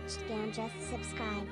watched and just subscribed.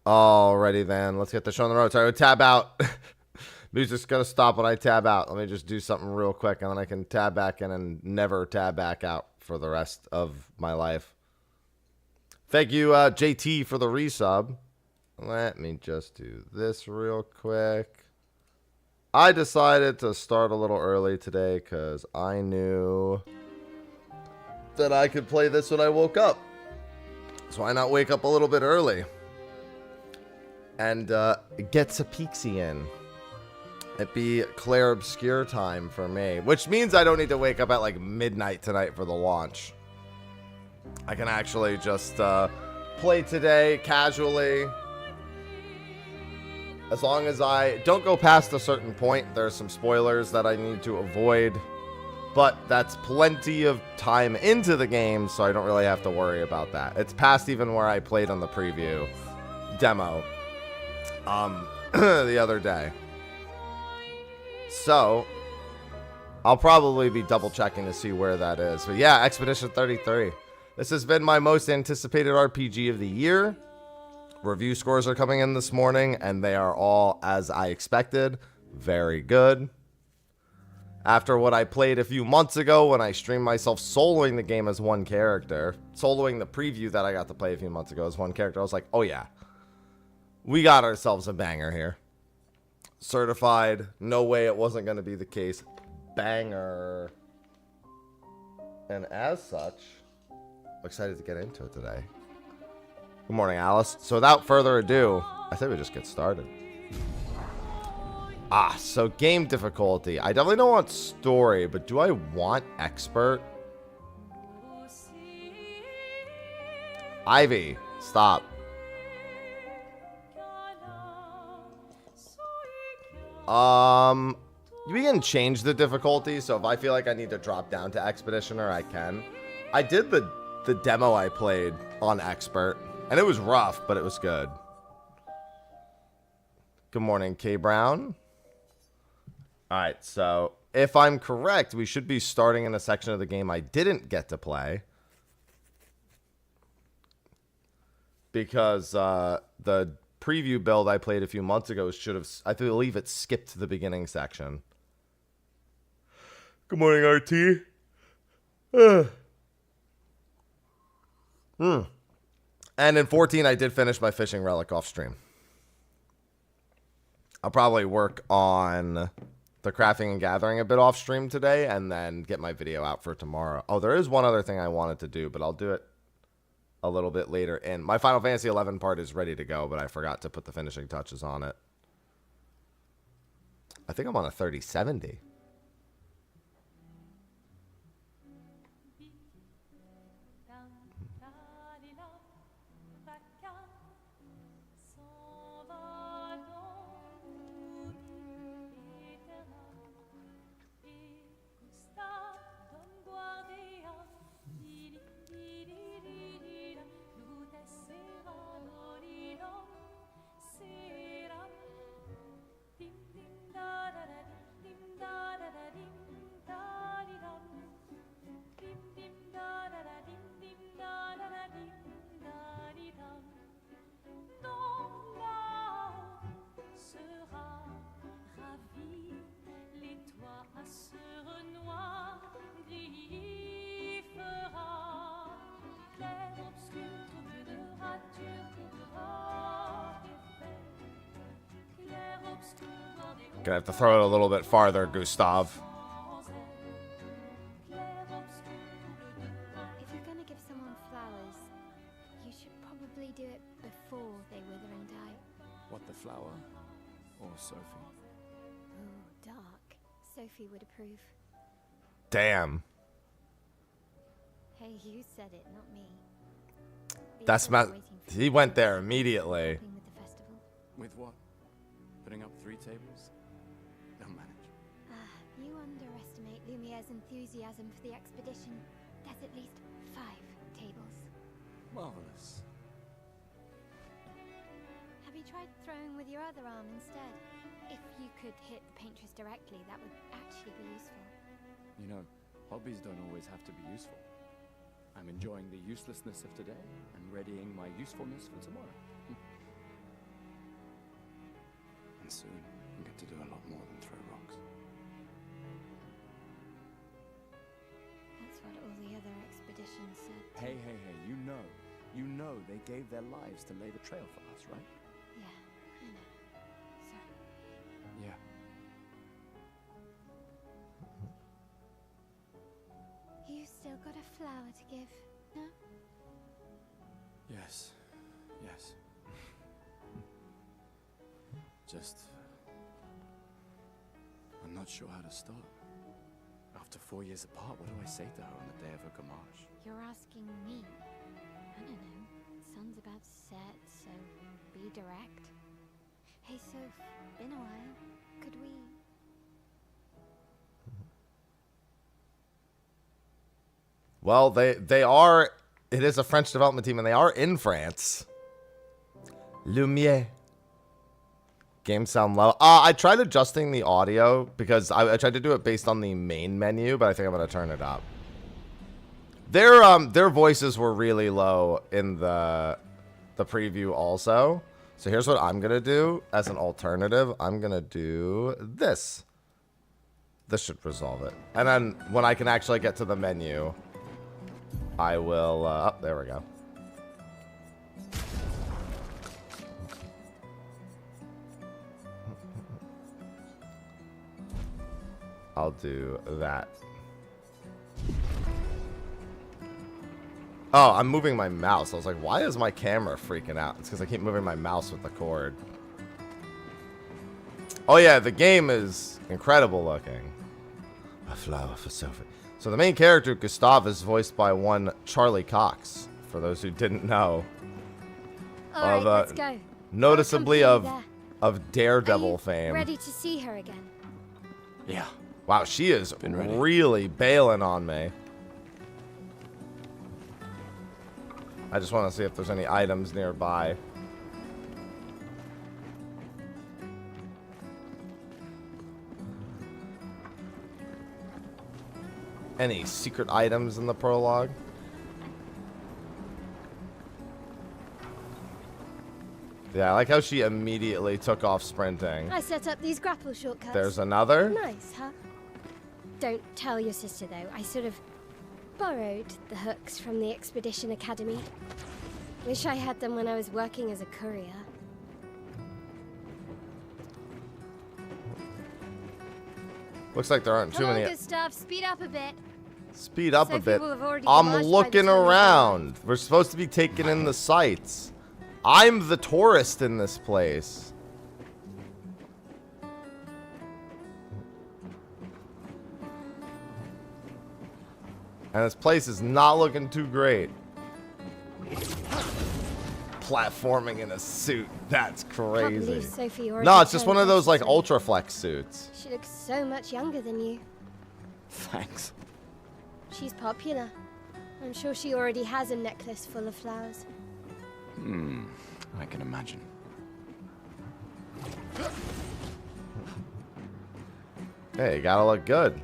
Alrighty then, let's get the show on the road. Sorry, tab out. Music's gonna stop when I tab out. Let me just do something real quick, and then I can tab back in and never tab back out for the rest of my life. Thank you, JT, for the resub. Let me just do this real quick. I decided to start a little early today because I knew that I could play this when I woke up. So why not wake up a little bit early and get some peeksy in? It'd be CLAIR OBSCUR time for me, which means I don't need to wake up at like midnight tonight for the launch. I can actually just play today casually. As long as I don't go past a certain point, there's some spoilers that I need to avoid. But that's plenty of time into the game, so I don't really have to worry about that. It's past even where I played on the preview demo the other day. So I'll probably be double checking to see where that is. But yeah, Expedition 33. This has been my most anticipated RPG of the year. Review scores are coming in this morning, and they are all, as I expected, very good. After what I played a few months ago when I streamed myself soloing the game as one character, soloing the preview that I got to play a few months ago as one character, I was like, oh yeah, we got ourselves a banger here. Certified, no way it wasn't going to be the case. Banger. And as such, I'm excited to get into it today. Good morning, Alice. So without further ado, I think we just get started. So game difficulty. I definitely don't want story, but do I want expert? Ivy, stop. We can change the difficulty, so if I feel like I need to drop down to Expeditioner, I can. I did the demo I played on Expert, and it was rough, but it was good. Good morning, K. Brown. Alright, so if I'm correct, we should be starting in a section of the game I didn't get to play. Because the preview build I played a few months ago should have, I believe it skipped the beginning section. Good morning, RT. And in 14, I did finish my fishing relic off stream. I'll probably work on the crafting and gathering a bit off stream today and then get my video out for tomorrow. Oh, there is one other thing I wanted to do, but I'll do it a little bit later in. My Final Fantasy 11 part is ready to go, but I forgot to put the finishing touches on it. I think I'm on a 3070. Gonna have to throw it a little bit farther, Gustav. If you're gonna give someone flowers, you should probably do it before they wither and die. What, the flower? Or Sophie? Ooh, dark. Sophie would approve. Damn. Hey, you said it, not me. That's my... He went there immediately. With the festival. With what? Putting up 3 tables? They'll manage. You underestimate Lumiere's enthusiasm for the expedition. There's at least 5 tables. Marvelous. Have you tried throwing with your other arm instead? If you could hit the paintress directly, that would actually be useful. You know, hobbies don't always have to be useful. I'm enjoying the uselessness of today and readying my usefulness for tomorrow. And soon, I'll get to do a lot more than throw rocks. That's what all the other expeditions said. Hey, you know they gave their lives to lay the trail for us, right? Yeah, I know. Sorry. Yeah. You still got a flower to give, no? Yes. Just... I'm not sure how to start. After 4 years apart, what do I say to her on the day of her gamache? You're asking me. I don't know. Sun's about to set, so be direct. Hey, Soph, been a while. Could we... Well, they are... It is a French development team, and they are in France. Lumiere. Game sound low. I tried adjusting the audio because I tried to do it based on the main menu, but I think I'm gonna turn it up. Their voices were really low in the preview also. So here's what I'm gonna do as an alternative. I'm gonna do this. This should resolve it. And then when I can actually get to the menu, I will. Oh, there we go. I'll do that. Oh, I'm moving my mouse. I was like, why is my camera freaking out? It's because I keep moving my mouse with the cord. Oh yeah, the game is incredible looking. A flower for Sophie. So the main character, Gustav, is voiced by one Charlie Cox, for those who didn't know. Alright, let's go. Noticeably of Daredevil Are you fame. ready to see her again? Yeah. Wow, she is Been ready. really bailing on me. I just want to see if there's any items nearby. Any secret items in the prologue? Yeah, I like how she immediately took off sprinting. I set up these grapple shortcuts. There's another? Nice, huh? Don't tell your sister, though. I sort of borrowed the hooks from the Expedition Academy. Wish I had them when I was working as a courier. Looks like there aren't too Come on, many. Gustav, speed up a bit. Speed up a Sophie bit. will have already I'm demolished by the looking time we get around. We're supposed to be taking in the sights. I'm the tourist in this place. And this place is not looking too great. Platforming in a suit. That's Can't crazy. believe Sophie already No, it's just turned one of those like so- ultra flex suits. She looks so much younger than you. Thanks. She's popular. I'm sure she already has a necklace full of flowers. I can imagine. Hey, you gotta look good.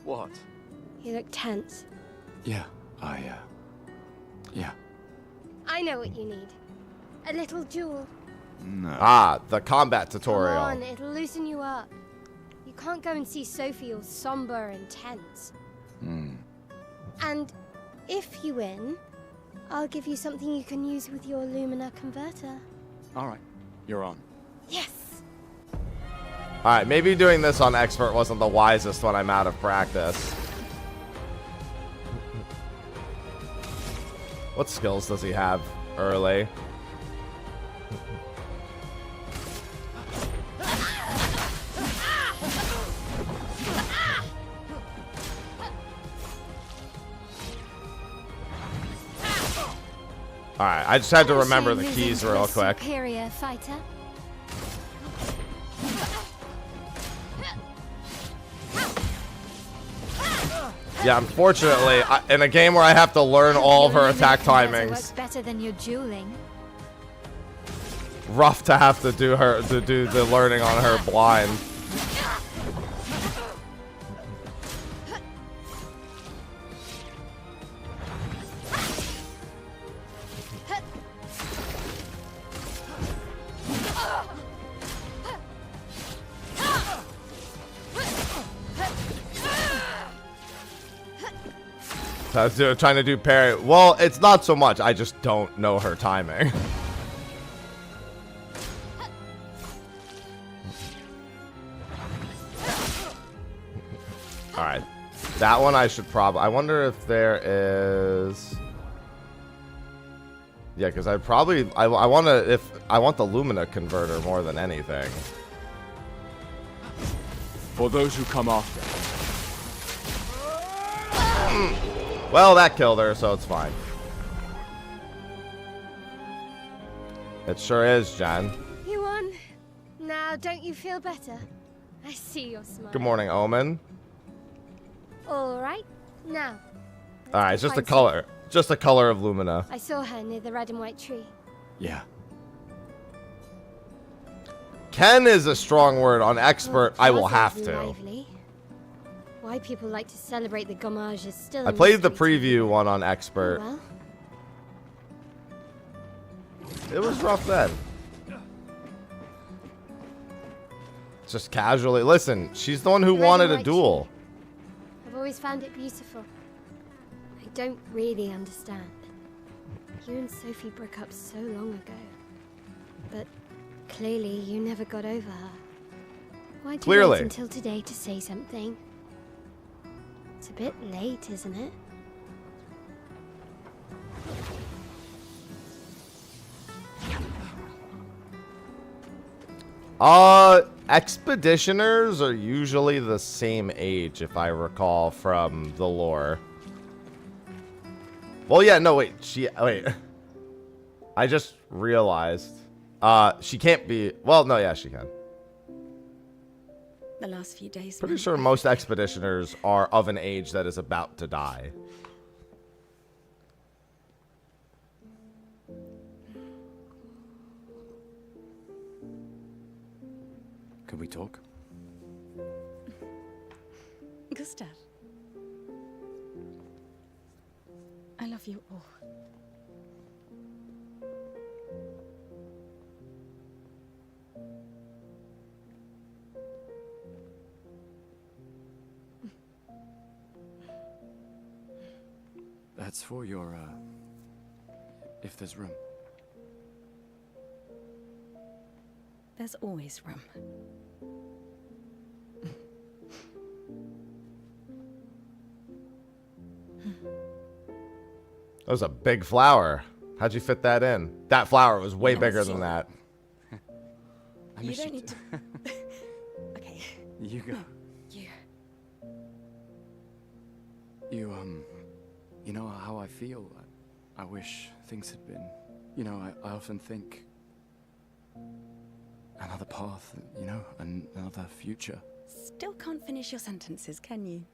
What? You look tense. Yeah, yeah. I know what you need. A little jewel. No. Ah, the combat Come tutorial. on, it'll loosen you up. You can't go and see Sophie all somber and tense. And if you win, I'll give you something you can use with your Lumina converter. All right, you're on. Yes! Alright, maybe doing this on expert wasn't the wisest when I'm out of practice. What skills does he have early? Alright, I just had to remember the keys real quick. Superior fighter. Yeah, unfortunately, in a game where I have to learn all of her attack timings, Works better than your dueling. rough to have to do the learning on her blind. So I was trying to do parry. Well, it's not so much. I just don't know her timing. All right, that one I should probably. I wonder if there is. Yeah, because I probably I want to if I want the Lumina converter more than anything. For those who come after. Well, that killed her, so it's fine. It sure is, Jen. You won. Now, don't you feel better? I see your smile. Good morning, Omen. All right. Now. All right, it's just the find color. Just the color of Lumina. I saw her near the red and white tree. Yeah. Ken is a strong word. On expert, I will Plaza's have to. lively. Why people like to celebrate the gommage is still. I a played the mystery to me. preview one on expert. Well, It was rough then. Just casually. Listen, she's the one who the red wanted and a white duel. tree. I've always found it beautiful. I don't really understand. You and Sophie broke up so long ago, but clearly you never got over her. Why'd you Clearly. wait until today to say something? It's a bit late, isn't it? Expeditioners are usually the same age, if I recall from the lore. Well, yeah, no, wait, wait. I just realized. She can't be, well, no, yeah, she can. The last few days. Pretty sure most expeditioners are of an age that is about to die. Can we talk? Gustav. I love you all. That's for your, if there's room. There's always room. That was a big flower. How'd you fit that in? That flower was way bigger than that. I You miss don't you need too. to. Okay. You go. You. You know how I feel? I wish things had been, you know, I often think another path, you know, another future. Still can't finish your sentences, can you?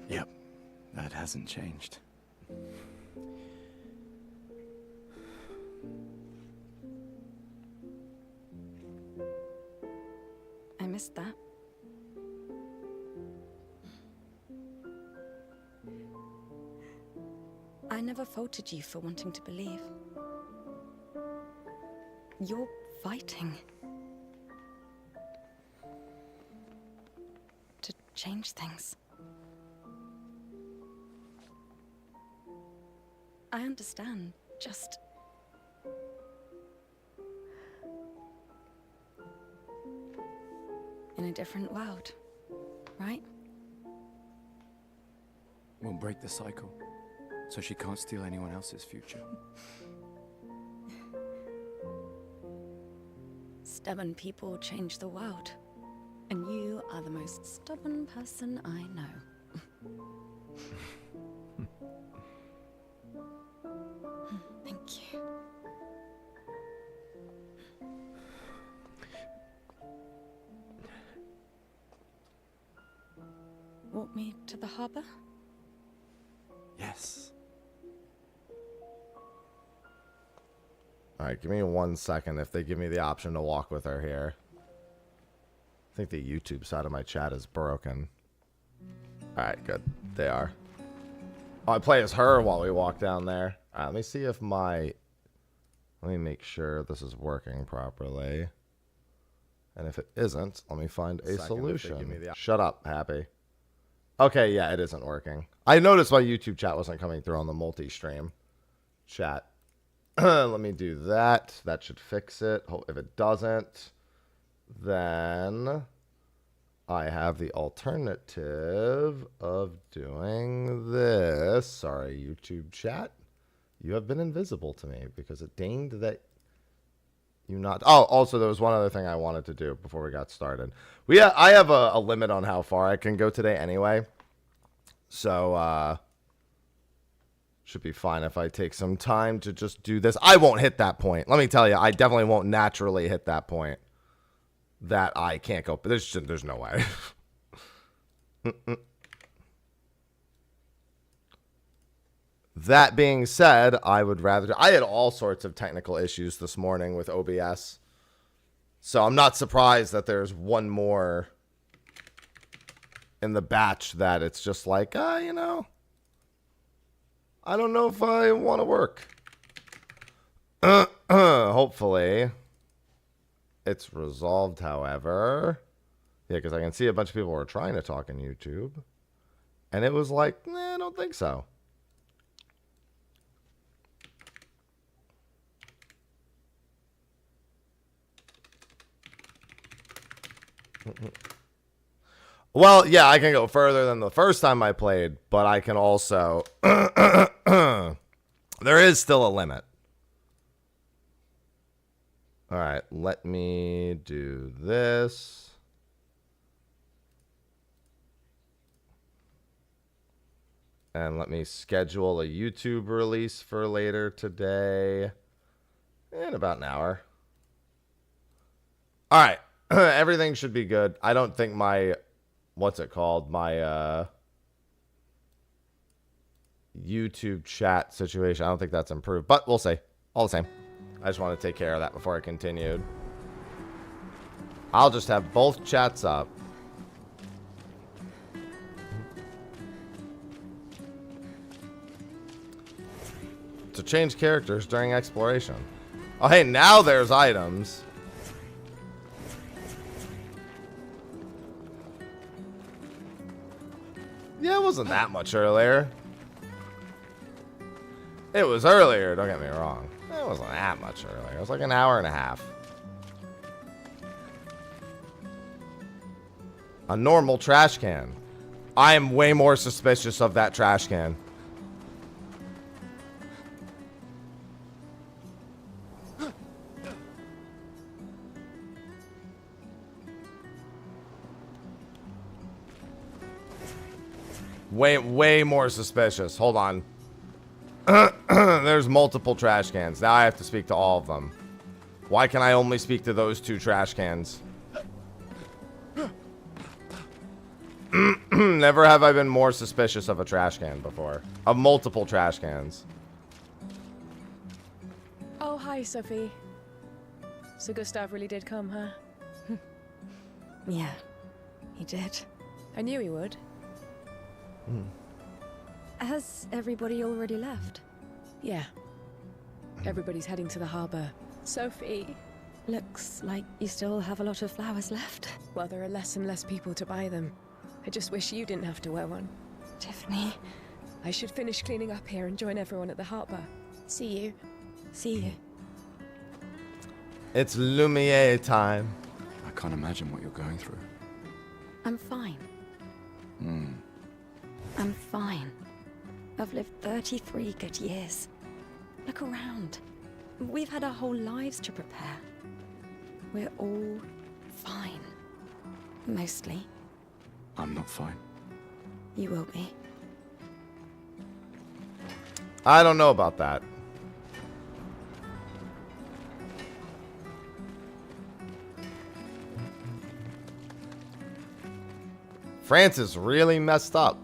Yep, that hasn't changed. I missed that. I never faulted you for wanting to believe. You're fighting to change things. I understand, just in a different world, right? We'll break the cycle, so she can't steal anyone else's future. Stubborn people change the world, and you are the most stubborn person I know. Thank you. Walk me to the harbor? Yes. Alright, give me 1 second if they give me the option to walk with her here. I think the YouTube side of my chat is broken. Alright, good. They are. Oh, I play as her while we walk down there. Alright, let me see if my... Let me make sure this is working properly. And if it isn't, let me find a solution. Shut up, Happy. Okay, yeah, it isn't working. I noticed my YouTube chat wasn't coming through on the multi-stream chat. Let me do that. That should fix it. If it doesn't, then I have the alternative of doing this. Sorry, YouTube chat. You have been invisible to me because it dinged that you not... Oh, also, there was one other thing I wanted to do before we got started. I have a limit on how far I can go today anyway. So, should be fine if I take some time to just do this. I won't hit that point. Let me tell you, I definitely won't naturally hit that point that I can't go. But there's no way. That being said, I would rather... I had all sorts of technical issues this morning with OBS. So I'm not surprised that there's one more in the batch that it's just like, you know, I don't know if I want to work. Hopefully it's resolved, however. Yeah, because I can see a bunch of people were trying to talk in YouTube. And it was like, I don't think so. Well, yeah, I can go further than the first time I played, but I can also... There is still a limit. All right, let me do this. And let me schedule a YouTube release for later today. In about an hour. All right. Everything should be good. I don't think my... What's it called? My YouTube chat situation. I don't think that's improved. But we'll see. All the same. I just want to take care of that before I continued. I'll just have both chats up. To change characters during exploration. Oh, hey, now there's items. Yeah, it wasn't that much earlier. It was earlier, don't get me wrong. It wasn't that much earlier. It was like an hour and a half. A normal trash can. I am way more suspicious of that trash can. Way more suspicious. Hold on. There's multiple trash cans. Now I have to speak to all of them. Why can I only speak to those 2 trash cans? Never have I been more suspicious of a trash can before. Of multiple trash cans. Oh, hi, Sophie. So Gustav really did come, huh? Yeah, he did. I knew he would. Has everybody already left? Yeah. Everybody's heading to the harbor. Sophie. Looks like you still have a lot of flowers left. Well, there are less and less people to buy them. I just wish you didn't have to wear one. Tiffany. I should finish cleaning up here and join everyone at the harbor. See you. See you. It's Lumiere time. I can't imagine what you're going through. I'm fine. I'm fine. I've lived 33 good years. Look around. We've had our whole lives to prepare. We're all fine. Mostly. I'm not fine. You will be. I don't know about that. France is really messed up.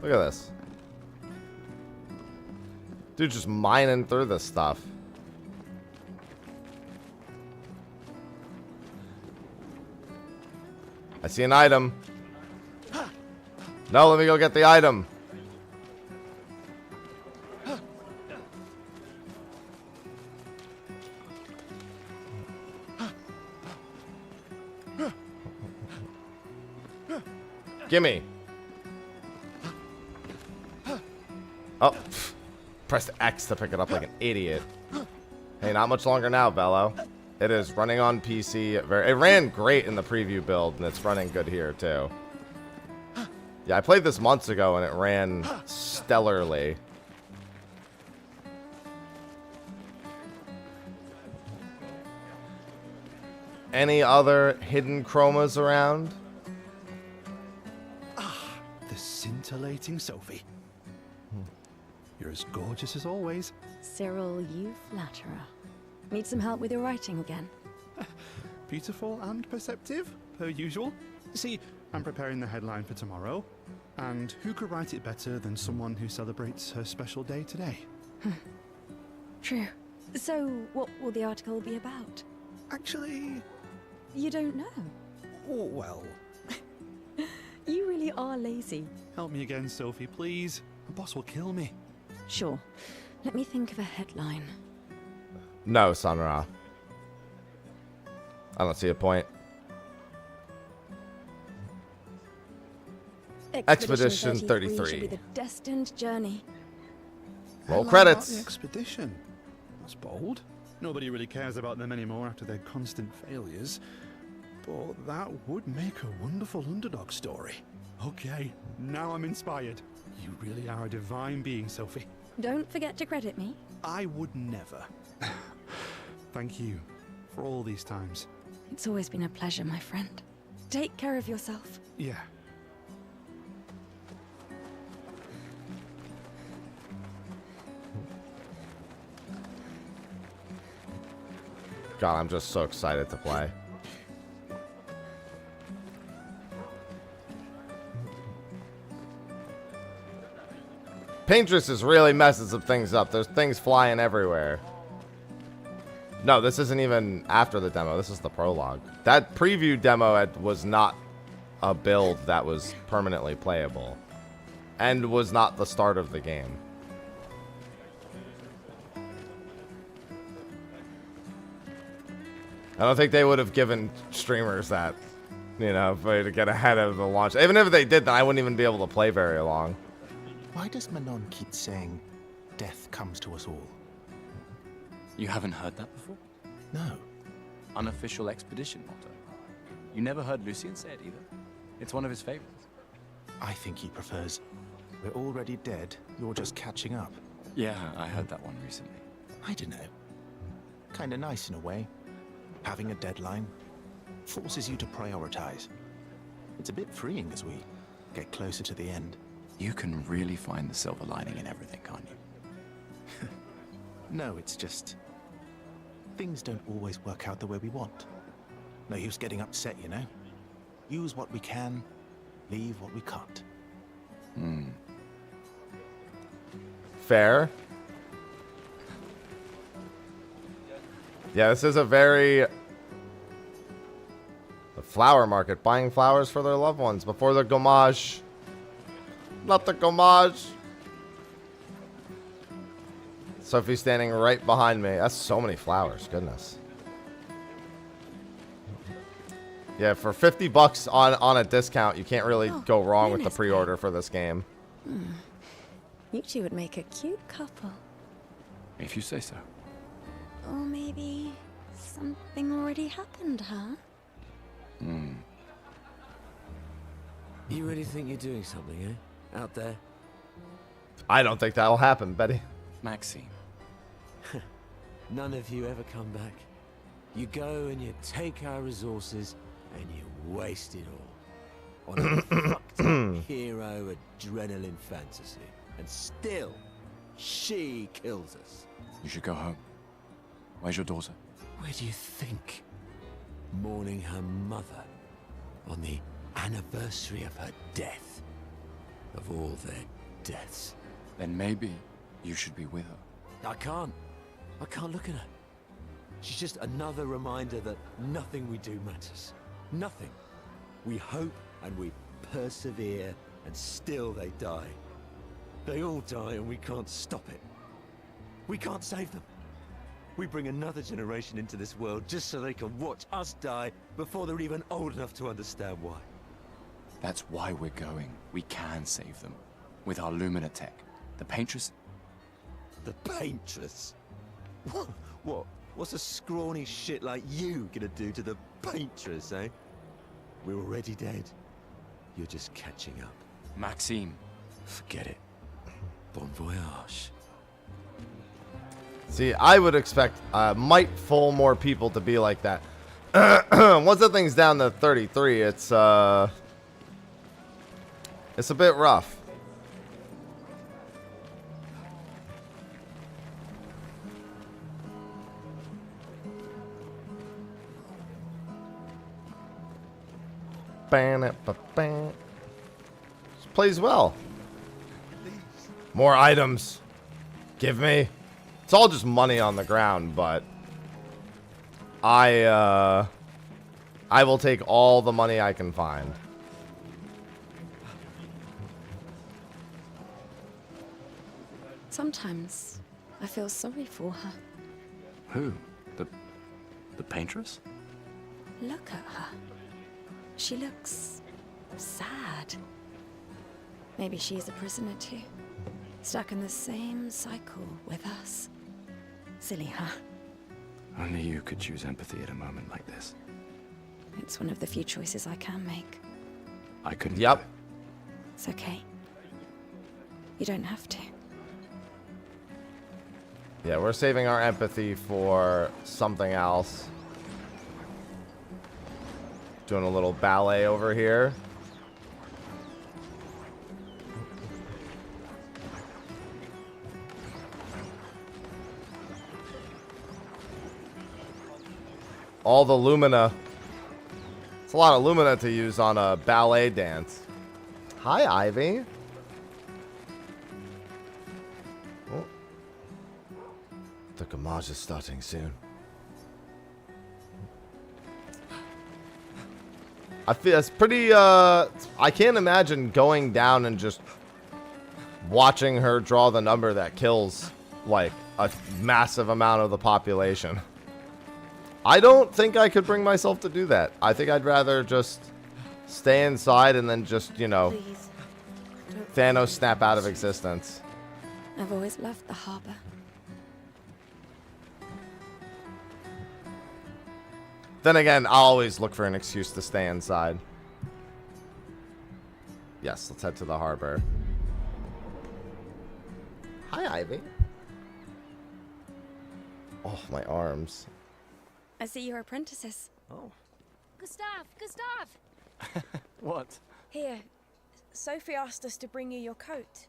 Look at this. Dude, just mining through this stuff. I see an item. No, let me go get the item. Gimme. Oh, press X to pick it up like an idiot. Hey, not much longer now, Bello. It is running on PC. It ran great in the preview build, and it's running good here, too. Yeah, I played this months ago, and it ran stellarly. Any other hidden chromas around? The scintillating Sophie. You're as gorgeous as always. Cyril, you flatterer. Need some help with your writing again? Beautiful and perceptive, per usual. See, I'm preparing the headline for tomorrow. And who could write it better than someone who celebrates her special day today? True. So, what will the article be about? Actually, You don't know. oh, well, You really are lazy. help me again, Sophie, please. The boss will kill me. Sure. Let me think of a headline. No, Sunra. I don't see a point. Expedition 33. Should be the destined journey. Roll Headline credits. about the expedition. That's bold. Nobody really cares about them anymore after their constant failures. But that would make a wonderful underdog story. Okay, now I'm inspired. You really are a divine being, Sophie. Don't forget to credit me. I would never. Thank you for all these times. It's always been a pleasure, my friend. Take care of yourself. Yeah. God, I'm just so excited to play. Paintress is really messing some things up. There's things flying everywhere. No, this isn't even after the demo. This is the prologue. That preview demo was not a build that was permanently playable. And was not the start of the game. I don't think they would have given streamers that, you know, to get ahead of the launch. Even if they did, then I wouldn't even be able to play very long. Why does Manon keep saying, death comes to us all? You haven't heard that before? No. Unofficial expedition motto. You never heard Lucien say it either. It's one of his favorites. I think he prefers, we're already dead, you're just catching up. Yeah, I heard that one recently. I don't know. Kinda nice in a way. Having a deadline forces you to prioritize. It's a bit freeing as we get closer to the end. You can really find the silver lining in everything, can't you? No, it's just... things don't always work out the way we want. No use getting upset, you know? Use what we can, leave what we can't. Fair. Yeah, this is a very... the flower market. Buying flowers for their loved ones before the gommage. Not the gommage. Sophie's standing right behind me. That's so many flowers. Goodness. Yeah, for 50 bucks on a discount, you can't really go wrong with the pre-order for this game. You two would make a cute couple. If you say so. Or maybe something already happened, huh? You really think you're doing something, eh? Out there? I don't think that'll happen, Betty. Maxine. None of you ever come back. You go and you take our resources and you waste it all. On a fucked up hero adrenaline fantasy. And still, she kills us. You should go home. Where's your daughter? Where do you think? Mourning her mother on the anniversary of her death. Of all their deaths. Then maybe you should be with her. I can't look at her. She's just another reminder that nothing we do matters. Nothing. We hope and we persevere, and still they die. They all die and we can't stop it. We can't save them. We bring another generation into this world just so they can watch us die before they're even old enough to understand why. That's why we're going. We can save them. With our Lumina tech. The Paintress... The Paintress? What? What's a scrawny shit like you gonna do to the Paintress, eh? We're already dead. You're just catching up. Maxime. Forget it. Bon voyage. See, I would expect might full more people to be like that. Once the thing's down to 33, it's a bit rough. Plays well. More items. Give me. It's all just money on the ground, but I will take all the money I can find. Sometimes I feel sorry for her. Who? The Paintress? Look at her. She looks sad. Maybe she's a prisoner too. Stuck in the same cycle with us. Silly, huh? Only you could choose empathy at a moment like this. It's one of the few choices I can make. I couldn't. Yep. It's okay. You don't have to. Yeah, we're saving our empathy for something else. Doing a little ballet over here. All the Lumina. It's a lot of Lumina to use on a ballet dance. Hi, Ivy. Oh. The Gamage is starting soon. I feel it's pretty, I can't imagine going down and just watching her draw the number that kills, like, a massive amount of the population. I don't think I could bring myself to do that. I think I'd rather just stay inside and then just, you know, Please, Thanos snap out of existence. I've always loved the harbor. Then again, I'll always look for an excuse to stay inside. Yes, let's head to the harbor. Hi, Ivy. Oh, my arms. I see you're apprentices. Oh. Gustav! What? Here, Sophie asked us to bring you your coat.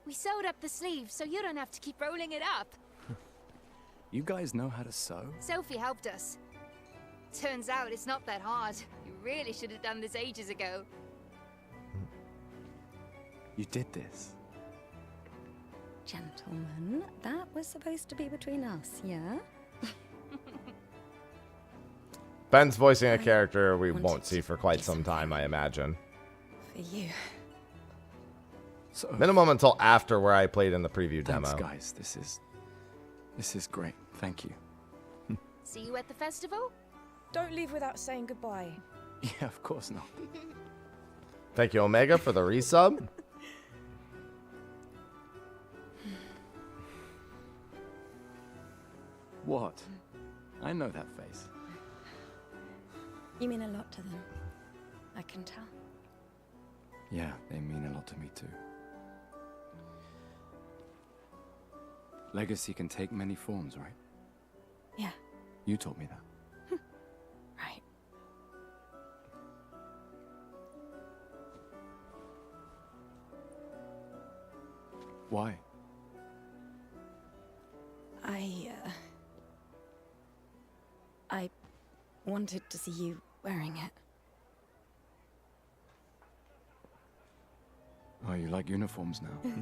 We sewed up the sleeve so you don't have to keep rolling it up. You guys know how to sew? Sophie helped us. Turns out it's not that hard. You really should have done this ages ago. You did this? Gentlemen, that was supposed to be between us, yeah? Ben's voicing a character we wanted won't see to for quite do some time, I imagine. For you. So, Minimum until after where I played in the preview thanks, demo. guys. This is great. Thank you. See you at the festival? Don't leave without saying goodbye. Yeah, of course not. Thank you, Omega, for the resub. What? I know that face. You mean a lot to them. I can tell. Yeah, they mean a lot to me too. Legacy can take many forms, right? Yeah, You told me that. right. Why? I wanted to see you wearing it. Oh, you like uniforms now?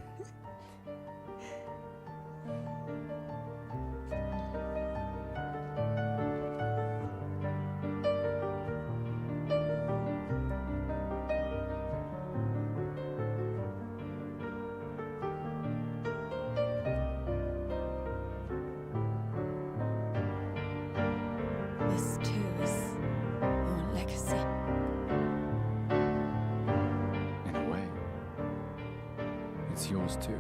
This too is your legacy. In a way. It's yours too.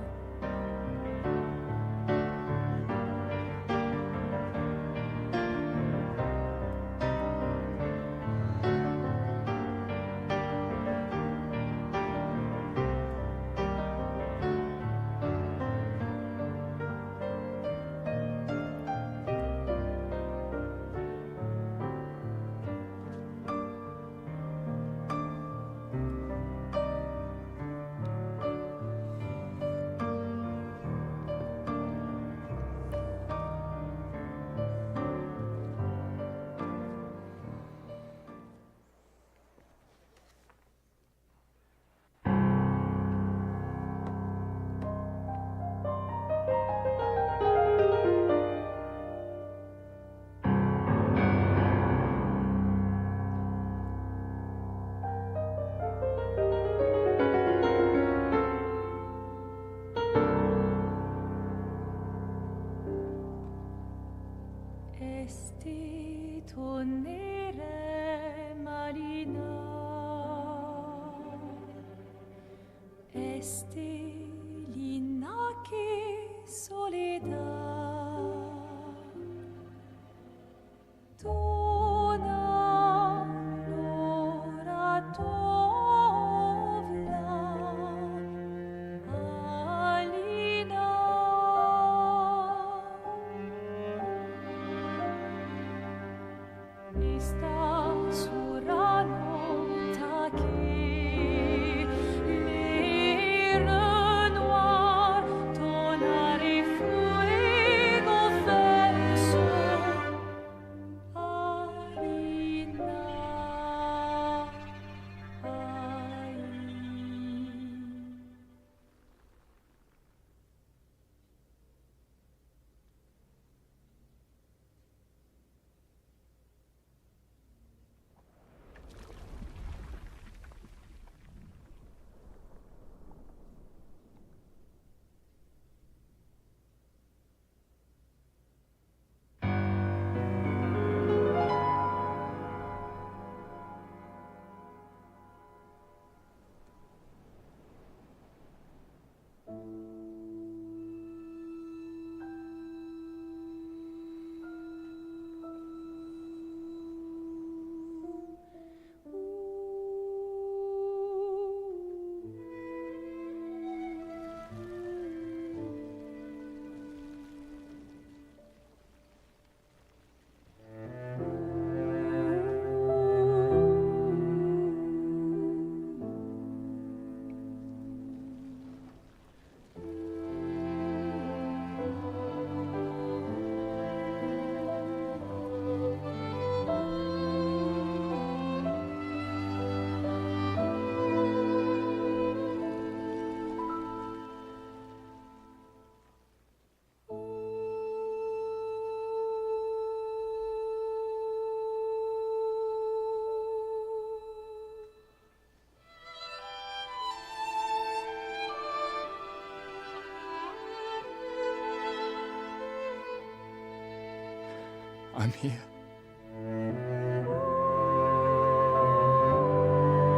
I'm here.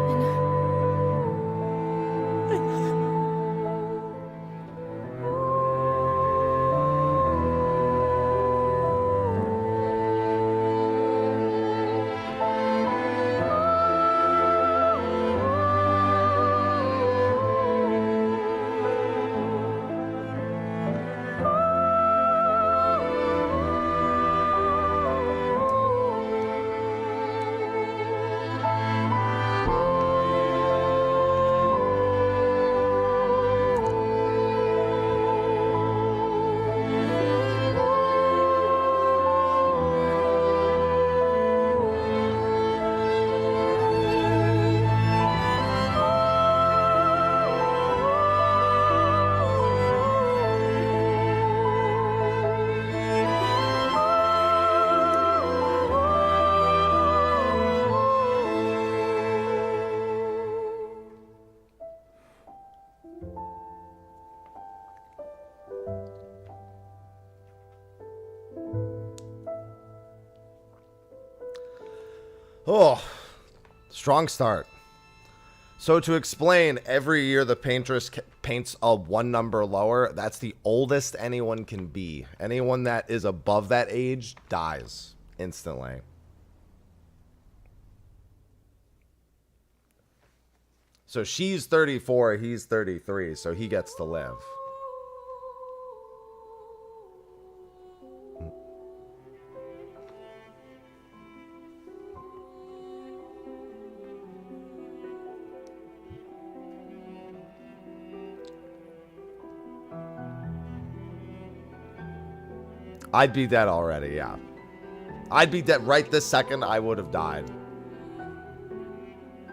I know. I know. Oh, strong start. So to explain, every year the paintress paints a one number lower. That's the oldest anyone can be. Anyone that is above that age dies instantly. So she's 34, he's 33, so he gets to live. I'd be dead already, yeah. I'd be dead right this second. I would have died.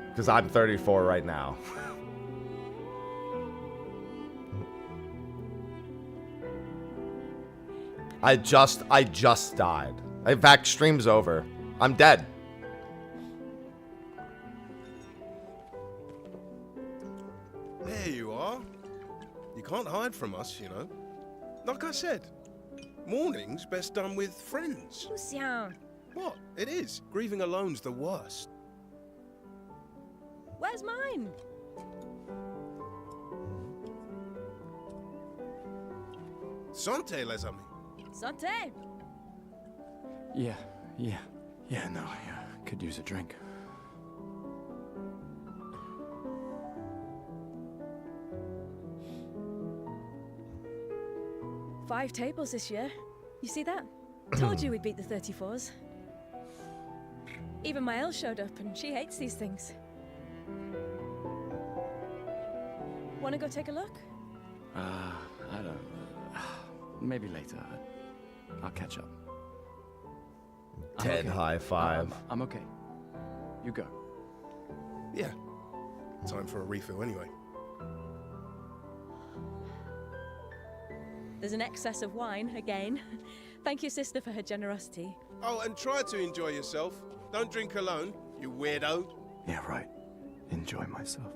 Because I'm 34 right now. I just died. In fact, stream's over. I'm dead. There you are. You can't hide from us, you know. Like I said, mourning's best done with friends. Lucien, What? It is. Grieving alone's the worst. where's mine? Santé, les amis. Santé. Yeah, no, I could use a drink. Five tables this year. You see that? Told you we'd beat the 34s. Even my Elle showed up and she hates these things. Wanna go take a look? I don't... maybe later. I'll catch up. I'm Dead okay. high five. I'm okay. You go. Yeah. Time for a refill anyway. There's an excess of wine, again. Thank you, sister, for her generosity. Oh, and try to enjoy yourself. Don't drink alone, you weirdo. Yeah, right. Enjoy myself.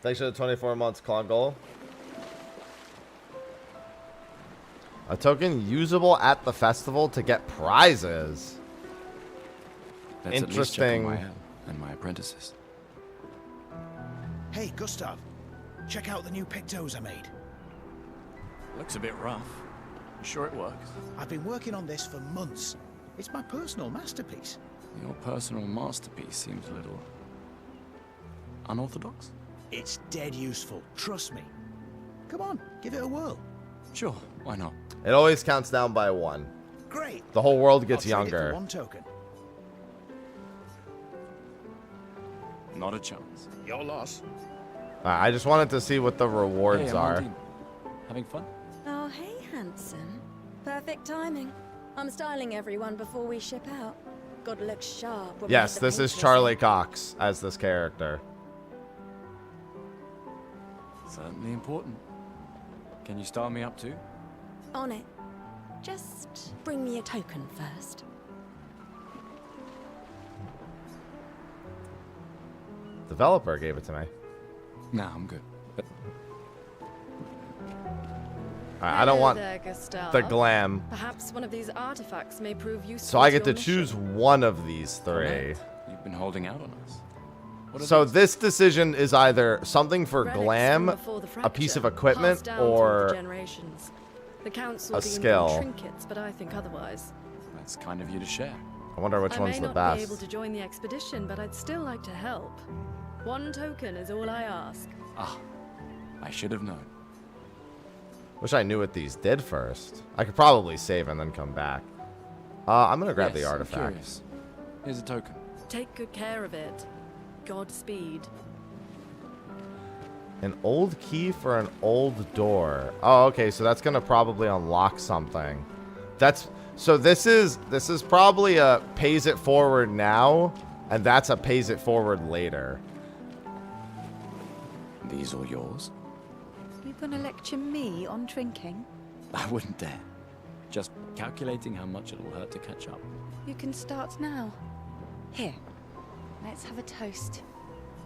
Thanks for the 24 months, Klongol. A token usable at the festival to get prizes. Let's at least check on my Interesting. Elle and my apprentices. Hey, Gustav. Check out the new pictos I made. Looks a bit rough. You sure it works? I've been working on this for months. It's my personal masterpiece. Your personal masterpiece seems a little... unorthodox? It's dead useful, trust me. Come on, give it a whirl. Sure, why not? It always counts down by one. Great. The whole world gets I'll trade it for younger. one token. Not a chance. Your loss. I just wanted to see what the rewards Hey, are. Amandine. Having fun? Oh, hey, handsome. Perfect timing. I'm styling everyone before we ship out. Gotta look sharp. when we Yes, hit the this is paint Charlie dressing. Cox as this character. Certainly important. Can you style me up too? On it. Just bring me a token first. Developer gave it to me. Nah, I'm good. I don't want there, Gustav. the glam. Perhaps one of these artifacts may prove useful. So I get to to your choose mission. one of these three. Correct. You've been holding out on us. What are So these? this decision is either something for Relics from glam, before the a piece of fracture, equipment, passed down through the or generations. The council a deemed skill. them trinkets, but I think otherwise. That's kind of you to share. I wonder which I one's may the not best. be able to join the expedition, but I'd still like to help. One token is all I ask. Ah, I should have known. Wish I knew what these did first. I could probably save and then come back. I'm gonna grab Yes, the I'm artifact. curious. Here's a token. Take good care of it. Godspeed. An old key for an old door. Oh, okay, so that's gonna probably unlock something. So this is probably a pays it forward now, and that's a pays it forward later. These all yours? You gonna lecture me on drinking? I wouldn't dare. Just calculating how much it'll hurt to catch up. You can start now. Here, let's have a toast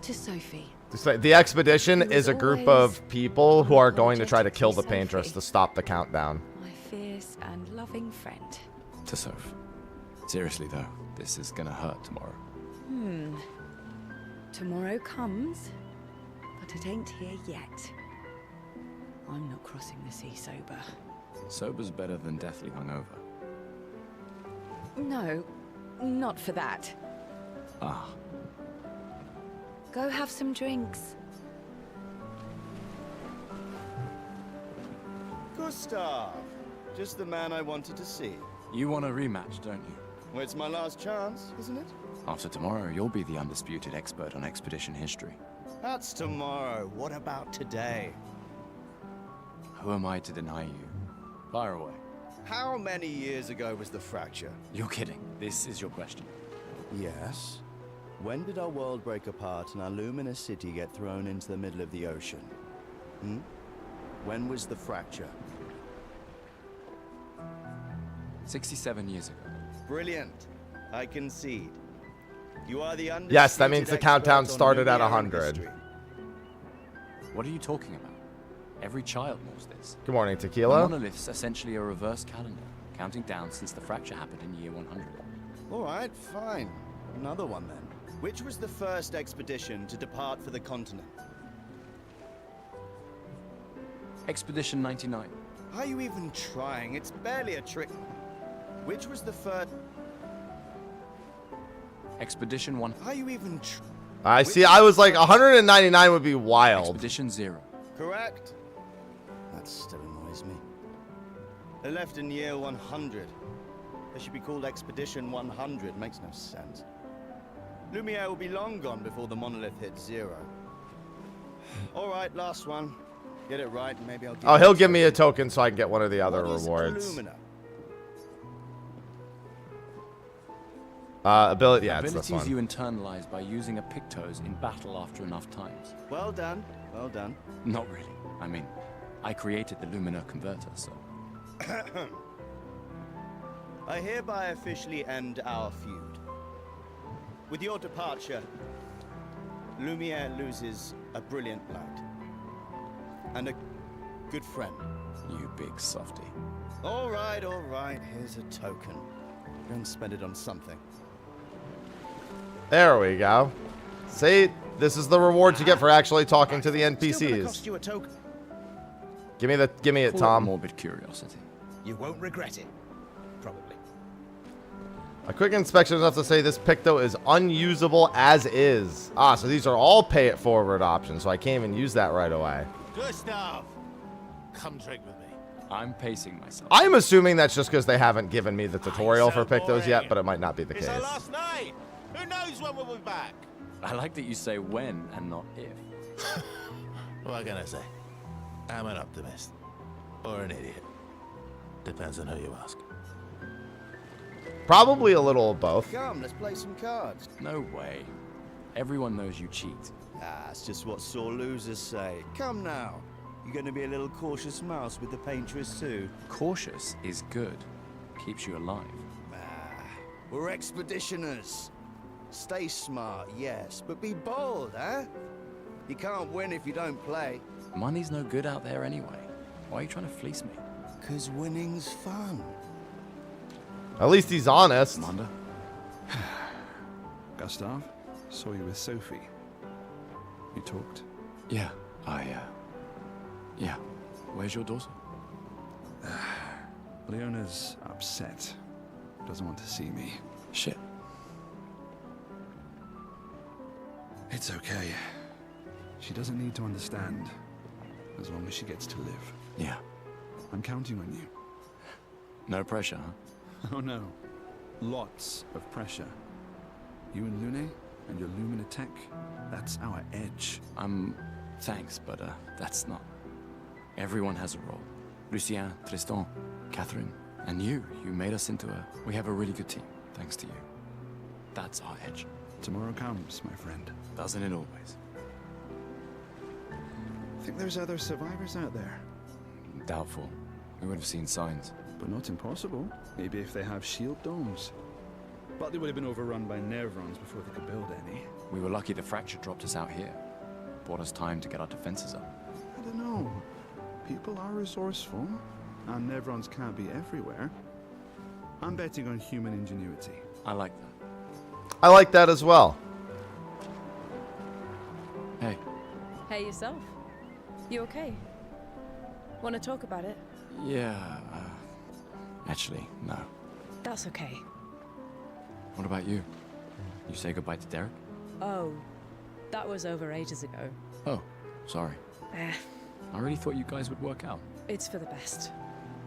to Sophie. The expedition is a group of people who are going to try to kill the Sophie. paintress to stop the countdown. My fierce and loving friend. To Soph. Seriously though, this is gonna hurt tomorrow. Tomorrow comes, but it ain't here yet. I'm not crossing the sea sober. Sober's better than deathly hungover. No, not for that. Ah, Go have some drinks. Gustav! Just the man I wanted to see. you want a rematch, don't you? Well, it's my last chance, isn't it? After tomorrow, you'll be the undisputed expert on expedition history. That's tomorrow. What about today? Who am I to deny you? Fire away. How many years ago was the fracture? You're kidding. This is your question. Yes. When did our world break apart and our luminous city get thrown into the middle of the ocean? When was the fracture? 67 years ago. Brilliant. I concede. You are the undisputed Yes, that means the countdown expert on started at Lumiere 100. history. What are you talking about? Every child knows this. Good morning, The Tequila. monolith's essentially a reverse calendar, counting down since the fracture happened in year 100. All right, fine. Another one then. Which was the first expedition to depart for the continent? Expedition 99. Are you even trying? It's barely a trick. Which was the first? Expedition 1. Are you even I see. I was like 199 would be wild. Expedition 0. correct? That still annoys me. They left in year 100. They should be called Expedition 100. Makes no sense. Lumiere will be long gone before the monolith hits 0. All right, last one. Get it right, and maybe I'll give Oh, you he'll a give me a token. token so I can get one of the other What is rewards. Illumina? Ability. Yeah, it's this Abilities you one. internalize by using a Pictos in battle after enough times. Well done. Well done. Not really. I mean, I created the Lumina converter, so. I hereby officially end our feud. With your departure, Lumiere loses a brilliant light. And a good friend. You big softy. All right, here's a token. Go and spend it on something. There we go. See, this is the rewards you get for actually talking to the Still gonna NPCs. cost you a token. Give me it, Call Tom. morbid curiosity. You won't regret it. Probably. A quick inspection is enough to say this Picto is unusable as is. Ah, so these are all pay it forward options, so I can't even use that right away. Gustav, come drink with me. I'm pacing myself. I'm assuming that's just because they haven't given me the tutorial for Pictos yet, but it might not be the It's case. our last night. Who knows when we'll be back? I like that you say when and not if. What can I say? I'm an optimist. Or an idiot. Depends on who you ask. Probably a little of both. Come, let's play some cards. No way. Everyone knows you cheat. Ah, it's just what sore losers say. Come now. You're going to be a little cautious mouse with the paintress too. Cautious is good. Keeps you alive. Ah, we're expeditioners. Stay smart, yes, but be bold, eh? You can't win if you don't play. Money's no good out there anyway. Why are you trying to fleece me? 'Cause winning's fun. At least he's honest. Commander? Gustav, saw you with Sophie. You talked? Yeah, yeah. Where's your daughter? Leona's upset. Doesn't want to see me. Shit. It's okay. She doesn't need to understand, as long as she gets to live. Yeah. I'm counting on you. No pressure, huh? Oh no. Lots of pressure. You and Lune, and your Lumina tech, that's our edge. Thanks, but that's not. Everyone has a role. Lucien, Tristan, Catherine, and you. You made us into a... We have a really good team, thanks to you. That's our edge. Tomorrow comes, my friend. Doesn't it always? Think there's other survivors out there? Doubtful. We would have seen signs. But not impossible. Maybe if they have shield domes. But they would have been overrun by Nevrons before they could build any. We were lucky the fracture dropped us out here. Bought us time to get our defenses up. I don't know. People are resourceful, and Nevrons can't be everywhere. I'm betting on human ingenuity. I like that. I like that as well. Hey. Hey, yourself. You okay? Want to talk about it? Yeah, actually, no. That's okay. What about you? You say goodbye to Derek? Oh, that was over ages ago. Oh, sorry. I really thought you guys would work out. It's for the best.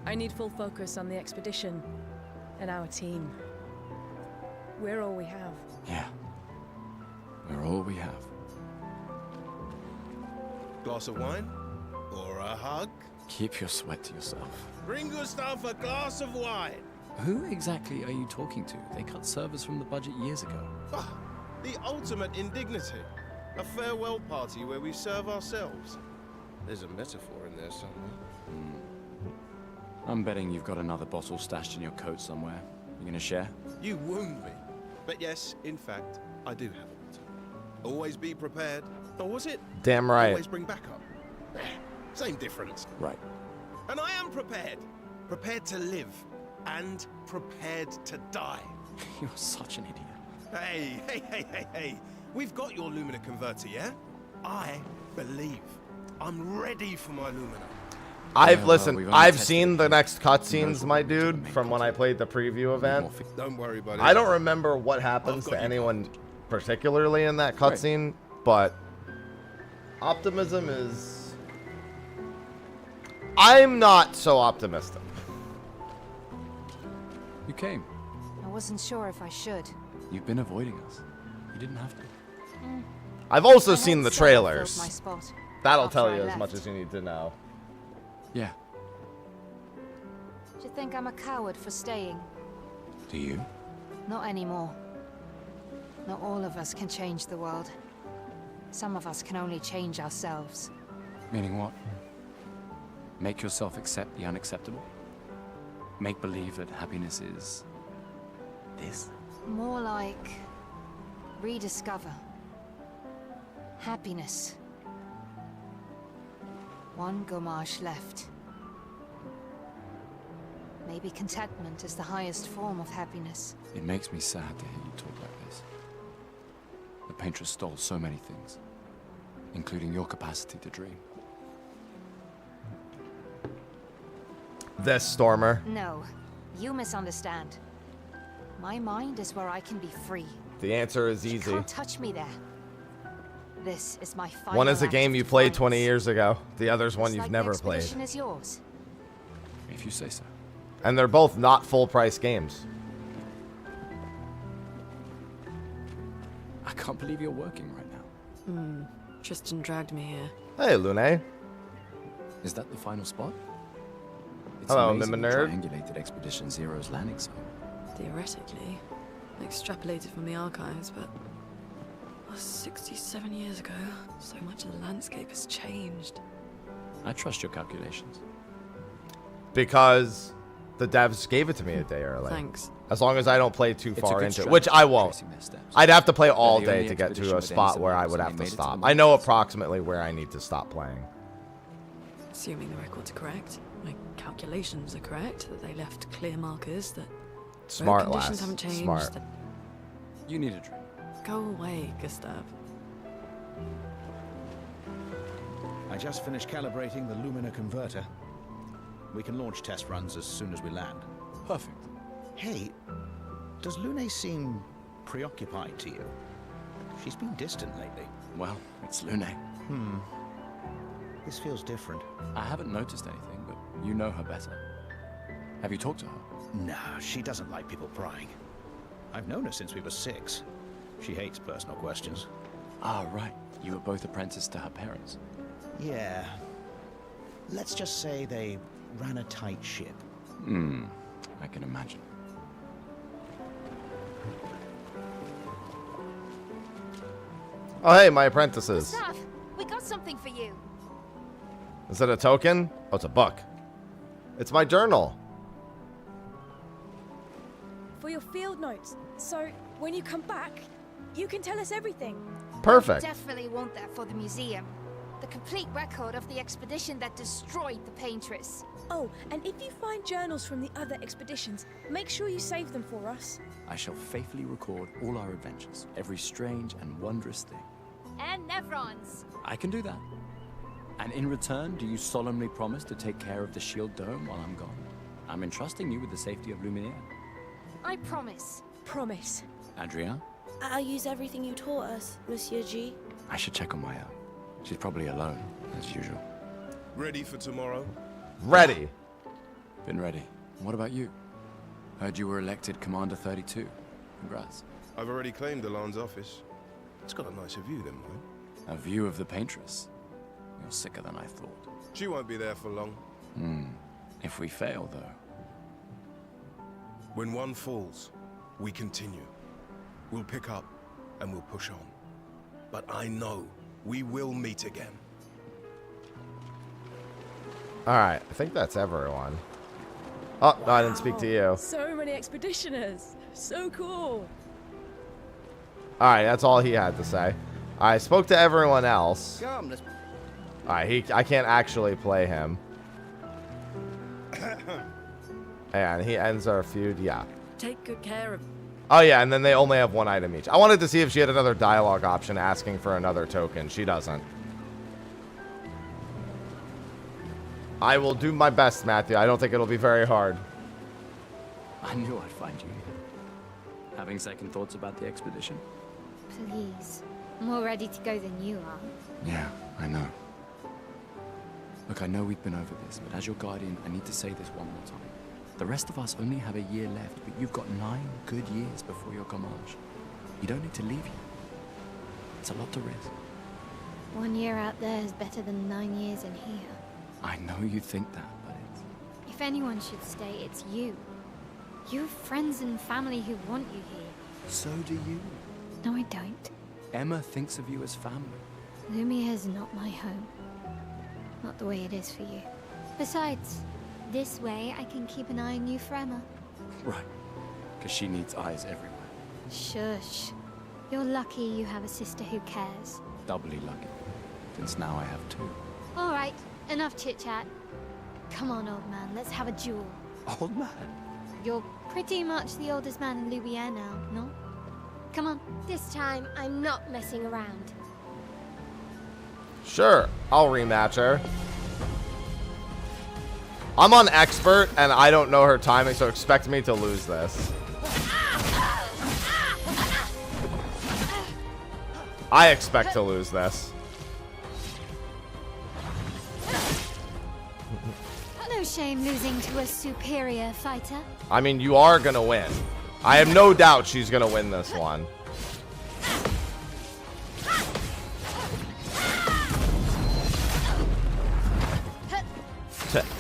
I need full focus on the expedition and our team. We're all we have. Yeah. We're all we have. Glass of wine? Or a hug? Keep your sweat to yourself. Bring Gustav a glass of wine. Who exactly are you talking to? They cut servers from the budget years ago. Ah, the ultimate indignity. A farewell party where we serve ourselves. There's a metaphor in there somewhere. I'm betting you've got another bottle stashed in your coat somewhere. You gonna share? You wound me. But yes, in fact, I do have a motto. Always be prepared. Or was it? Damn right. Always bring backup. Same difference. Right. And I am prepared. Prepared to live. And prepared to die. You're such an idiot. Hey. We've got your Lumina converter, yeah? I believe. I'm ready for my Lumina. I've seen the next cutscenes, my dude, from when I played the preview event. Don't worry about it. I don't remember what happens to anyone particularly in that cutscene, but optimism is... I'm not so optimistic. You came. I wasn't sure if I should. You've been avoiding us. You didn't have to. I've also I seen had the Sandfall filled trailers. my spot That'll after tell I you as left. much as you need to know. Yeah. Do you think I'm a coward for staying? Do you? Not anymore. Not all of us can change the world. Some of us can only change ourselves. Meaning what? Make yourself accept the unacceptable? Make believe that happiness is... this? More like... rediscover. Happiness. One Gomarsh left. Maybe contentment is the highest form of happiness. It makes me sad to hear you talk like this. The Paintress stole so many things, including your capacity to dream. This Stormer. No, you misunderstand. My mind is where I can be free. The answer is You easy. can't touch me there. This is my final One is a act game of you played defiance. 20 years ago. The other's one Just you've like never the played. expedition is yours. If you say so. And they're both not full price games. I can't believe you're working right now. Tristan dragged me here. Hey, Lune. Is that the final spot? It's Hello, amazing Mima you Nerd. triangulated Expedition Zero's landing zone. Theoretically. Extrapolated from the archives, but... 67 years ago, so much of the landscape has changed. I trust your calculations. Because The devs gave it to me a day early. Thanks. As long as I don't play too It's a far good into it, strategy, which I won't. tracing their steps. I'd have to play all They're the day only to get expedition to a with any spot where I survivors, would and have they to made it to stop. the I know mountains. approximately where I need to stop playing. Assuming the records are correct, my calculations are correct, that they left clear markers, that Smart, road conditions lass. haven't changed. Smart. That... You need a drink. Go away, Gustav. I just finished calibrating the Lumina converter. We can launch test runs as soon as we land. Perfect. Hey, does Lune seem preoccupied to you? She's been distant lately. Well, it's Lune. This feels different. I haven't noticed anything, but you know her better. Have you talked to her? No, she doesn't like people prying. I've known her since we were 6. She hates personal questions. Ah, right. You were both apprenticed to her parents. Yeah. Let's just say they ran a tight ship. I can imagine. Oh, hey, my apprentices. Gustav, we got something for you. Is it a token? Oh, it's a book. It's my journal. For your field notes. So, when you come back, you can tell us everything. Perfect. Definitely want that for the museum. The complete record of the expedition that destroyed the Paintress. Oh, and if you find journals from the other expeditions, make sure you save them for us. I shall faithfully record all our adventures, every strange and wondrous thing. And Nevrons. I can do that. And in return, do you solemnly promise to take care of the shield dome while I'm gone? I'm entrusting you with the safety of Luminaire. I promise. Promise. Adrien? I'll use everything you taught us, Monsieur G. I should check on Maya. She's probably alone, as usual. Ready for tomorrow? Ready. Been ready. What about you? Heard you were elected Commander 32. Congrats. I've already claimed Alan's office. It's got a nicer view than mine. A view of the Paintress. You're sicker than I thought. She won't be there for long. If we fail, though. When one falls, we continue. We'll pick up and we'll push on. But I know we will meet again. Alright, I think that's everyone. Oh, no, I didn't speak to you. So many expeditioners. So cool. Alright, that's all he had to say. I spoke to everyone else. Come, let's... Alright, I can't actually play him. And he ends our feud, yeah. Take good care of... Oh yeah, and then they only have one item each. I wanted to see if she had another dialogue option asking for another token. She doesn't. I will do my best, Matthew. I don't think it'll be very hard. I knew I'd find you here. Having second thoughts about the expedition? Please. I'm more ready to go than you are. Yeah, I know. Look, I know we've been over this, but as your guardian, I need to say this one more time. The rest of us only have a year left, but you've got 9 good years before your Gamage. You don't need to leave here. It's a lot to risk. 1 year out there is better than 9 years in here. I know you think that, but it's... If anyone should stay, it's you. You have friends and family who want you here. So do you. No, I don't. Emma thinks of you as family. Lumiere's not my home. Not the way it is for you. Besides, this way I can keep an eye on you for Emma. Right. Because she needs eyes everywhere. Shush. You're lucky you have a sister who cares. Doubly lucky. Since now I have 2. All right, enough chit-chat. Come on, old man, let's have a duel. Old man? You're pretty much the oldest man in Lumiere now, no? Come on. This time, I'm not messing around. Sure, I'll rematch her. I'm on expert, and I don't know her timing, so expect me to lose this. I expect to lose this. No shame losing to a superior fighter. I mean, you are gonna win. I have no doubt she's gonna win this one.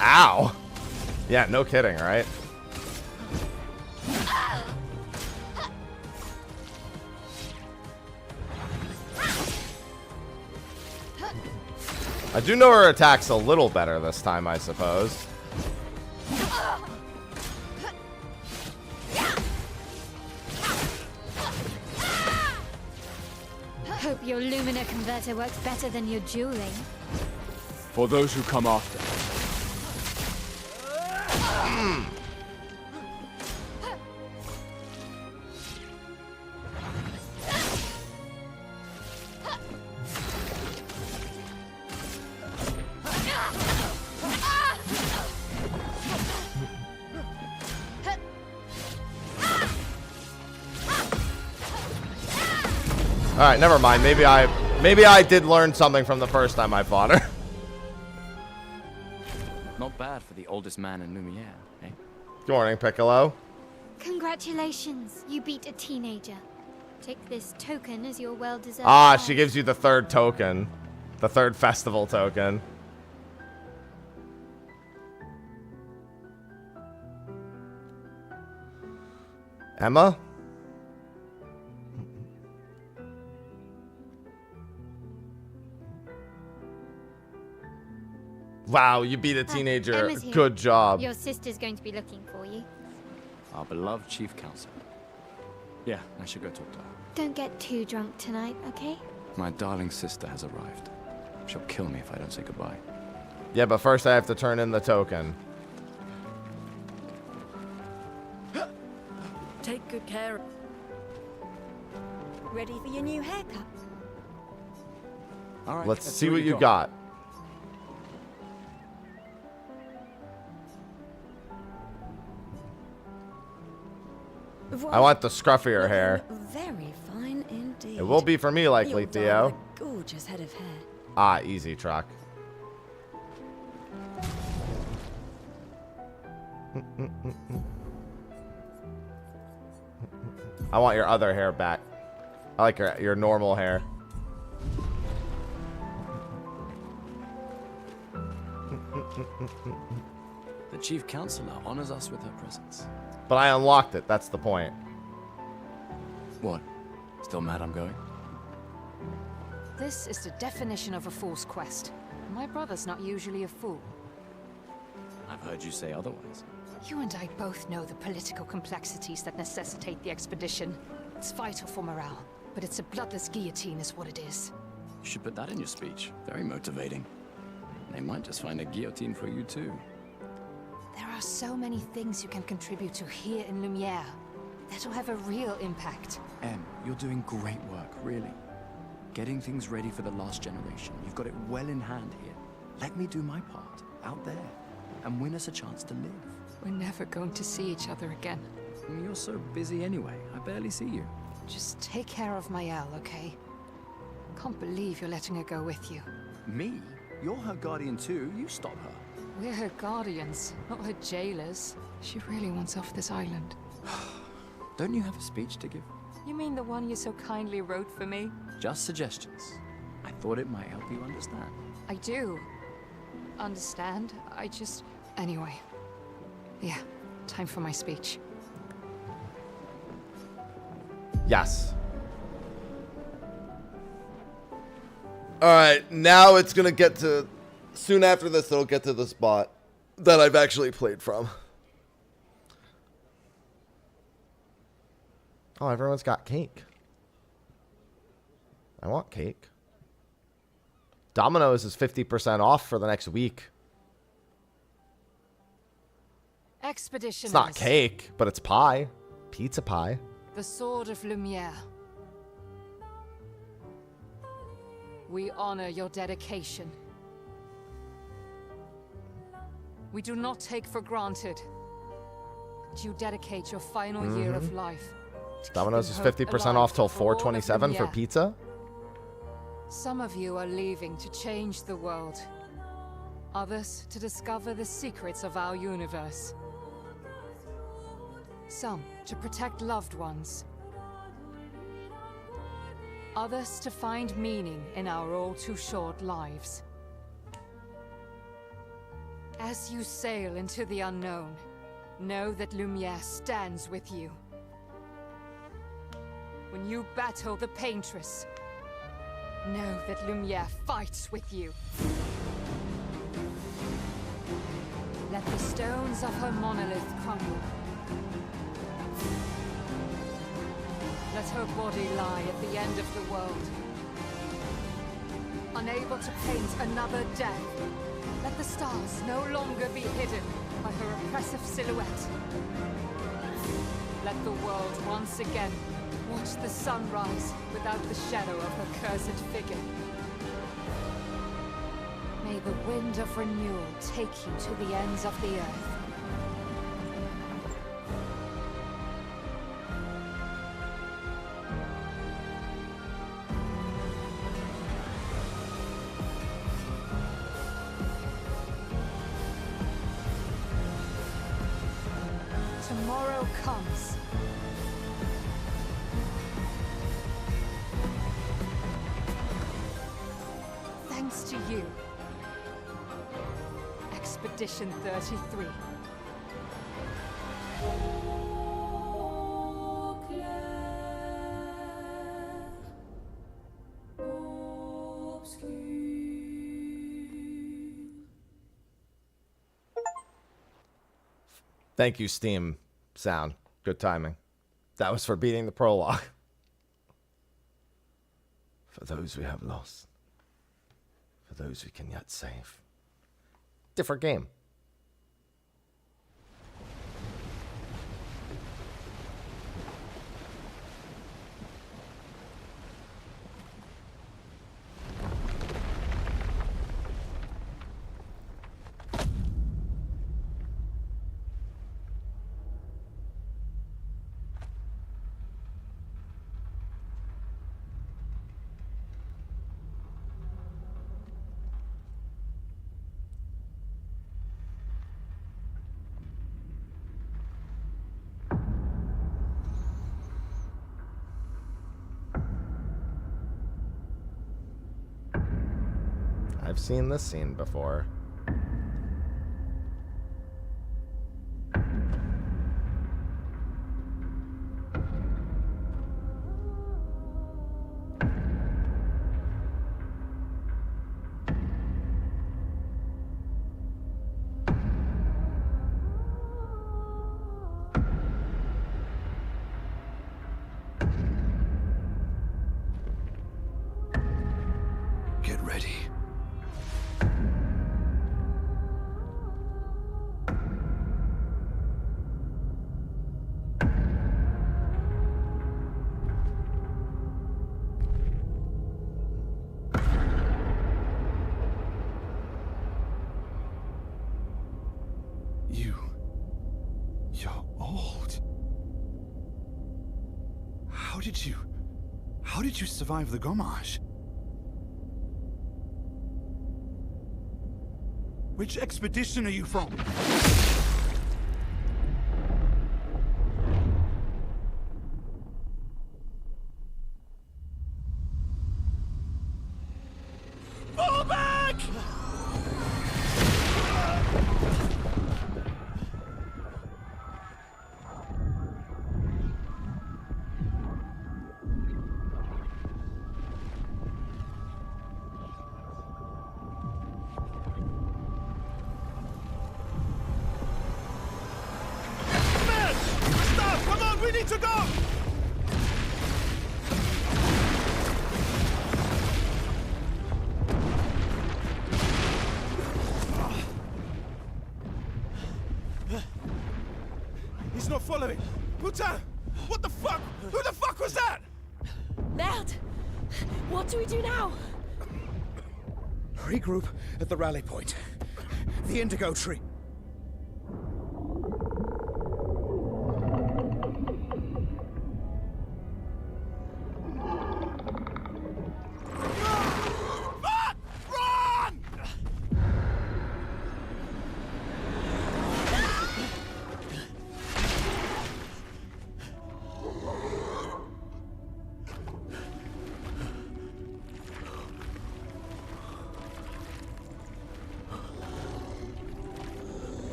Ow. Yeah, no kidding, right? I do know her attacks a little better this time, I suppose. your Lumina converter works better than your dueling. For those who come after. All right, never mind. Maybe I did learn something from the first time I fought her. Not bad for the oldest man in Lumiere, eh? Good morning, Piccolo. Congratulations, you beat a teenager. Take this token as your well-deserved. Ah, she gives you the third token. The third festival token. Emma? Wow, you beat a teenager. Emma's here. Good job. Your sister's going to be looking for you. Our beloved chief counselor. Yeah, I should go talk to her. Don't get too drunk tonight, okay? My darling sister has arrived. She'll kill me if I don't say goodbye. Yeah, but first I have to turn in the token. Take good care. Ready for your new haircut? All right, Let's see what you got. I want the scruffier hair. Very fine indeed. It will be for me likely, You'll Theo. dye a gorgeous head of hair. Ah, easy, truck. I want your other hair back. I like your normal hair. The chief counselor honors us with her presence. But I unlocked it. That's the point. What? Still mad I'm going? This is the definition of a fool's quest. My brother's not usually a fool. I've heard you say otherwise. You and I both know the political complexities that necessitate the expedition. It's vital for morale, but it's a bloodless guillotine is what it is. You should put that in your speech. Very motivating. They might just find a guillotine for you too. There are so many things you can contribute to here in Lumiere that'll have a real impact. Em, you're doing great work, really. Getting things ready for the last generation. You've got it well in hand here. Let me do my part, out there, and win us a chance to live. We're never going to see each other again. I mean, you're so busy anyway. I barely see you. Just take care of Maëlle, okay? Can't believe you're letting her go with you. Me? You're her guardian too. You stop her. We're her guardians, not her jailers. She really wants off this island. Don't you have a speech to give? You mean the one you so kindly wrote for me? Just suggestions. I thought it might help you understand. I do. Understand? I just... Anyway. Yeah, time for my speech. Yes. Alright, now it's gonna get to... Soon after this, it'll get to the spot that I've actually played from. Oh, everyone's got cake. I want cake. Domino's is 50% off for the next week. Expeditioners. It's not cake, but it's pie. Pizza pie. The Sword of Lumiere. We honor your dedication. We do not take for granted that you dedicate your final year of life. Domino's is 50% off till 4/27 for pizza. Some of you are leaving to change the world. Others to discover the secrets of our universe. Some to protect loved ones. Others to find meaning in our all too short lives. As you sail into the unknown, know that Lumiere stands with you. When you battle the Paintress, know that Lumiere fights with you. Let the stones of her monolith crumble. Let her body lie at the end of the world. unable to paint another death. Let the stars no longer be hidden by her oppressive silhouette. Let the world once again watch the sun rise without the shadow of her cursed figure. May the wind of renewal take you to the ends of the earth. Tomorrow comes. Thanks to you. Expedition 33. Thank you, Steam sound. Good timing. That was for beating the prologue. For those we have lost. For those we can yet save. Different game. I've seen this scene before. Get ready. You're old. How did you survive the Gommage? Which expedition are you from? Fall back! We need to go! He's not following. Putain! What the fuck? Who the fuck was that? Merde! What do we do now? Regroup at the rally point. The Indigo Tree.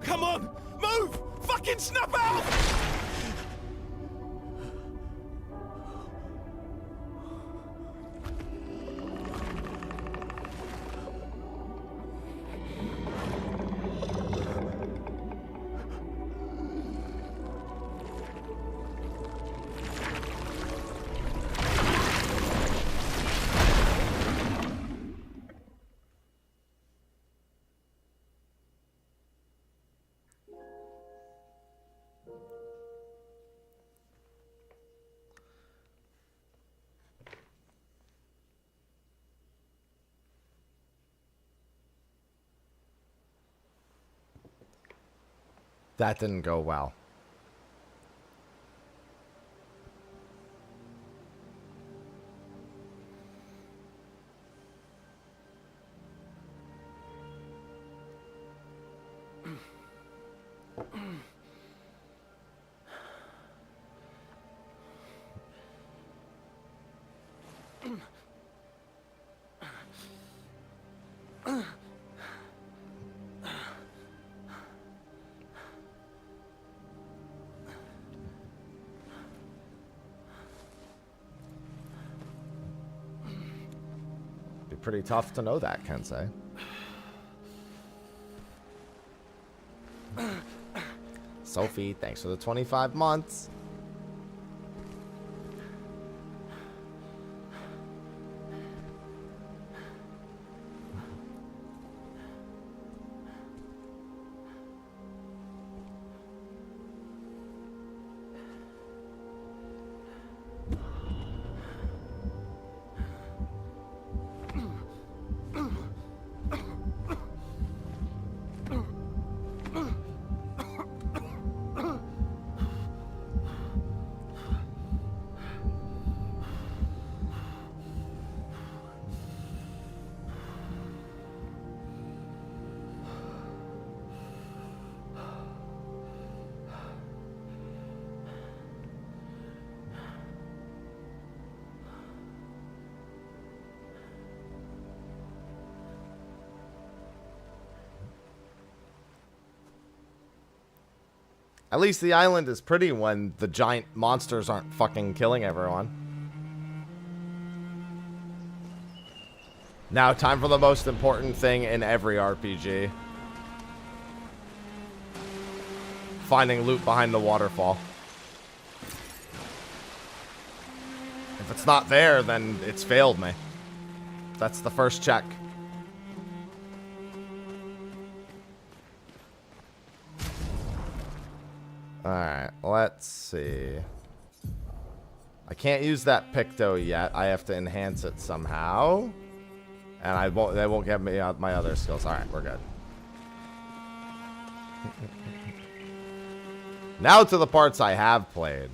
Come on! Move! Fucking snap out! That didn't go well. Be pretty tough to know that, Kensei. Sophie, thanks for the 25 months. At least the island is pretty when the giant monsters aren't fucking killing everyone. Now, time for the most important thing in every RPG. Finding loot behind the waterfall. If it's not there, then it's failed me. That's the first check. Alright, let's see. I can't use that Picto yet. I have to enhance it somehow. And they won't get me my other skills. Alright, we're good. Now to the parts I have played.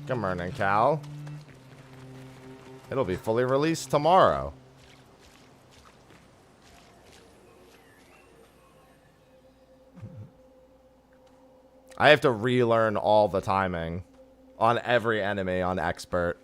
Good morning, Cal. It'll be fully released tomorrow. I have to relearn all the timing on every enemy on Expert.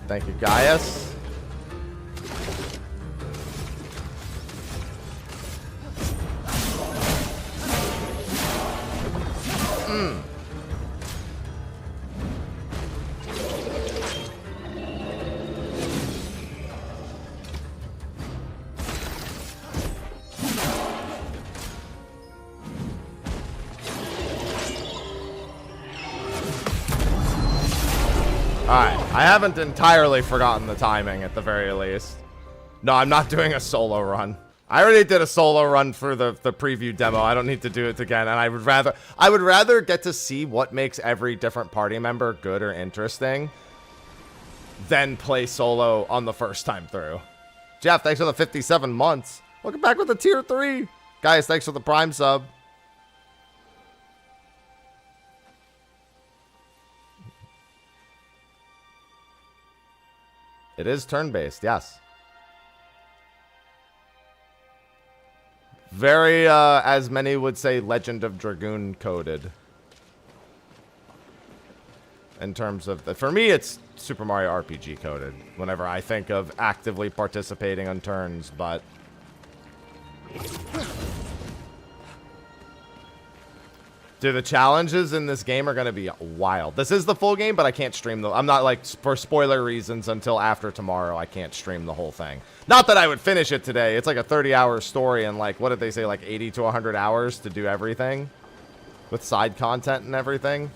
Thank you, Gaius. Alright, I haven't entirely forgotten the timing at the very least. No, I'm not doing a solo run. I already did a solo run through the preview demo. I don't need to do it again, and I would rather get to see what makes every different party member good or interesting than play solo on the first time through. Jeff, thanks for the 57 months. Welcome back with the tier 3. Guys, thanks for the Prime sub. It is turn-based, yes. Very, as many would say, Legend of Dragoon coded. In terms of, for me, it's Super Mario RPG coded. Whenever I think of actively participating on turns, but Dude, the challenges in this game are going to be wild. This is the full game, but I can't stream them. I'm not, like, for spoiler reasons, until after tomorrow, I can't stream the whole thing. Not that I would finish it today. It's like a 30-hour story and, like, what did they say, like 80 to 100 hours to do everything? With side content and everything.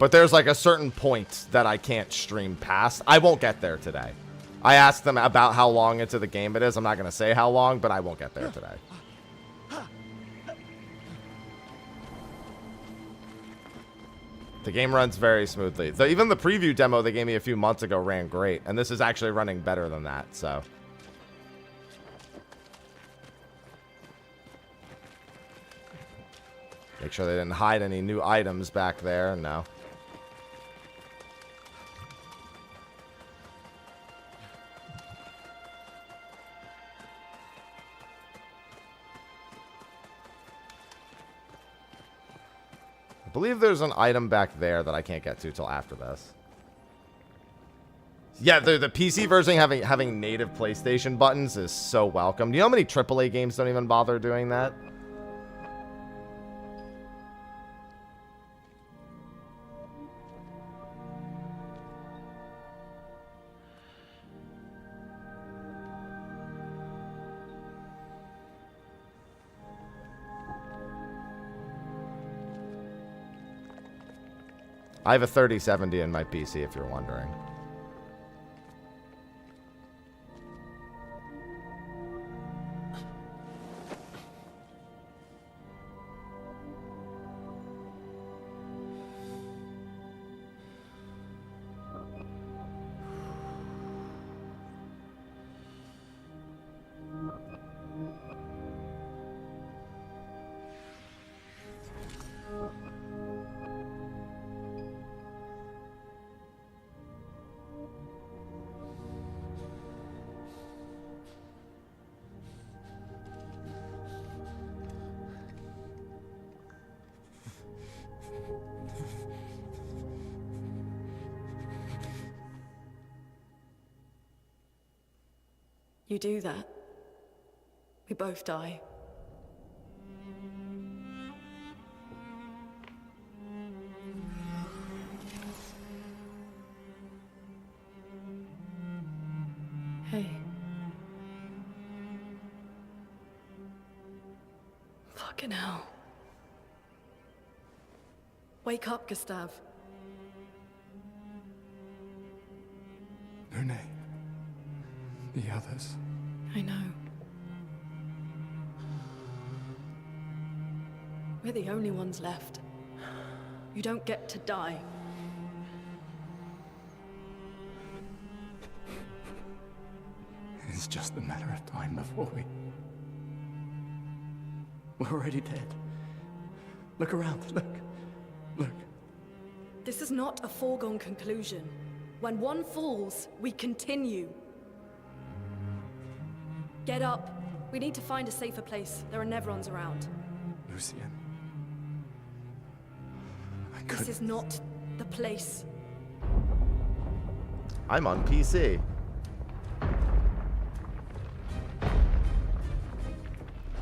But there's, like, a certain point that I can't stream past. I won't get there today. I asked them about how long into the game it is. I'm not going to say how long, but I won't get there today. The game runs very smoothly. So even the preview demo they gave me a few months ago ran great. And this is actually running better than that, so. Make sure they didn't hide any new items back there. No. I believe there's an item back there that I can't get to till after this. Yeah, the PC version having native PlayStation buttons is so welcome. Do you know how many AAA games don't even bother doing that? I have a 3070 in my PC, if you're wondering. You do that, we both die. Hey. Fucking hell. Wake up, Gustav. Lune. The others. I know. We're the only ones left. You don't get to die. It's just a matter of time before we're already dead. Look around, look. This is not a foregone conclusion. When one falls, we continue. Get up. We need to find a safer place. There are Nevrons around. Lucien. This is not the place. I'm on PC.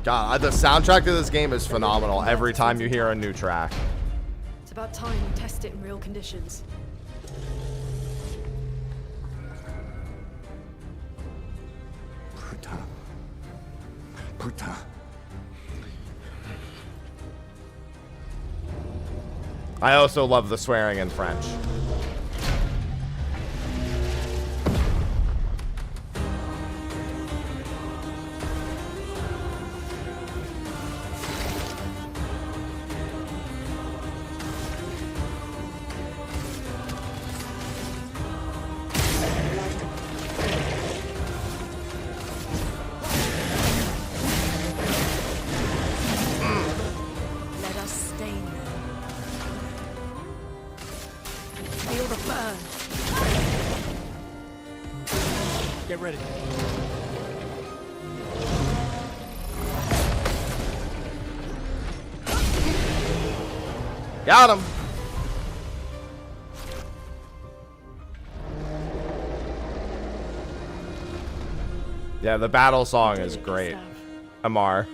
God, the soundtrack to this game is phenomenal every time you hear a new track. It's about time we test it in real conditions. Putain. I also love the swearing in French. Got him. Yeah, the battle song is great. Amar.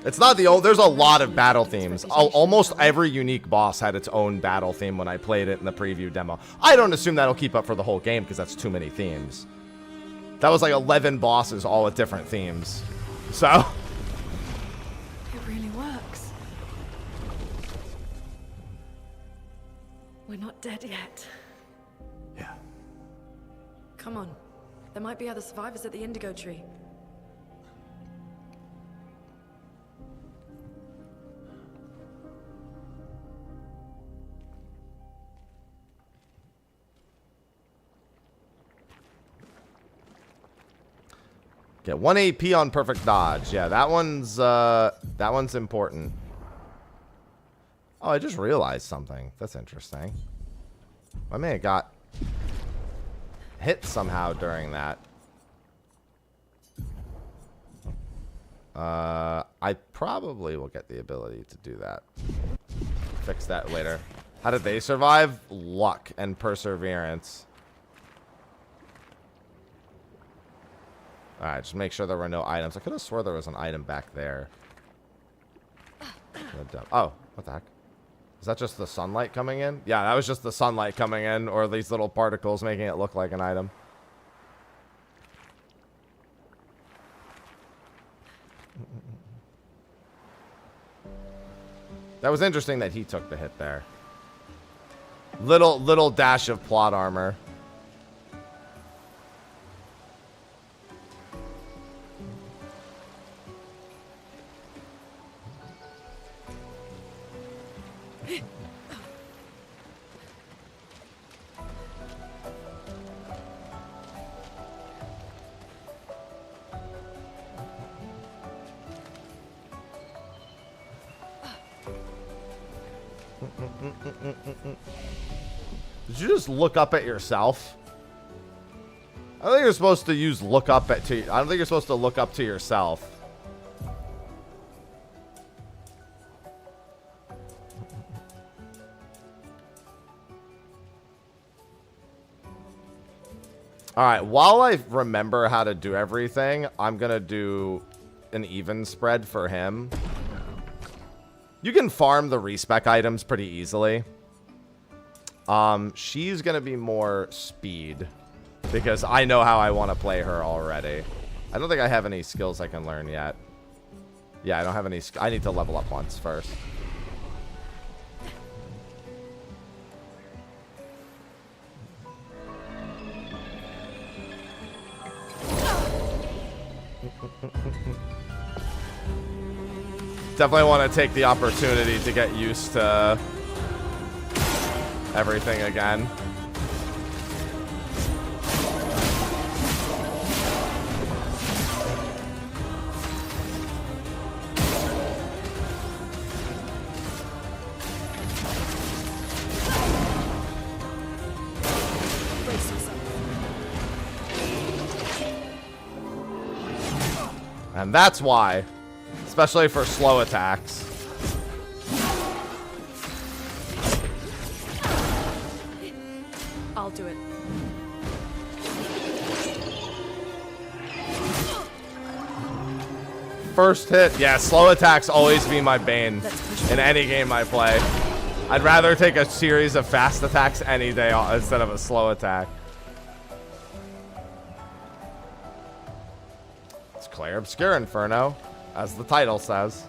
It's not the old. There's a lot of battle themes. Almost every unique boss had its own battle theme when I played it in the preview demo. I don't assume that'll keep up for the whole game because that's too many themes. That was like 11 bosses all with different themes. So. It really works. We're not dead yet. Yeah. Come on. There might be other survivors at the Indigo Tree. Get 1 AP on perfect dodge. Yeah, that one's important. Oh, I just realized something. That's interesting. I may have got hit somehow during that. I probably will get the ability to do that. Fix that later. How did they survive? Luck and perseverance. Alright, just make sure there were no items. I could have swore there was an item back there. Oh, what the heck? Is that just the sunlight coming in? Yeah, that was just the sunlight coming in, or these little particles making it look like an item. That was interesting that he took the hit there. Little dash of plot armor. Did you just look up at yourself? I don't think you're supposed to use look up at to. I don't think you're supposed to look up to yourself. All right, while I remember how to do everything, I'm gonna do an even spread for him. You can farm the respec items pretty easily. She's gonna be more speed because I know how I want to play her already. I don't think I have any skills I can learn yet. Yeah, I don't have any. I need to level up once first. Definitely want to take the opportunity to get used to everything again. And that's why, especially for slow attacks. I'll do it. First hit. Yeah, slow attacks always be my bane in any game I play. I'd rather take a series of fast attacks any day instead of a slow attack. It's CLAIR Obscure Inferno, as the title says.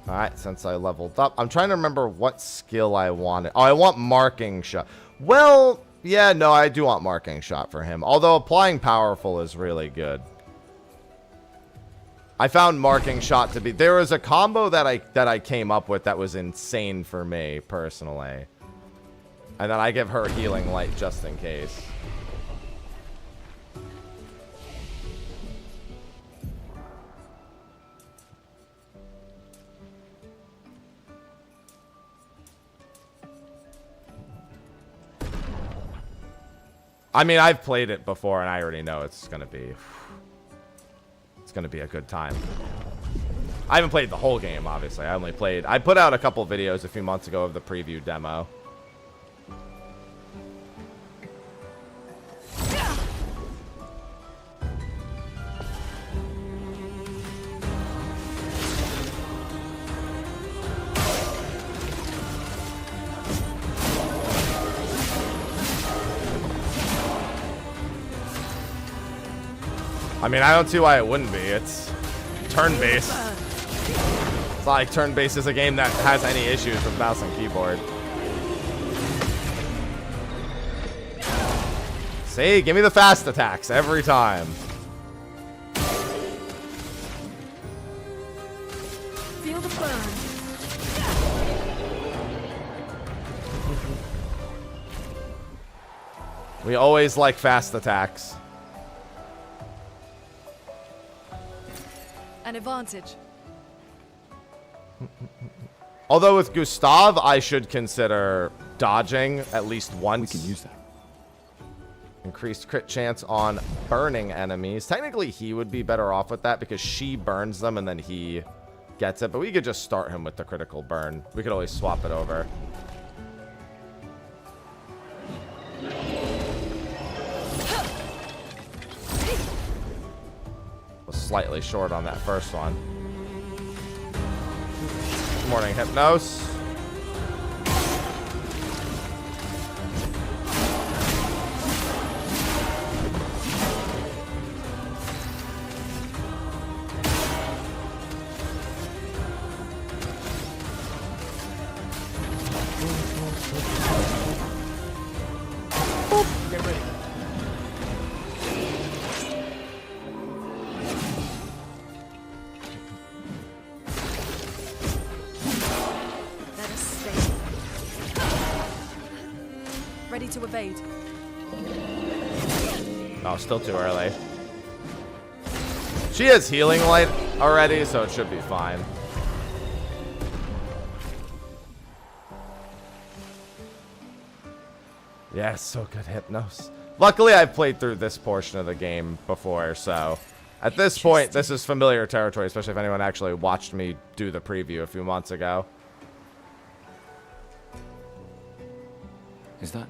Alright, since I leveled up. I'm trying to remember what skill I wanted. Oh, I want marking shot. Well, yeah, no, I do want marking shot for him. Although applying powerful is really good. I found marking shot to be... There was a combo that I came up with that was insane for me, personally. And then I give her healing light just in case. I mean, I've played it before, and I already know it's gonna be a good time. I haven't played the whole game, obviously. I put out a couple videos a few months ago of the preview demo. I mean, I don't see why it wouldn't be. It's turn-based. It's not like turn-based is a game that has any issues with mouse and keyboard. See, give me the fast attacks every time. Feel the burn. We always like fast attacks. An advantage. Although with Gustav, I should consider dodging at least once. We can use that. Increased crit chance on burning enemies. Technically, he would be better off with that because she burns them and then he gets it. But we could just start him with the critical burn. We could always swap it over. Was slightly short on that first one. Good morning, Hypnos. Get ready. Let us stay. Ready to evade. Oh, still too early. She has healing light already, so it should be fine. Yeah, so good, Hypnos. Luckily, I've played through this portion of the game before, so at this point, this is familiar territory, especially if anyone actually watched me do the preview a few months ago. Is that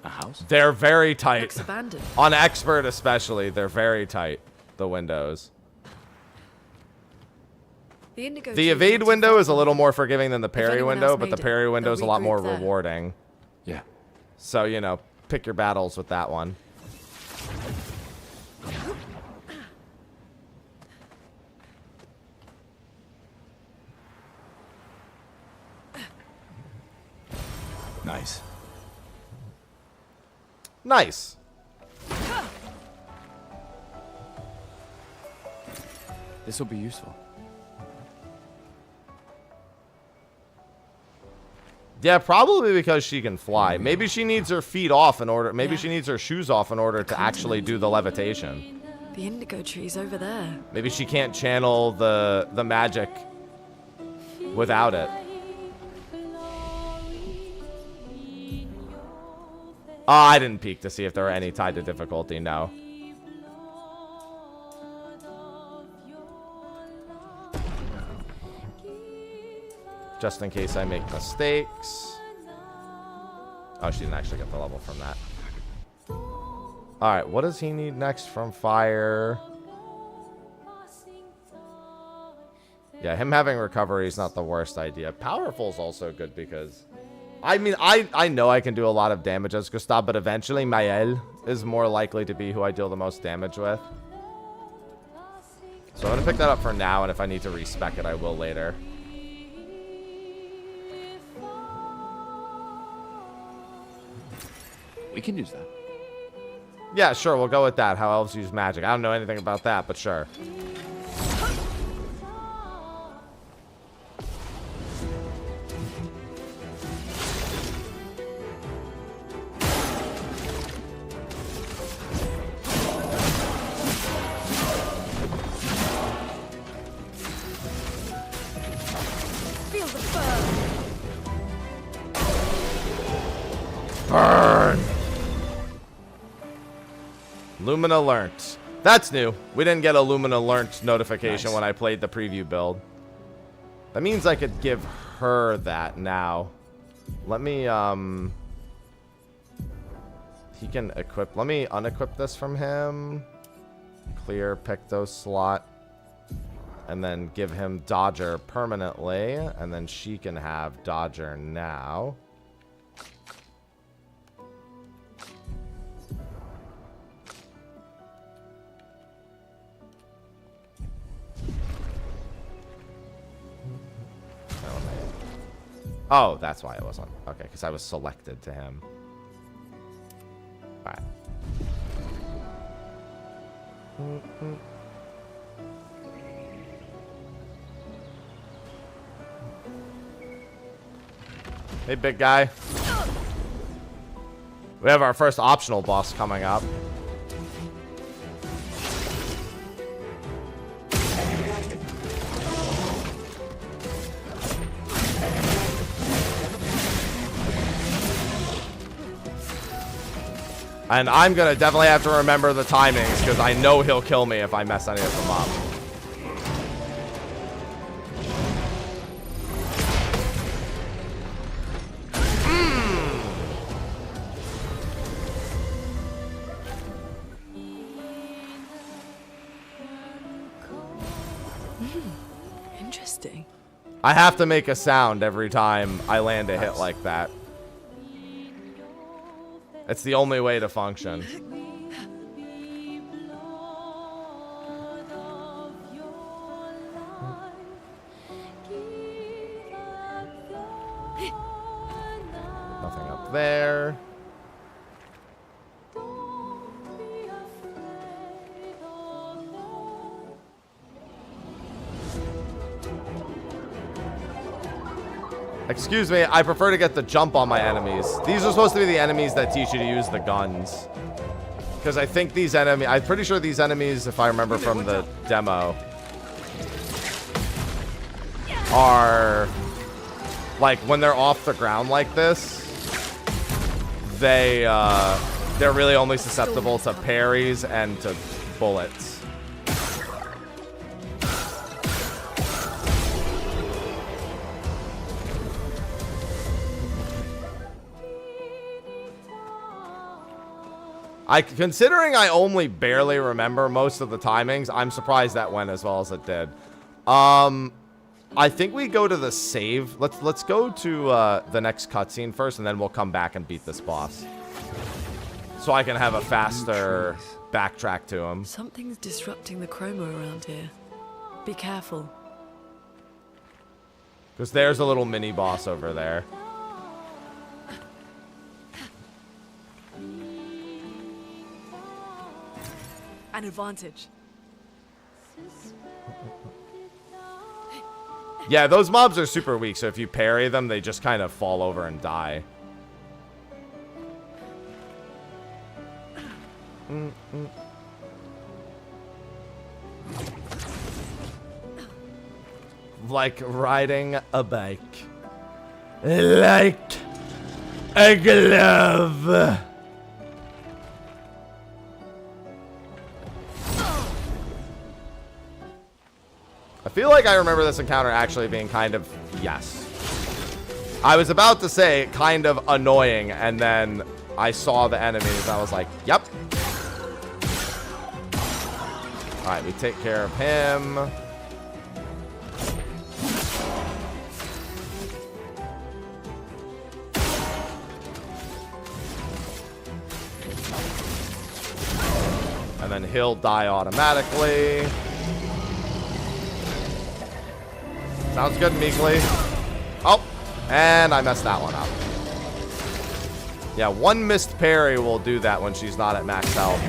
a house? They're very tight. Looks abandoned. On Expert especially, they're very tight, the windows. The indigo. The evade window is a little more forgiving than the parry window, but the parry window is a lot more rewarding. Yeah. So, you know, pick your battles with that one. Nice. Nice. This will be useful. Yeah, probably because she can fly. Maybe she needs her feet off in order. Maybe she needs her shoes off in order to actually do the levitation. The indigo tree's over there. Maybe she can't channel the magic without it. Oh, I didn't peek to see if there were any tied to difficulty. No. Just in case I make mistakes. Oh, she didn't actually get the level from that. Alright, what does he need next from fire? Yeah, him having recovery is not the worst idea. Powerful is also good because... I mean, I know I can do a lot of damage as Gustav, but eventually Mael is more likely to be who I deal the most damage with. So I'm going to pick that up for now, and if I need to respec it, I will later. We can use that. Yeah, sure, we'll go with that. How elves use magic. I don't know anything about that, but sure. Feel the burn. Burn! Lumina learnt. That's new. We didn't get a Lumina learnt notification when I played the preview build. That means I could give her that now. Let me, he can equip. Let me unequip this from him. Clear, pick those slot. And then give him Dodger permanently. And then she can have Dodger now. Oh, that's why it wasn't. Okay, because I was selected to him. Alright. Hey, big guy. We have our first optional boss coming up. And I'm gonna definitely have to remember the timings because I know he'll kill me if I mess any of them up. Interesting. I have to make a sound every time I land a hit like that. It's the only way to function. Nothing up there. Excuse me, I prefer to get the jump on my enemies. These are supposed to be the enemies that teach you to use the guns. Because I think these enemies, I'm pretty sure these enemies, if I remember from the demo, are, like, when they're off the ground like this, they're really only susceptible to parries and to bullets. Considering I only barely remember most of the timings, I'm surprised that went as well as it did. I think we go to the save. Let's go to the next cutscene first, and then we'll come back and beat this boss. So I can have a faster backtrack to him. Something's disrupting the chroma around here. Be careful. Because there's a little mini boss over there. An advantage. Yeah, those mobs are super weak, so if you parry them, they just kind of fall over and die. Like riding a bike. Like a glove. I feel like I remember this encounter actually being kind of, yes. I was about to say kind of annoying, and then I saw the enemies, and I was like, yep. Alright, we take care of him. And then he'll die automatically. Sounds good, meekly. Oh, and I messed that one up. Yeah, one missed parry will do that when she's not at max health.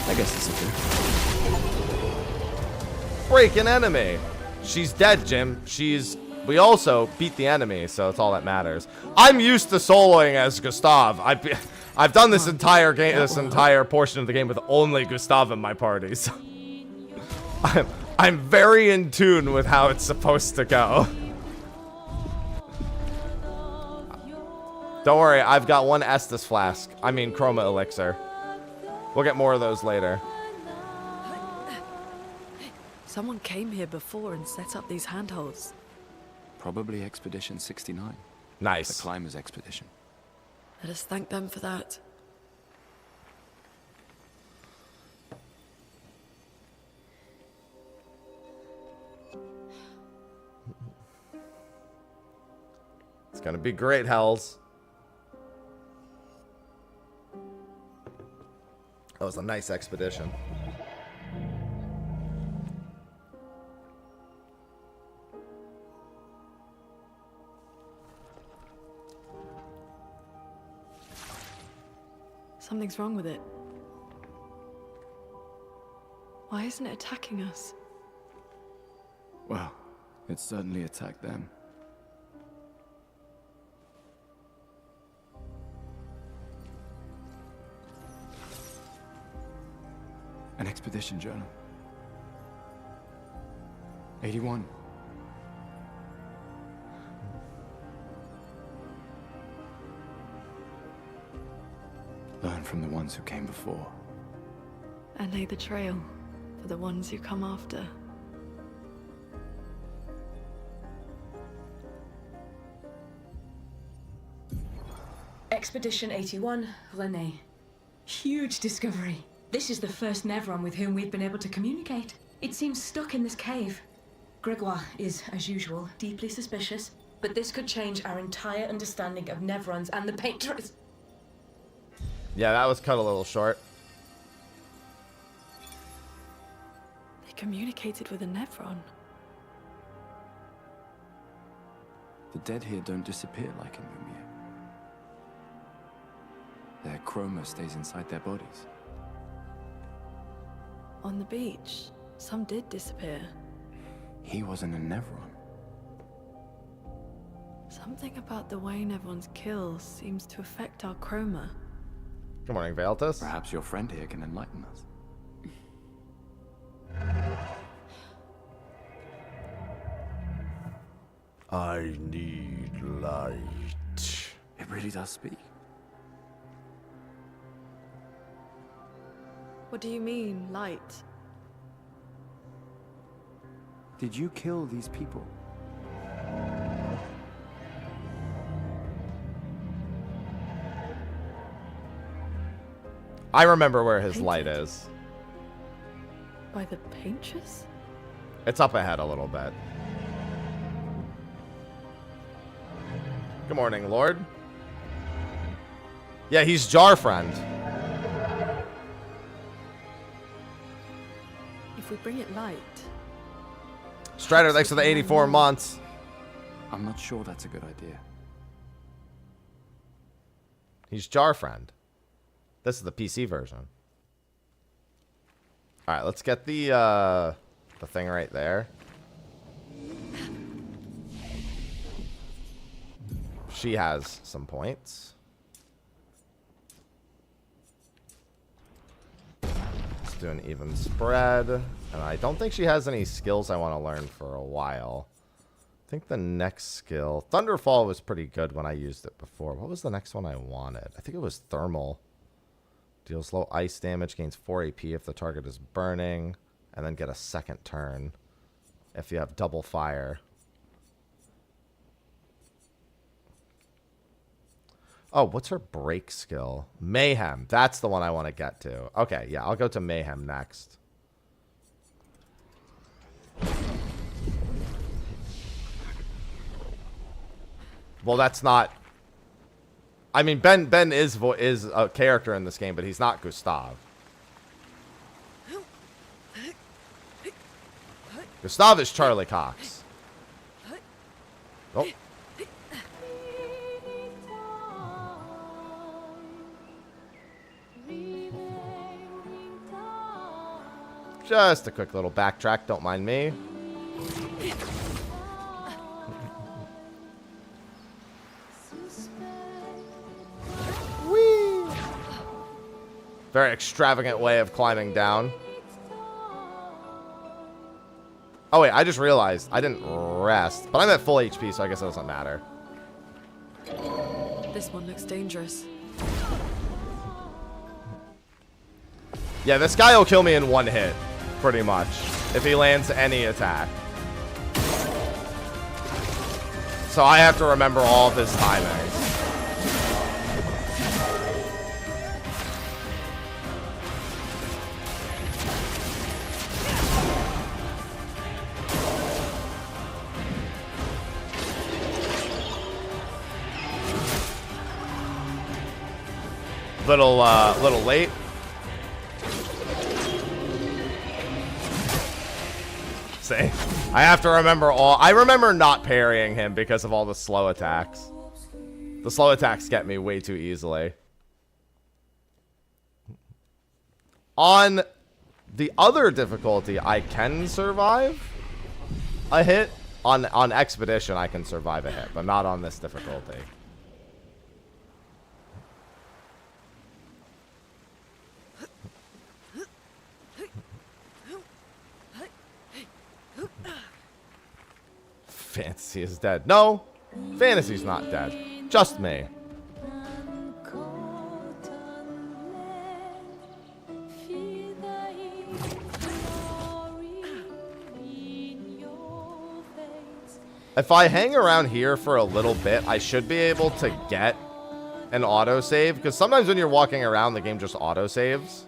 I guess this will do. Break an enemy. She's dead, Jim. We also beat the enemy, so it's all that matters. I'm used to soloing as Gustav. I've done this entire game, this entire portion of the game with only Gustav in my party. So I'm very in tune with how it's supposed to go. Don't worry, I've got one Estus flask. I mean, Chroma Elixir. We'll get more of those later. Someone came here before and set up these handholds. Probably Expedition 69. Nice. The Climbers Expedition. Let us thank them for that. It's gonna be great, Hells. That was a nice expedition. Something's wrong with it. Why isn't it attacking us? Well, it certainly attacked them. An expedition journal. 81. Learn from the ones who came before. And lay the trail for the ones who come after. Expedition 81, René. Huge discovery. This is the first Nevron with whom we've been able to communicate. It seems stuck in this cave. Gregoire is, as usual, deeply suspicious, but this could change our entire understanding of Nevrons and the Patrons. Yeah, that was cut a little short. They communicated with a Nevron. The dead here don't disappear like in Lumiere. Their chroma stays inside their bodies. On the beach, some did disappear. He wasn't a Nevron. Something about the way Nevrons kill seems to affect our chroma. Good morning, Valtus. Perhaps your friend here can enlighten us. I need light. It really does speak. What do you mean, light? Did you kill these people? I remember where his light is. By the Paintress? It's up ahead a little bit. Good morning, Lord. Yeah, he's Jarfriend. If we bring it light... Strider, thanks for the 84 months. I'm not sure that's a good idea. He's Jarfriend. This is the PC version. All right, let's get the thing right there. She has some points. Let's do an even spread. And I don't think she has any skills I want to learn for a while. I think the next skill... Thunderfall was pretty good when I used it before. What was the next one I wanted? I think it was Thermal. Deals low ice damage, gains 4 AP if the target is burning, and then get a second turn if you have double fire. Oh, what's her break skill? Mayhem. That's the one I want to get to. Okay, yeah, I'll go to Mayhem next. Well, that's not... I mean, Ben is a character in this game, but he's not Gustav. Gustav is Charlie Cox. Oh. Just a quick little backtrack, don't mind me. Whee! Very extravagant way of climbing down. Oh wait, I just realized I didn't rest, but I'm at full HP, so I guess it doesn't matter. This one looks dangerous. Yeah, this guy will kill me in one hit, pretty much, if he lands any attack. So I have to remember all of his timings. Little late. See, I have to remember all. I remember not parrying him because of all the slow attacks. The slow attacks get me way too easily. On the other difficulty, I can survive a hit. On Expedition, I can survive a hit, but not on this difficulty. Fantasy is dead. No, Fantasy's not dead. Just me. If I hang around here for a little bit, I should be able to get an autosave. Because sometimes when you're walking around, the game just autosaves.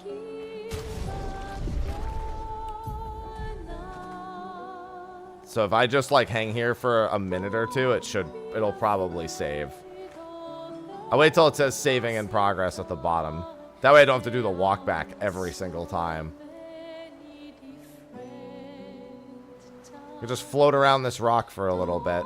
So if I just like hang here for a minute or two, it'll probably save. I'll wait till it says saving in progress at the bottom. That way I don't have to do the walk back every single time. You just float around this rock for a little bit.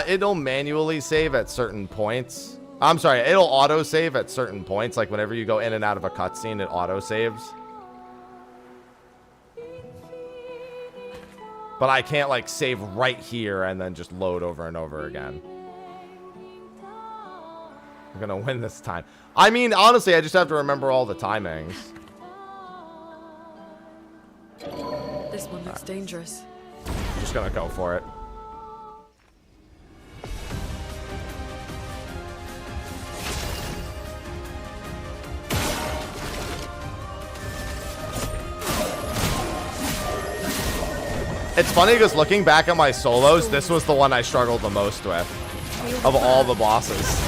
It'll manually save at certain points. I'm sorry, it'll auto save at certain points. Like whenever you go in and out of a cutscene, it auto saves. But I can't like save right here and then just load over and over again. I'm gonna win this time. I mean, honestly, I just have to remember all the timings. This one looks dangerous. I'm just gonna go for it. It's funny because looking back at my solos, this was the one I struggled the most with of all the bosses.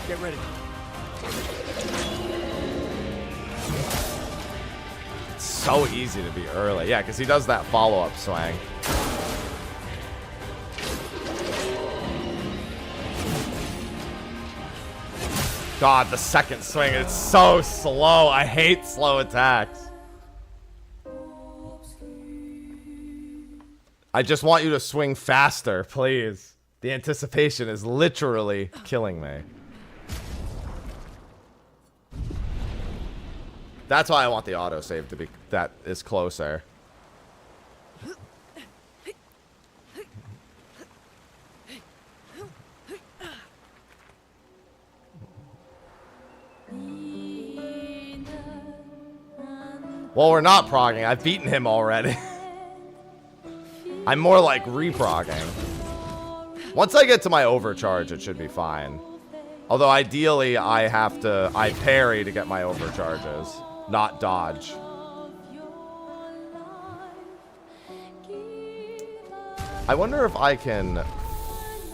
Get ready. So easy to be early. Yeah, because he does that follow-up swing. God, the second swing is so slow. I hate slow attacks. I just want you to swing faster, please. The anticipation is literally killing me. That's why I want the autosave to be that is closer. Well, we're not progging. I've beaten him already. I'm more like re-progging. Once I get to my overcharge, it should be fine. Although ideally, I parry to get my overcharges. Not dodge. I wonder if I can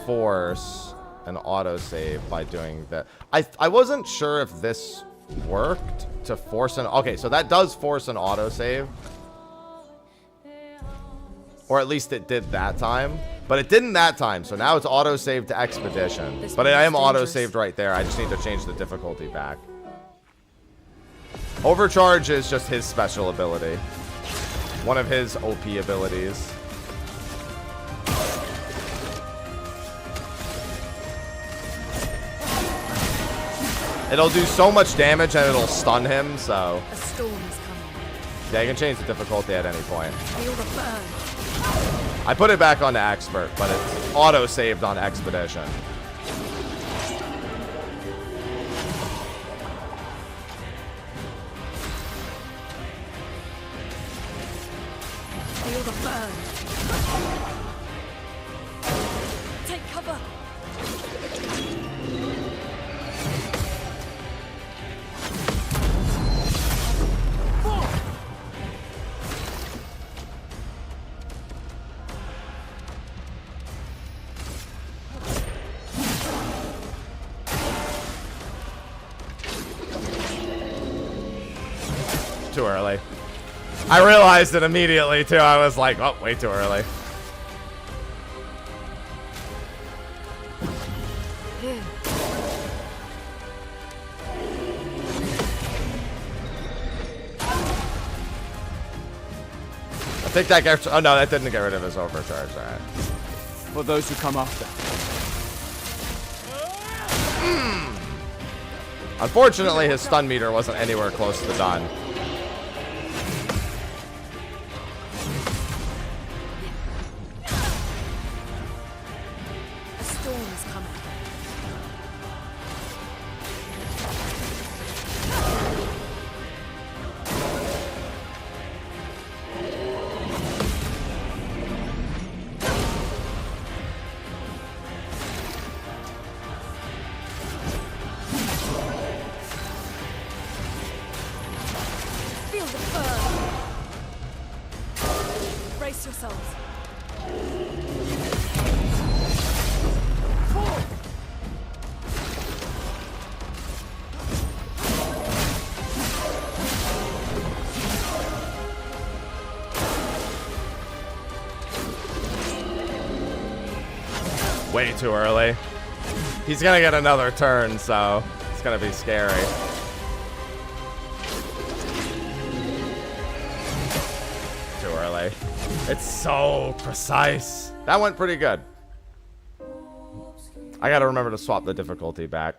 force an autosave by doing that. I wasn't sure if this worked to force an... Okay, so that does force an autosave. Or at least it did that time. But it didn't that time, so now it's autosaved to Expedition. But I am autosaved right there. I just need to change the difficulty back. Overcharge is just his special ability. One of his OP abilities. It'll do so much damage and it'll stun him, so... A storm is coming. Yeah, you can change the difficulty at any point. Feel the burn. I put it back on to Expert, but it's auto-saved on Expedition. Feel the burn. Take cover. Too early. I realized it immediately too. I was like, oh, way too early. I think that gets... Oh, no, that didn't get rid of his overcharge. All right. For those who come after. Unfortunately, his stun meter wasn't anywhere close to done. A storm is coming. Feel the burn. Brace yourselves. Way too early. He's gonna get another turn, so it's gonna be scary. Too early. It's so precise. That went pretty good. I gotta remember to swap the difficulty back.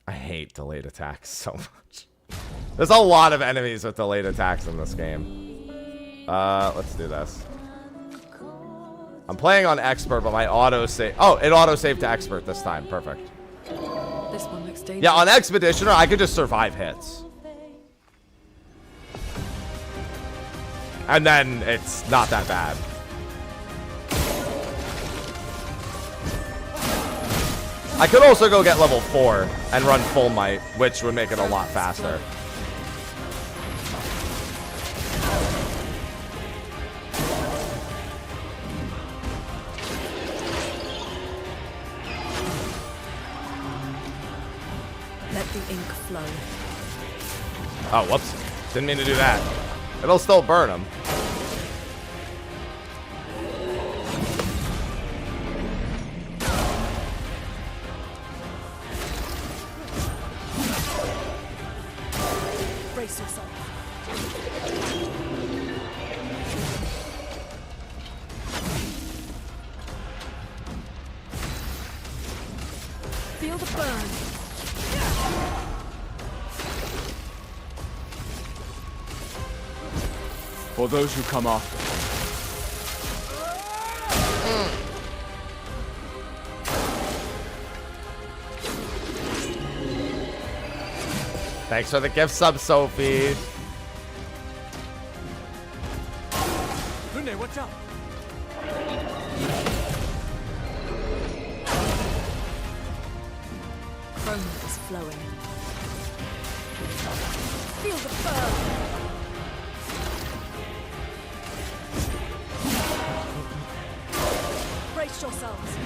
I hate delayed attacks so much. There's a lot of enemies with delayed attacks in this game. Let's do this. I'm playing on expert, but my auto-save... Oh, it auto-saved to expert this time. Perfect. This one looks dangerous. Yeah, on expeditioner, I could just survive hits. And then it's not that bad. I could also go get level 4 and run full might, which would make it a lot faster. Let the ink flow. Oh, whoops. Didn't mean to do that. It'll still burn him. Brace yourself. Feel the burn. For those who come after. Thanks for the gift sub, Sophie. Rune, watch out! Chrome is flowing. Feel the burn. Brace yourselves.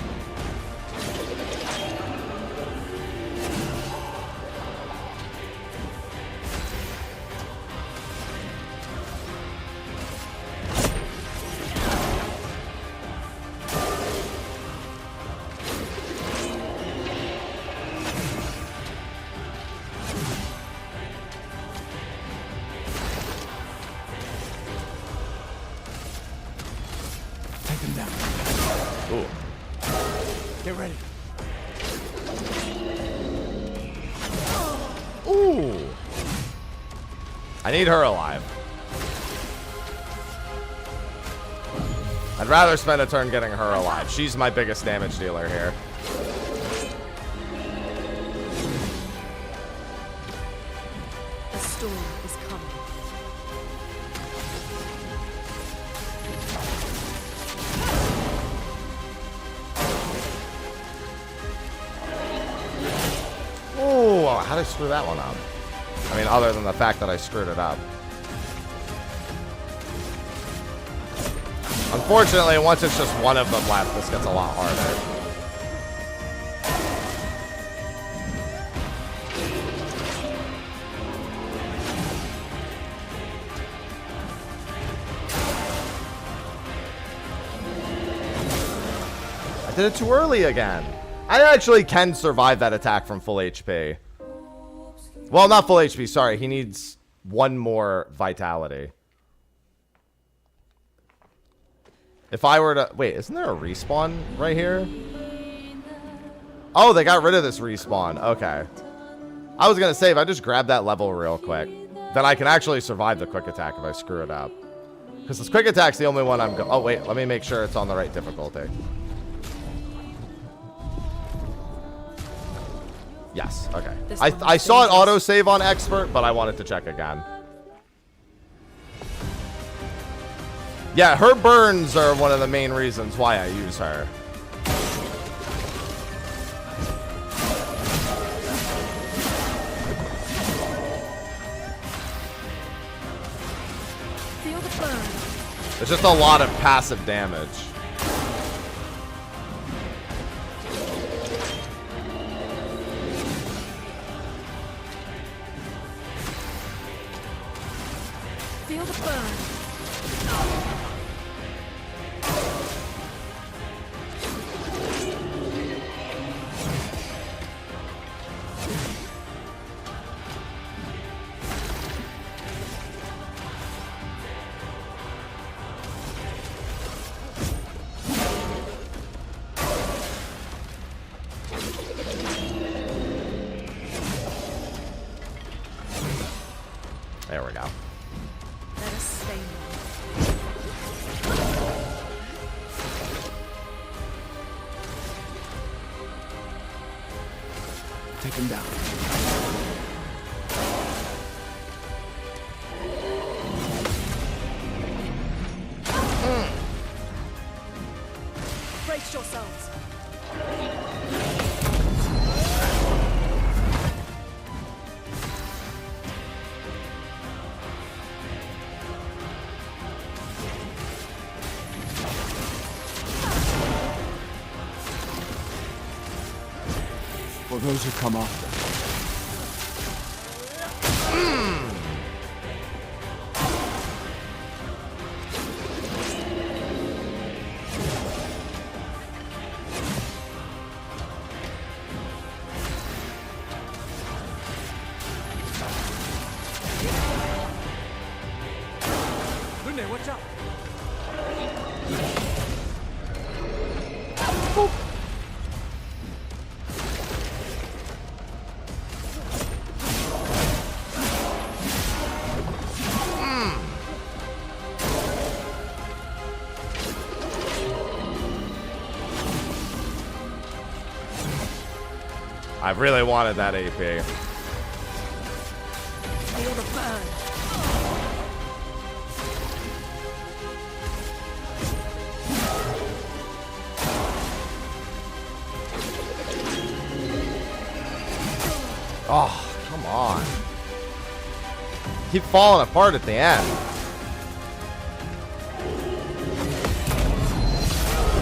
Take them down. Ooh. Get ready. Ooh. I need her alive. I'd rather spend a turn getting her alive. She's my biggest damage dealer here. A storm is coming. Ooh, how did I screw that one up? I mean, other than the fact that I screwed it up. Unfortunately, once it's just one of them left, this gets a lot harder. I did it too early again. I actually can survive that attack from full HP. Well, not full HP, sorry. He needs one more vitality. If I were to... Wait, isn't there a respawn right here? Oh, they got rid of this respawn. Okay. I was going to say, if I just grab that level real quick, then I can actually survive the quick attack if I screw it up. Because this quick attack's the only one I'm... Oh, wait. Let me make sure it's on the right difficulty. Yes. Okay. I saw it autosave on expert, but I wanted to check again. Yeah, her burns are one of the main reasons why I use her. Feel the burn. There's just a lot of passive damage. Feel the burn. There we go. Let us stay Take him down. Brace yourselves. For those who come after. Lune, watch out! I really wanted that AP. Feel the burn. Oh, come on. Keep falling apart at the end.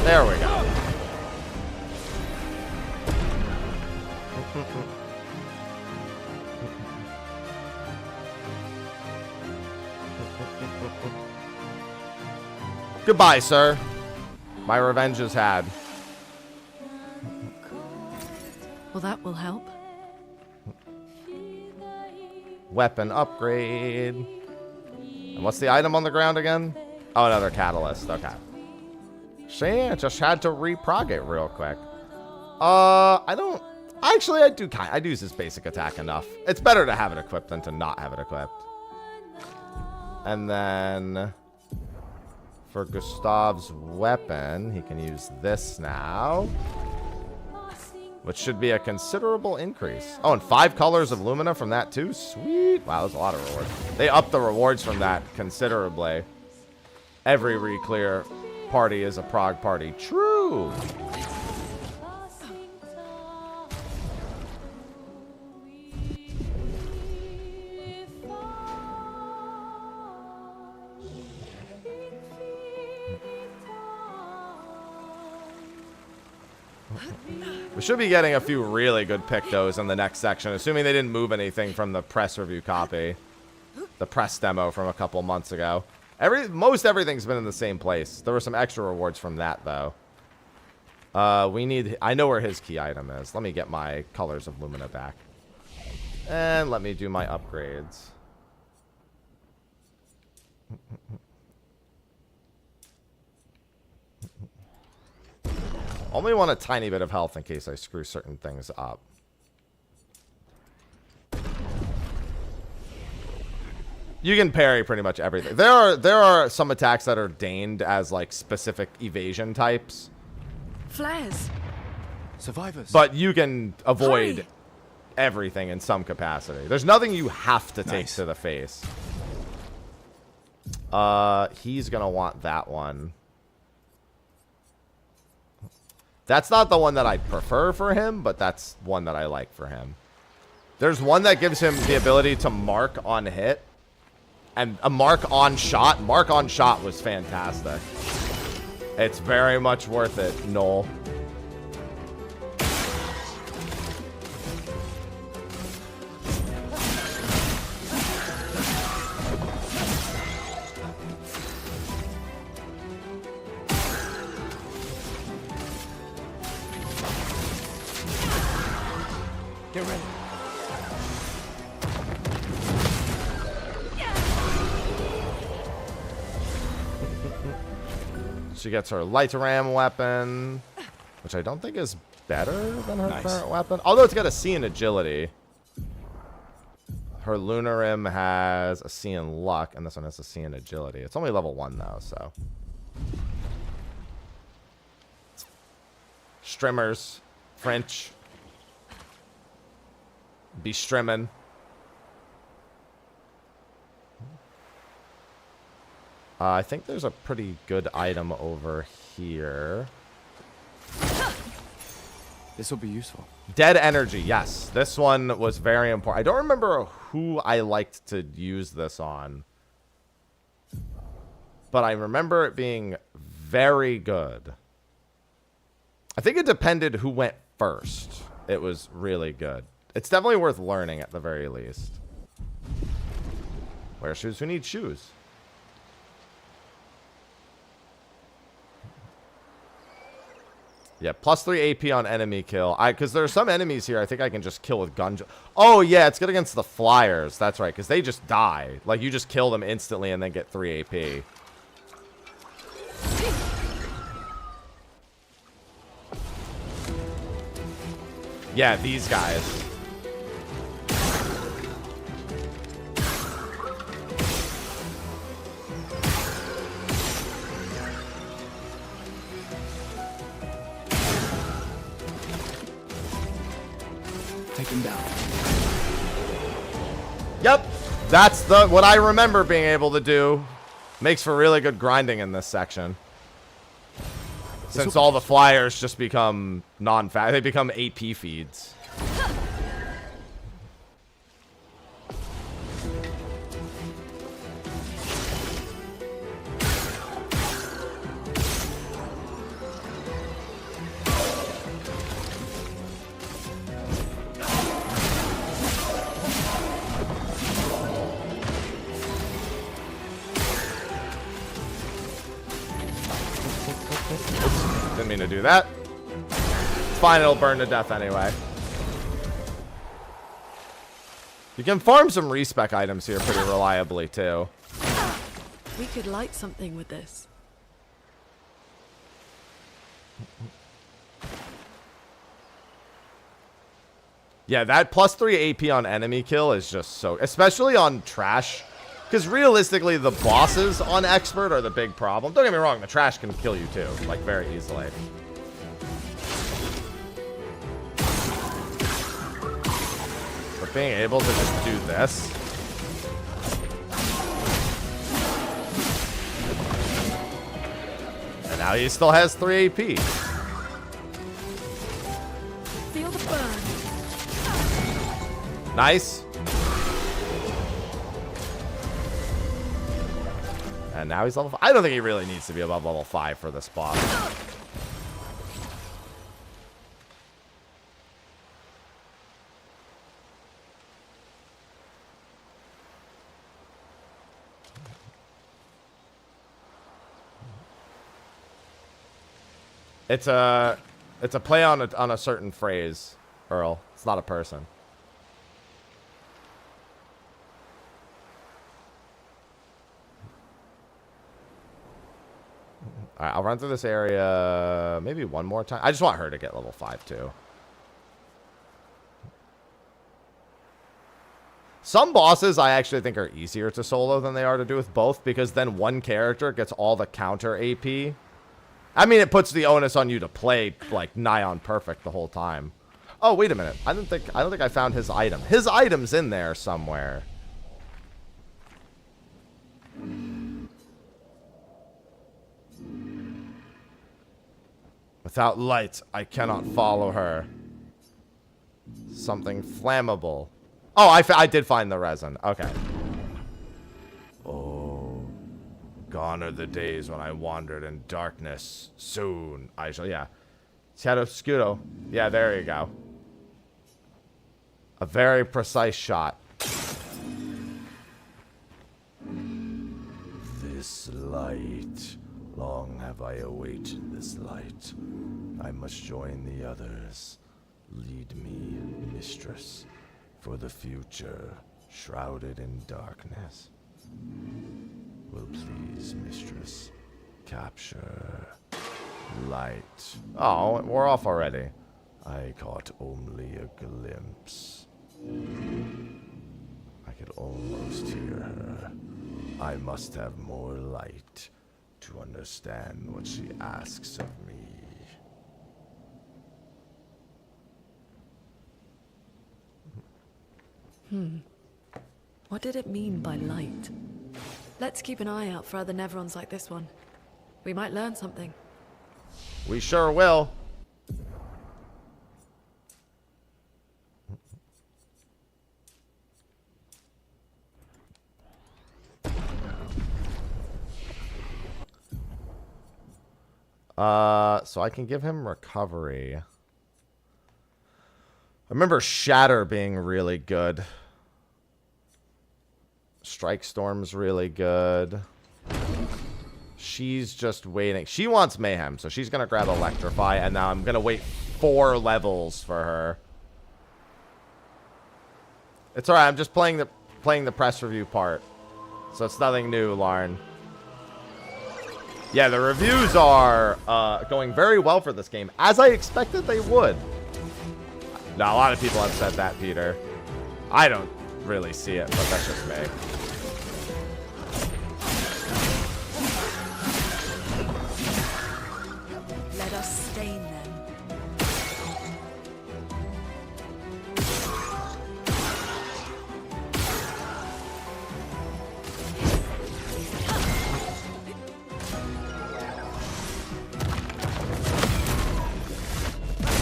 There we go. Goodbye, sir. My revenge is had. Well, that will help. Weapon upgrade. And what's the item on the ground again? Oh, another catalyst. Okay. See, I just had to reprog it real quick. I don't... Actually, I do use this basic attack enough. It's better to have it equipped than to not have it equipped. And then... for Gustav's weapon, he can use this now. Which should be a considerable increase. Oh, and 5 colors of Lumina from that too? Sweet. Wow, that's a lot of rewards. They upped the rewards from that considerably. Every re-clear party is a prog party. True. We should be getting a few really good pictos in the next section, assuming they didn't move anything from the press review copy. The press demo from a couple months ago. Most everything's been in the same place. There were some extra rewards from that, though. I know where his key item is. Let me get my colors of Lumina back. And let me do my upgrades. Only want a tiny bit of health in case I screw certain things up. You can parry pretty much everything. There are some attacks that are deigned as like specific evasion types. Flares. Survivors. But you can avoid everything in some capacity. There's nothing you have to take to the face. He's gonna want that one. That's not the one that I prefer for him, but that's one that I like for him. There's one that gives him the ability to mark on hit. And a mark on shot. Mark on shot was fantastic. It's very much worth it, Noel. Get ready. She gets her light ram weapon, which I don't think is better than her current weapon. Although it's got a C in agility. Her Lunarim has a C in luck, and this one has a C in agility. It's only level 1 though, so. Strimmers. French. Be strimmin'. I think there's a pretty good item over here. This will be useful. Dead energy, yes. This one was very important. I don't remember who I liked to use this on. But I remember it being very good. I think it depended who went first. It was really good. It's definitely worth learning at the very least. Wear shoes who need shoes. Yeah, plus 3 AP on enemy kill. Because there are some enemies here I think I can just kill with gun. Oh, yeah, it's good against the flyers. That's right, because they just die. Like, you just kill them instantly and then get 3 AP. Yeah, these guys. Take him down. Yep, that's what I remember being able to do. Makes for really good grinding in this section. Since all the flyers just become non-fat, they become AP feeds. Didn't mean to do that. It's fine, it'll burn to death anyway. You can farm some respec items here pretty reliably too. We could light something with this. Yeah, that plus 3 AP on enemy kill is just so... Especially on trash. Because realistically, the bosses on expert are the big problem. Don't get me wrong, the trash can kill you too. Like, very easily. But being able to just do this... And now he still has 3 AP. Feel the burn. Nice. And now he's level 5. I don't think he really needs to be above level 5 for this boss. It's a play on a certain phrase, Earl. It's not a person. All right, I'll run through this area maybe one more time. I just want her to get level 5 too. Some bosses I actually think are easier to solo than they are to do with both, because then one character gets all the counter AP. I mean, it puts the onus on you to play like nigh on perfect the whole time. Oh, wait a minute. I don't think I found his item. His item's in there somewhere. Without light, I cannot follow her. Something flammable. Oh, I did find the resin. Okay. Oh, gone are the days when I wandered in darkness. Soon I shall, yeah. Chiaroscuro. Yeah, there you go. A very precise shot. This light. Long have I awaited this light. I must join the others. Lead me, mistress, for the future, shrouded in darkness. Will please, mistress, capture light. Oh, we're off already. I caught only a glimpse. I could almost hear her. I must have more light to understand what she asks of me. What did it mean by light? Let's keep an eye out for other Nevrons like this one. We might learn something. We sure will. So I can give him recovery. I remember Shatter being really good. Strike Storm's really good. She's just waiting. She wants Mayhem, so she's going to grab Electrify, and now I'm going to wait 4 levels for her. It's alright, I'm just playing the press review part. So it's nothing new, Lauren. Yeah, the reviews are going very well for this game, as I expected they would. Now, a lot of people have said that, Peter. I don't really see it, but that's just me. Let us stain them.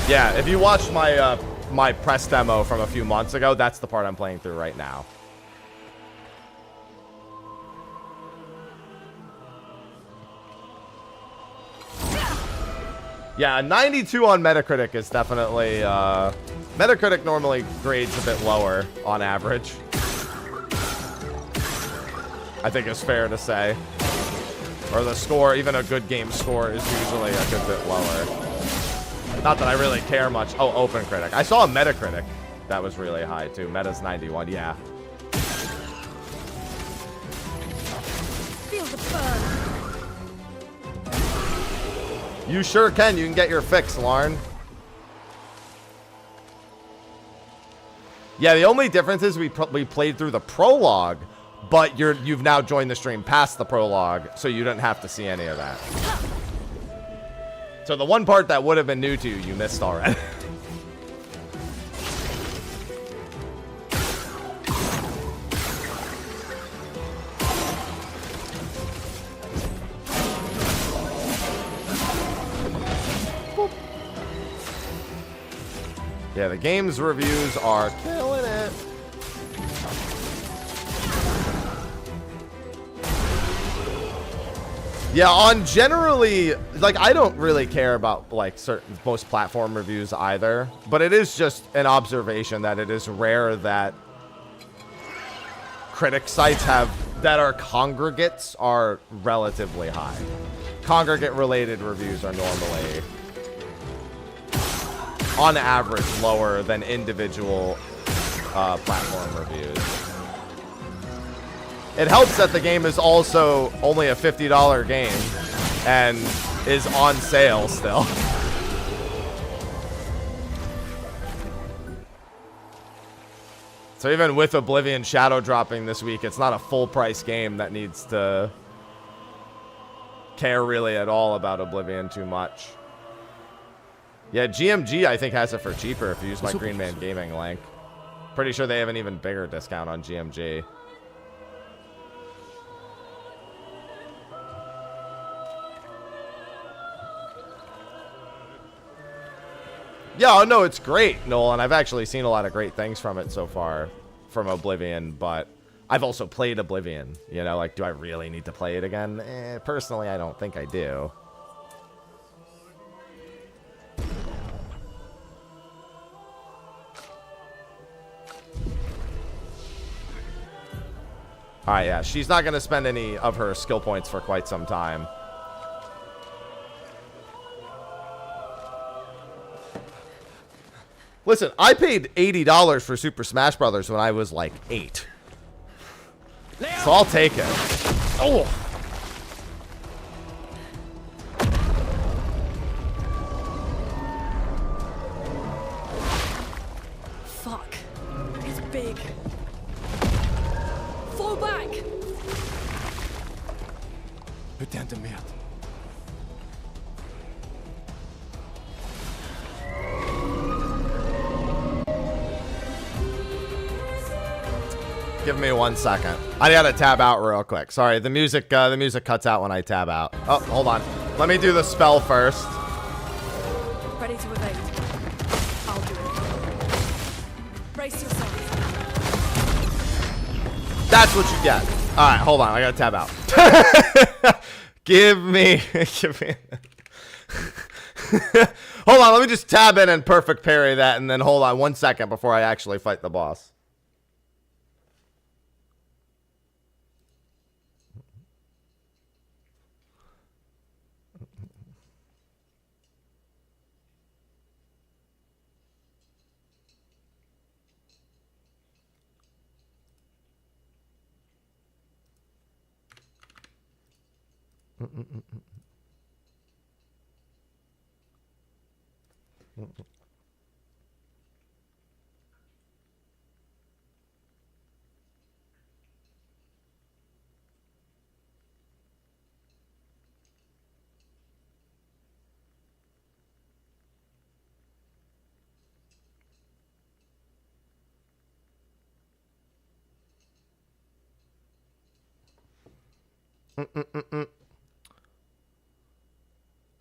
Yeah, if you watched my my press demo from a few months ago, that's the part I'm playing through right now. Yeah, a 92 on Metacritic is definitely... Metacritic normally grades a bit lower on average. I think it's fair to say. Or the score, even a good game score, is usually a good bit lower. Not that I really care much. Oh, Open Critic. I saw a Metacritic that was really high, too. Meta's 91, yeah. Feel the burn. You sure can. You can get your fix, Lauren. Yeah, the only difference is we played through the prologue, but you've now joined the stream past the prologue, so you didn't have to see any of that. So the one part that would have been new to you, you missed already. Yeah, the game's reviews are killing it. Yeah, on generally, like, I don't really care about, like, most platform reviews either, but it is just an observation that it is rare that critic sites that are congregates are relatively high. Congregate-related reviews are normally, on average, lower than individual platform reviews. It helps that the game is also only a $50 game. and is on sale still. So even with Oblivion Shadow dropping this week, it's not a full price game that needs to care really at all about Oblivion too much. Yeah, GMG I think has it for cheaper if you use my Green Man Gaming link. Pretty sure they have an even bigger discount on GMG. Yeah, oh no, it's great, Nolan. I've actually seen a lot of great things from it so far, from Oblivion, but I've also played Oblivion. You know, like, do I really need to play it again? Personally, I don't think I do. Alright, yeah, she's not going to spend any of her skill points for quite some time. Listen, I paid $80 for Super Smash Brothers when I was like 8. So I'll take it. Oh! Fuck. It's big. Fall back! Putain de merde. Give me 1 second. I gotta tab out real quick. Sorry, the music cuts out when I tab out. Oh, hold on. Let me do the spell first. Ready to evade. I'll do it. Brace yourself. That's what you get. All right, hold on. I gotta tab out. Give me. Hold on. Let me just tab in and perfect parry that, and then hold on 1 second before I actually fight the boss.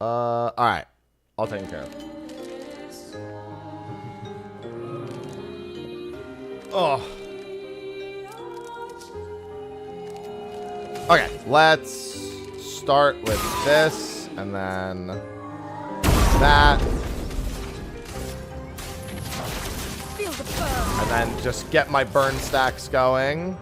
All right. I'll take care of it. Oh. Okay, let's start with this, and then that. Feel the burn. And then just get my burn stacks going.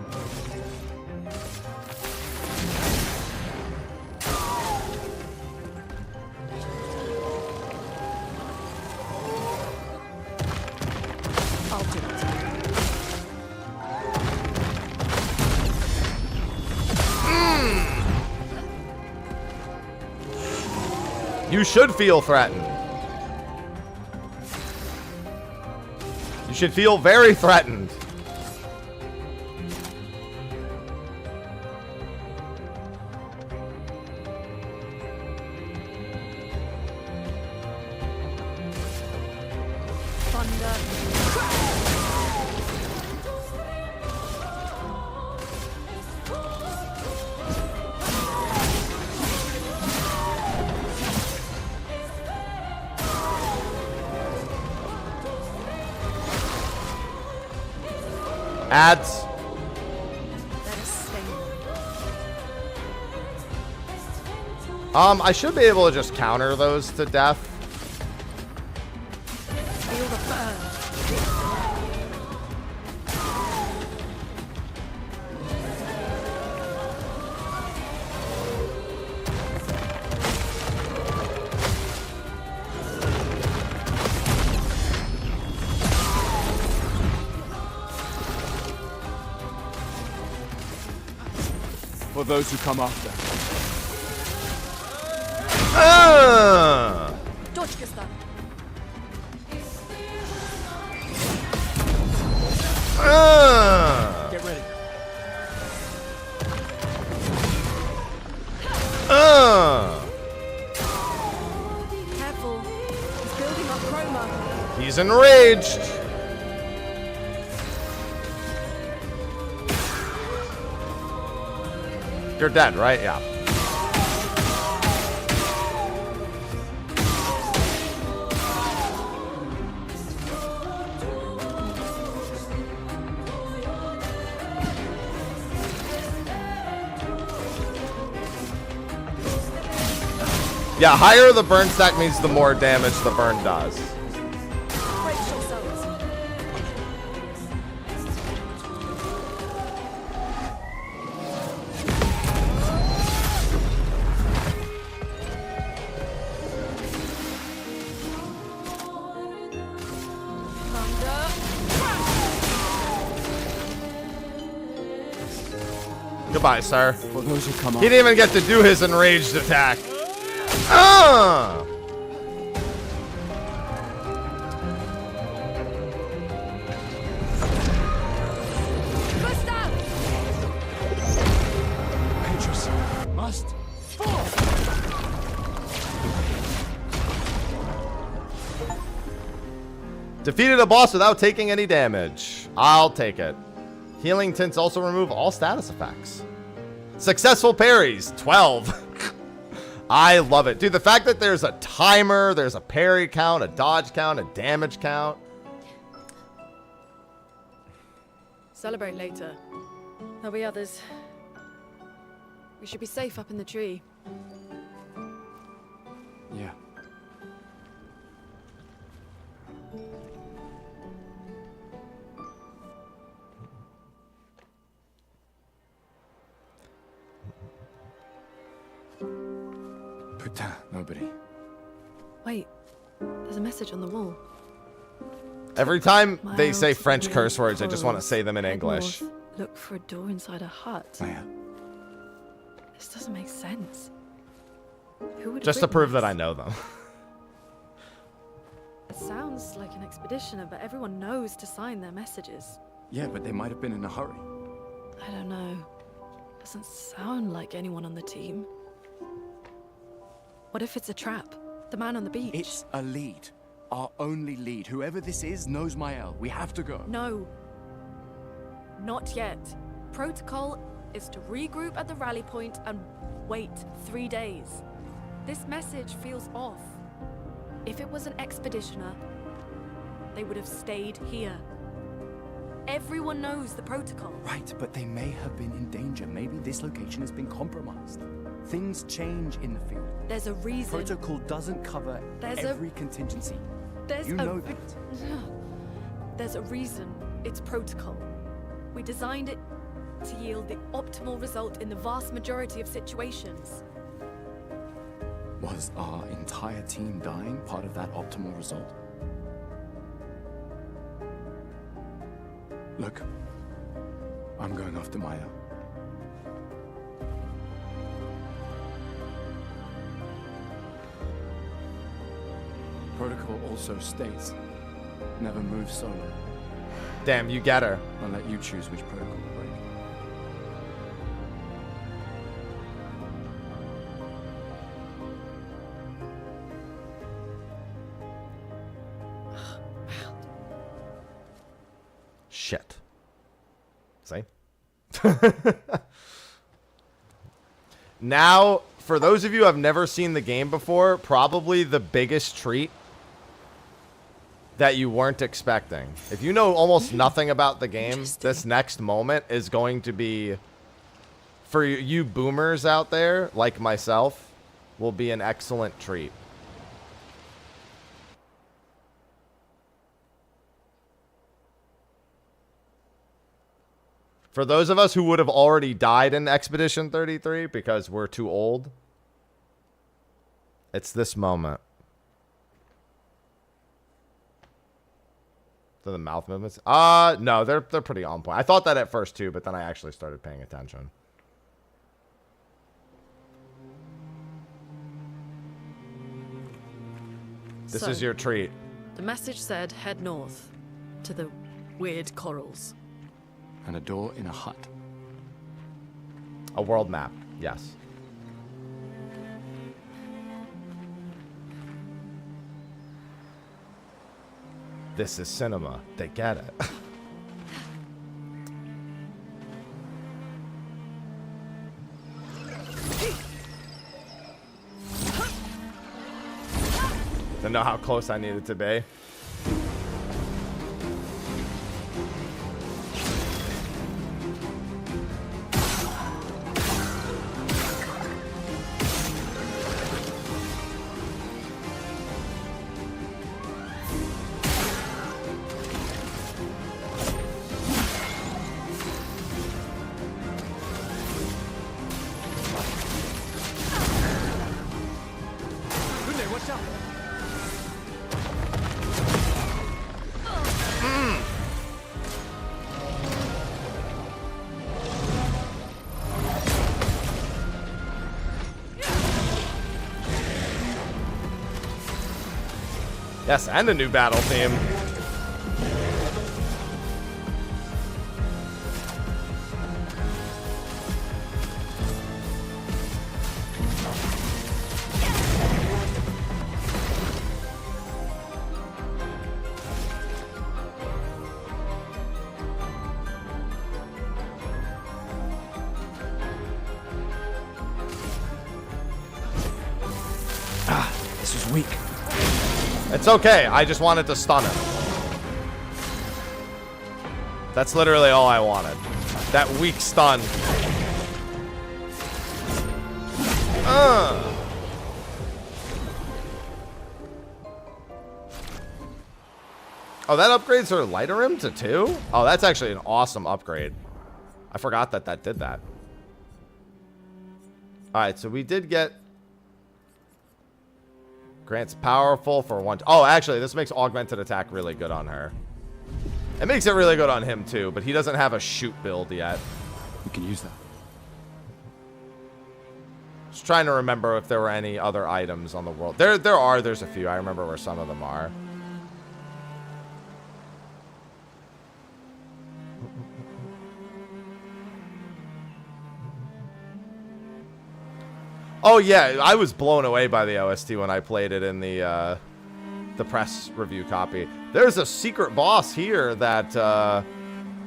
You should feel threatened. You should feel very threatened. Ads. I should be able to just counter those to death. Feel the burn. For those who come after. Точка ста. Get ready. Careful. He's building up chroma. He's enraged. You're dead, right? Yeah. Yeah, higher the burn stack means the more damage the burn does. Brace yourselves. Goodbye, sir. For those who come He didn't even get to do his enraged attack. Petrus must fall. Defeated a boss without taking any damage. I'll take it. Healing tints also remove all status effects. Successful parries, 12. I love it. Dude, the fact that there's a timer, there's a parry count, a dodge count, a damage count. Celebrate later. There'll be others. We should be safe up in the tree. Yeah. Putain, nobody. Wait, there's a message on the wall. Every time they say Mild French wind curse words, I just want to follows. say them in Head English. north. Look for a door inside a hut. Oh, yeah. This doesn't make sense. Who would have Just to written prove that this? I know them. It sounds like an expeditioner, but everyone knows to sign their messages. Yeah, but they might have been in a hurry. I don't know. Doesn't sound like anyone on the team. What if it's a trap? The man on the beach? It's a lead. Our only lead. Whoever this is knows Mael. We have to go. No. Not yet. Protocol is to regroup at the rally point and wait 3 days. This message feels off. If it was an expeditioner, they would have stayed here. Everyone knows the protocol. Right, but they may have been in danger. Maybe this location has been compromised. Things change in the field. There's a reason. Protocol doesn't cover every contingency. There's You a know that. There's a reason it's protocol. We designed it to yield the optimal result in the vast majority of situations. Was our entire team dying part of that optimal result? Look, I'm going after Maya. Protocol also states, never move solo. Damn, you get her. I'll let you choose which protocol to break. Shit. See? Now, for those of you who have never seen the game before, probably the biggest treat that you weren't expecting. If you know almost nothing about the game, this next moment is going to be, for you boomers out there, like myself, will be an excellent treat. For those of us who would have already died in Expedition 33 because we're too old, it's this moment. So the mouth movements? No, they're pretty on point. I thought that at first too, but then I actually started paying attention. This So, is your treat. The message said head north to the weird corals. And a door in a hut. A world map, yes. This is cinema. They get it. To know how close I needed to be. Watch out! Yes, and a new battle theme. This was weak. It's okay. I just wanted to stun him. That's literally all I wanted. That weak stun. Oh, that upgrades her lighter rim to 2? Oh, that's actually an awesome upgrade. I forgot that that did that. Alright, so we did get... Grants powerful for 1... Oh, actually, this makes augmented attack really good on her. It makes it really good on him, too, but he doesn't have a shoot build yet. We can use that. Just trying to remember if there were any other items on the world. There's a few. I remember where some of them are. Oh yeah, I was blown away by the OST when I played it in the press review copy. There's a secret boss here that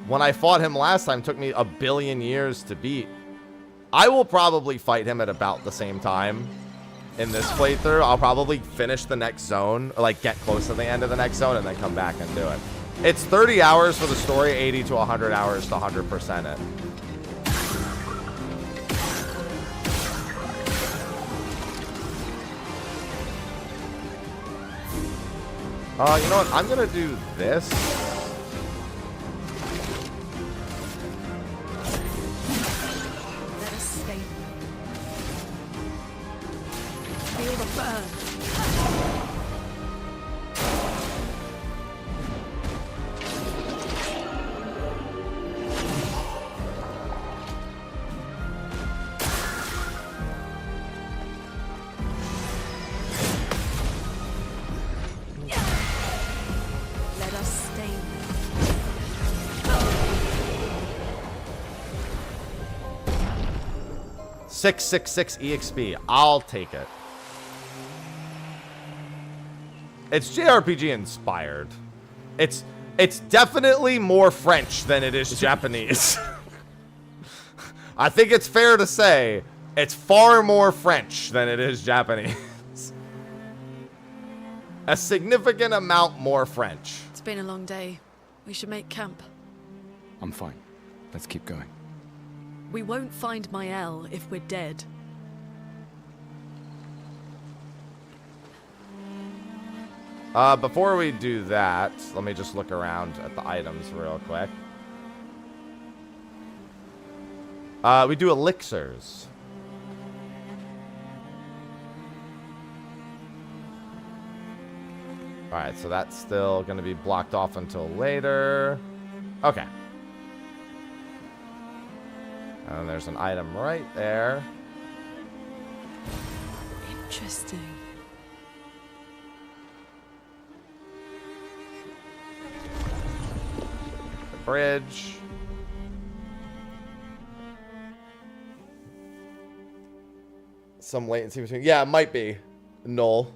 when I fought him last time took me 1 billion years to beat. I will probably fight him at about the same time in this playthrough. I'll probably finish the next zone, or like get close to the end of the next zone and then come back and do it. It's 30 hours for the story, 80 to 100 hours to 100% it. You know what? I'm gonna do this. Let us stay. Feel the burn. Let us stay. 666 EXP. I'll take it. It's JRPG inspired. It's definitely more French than it is Japanese. I think it's fair to say it's far more French than it is Japanese. A significant amount more French. It's been a long day. We should make camp. I'm fine. Let's keep going. We won't find Mael if we're dead. Before we do that, let me just look around at the items real quick. We do elixirs. Alright, so that's still going to be blocked off until later. Okay. And there's an item right there. Interesting. bridge. Some latency between. Yeah, it might be. Null.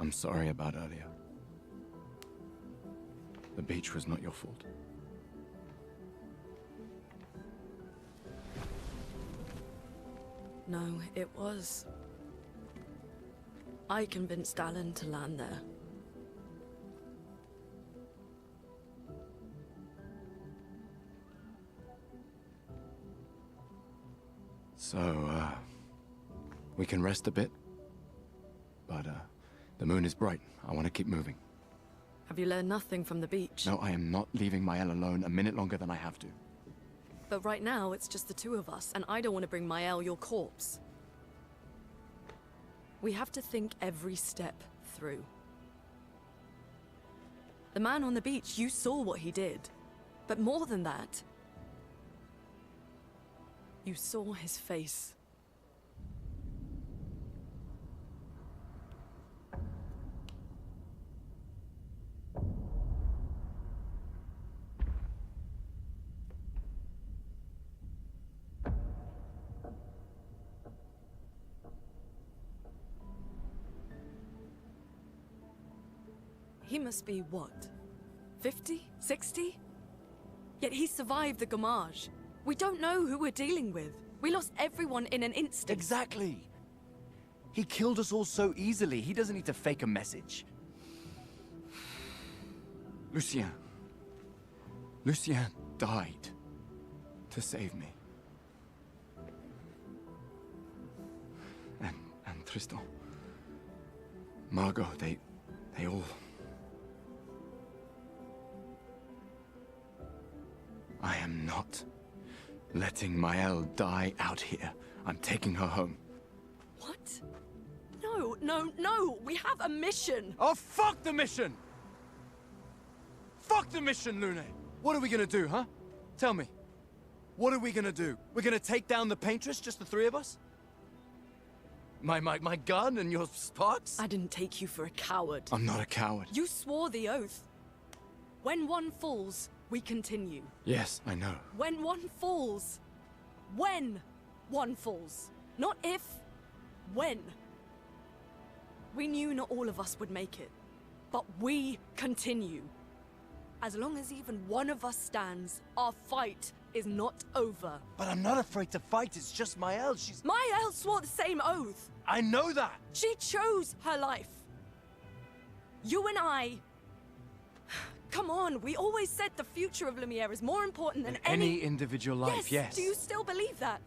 I'm sorry about earlier. The beach was not your fault. No, it was. I convinced Alan to land there. So, we can rest a bit. But, the moon is bright. I want to keep moving. Have you learned nothing from the beach? No, I am not leaving Mael alone a minute longer than I have to. But right now, it's just the two of us, and I don't want to bring Mael your corpse. We have to think every step through. The man on the beach, you saw what he did. But more than that, you saw his face. He must be, what, 50? 60? Yet he survived the Gamage. We don't know who we're dealing with. We lost everyone in an instant. Exactly. He killed us all so easily. He doesn't need to fake a message. Lucien. Lucien died to save me. And Tristan. Margot, they all... I am not letting Mael die out here. I'm taking her home. What? No, no, no! We have a mission! Oh, fuck the mission! Fuck the mission, Lune! What are we gonna do, huh? Tell me. What are we gonna do? We're gonna take down the Paintress, just the three of us? My gun and your sparks? I didn't take you for a coward. I'm not a coward. You swore the oath. When one falls, we continue. Yes, I know. When one falls. When one falls. Not if. When. We knew not all of us would make it. But we continue. As long as even one of us stands, our fight is not over. But I'm not afraid to fight. It's just Mael. She's... Mael swore the same oath. I know that. She chose her life. You and I... Come on, we always said the future of Lumiere is more important than any individual life, yes. Do you still believe that?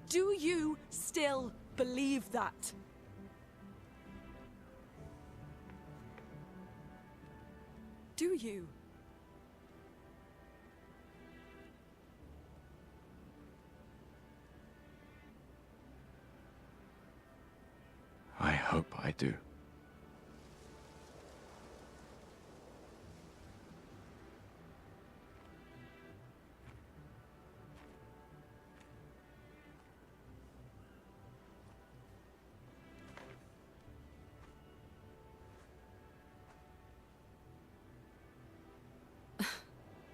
Do you still believe that? Do you? I hope I do.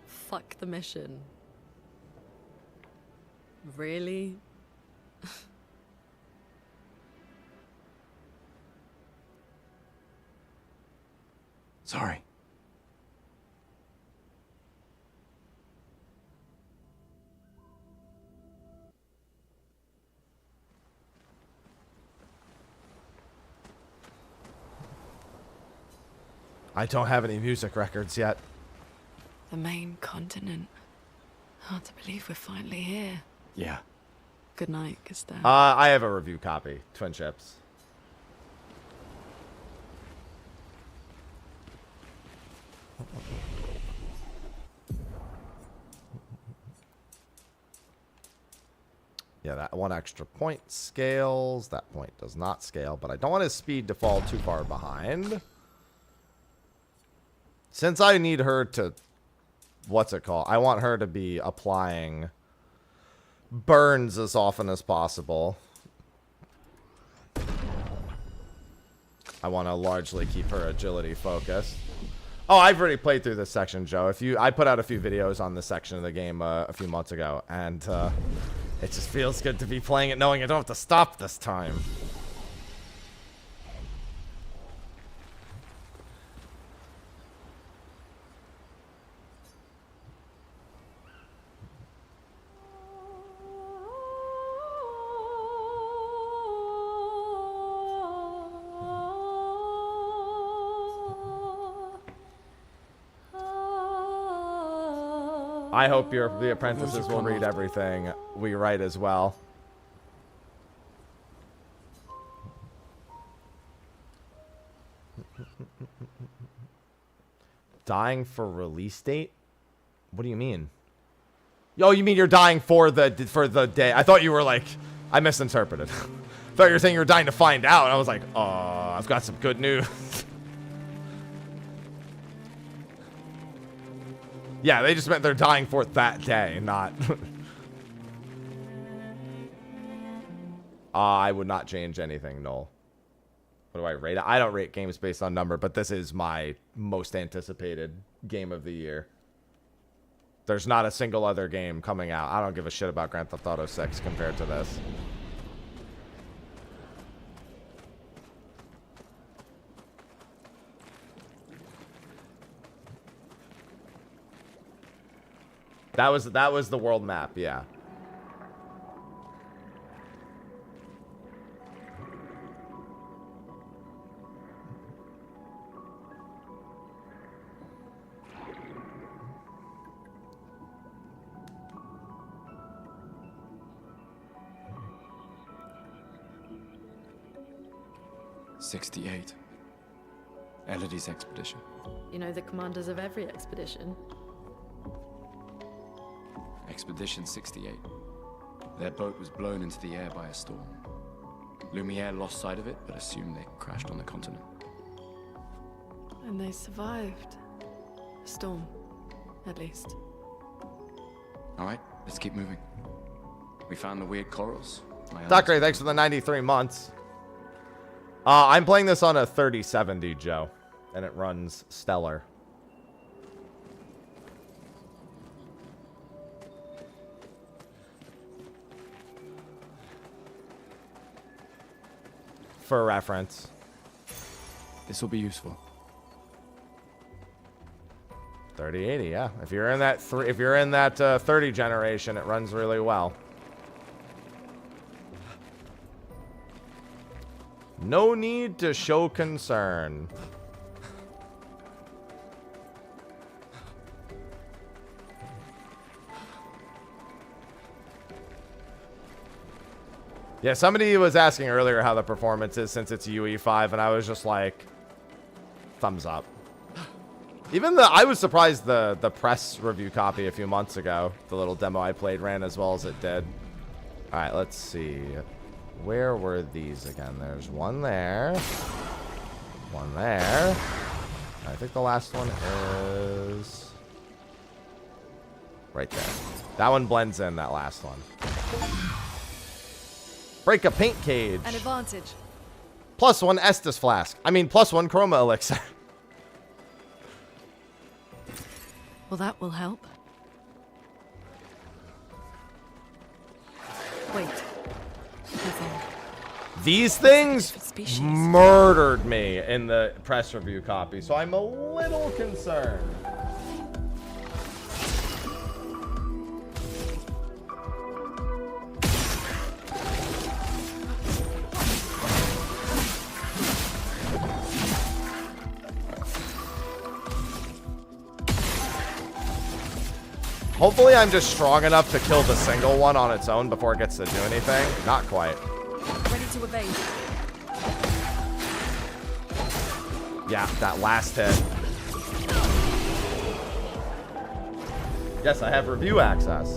Fuck the mission. Really? Sorry. I don't have any music records yet. The main continent. Hard to believe we're finally here. Yeah. Good night, Gustav. I have a review copy. Twin ships. Yeah, that 1 extra point scales. That point does not scale, but I don't want his speed to fall too far behind. Since I need her to, what's it called? I want her to be applying burns as often as possible. I want to largely keep her agility focused. Oh, I've already played through this section, Joe. I put out a few videos on this section of the game a few months ago, and it just feels good to be playing it knowing I don't have to stop this time. I hope the apprentices will read everything we write as well. Dying for release date? What do you mean? Oh, you mean you're dying for the day? I thought you were like, I misinterpreted. I thought you were saying you were dying to find out. I was like, oh, I've got some good news. Yeah, they just meant they're dying for it that day, not... I would not change anything, Noel. What do I rate it? I don't rate games based on number, but this is my most anticipated game of the year. There's not a single other game coming out. I don't give a shit about Grand Theft Auto 6 compared to this. That was the world map, yeah. '68. Elodie's expedition. You know the commanders of every expedition. Expedition 68. Their boat was blown into the air by a storm. Lumiere lost sight of it, but assumed they crashed on the continent. And they survived. The storm, at least. Alright, let's keep moving. We found the weird corals. Dockery, thanks for the 93 months. I'm playing this on a 3070, Joe, and it runs stellar. For reference. This will be useful. 3080, yeah. If you're in that 30 generation, it runs really well. No need to show concern. Yeah, somebody was asking earlier how the performance is since it's UE5, and I was just like, thumbs up. Even I was surprised the press review copy a few months ago, the little demo I played, ran as well as it did. All right, let's see. Where were these again? There's one there. One there. I think the last one is right there. That one blends in, that last one. Break a paint cage. An advantage. +1 Estus flask. I mean, +1 chroma elixir. Well, that will help. Wait. These things murdered me in the press review copy, so I'm a little concerned. Hopefully I'm just strong enough to kill the single one on its own before it gets to do anything. Not quite. Ready to evade. Yeah, that last hit. Yes, I have review access.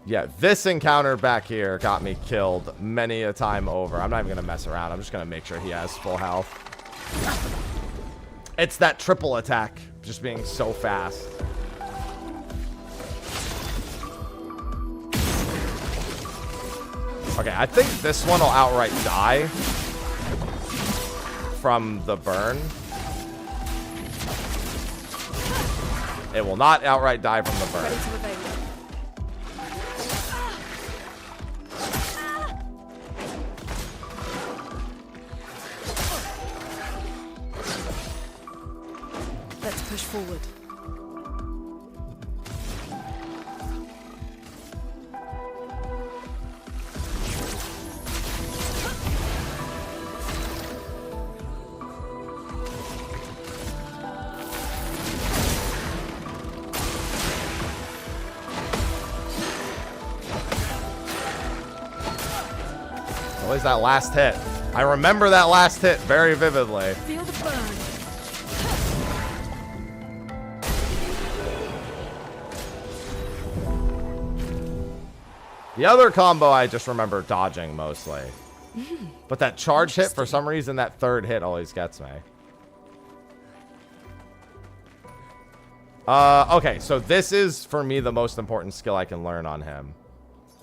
Yeah, this encounter back here got me killed many a time over. I'm not even going to mess around. I'm just going to make sure he has full health. It's that triple attack just being so fast. Okay, I think this one will outright die from the burn. It will not outright die from the burn. Let's push forward. Always that last hit. I remember that last hit very vividly. Feel the burn. The other combo I just remember dodging mostly. But that charge hit, for some reason, that third hit always gets me. Okay, so this is, for me, the most important skill I can learn on him.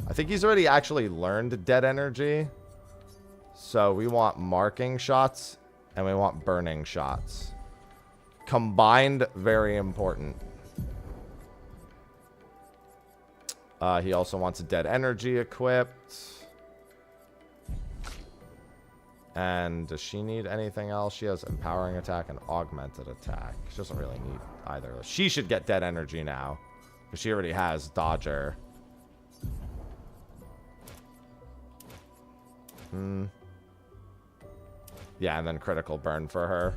I think he's already actually learned dead energy. So we want marking shots, and we want burning shots. Combined, very important. He also wants a dead energy equipped. And does she need anything else? She has empowering attack and augmented attack. She doesn't really need either. She should get dead energy now, because she already has dodger. Yeah, and then critical burn for her.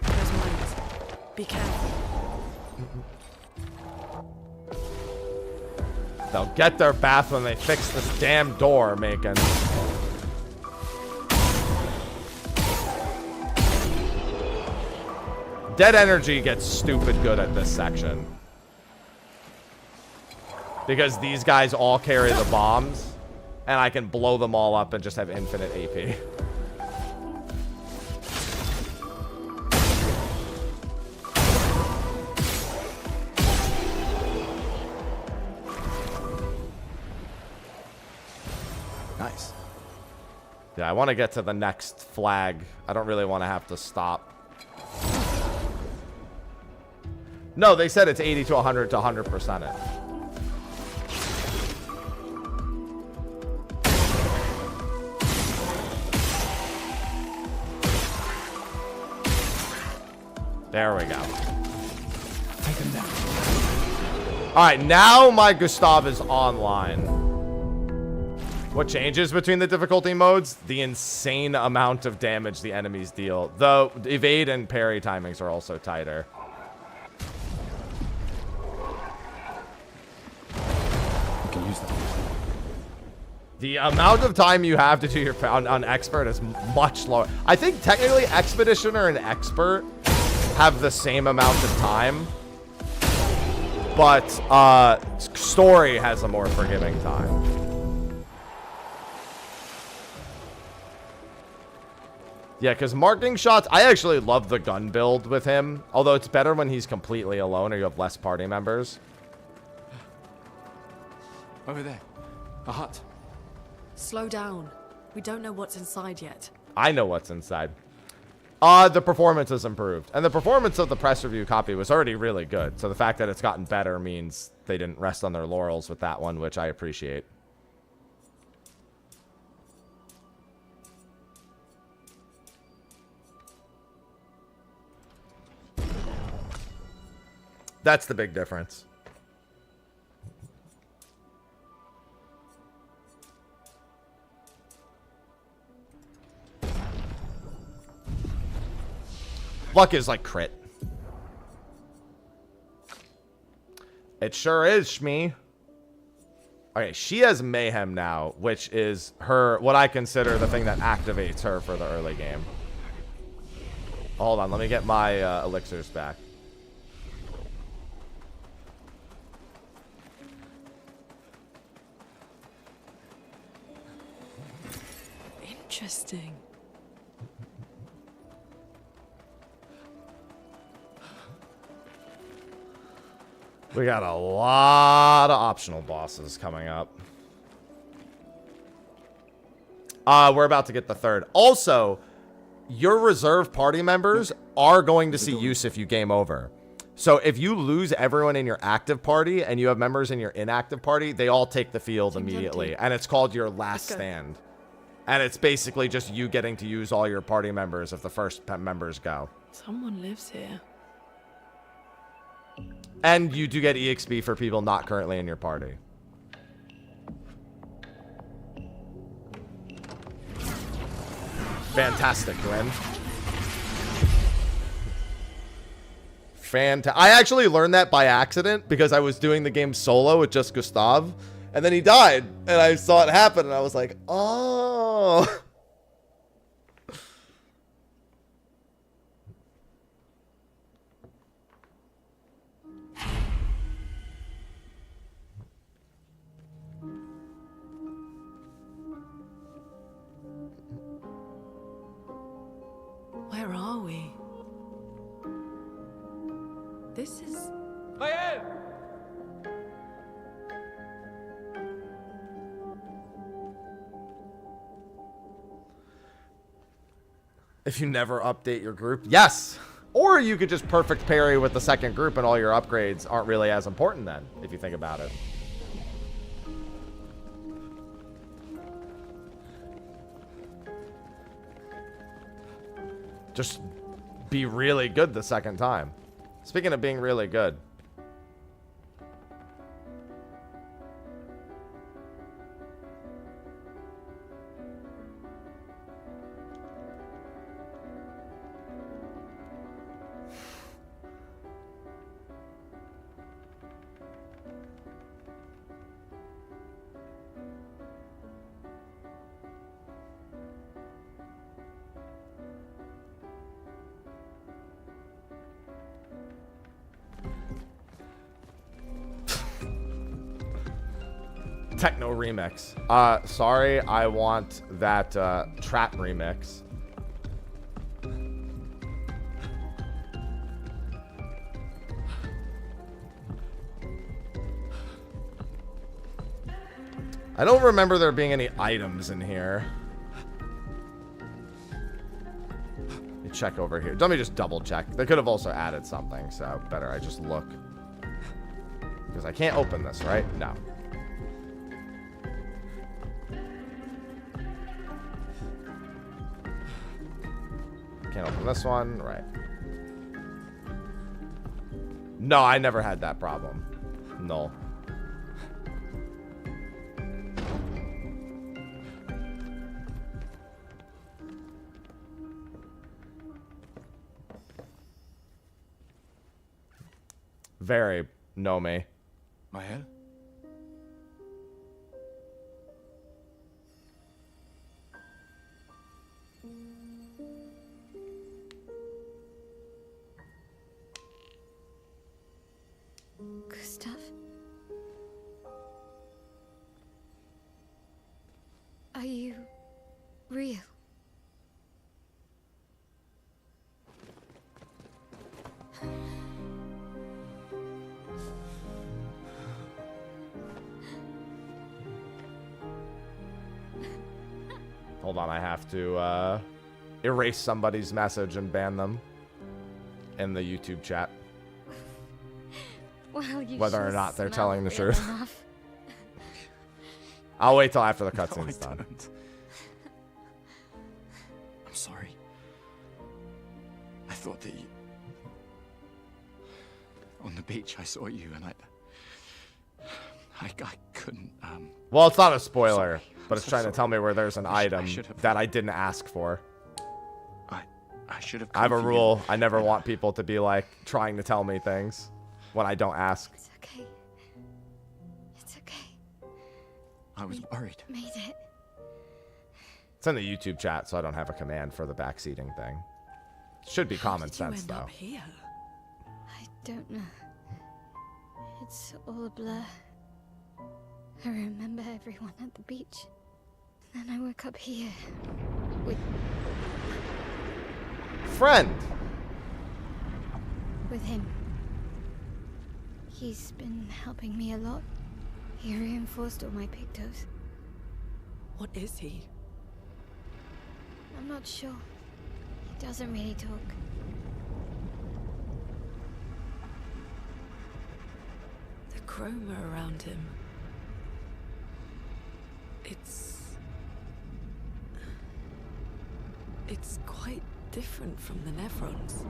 Those mines. Be careful. They'll get their bath when they fix this damn door, Macon. Dead energy gets stupid good at this section. Because these guys all carry the bombs, and I can blow them all up and just have infinite AP. Nice. Yeah, I want to get to the next flag. I don't really want to have to stop. No, they said it's 80 to 100 to 100% it. There we go. Take him down. All right, now my Gustav is online. What changes between the difficulty modes? The insane amount of damage the enemies deal. Though evade and parry timings are also tighter. You can use that. The amount of time you have to do your on expert is much lower. I think technically expeditioner and expert have the same amount of time, but story has a more forgiving time. Yeah, because marking shots, I actually love the gun build with him, although it's better when he's completely alone or you have less party members. Over there. A hut. Slow down. We don't know what's inside yet. I know what's inside. The performance has improved. And the performance of the press review copy was already really good. So the fact that it's gotten better means they didn't rest on their laurels with that one, which I appreciate. That's the big difference. Luck is like crit. It sure is, Shmee. Okay, she has Mayhem now, which is her, what I consider the thing that activates her for the early game. Hold on, let me get my elixirs back. Interesting. We got a lot of optional bosses coming up. We're about to get the third. Also, your reserve party members are going to see use if you game over. So if you lose everyone in your active party and you have members in your inactive party, they all take the field immediately. And it's called your last stand. And it's basically just you getting to use all your party members if the first members go. Someone lives here. And you do get EXP for people not currently in your party. Fantastic, Glenn. I actually learned that by accident because I was doing the game solo with just Gustav, and then he died, and I saw it happen, and I was like, oh. Where are we? This is... If you never update your group, yes. Or you could just perfect parry with the second group and all your upgrades aren't really as important then, if you think about it. Just be really good the second time. Speaking of being really good. Techno remix. Sorry, I want that trap remix. I don't remember there being any items in here. Let me check over here. Let me just double check. They could have also added something, so better I just look. Because I can't open this, right? No. Can't open this one, right? No, I never had that problem. No. Very know me. Mael? Gustav? Are you real? Hold on, I have to erase somebody's message and ban them in the YouTube chat. Well, you Whether sure or not they're smell telling the real truth. enough. I'll wait till after the cutscene's done. I'm sorry. I thought that you... On the beach, I saw you, and I couldn't, Well, it's not a spoiler, Sorry. but it's So trying to sorry. tell me where there's an I item should have- that I didn't ask for. I should have I have a come for you. rule. I never want people to be like trying to tell me things when I don't ask. It's okay. It's okay. I was worried. Made it. It's in the YouTube chat, so I don't have a command for the backseating thing. Should be common Did you sense, end though. up here? I don't know. It's all a blur. I remember everyone at the beach. Then I woke up here. Friend. With him. He's been helping me a lot. He reinforced all my pictos. What is he? I'm not sure. He doesn't really talk. The chroma around him. It's quite different from the Nevrons.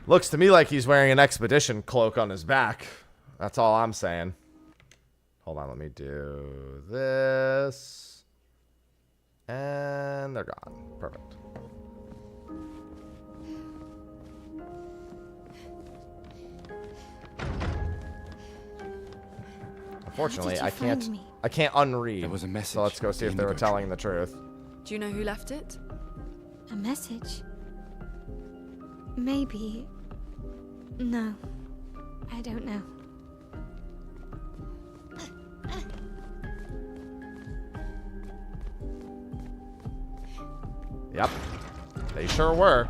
Looks to me like he's wearing an expedition cloak on his back. That's all I'm saying. Hold on, let me do this. And they're gone. Perfect. Unfortunately, I can't unread. There was a message. So let's go see if they were telling the truth. Do you know who left it? A message? Maybe. No. I don't know. Yep. They sure were.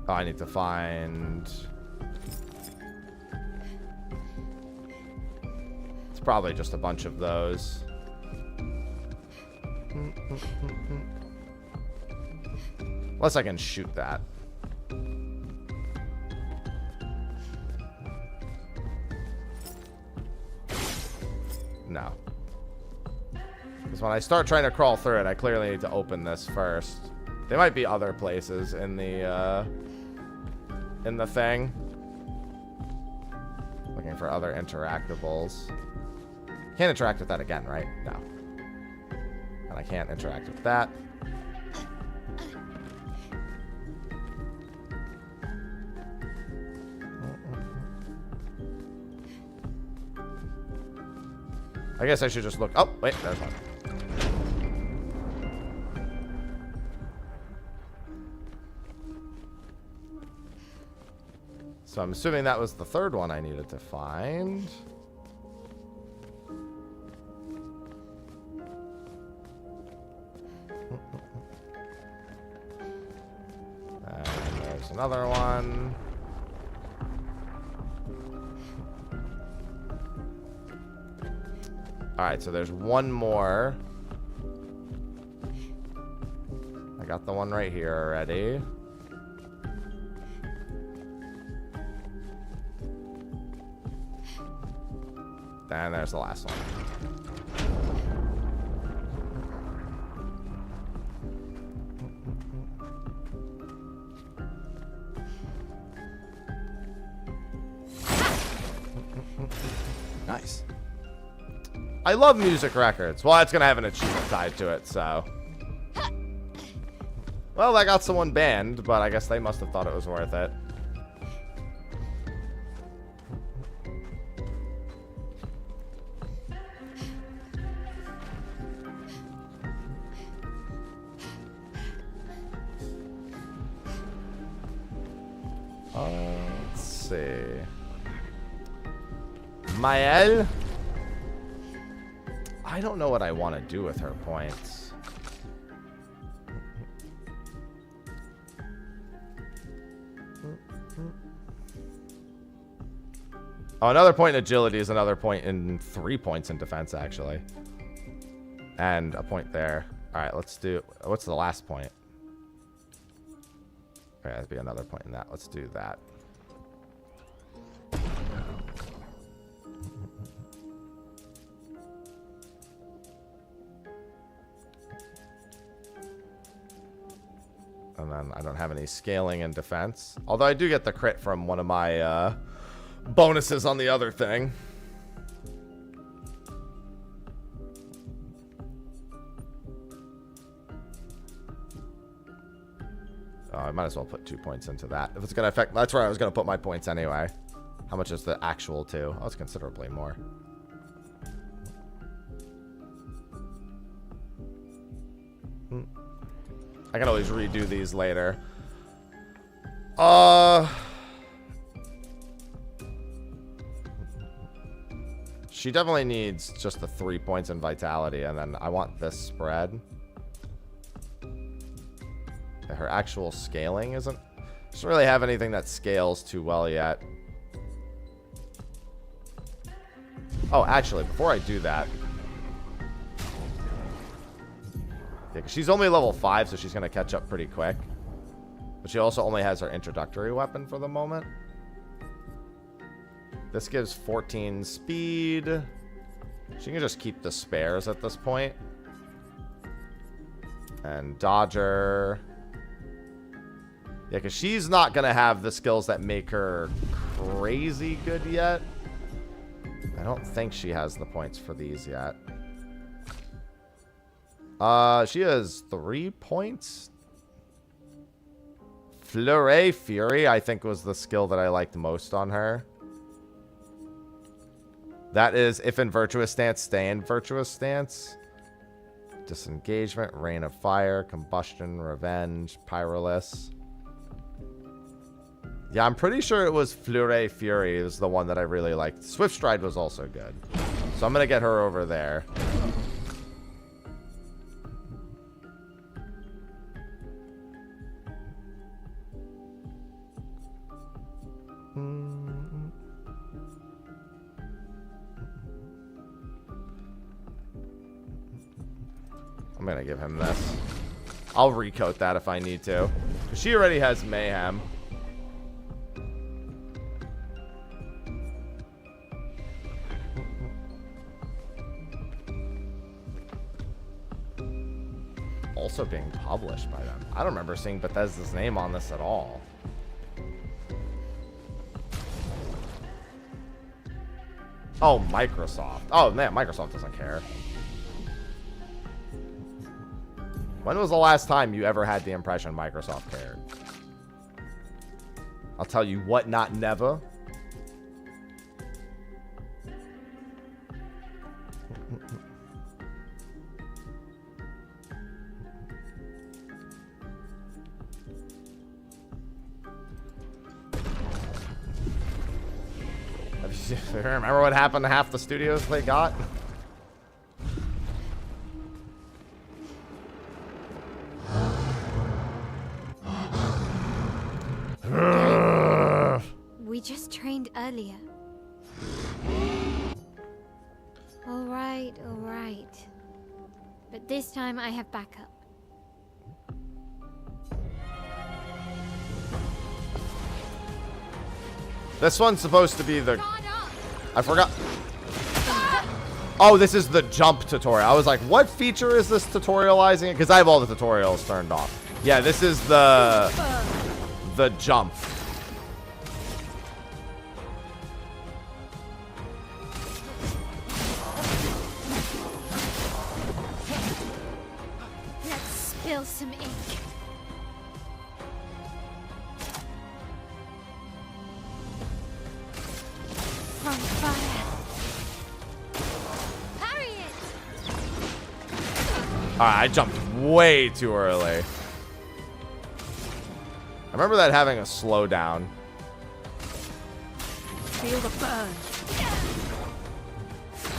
Oh, I need to find... It's probably just a bunch of those. Unless I can shoot that. No. Because when I start trying to crawl through it, I clearly need to open this first. There might be other places in the thing. Looking for other interactables. Can't interact with that again, right? No. And I can't interact with that. I guess I should just look. Oh, wait, there's one. So I'm assuming that was the third one I needed to find. And there's another one. Alright, so there's one more. I got the one right here already. And there's the last one. Nice. I love music records. Well, that's going to have an achievement tied to it, so. Well, I got someone banned, but I guess they must have thought it was worth it. Let's see. Mael? I don't know what I want to do with her points. Oh, another point in agility is another point in 3 points in defense, actually. And a point there. Alright, let's do... What's the last point? Okay, that'd be another point in that. Let's do that. And then I don't have any scaling in defense. Although I do get the crit from one of my bonuses on the other thing. Oh, I might as well put 2 points into that. If it's going to affect... That's where I was going to put my points anyway. How much is the actual 2? Oh, it's considerably more. I can always redo these later. She definitely needs just the 3 points in vitality, and then I want this spread. Her actual scaling isn't... Doesn't really have anything that scales too well yet. Oh, actually, before I do that... Yeah, 'cause she's only level 5, so she's going to catch up pretty quick. But she also only has her introductory weapon for the moment. This gives 14 speed. She can just keep the spares at this point. And Dodger. Yeah, because she's not going to have the skills that make her crazy good yet. I don't think she has the points for these yet. She has 3 points. Fleuret Fury, I think, was the skill that I liked most on her. That is, if in virtuous stance, stay in virtuous stance. Disengagement, Rain of Fire, Combustion, Revenge, Pyroless. Yeah, I'm pretty sure it was Fleuret Fury was the one that I really liked. Swift Stride was also good. So I'm going to get her over there. I'm going to give him this. I'll recoat that if I need to. Because she already has Mayhem. Also being published by them. I don't remember seeing Bethesda's name on this at all. Oh, Microsoft. Oh, man, Microsoft doesn't care. When was the last time you ever had the impression Microsoft cared? I'll tell you what, not never. Remember what happened to half the studios they got? We just trained earlier. All right. But this time I have backup. This one's supposed to be the... I forgot. Oh, this is the jump tutorial. I was like, what feature is this tutorializing? Because I have all the tutorials turned off. Yeah, this is the jump. Let's spill some ink. On fire. Parry it. Alright, I jumped way too early. I remember that having a slowdown. Feel the burn.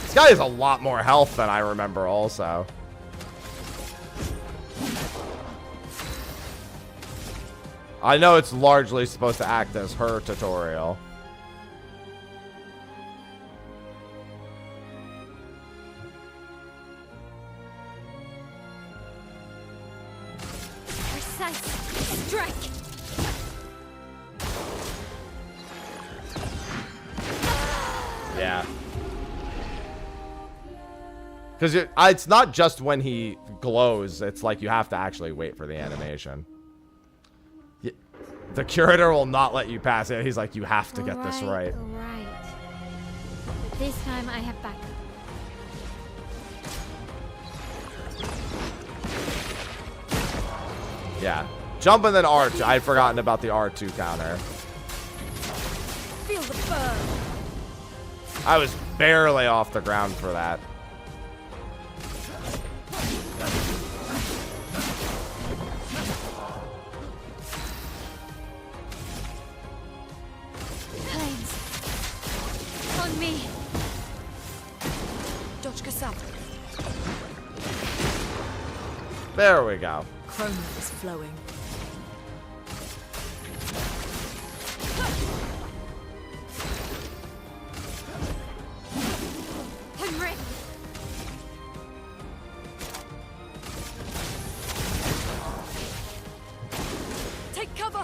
This guy has a lot more health than I remember also. I know it's largely supposed to act as her tutorial. Strike! Yeah. Because it's not just when he glows. It's like you have to actually wait for the animation. The curator will not let you pass it. He's like, you have to get this right. All right. But this time I have backup. Yeah. Jump and then arch. I'd forgotten about the R2 counter. Feel the burn. I was barely off the ground for that. Planes. On me. There we go. Chroma is flowing. I'm ready. Take cover.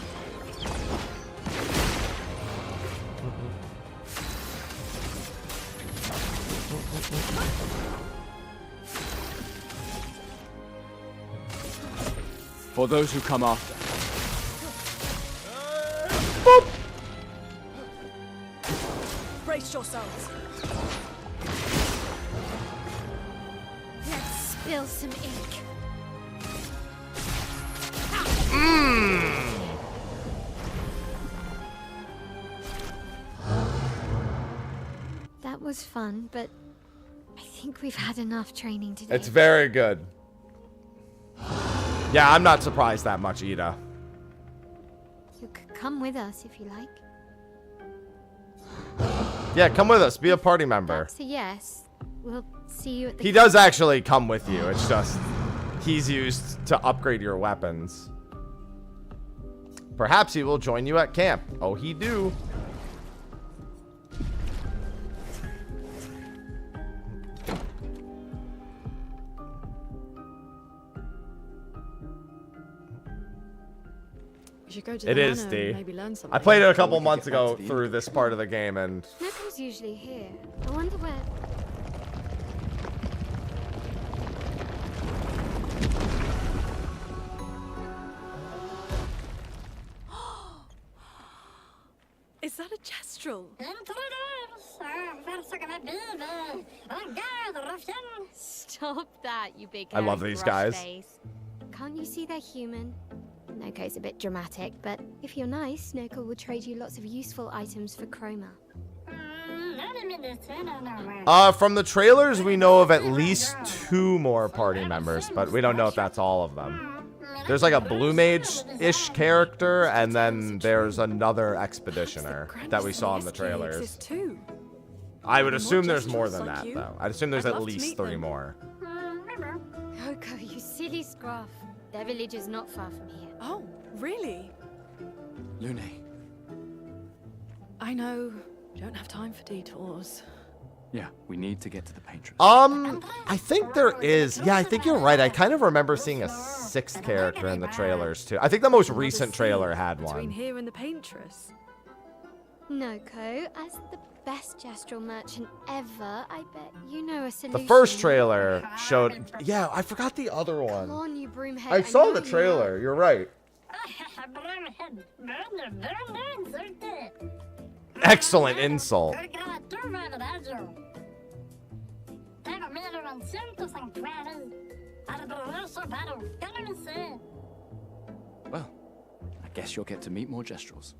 For those who come after. Boop. Brace yourselves. Let's spill some ink. That was fun, but I think we've had enough training today. It's very good. Yeah, I'm not surprised that much, Ida. You could come with us if you like. Yeah, come with us. Be a party member. That's a yes. We'll see you at the... He does actually come with you. It's just he's used to upgrade your weapons. Perhaps he will join you at camp. Oh, he do. We should go to the It is, manor D. and maybe learn something. I played it a couple months ago through this part of the game, and Knuckles usually here. I wonder where... Is that a Gestrel? Stop that, you big I love hairy these brush guys. face. Can't you see they're human? Noko's a bit dramatic, but if you're nice, Noko will trade you lots of useful items for Chroma. from the trailers, we know of at least 2 more party members, but we don't know if that's all of them. There's like a Blue Mage-ish character, and then there's another Expeditioner that we saw in the trailers. I would assume there's more than that, though. I'd assume there's at least 3 more. Noko, you silly scruff. Their village is not far from here. Oh, really? Lune. I know. We don't have time for detours. Yeah, we need to get to the paintress. I think there is. Yeah, I think you're right. I kind of remember seeing a 6th character in the trailers, too. I think the most recent trailer had Between one. here and the paintress. Noko, as the best Gestrel merchant ever, I bet you know a solution. The first trailer showed... Yeah, I forgot the other Come one. on, you broomhead. I saw know the you trailer. You're right. Excellent insult. Well, I guess you'll get to meet more Gestrels.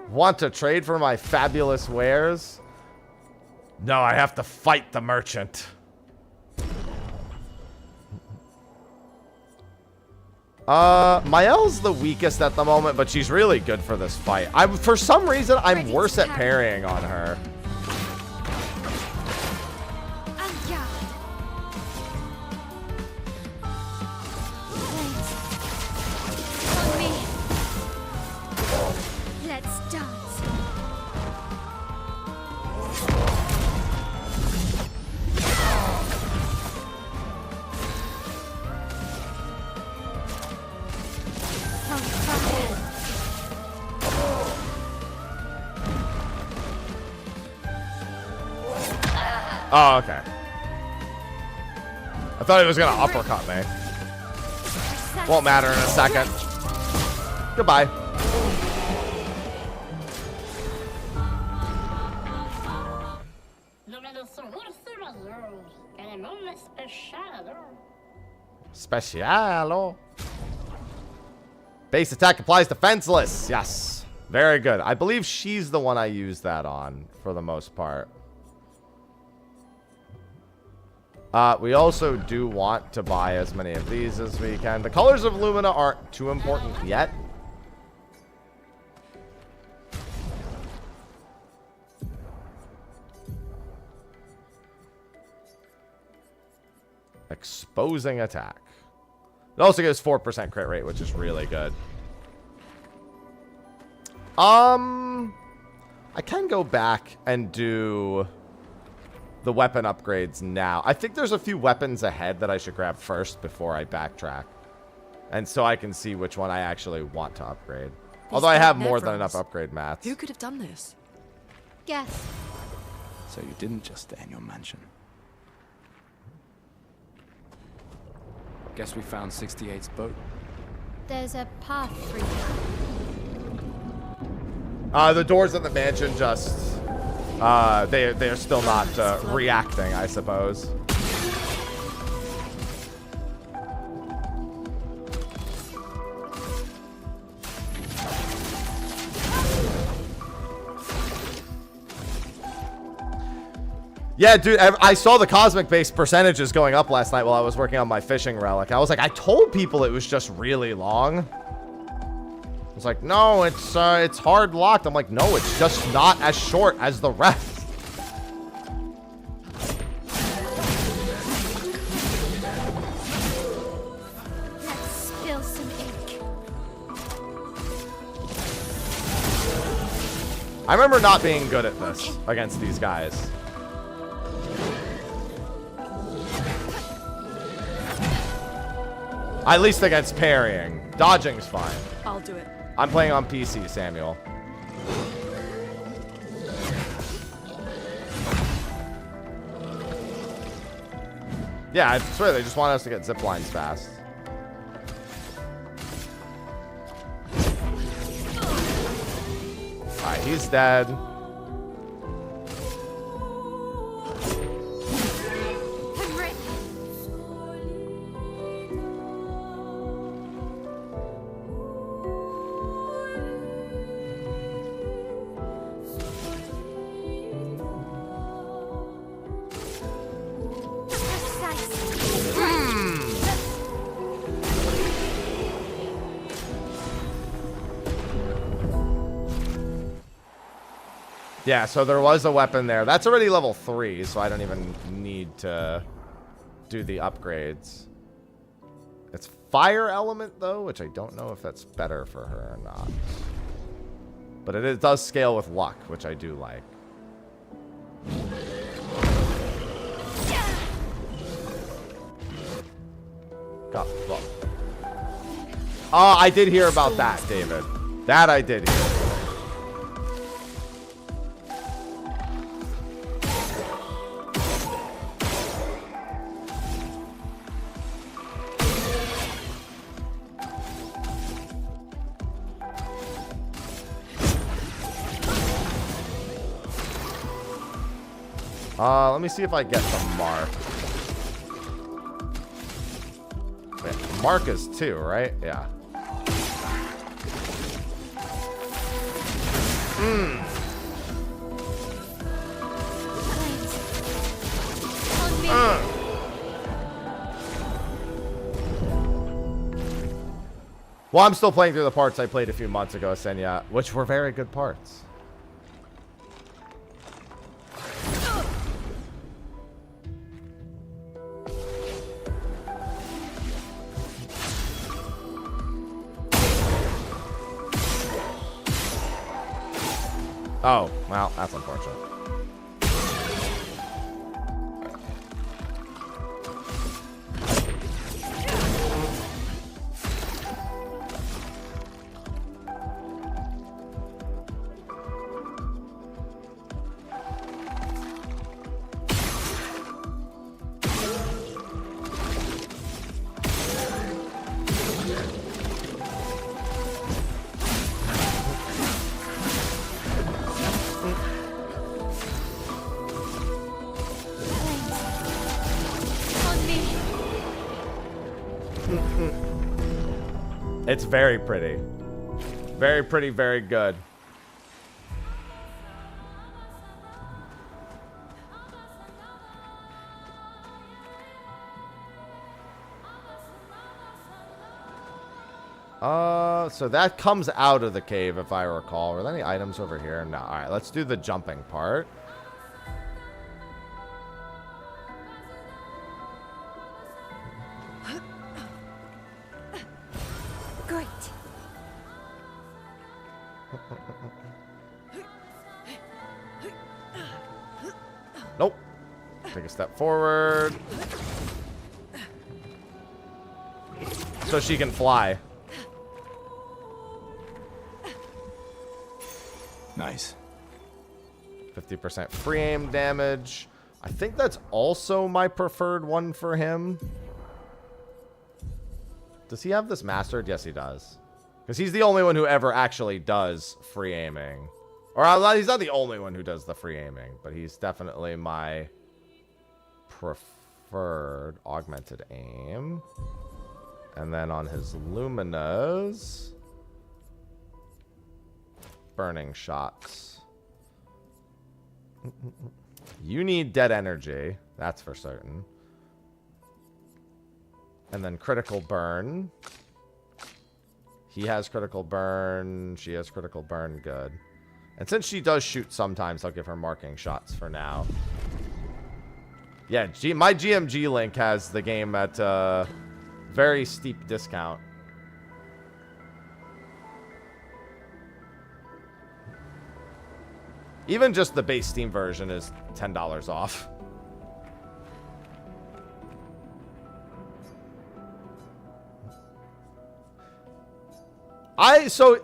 Want to trade for my fabulous wares? No, I have to fight the merchant. Mael's the weakest at the moment, but she's really good for this fight. For some reason, I'm worse at parrying on her. Let's dance. Oh, okay. I thought he was gonna uppercut me. Won't matter in a second. Goodbye. Specialo. Base attack applies defenseless. Yes. Very good. I believe she's the one I use that on for the most part. We also do want to buy as many of these as we can. The colors of Lumina aren't too important yet. Exposing attack. It also gives 4% crit rate, which is really good. I can go back and do the weapon upgrades now. I think there's a few weapons ahead that I should grab first before I backtrack. And so I can see which one I actually want to upgrade. Although I have more than enough upgrade mats. Who could have done this? Guess. So you didn't just stay in your mansion. Guess we found 68's boat. There's a path through The doors in the mansion just... they're still not reacting, I suppose. Yeah, dude, I saw the cosmic base percentages going up last night while I was working on my fishing relic. I was like, I told people it was just really long. I was like, no, it's hard locked. I'm like, no, it's just not as short as the rest. Let's spill some ink. I remember not being good at this against these guys. At least against parrying. Dodging's fine. I'll do it. I'm playing on PC, Samuel. Yeah, I swear they just want us to get zip lines fast. Alright, he's dead. Yeah, so there was a weapon there. That's already level 3, so I don't even need to do the upgrades. It's fire element, though, which I don't know if that's better for her or not. But it does scale with luck, which I do like. Well. Oh, I did hear about that, David. That I did hear. Let me see if I get the mark. Wait, mark is 2, right? Yeah. Well, I'm still playing through the parts I played a few months ago, Senya, which were very good parts. Oh, well, that's unfortunate. It's very pretty. Very pretty, very good. So that comes out of the cave, if I recall. Are there any items over here? No. All right, let's do the jumping part. Great. Nope. Take a step forward. So she can fly. Nice. 50% free aim damage. I think that's also my preferred one for him. Does he have this mastered? Yes, he does. Because he's the only one who ever actually does free aiming. Or he's not the only one who does the free aiming, but he's definitely my preferred augmented aim. And then on his Luminas, burning shots. You need dead energy, that's for certain. And then critical burn. He has critical burn. She has critical burn. Good. And since she does shoot sometimes, I'll give her marking shots for now. Yeah, my GMG link has the game at very steep discount. Even just the base Steam version is $10 off.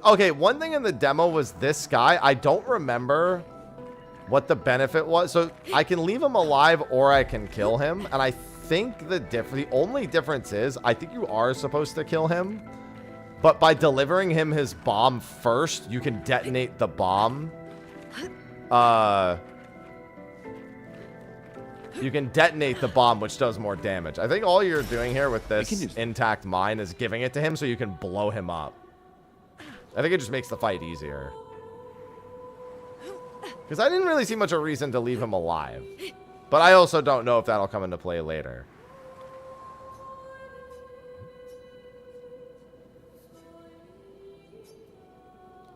Okay, one thing in the demo was this guy. I don't remember what the benefit was. So I can leave him alive or I can kill him. And I think the only difference is I think you are supposed to kill him. But by delivering him his bomb first, you can detonate the bomb. You can detonate the bomb, which does more damage. I think all you're doing here with this intact mine is giving it to him so you can blow him up. I think it just makes the fight easier. Because I didn't really see much of a reason to leave him alive. But I also don't know if that'll come into play later.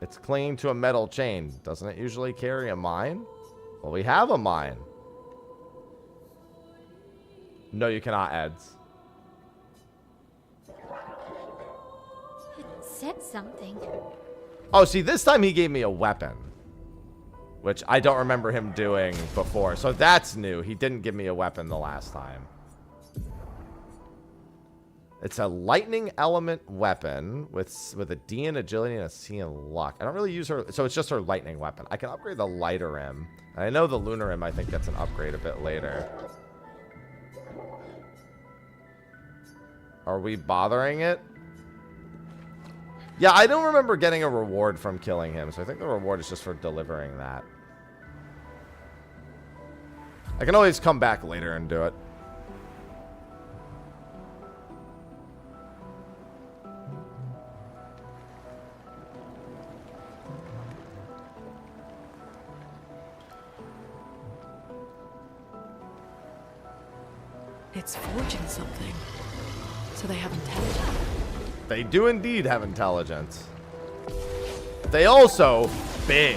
It's clinging to a metal chain. Doesn't it usually carry a mine? Well, we have a mine. No, you cannot, Eds. It said something. Oh, see, this time he gave me a weapon. Which I don't remember him doing before. So that's new. He didn't give me a weapon the last time. It's a lightning element weapon with a D in agility and a C in luck. I don't really use her. So it's just her lightning weapon. I can upgrade the lighter rim. And I know the lunar rim, I think, gets an upgrade a bit later. Are we bothering it? Yeah, I don't remember getting a reward from killing him. So I think the reward is just for delivering that. I can always come back later and do it. It's forging something. So they have intelligence. They do indeed have intelligence. They also big.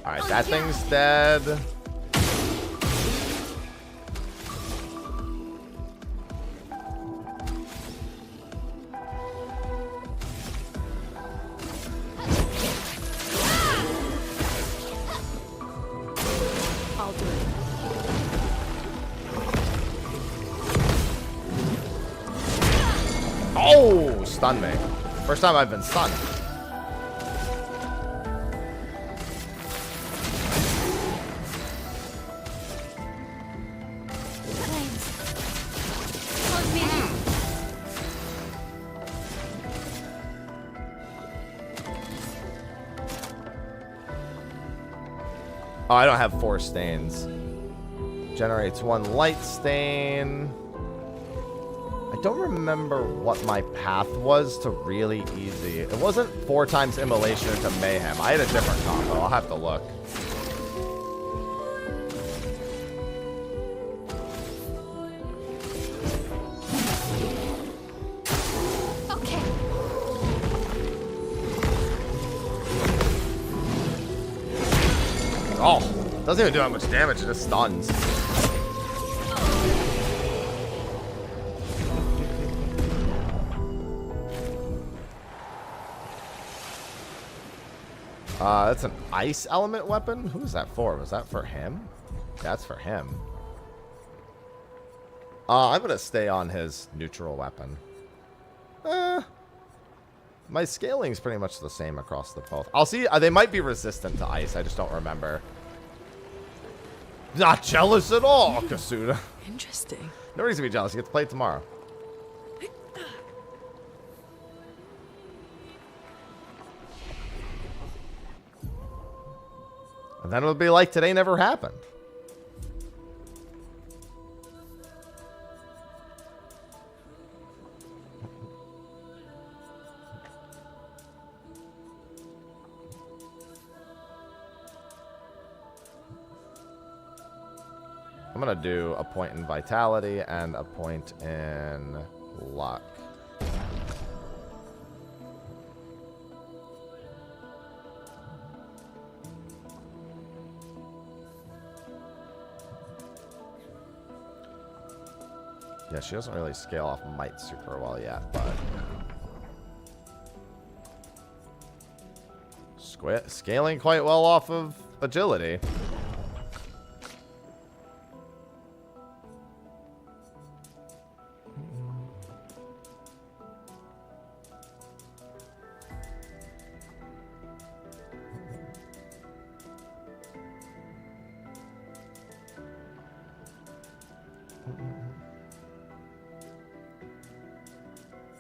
Alright, that thing's dead. I'll do it. Oh, stun me. First time I've been stunned. Oh, I don't have 4 stains. Generates 1 light stain. I don't remember what my path was to really easy. It wasn't 4 times immolation into mayhem. I had a different combo. I'll have to look. Okay. Oh, doesn't even do that much damage. It just stuns. That's an ice element weapon? Who is that for? Was that for him? That's for him. I'm going to stay on his neutral weapon. My scaling's pretty much the same across the both. I'll see. They might be resistant to ice. I just don't remember. Not jealous at all, Kasuna. Interesting. No reason to be jealous. You get to play it tomorrow. And then it'll be like today never happened. I'm going to do a point in vitality and a point in luck. Yeah, she doesn't really scale off might super well yet, but scaling quite well off of agility.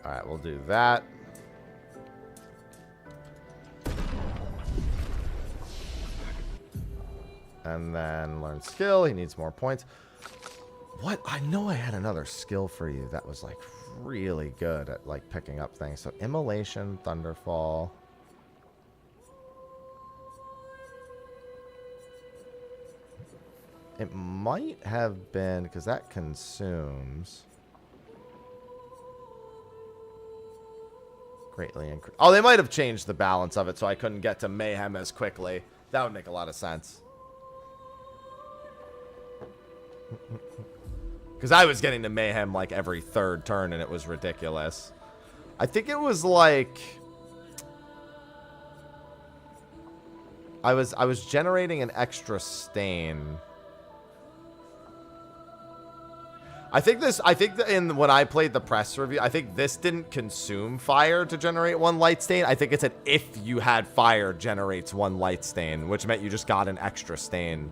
Alright, we'll do that. And then learn skill. He needs more points. What? I know I had another skill for you that was like really good at like picking up things. So immolation, thunderfall. It might have been because that consumes. Greatly increase. Oh, they might have changed the balance of it so I couldn't get to mayhem as quickly. That would make a lot of sense. Because I was getting to mayhem like every 3rd turn and it was ridiculous. I think it was like I was generating an extra stain. I think that when I played the press review, I think this didn't consume fire to generate 1 light stain. I think it said if you had fire generates 1 light stain, which meant you just got an extra stain.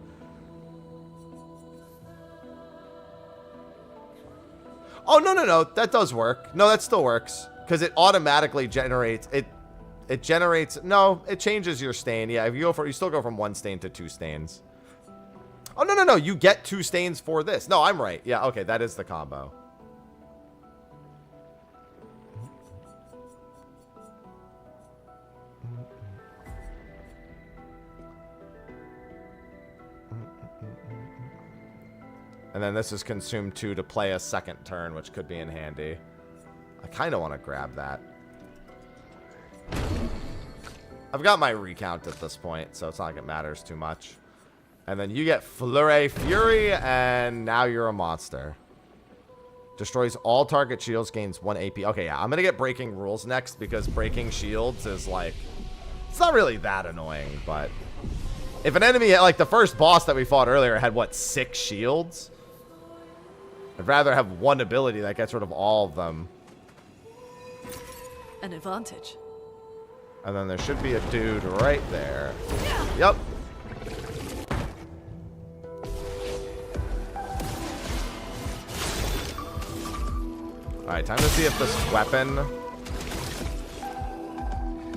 Oh, no. That does work. No, that still works. Because it automatically generates... It generates... No, it changes your stain. Yeah, if you still go from 1 stain to 2 stains. Oh, no. You get 2 stains for this. No, I'm right. Yeah, okay. That is the combo. And then this is consume 2 to play a 2nd turn, which could be in handy. I kind of want to grab that. I've got my recount at this point, so it's not like it matters too much. And then you get Flurry Fury, and now you're a monster. Destroys all target shields, gains 1 AP. Okay, yeah, I'm going to get Breaking Rules next, because Breaking Shields is like... It's not really that annoying, but... If an enemy, like the first boss that we fought earlier, had, what, 6 shields? I'd rather have 1 ability that gets rid of all of them. An advantage. And then there should be a dude right there. Yep. Alright, time to see if this weapon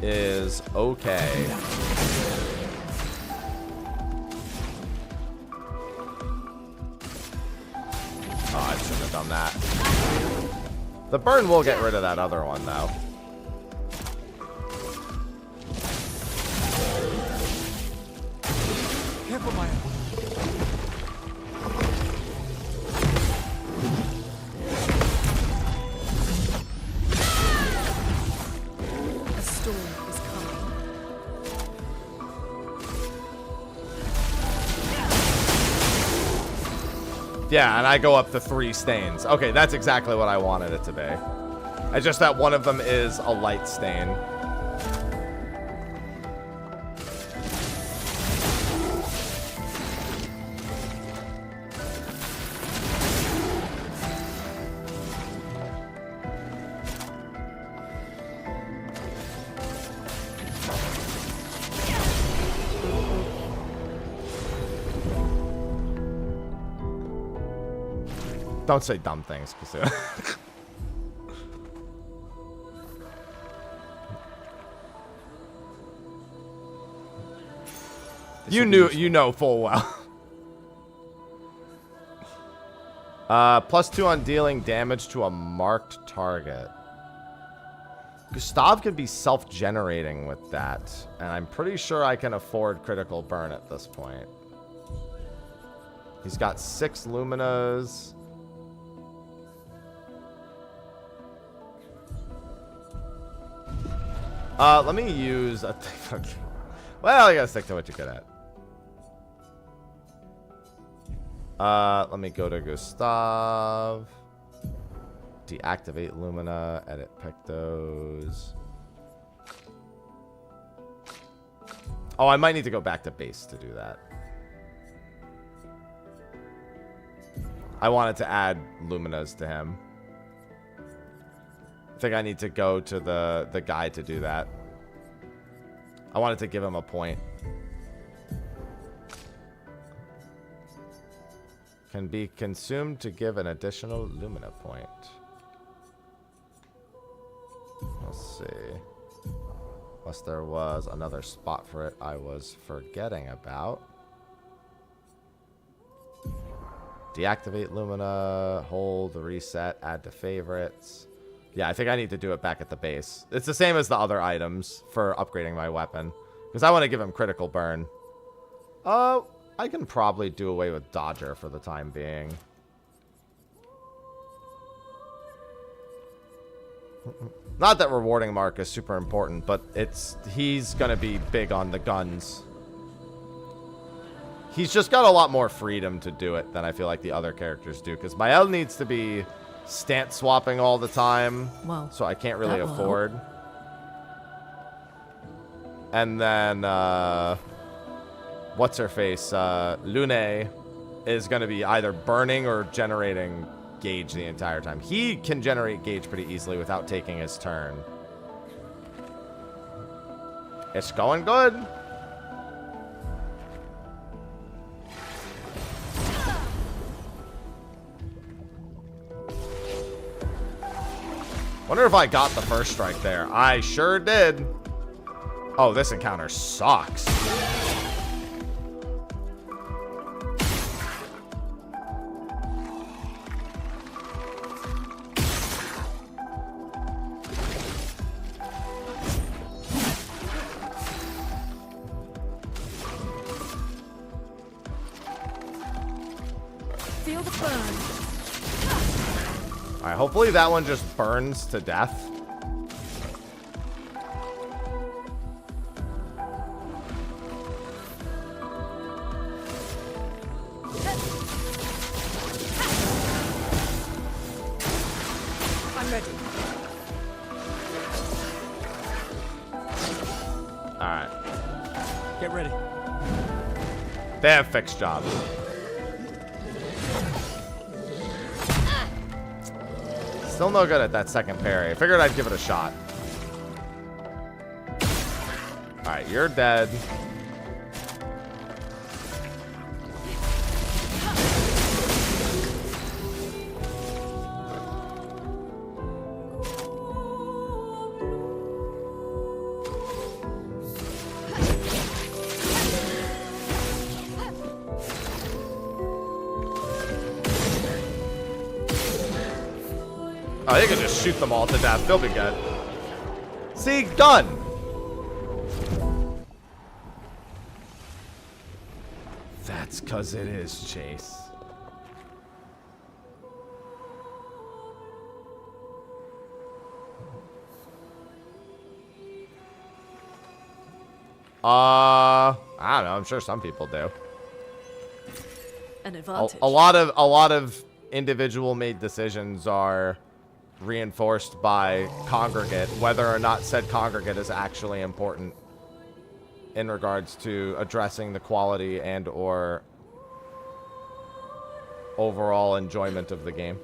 is okay. on that. The burn will get rid of that other one, though. Careful, Maya. A storm is coming. Yeah, and I go up to 3 stains. Okay, that's exactly what I wanted it to be. It's just that one of them is a light stain. Don't say dumb things, Kasu. You know full well. +2 on dealing damage to a marked target. Gustav could be self-generating with that, and I'm pretty sure I can afford critical burn at this point. He's got 6 Luminas. Let me use a... Well, you gotta stick to what you're good at. Let me go to Gustav. Deactivate Lumina. Edit Pectos. Oh, I might need to go back to base to do that. I wanted to add Luminas to him. I think I need to go to the guy to do that. I wanted to give him a point. Can be consumed to give an additional Lumina point. Let's see. Unless there was another spot for it I was forgetting about. Deactivate Lumina, hold, reset, add to favorites. Yeah, I think I need to do it back at the base. It's the same as the other items for upgrading my weapon. Because I want to give him critical burn. Oh, I can probably do away with Dodger for the time being. Not that rewarding mark is super important, but he's going to be big on the guns. He's just got a lot more freedom to do it than I feel like the other characters do. Because Mael needs to be stance swapping all the time. Well, so I can't really afford. And then, what's her face? Lune is going to be either burning or generating gauge the entire time. He can generate gauge pretty easily without taking his turn. It's going good. Wonder if I got the first strike there. I sure did. Oh, this encounter sucks. Feel the burn. Alright, hopefully that one just burns to death. I'm ready. Alright. Get ready. They have fixed jobs. Still no good at that second parry. I figured I'd give it a shot. Alright, you're dead. Oh, you can just shoot them all to death. They'll be good. See, done. That's because it is Chase. I don't know. I'm sure some people do. An advantage. A lot of individual made decisions are reinforced by congregate, whether or not said congregate is actually important in regards to addressing the quality and or overall enjoyment of the game.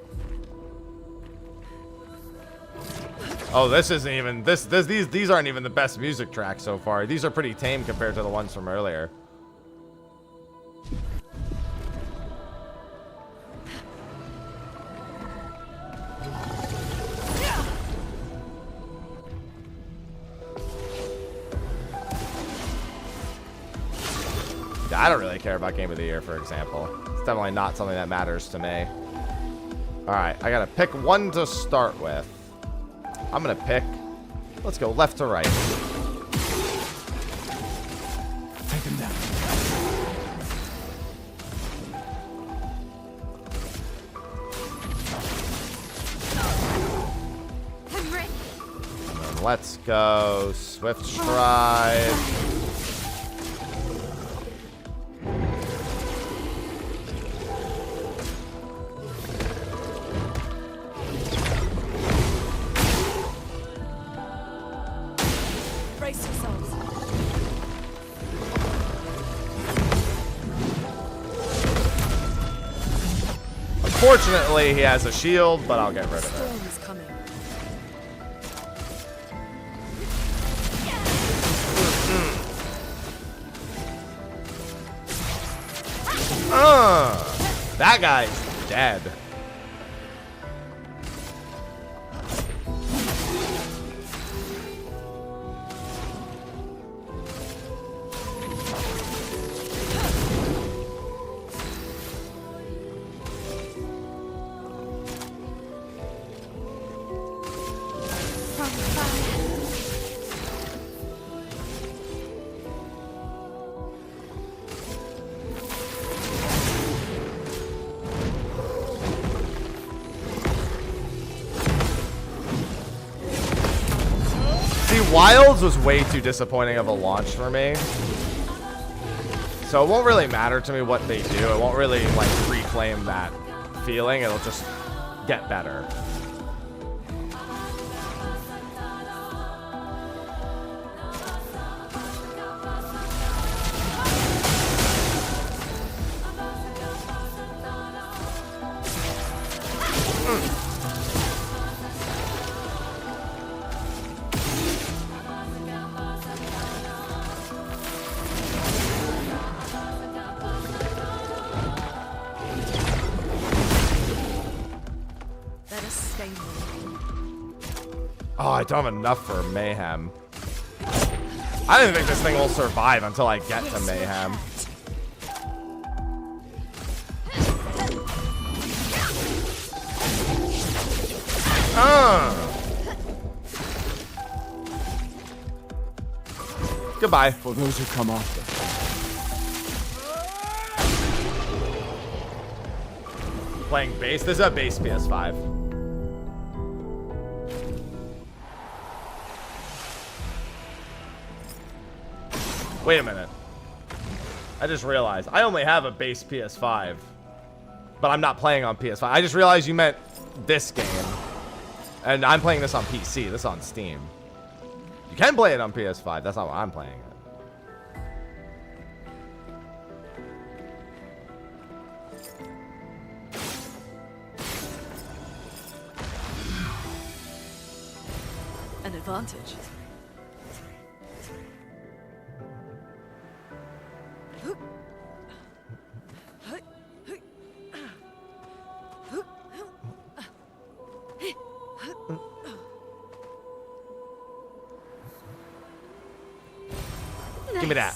Oh, this isn't even these aren't even the best music tracks so far. These are pretty tame compared to the ones from earlier. I don't really care about Game of the Year, for example. It's definitely not something that matters to me. Alright, I gotta pick one to start with. I'm gonna pick... Let's go left to right. Take him down. I'm ready. And then let's go Swift Stride. Brace yourselves. Unfortunately, he has a shield, but I'll get rid of it. Storm is coming. That guy's dead. Wilds was way too disappointing of a launch for me. So it won't really matter to me what they do. It won't really like reclaim that feeling. It'll just get better. Oh, I don't have enough for Mayhem. I don't even think this thing will survive until I get to Mayhem. Goodbye. For those who come after. Playing bass? This is a bass PS5. Wait a minute. I just realized I only have a base PS5, but I'm not playing on PS5. I just realized you meant this game, and I'm playing this on PC. This is on Steam. You can play it on PS5. That's not what I'm playing it. An advantage. Give me that.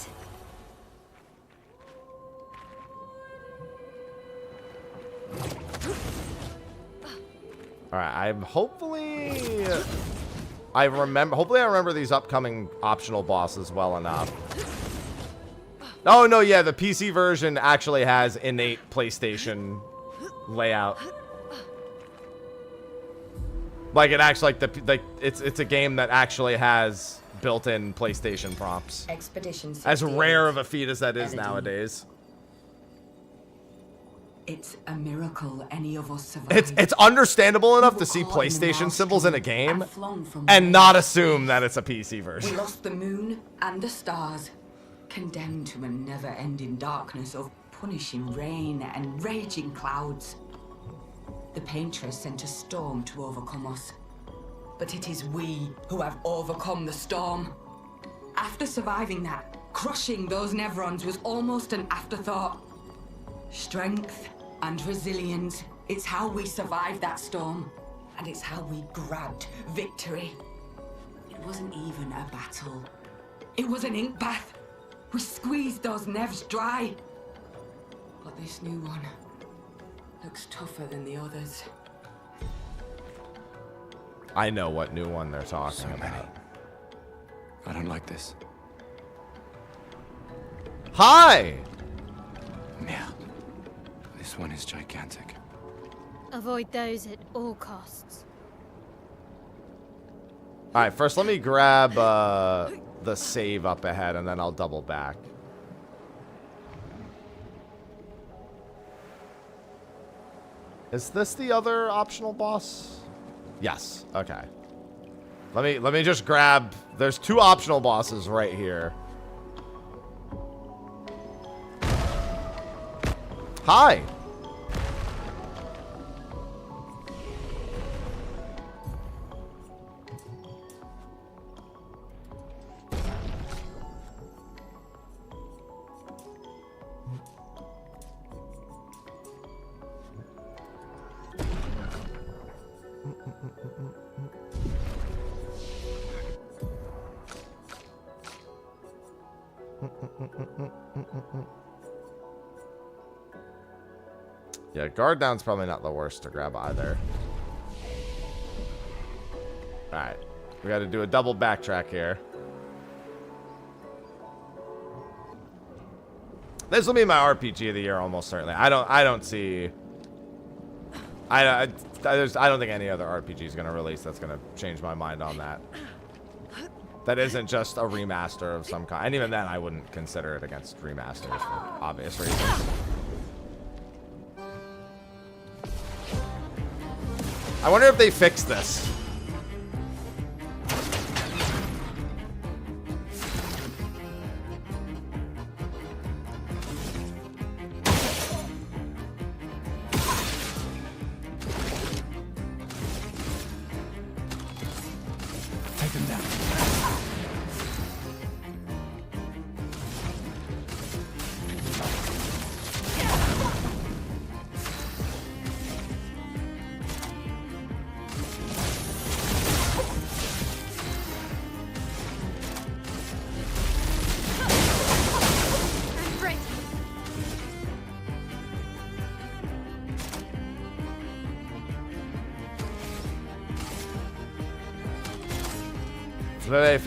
All right, I remember these upcoming optional bosses well enough. Oh no, yeah, the PC version actually has innate PlayStation layout. Like it actually, it's a game that actually has built-in PlayStation prompts. Expedition As 68. rare of a feat as that is Elodie. nowadays. It's a miracle any of us survived. It's understandable enough to see PlayStation symbols in a game and not assume that it's a PC We version. lost the moon and the stars, condemned to a never-ending darkness of punishing rain and raging clouds. The Paintress sent a storm to overcome us. But it is we who have overcome the storm. After surviving that, crushing those Nevrons was almost an afterthought. Strength and resilience, it's how we survived that storm. And it's how we grabbed victory. It wasn't even a battle. It was an ink bath. We squeezed those Nevs dry. But this new one looks tougher than the others. I know what new one they're talking about. I don't like this. Hi! Merde. This one is gigantic. Avoid those at all costs. All right, first let me grab the save up ahead, and then I'll double back. Is this the other optional boss? Yes. Okay. Let me just grab. There's 2 optional bosses right here. Hi. Yeah, guard down's probably not the worst to grab either. Alright. We gotta do a double backtrack here. This will be my RPG of the year almost certainly. I don't see I don't think any other RPG is gonna release that's gonna change my mind on that. That isn't just a remaster of some kind. And even then I wouldn't consider it against remasters for obvious reasons. I wonder if they fixed this. Take them down.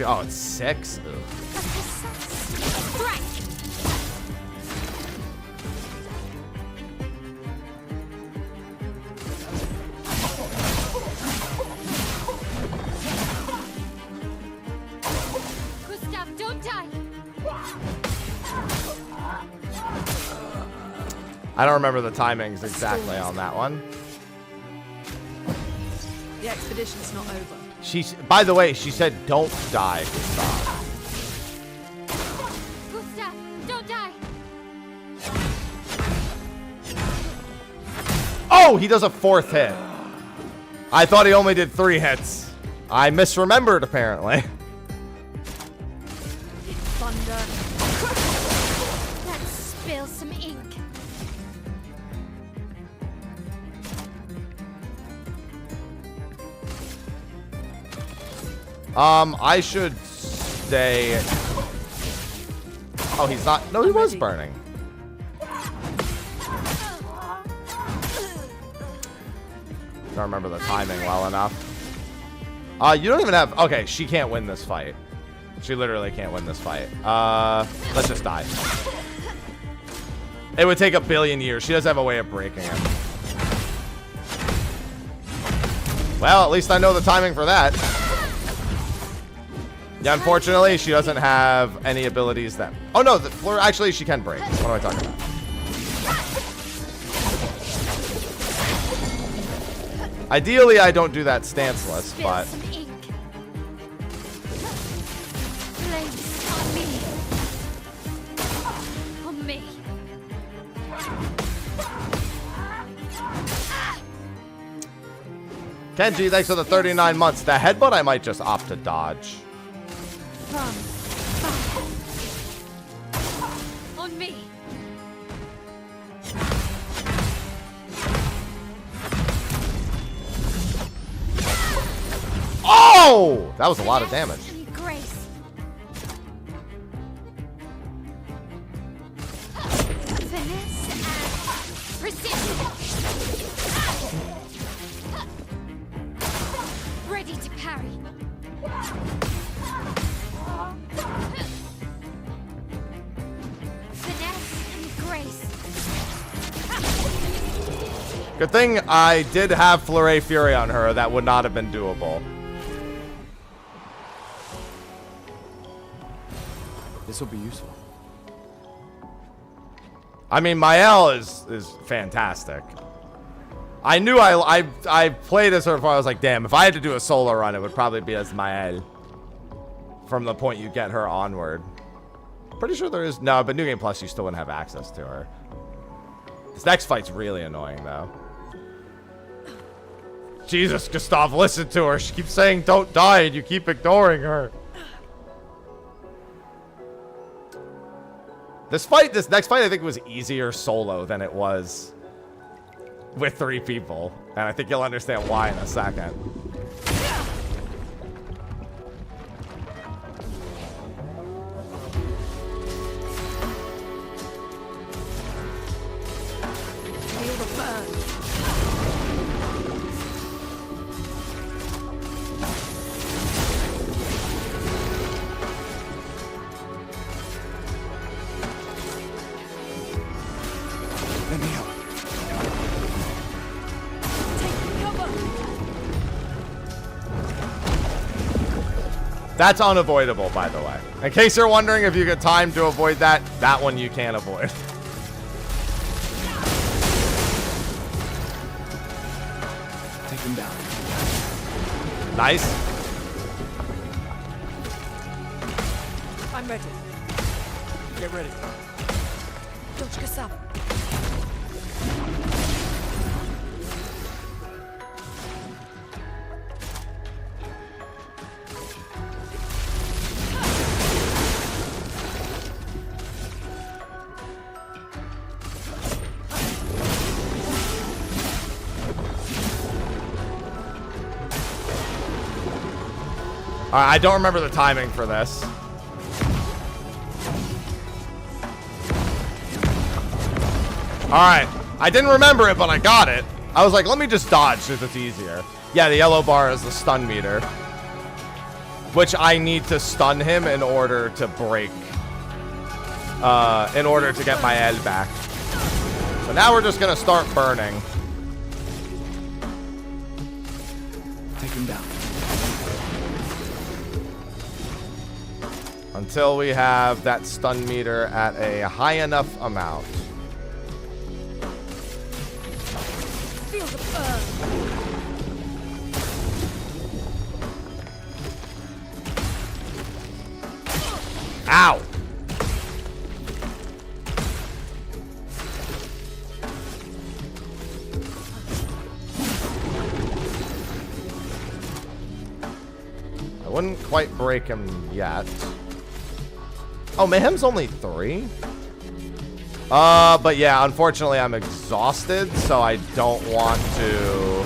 Oh, it's 6? Ugh. Gustav, don't die! I don't remember the timings exactly on that one. The expedition's not over. By the way, she said, "Don't die, Gustav." Gustav, don't die! Oh, he does a 4th hit. I thought he only did 3 hits. I misremembered, apparently. Thunder. Let's spill some ink. I should stay. Oh, he's not. No, he was burning. Don't remember the timing well enough. You don't even have... Okay, she can't win this fight. She literally can't win this fight. Let's just die. It would take 1 billion years. She does have a way of breaking it. Well, at least I know the timing for that. Yeah, unfortunately, she doesn't have any abilities that... Oh, no, actually, she can break. What am I talking about? Ideally, I don't do that stanceless, but... On me. Kenji, thanks for the 39 months. The headbutt, I might just opt to dodge. On me. Oh! That was a lot of damage. Grace. Finesse and precision. Ready to parry. Finesse and grace. Good thing I did have Fleury Fury on her. That would not have been doable. This will be useful. I mean, Mael is fantastic. I knew I played as her before. I was like, damn, if I had to do a solo run, it would probably be as Mael. From the point you get her onward. Pretty sure there is... No, but New Game Plus, you still wouldn't have access to her. This next fight's really annoying, though. Jesus, Gustav, listen to her. She keeps saying don't die, and you keep ignoring her. This next fight, I think was easier solo than it was with 3 people. And I think you'll understand why in a second. Feel the burn. Let me help. That's unavoidable, by the way. In case you're wondering if you get time to avoid that, that one you can't avoid. Take him down. Nice. I'm ready. Get ready. Dodge Gustav. I don't remember the timing for this. Alright. I didn't remember it, but I got it. I was like, let me just dodge since it's easier. Yeah, the yellow bar is the stun meter. Which I need to stun him in order to break. In order to get my L back. So now we're just going to start burning. Take him down. Until we have that stun meter at a high enough amount. Feel the burn. Ow! I wouldn't quite break him yet. Oh, Mayhem's only 3? But yeah, unfortunately I'm exhausted, so I don't want to...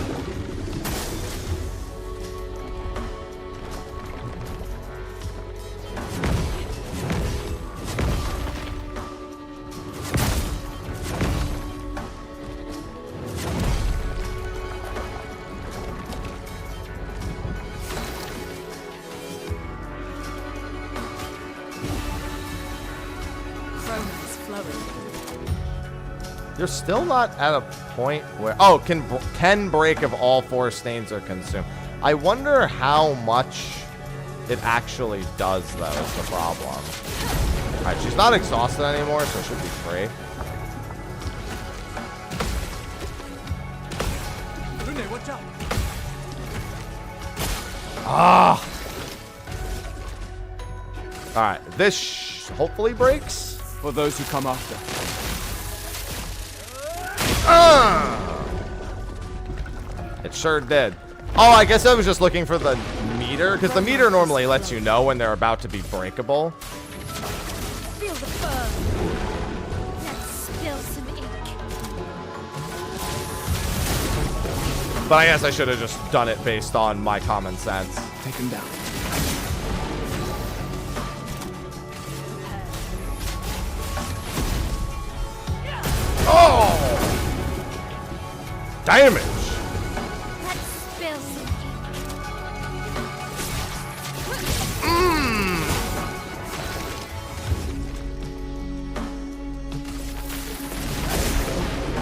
You're still not at a point where... Oh, can break if all 4 stains are consumed. I wonder how much it actually does, though, is the problem. Alright, she's not exhausted anymore, so it should be free. Lune, watch out! Ah! Alright, this hopefully breaks. For those who come after. It sure did. Oh, I guess I was just looking for the meter, because the meter normally lets you know when they're about to be breakable. Feel the burn. Let's spill some ink. But I guess I should have just done it based on my common sense. Take him down. Oh! Damage! Let's spill some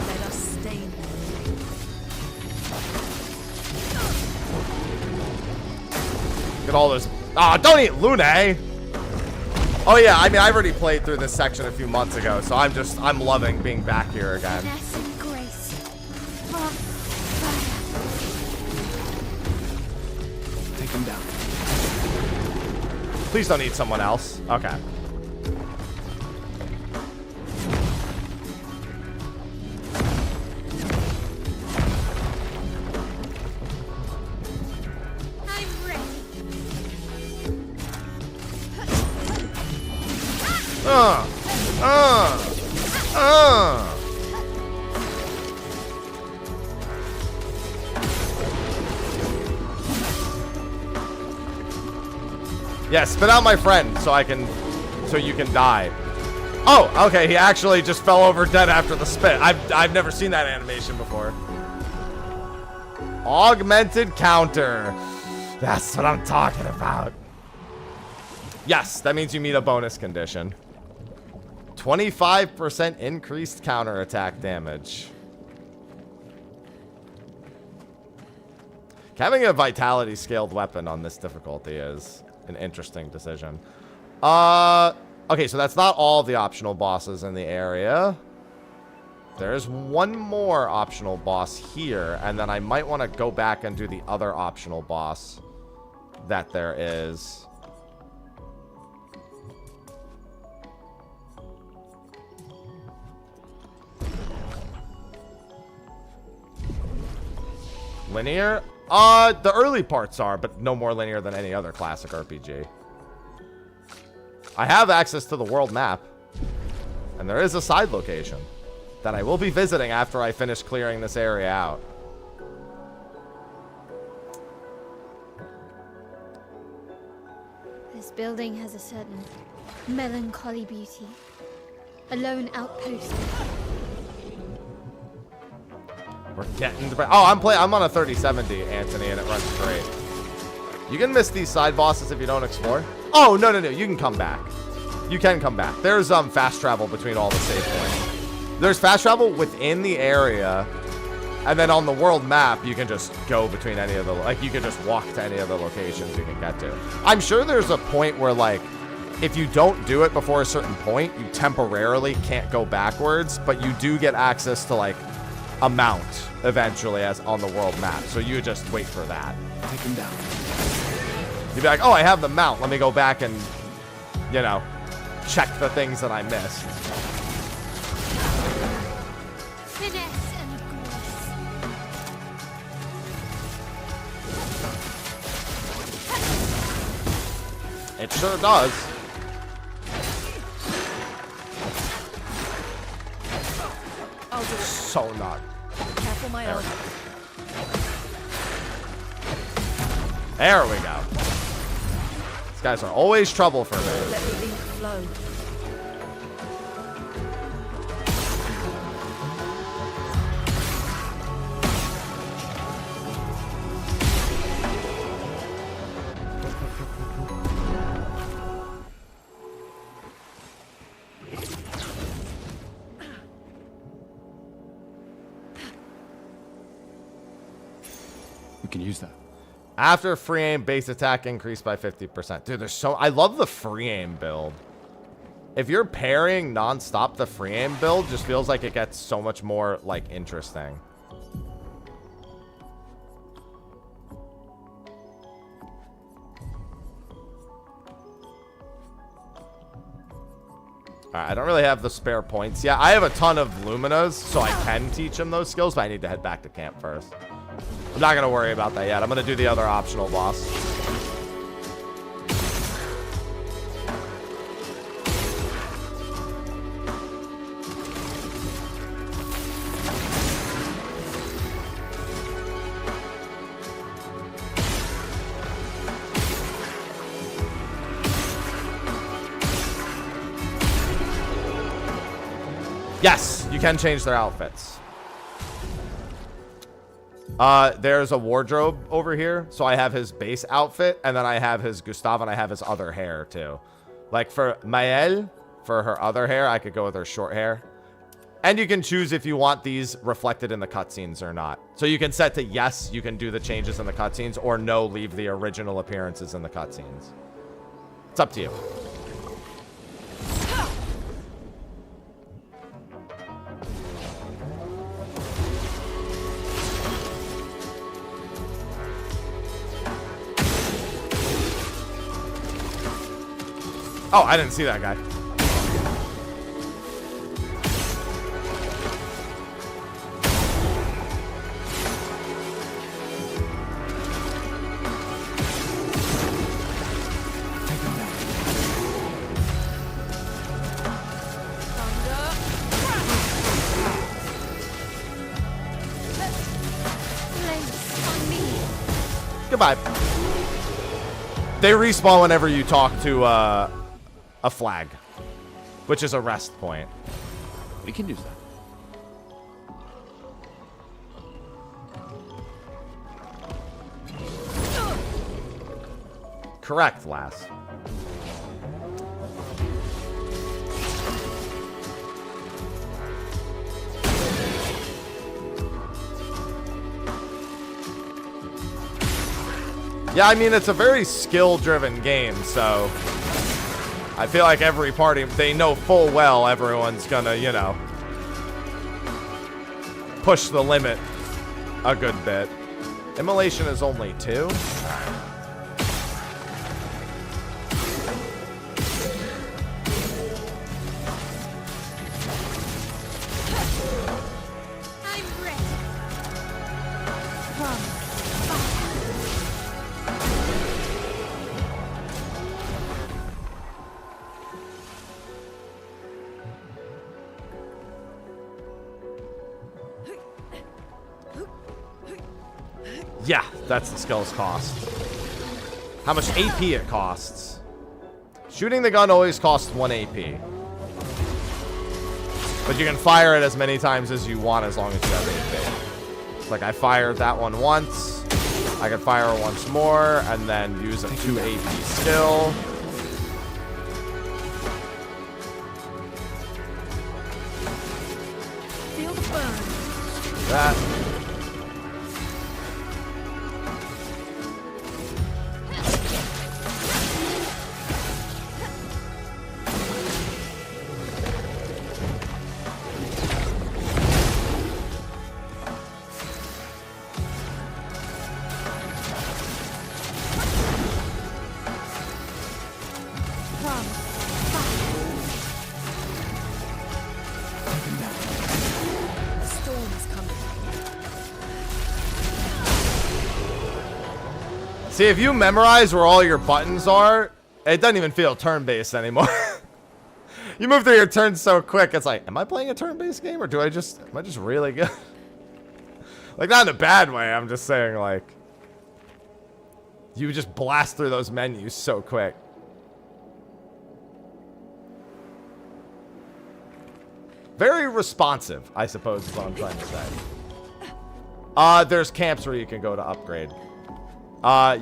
Let us stain them. Look at all those. Ah, don't eat Lune! Oh yeah, I mean, I've already played through this section a few months ago, so I'm loving being back here again. finesse and grace. Of fire. Take him down. Please don't eat someone else. Okay. I'm ready. Yeah, spit out my friend so you can die. Oh, okay, he actually just fell over dead after the spit. I've never seen that animation before. Augmented counter. That's what I'm talking about. Yes, that means you meet a bonus condition. 25% increased counterattack damage. Having a vitality scaled weapon on this difficulty is an interesting decision. Okay, so that's not all the optional bosses in the area. There's one more optional boss here, and then I might want to go back and do the other optional boss that there is. Linear? The early parts are, but no more linear than any other classic RPG. I have access to the world map, and there is a side location that I will be visiting after I finish clearing this area out. This building has a certain melancholy beauty. A lone outpost. We're getting to... Oh, I'm on a 3070, Anthony, and it runs great. You can miss these side bosses if you don't explore. Oh, no. You can come back. You can come back. There's fast travel between all the save points. There's fast travel within the area, and then on the world map, you can just go between any of the... Like, you can just walk to any of the locations you can get to. I'm sure there's a point where, like, if you don't do it before a certain point, you temporarily can't go backwards, but you do get access to, like, a mount eventually as on the world map. So you just wait for that. Take him down. You'd be like, oh, I have the mount. Let me go back and, you know, check the things that I missed. Finesse and grace. It sure does. I'll do it. So not. Careful, my There. elbow. There we go. These guys are always trouble for me. Let the ink flow. can use that. After free aim, base attack increased by 50%. Dude, there's so... I love the free aim build. If you're parrying non-stop, the free aim build just feels like it gets so much more, like, interesting. Alright, I don't really have the spare points yet. I have a ton of Luminas, so I can teach him those skills, but I need to head back to camp first. I'm not going to worry about that yet. I'm going to do the other optional boss. Yes, you can change their outfits. There's a wardrobe over here. So I have his base outfit, and then I have his Gustav, and I have his other hair, too. Like, for Maëlle, for her other hair, I could go with her short hair. And you can choose if you want these reflected in the cutscenes or not. So you can set to yes, you can do the changes in the cutscenes, or no, leave the original appearances in the cutscenes. It's up to you. Oh, I didn't see that guy. Goodbye. They respawn whenever you talk to a flag, which is a rest point. We can use that. Correct, lass. Yeah, I mean, it's a very skill-driven game, so I feel like every party, they know full well everyone's gonna, you know, push the limit a good bit. Immolation is only 2. I'm ready. Come. Yeah, that's the skill's cost. How much AP it costs. Shooting the gun always costs 1 AP. But you can fire it as many times as you want as long as you have AP. Like, I fired that one once. I can fire it once more and then use a 2 AP skill. Feel the burn. That. See, if you memorize where all your buttons are, it doesn't even feel turn-based anymore. You move through your turns so quick, it's like, am I playing a turn-based game or am I just really good? Like, not in a bad way, I'm just saying, like, you just blast through those menus so quick. Very responsive, I suppose is what I'm trying to say. There's camps where you can go to upgrade.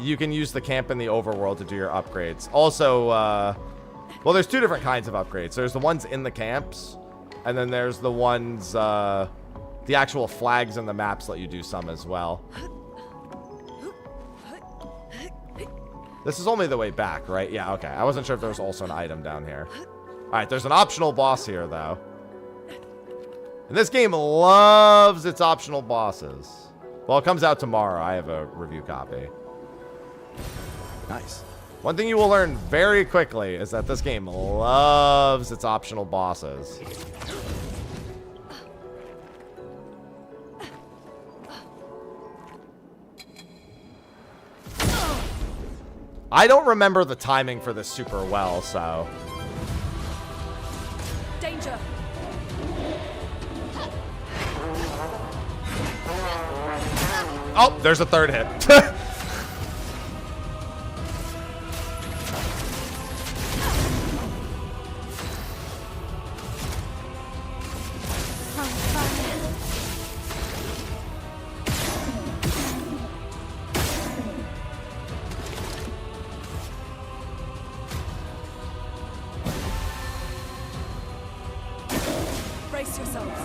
You can use the camp in the overworld to do your upgrades. Also, well, there's 2 different kinds of upgrades. There's the ones in the camps, and then there's the ones, the actual flags and the maps let you do some as well. This is only the way back, right? Yeah, okay. I wasn't sure if there was also an item down here. Alright, there's an optional boss here, though. And this game loves its optional bosses. Well, it comes out tomorrow. I have a review copy. Nice. One thing you will learn very quickly is that this game loves its optional bosses. I don't remember the timing for this super well, so... Danger! Oh, there's a third hit. Brace yourselves.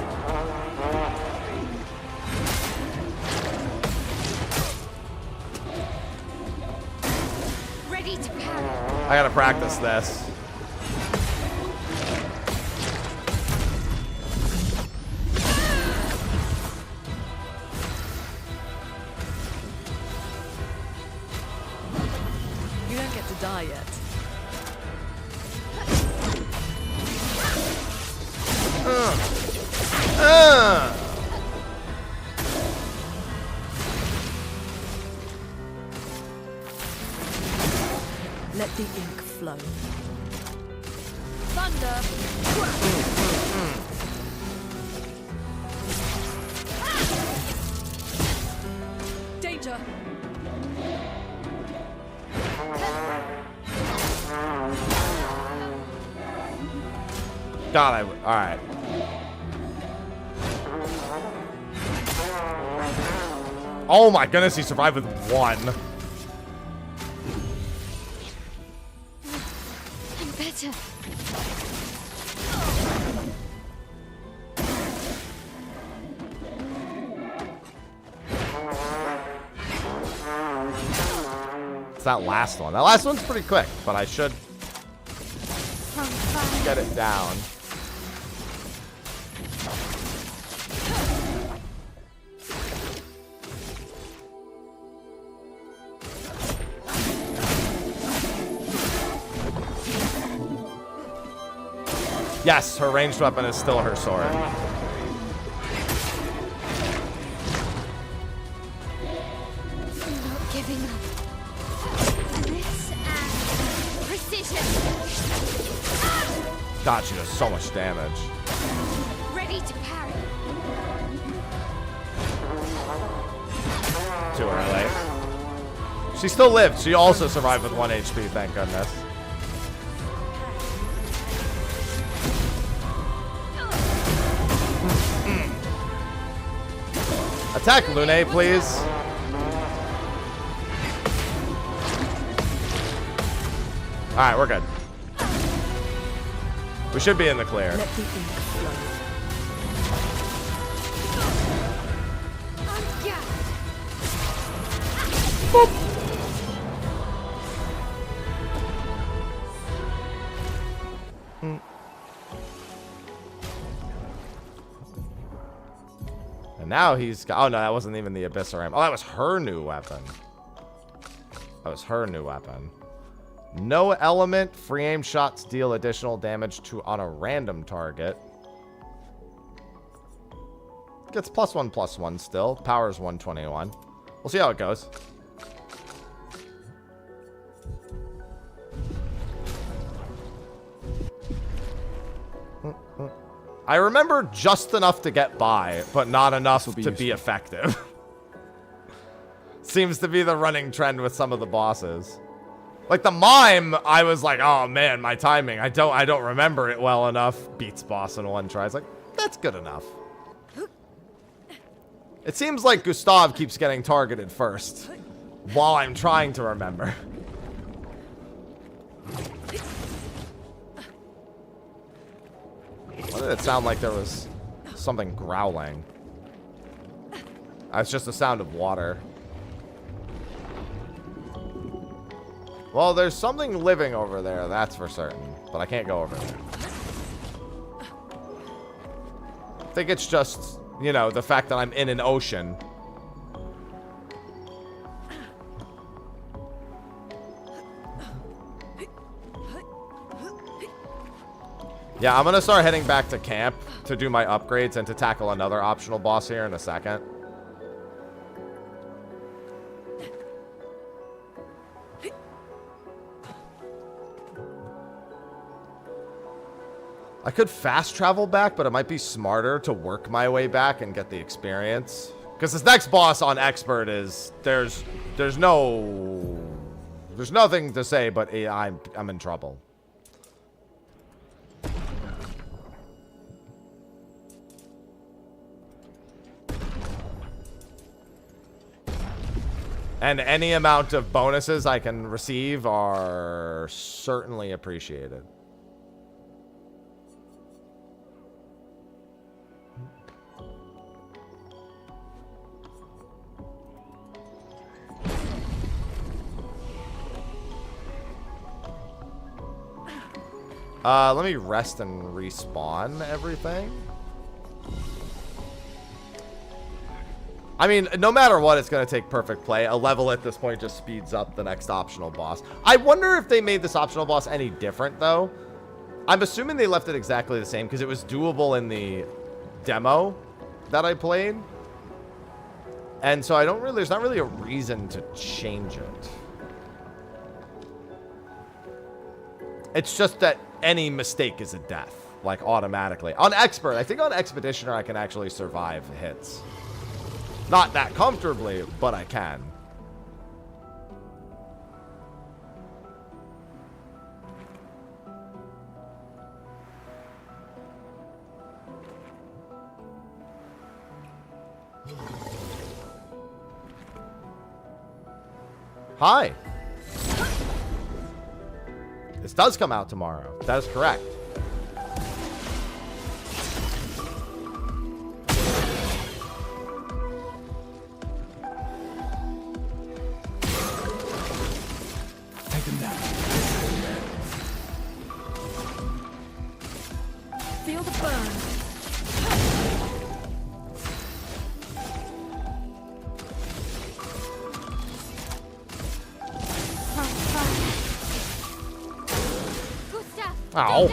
Ready to parry. I gotta practice this. You don't get to die yet. Let the ink flow. Thunder! Danger! God, alright. Oh my goodness, he survived with one. I'm better. It's that last one. That last one's pretty quick, but I should get it down. Yes, her ranged weapon is still her sword. I'm not giving up. This and precision. God, she does so much damage. Ready to parry. Too early. She still lived. She also survived with 1 HP, thank goodness. Attack Lune, please. Alright, we're good. We should be in the clear. Let the ink flow. And now he's got, oh no, that wasn't even the Abyssal. Oh, that was her new weapon. That was her new weapon. No element, free aim shots deal additional damage on a random target. Gets +1/+1 still. Power's 121. We'll see how it goes. I remember just enough to get by, but not enough to be effective. Seems to be the running trend with some of the bosses. Like the mime, I was like, oh man, my timing. I don't remember it well enough. Beats boss in one try. It's like, that's good enough. It seems like Gustav keeps getting targeted first, while I'm trying to remember. Why did it sound like there was something growling? It's just the sound of water. Well, there's something living over there, that's for certain. But I can't go over there. I think it's just, you know, the fact that I'm in an ocean. Yeah, I'm gonna start heading back to camp to do my upgrades and to tackle another optional boss here in a second. I could fast travel back, but it might be smarter to work my way back and get the experience. Because this next boss on Expert is there's nothing to say, but I'm in trouble. And any amount of bonuses I can receive are certainly appreciated. Let me rest and respawn everything. I mean, no matter what, it's going to take perfect play. A level at this point just speeds up the next optional boss. I wonder if they made this optional boss any different, though. I'm assuming they left it exactly the same because it was doable in the demo that I played. And so there's not really a reason to change it. It's just that any mistake is a death, like automatically. On Expert, I think on Expeditioner I can actually survive hits. Not that comfortably, but I can. Hi. This does come out tomorrow. That is correct. Take him down. Feel the burn. Ow.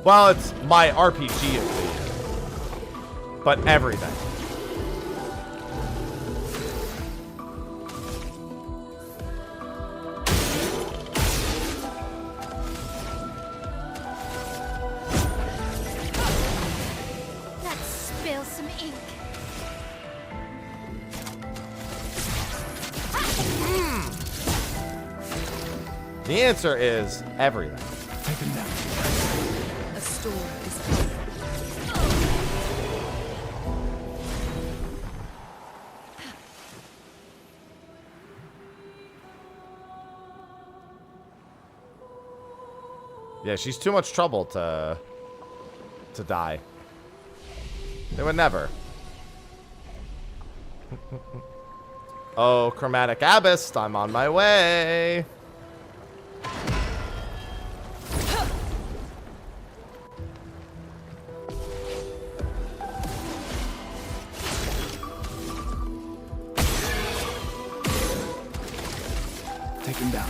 Well, it's my RPG, but everything. Let's spill some ink. The answer is everything. Take him down. A storm is coming. Yeah, she's too much trouble to die. They would never. Oh, Chromatic Abyss, I'm on my way. Take him down.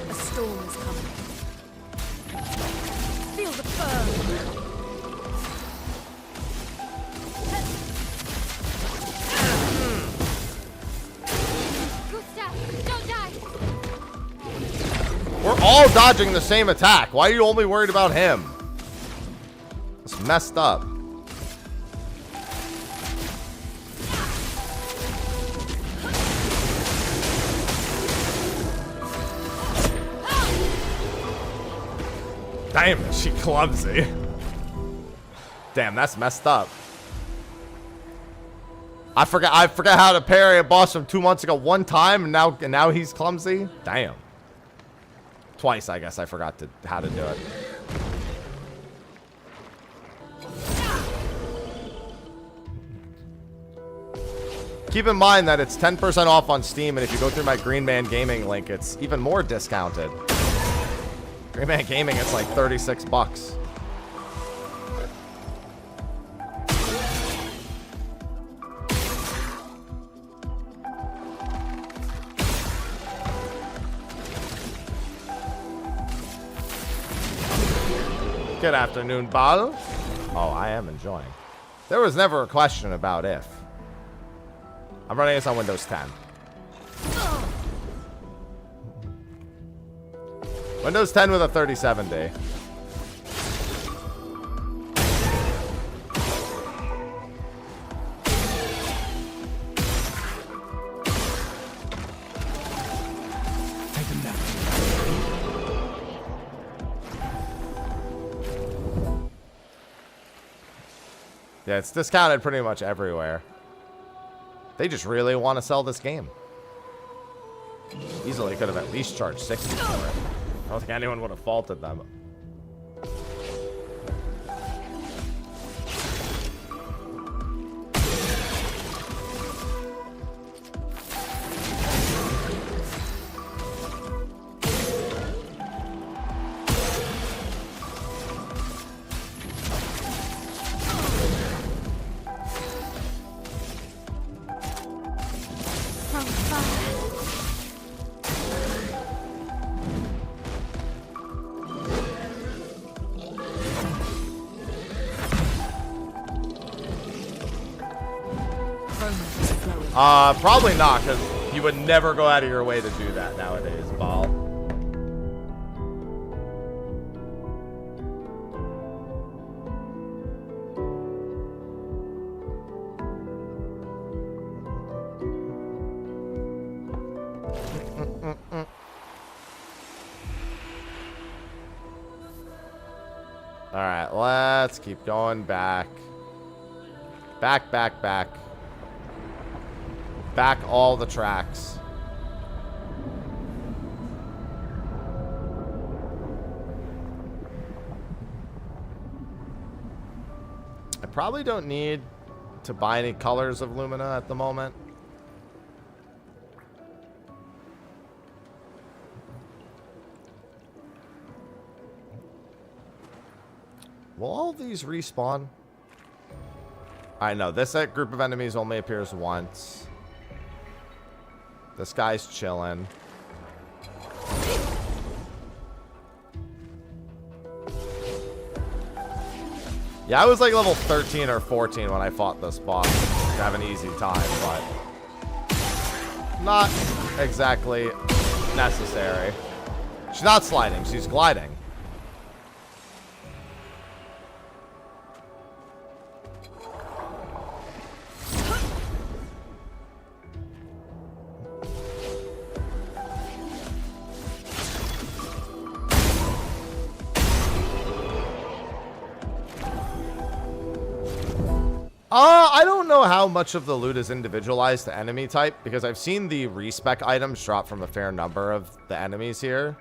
A storm is coming. Feel the burn. Gustav, don't die. We're all dodging the same attack. Why are you only worried about him? It's messed up. Damn, is she clumsy. Damn, that's messed up. I forgot how to parry a boss from 2 months ago one time, and now he's clumsy. Damn. Twice, I guess I forgot how to do it. Keep in mind that it's 10% off on Steam, and if you go through my Green Man Gaming link, it's even more discounted. Green Man Gaming, it's like 36 bucks. Good afternoon, Bal. Oh, I am enjoying. There was never a question about if. I'm running this on Windows 10. Windows 10 with a 37D. Yeah, it's discounted pretty much everywhere. They just really want to sell this game. Easily could have at least charged 60 for it. I don't think anyone would have faulted them. Probably not, because you would never go out of your way to do that nowadays, Ball. Alright, let's keep going back. Back. Back all the tracks. I probably don't need to buy any colors of Lumina at the moment. Will all of these respawn? I know this group of enemies only appears once. This guy's chilling. Yeah, I was like level 13 or 14 when I fought this boss. To have an easy time, but not exactly necessary. She's not sliding, she's gliding. I don't know how much of the loot is individualized to enemy type, because I've seen the respec items drop from a fair number of the enemies here.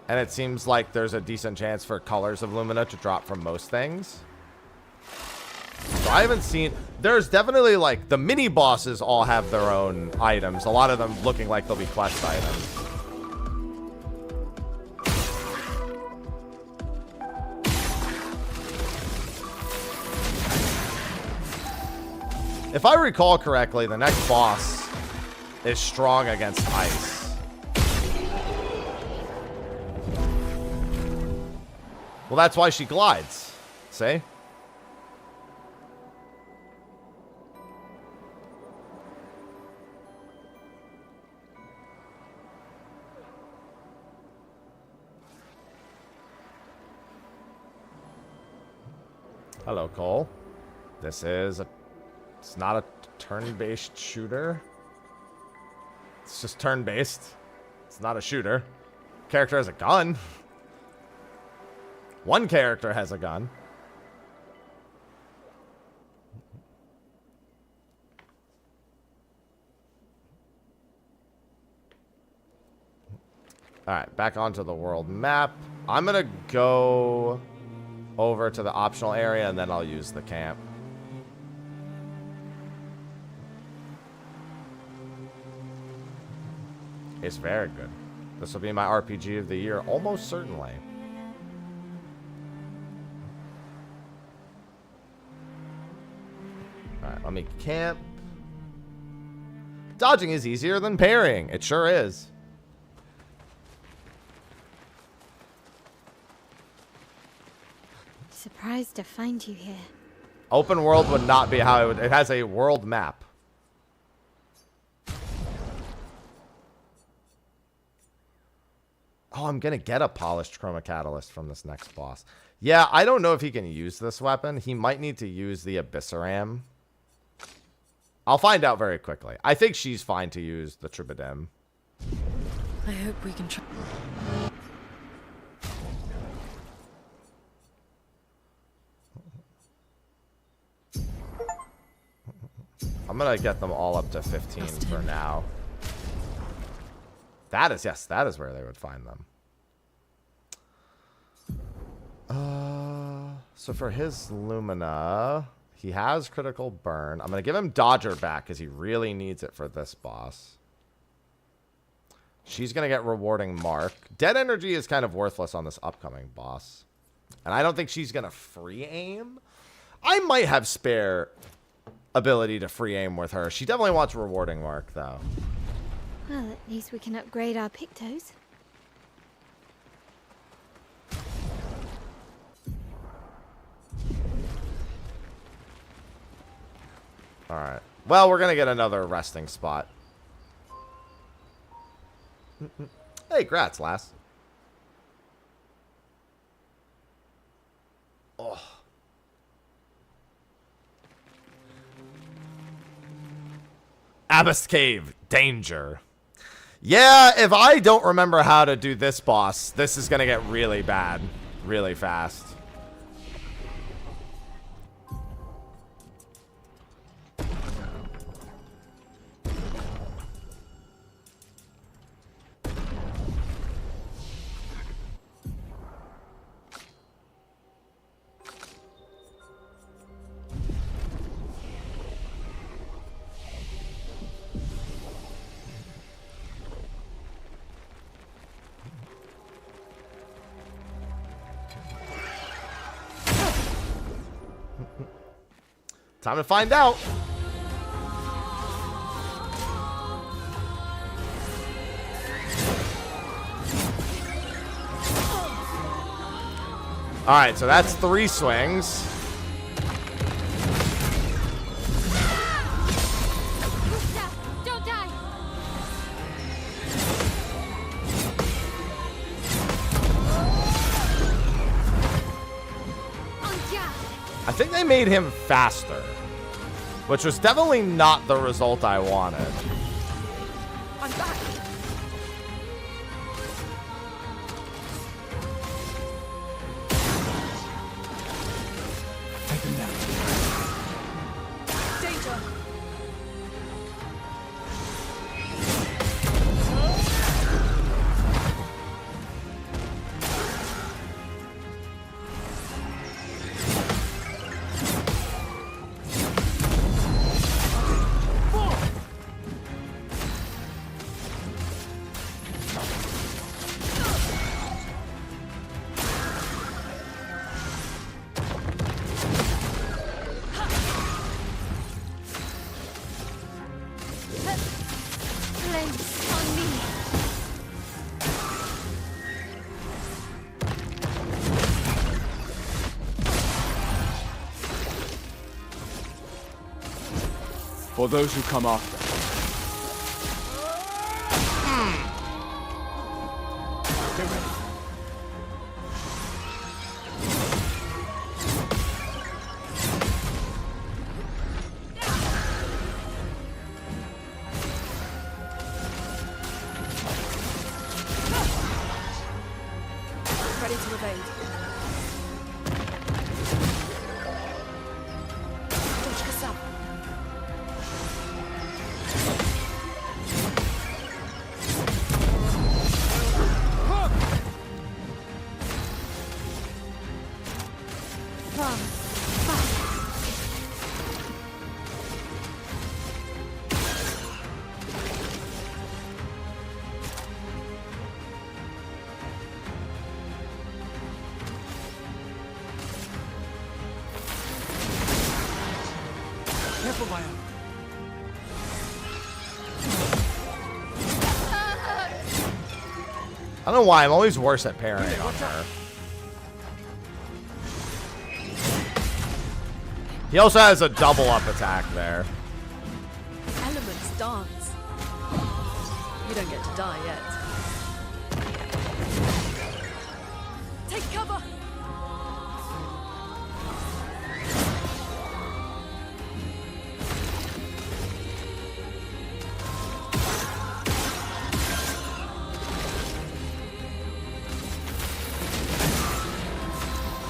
And it seems like there's a decent chance for colors of Lumina to drop from most things. So I haven't seen... There's definitely, like, the mini-bosses all have their own items. A lot of them looking like they'll be quest items. If I recall correctly, the next boss is strong against ice. Well, that's why she glides. See? Hello, Cole. This is a... It's not a turn-based shooter. It's just turn-based. It's not a shooter. Character has a gun. One character has a gun. Alright, back onto the world map. I'm gonna go over to the optional area and then I'll use the camp. It's very good. This will be my RPG of the year, almost certainly. Alright, let me camp. Dodging is easier than parrying. It sure is. Surprised to find you here. Open world would not be how it would. It has a world map. Oh, I'm going to get a polished chroma catalyst from this next boss. Yeah, I don't know if he can use this weapon. He might need to use the Abyssaram. I'll find out very quickly. I think she's fine to use the Tribidim. I hope we can try. I'm going to get them all up to 15 for now. That is, yes, that is where they would find them. So for his Lumina, he has critical burn. I'm going to give him Dodger back because he really needs it for this boss. She's going to get Rewarding Mark. Dead Energy is kind of worthless on this upcoming boss. And I don't think she's going to free aim. I might have spare ability to free aim with her. She definitely wants Rewarding Mark, though. Well, at least we can upgrade our Pictos. Alright. Well, we're going to get another resting spot. Hey, grats, lass. Oh. Abyss Cave. Danger. Yeah, if I don't remember how to do this boss, this is going to get really bad. Really fast. Time to find out. All right, so that's 3 swings. Don't die. I think they made him faster, which was definitely not the result I wanted. I'm back. Take him down. Danger. Flames on me. For those who come after. Get ready. Ready to evade. Точка сам. Careful, Maya. I don't know why I'm always worse at parrying on her. He also has a double up attack there. Elements dance. You don't get to die yet. Take cover!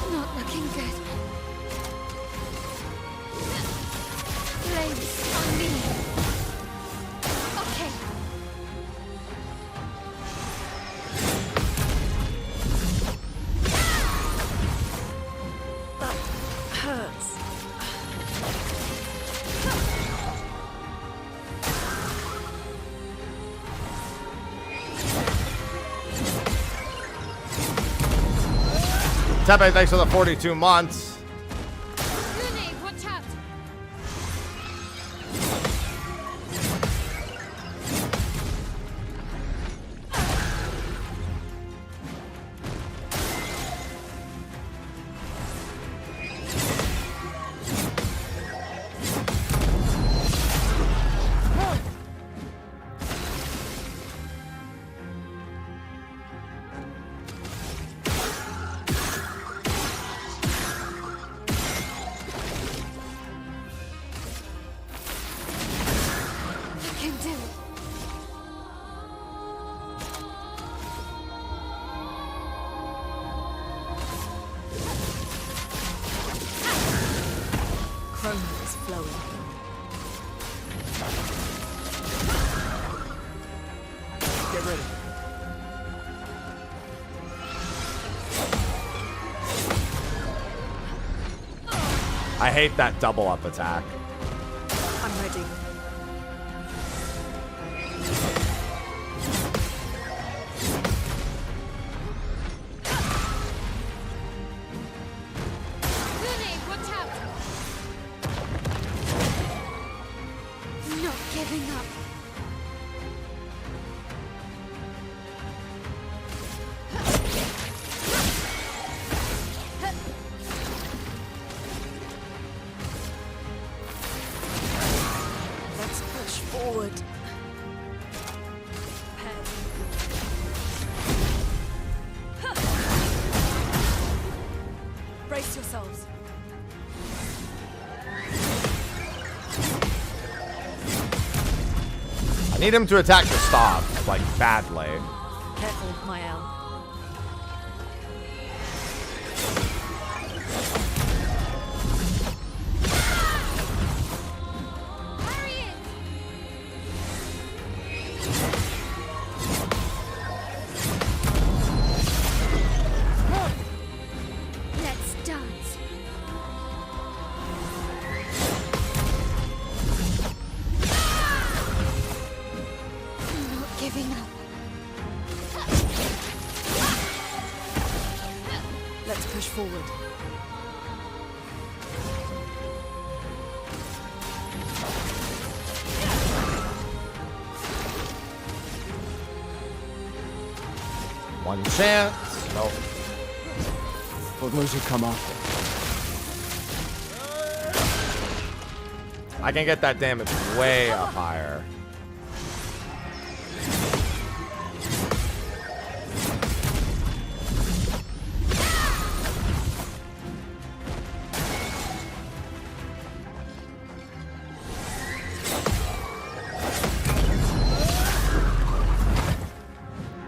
Not looking good. Flames on me. Okay. That hurts. Tepe, thanks for the 42 months. Grenade, watch out. I can do it. Chrome is flowing. Get ready. I hate that double up attack. I'm ready. Grenade, watch out. Not giving up. Let's push forward. Brace yourselves. I need him to attack to stop, like, badly. Careful, Mael. Let's dance. Not giving up. Let's push forward. One chance. Nope. For those who come after. I can get that damage way up higher.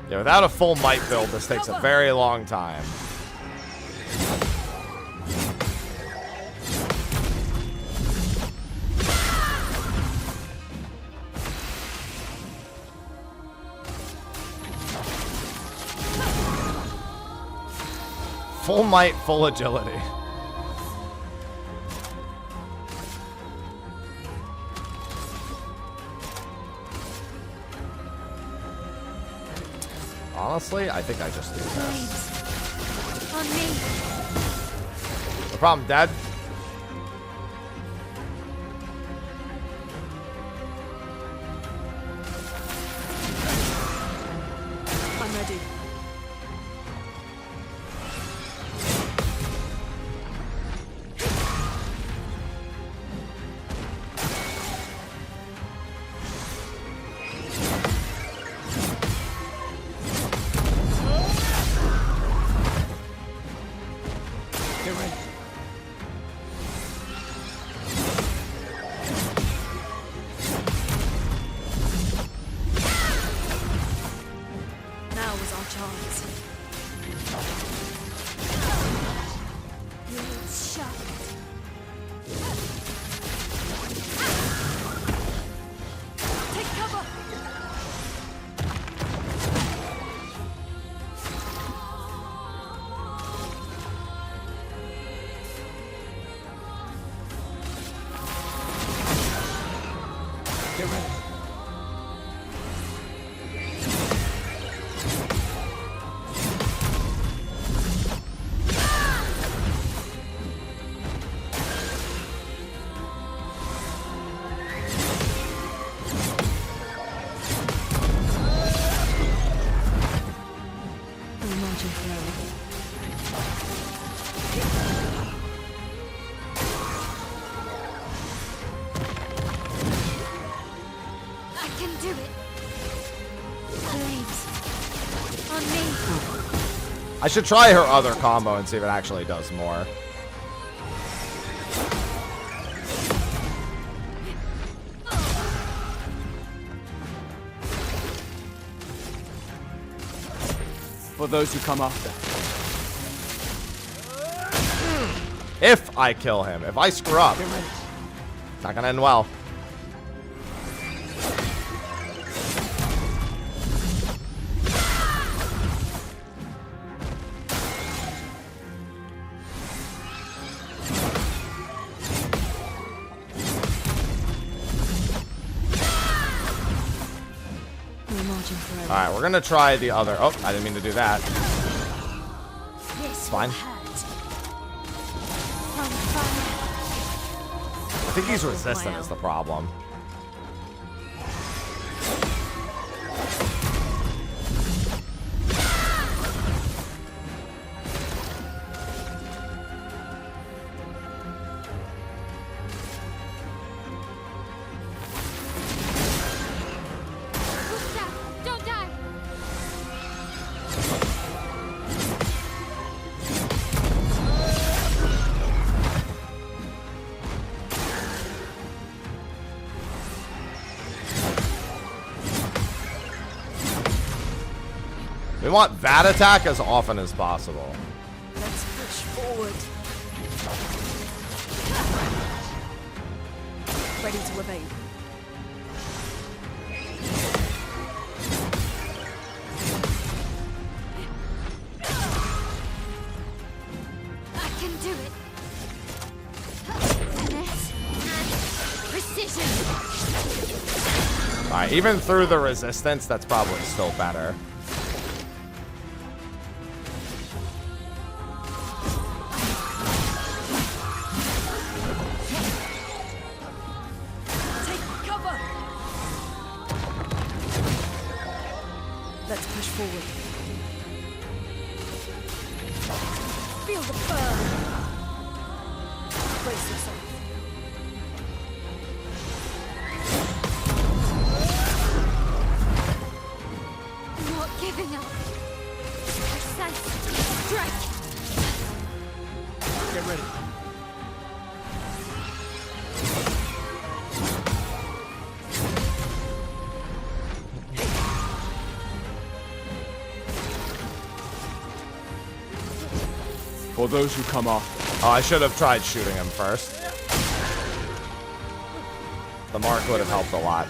Yeah, without a full might build, this takes a very long time. Full might, full agility. Honestly, I think I just do this. On me. No problem, Dad. I'm marching forever. I can do it. Flames. On me. I should try her other combo and see if it actually does more. For those who come after. If I kill him. If I screw up, it's not gonna end well. Alright, we're gonna try the other. Oh, I didn't mean to do that. It's fine. I think he's resistant is the problem. Don't die. We want that attack as often as possible. Let's push forward. Ready to evade. I can do it. Finesse and precision. Alright, even through the resistance, that's probably still better. Take cover. Let's push forward. Feel the burn. Brace yourself. I'm not giving up. Precise strike. Get ready. For those who come after. Oh, I should have tried shooting him first. The mark would have helped a lot.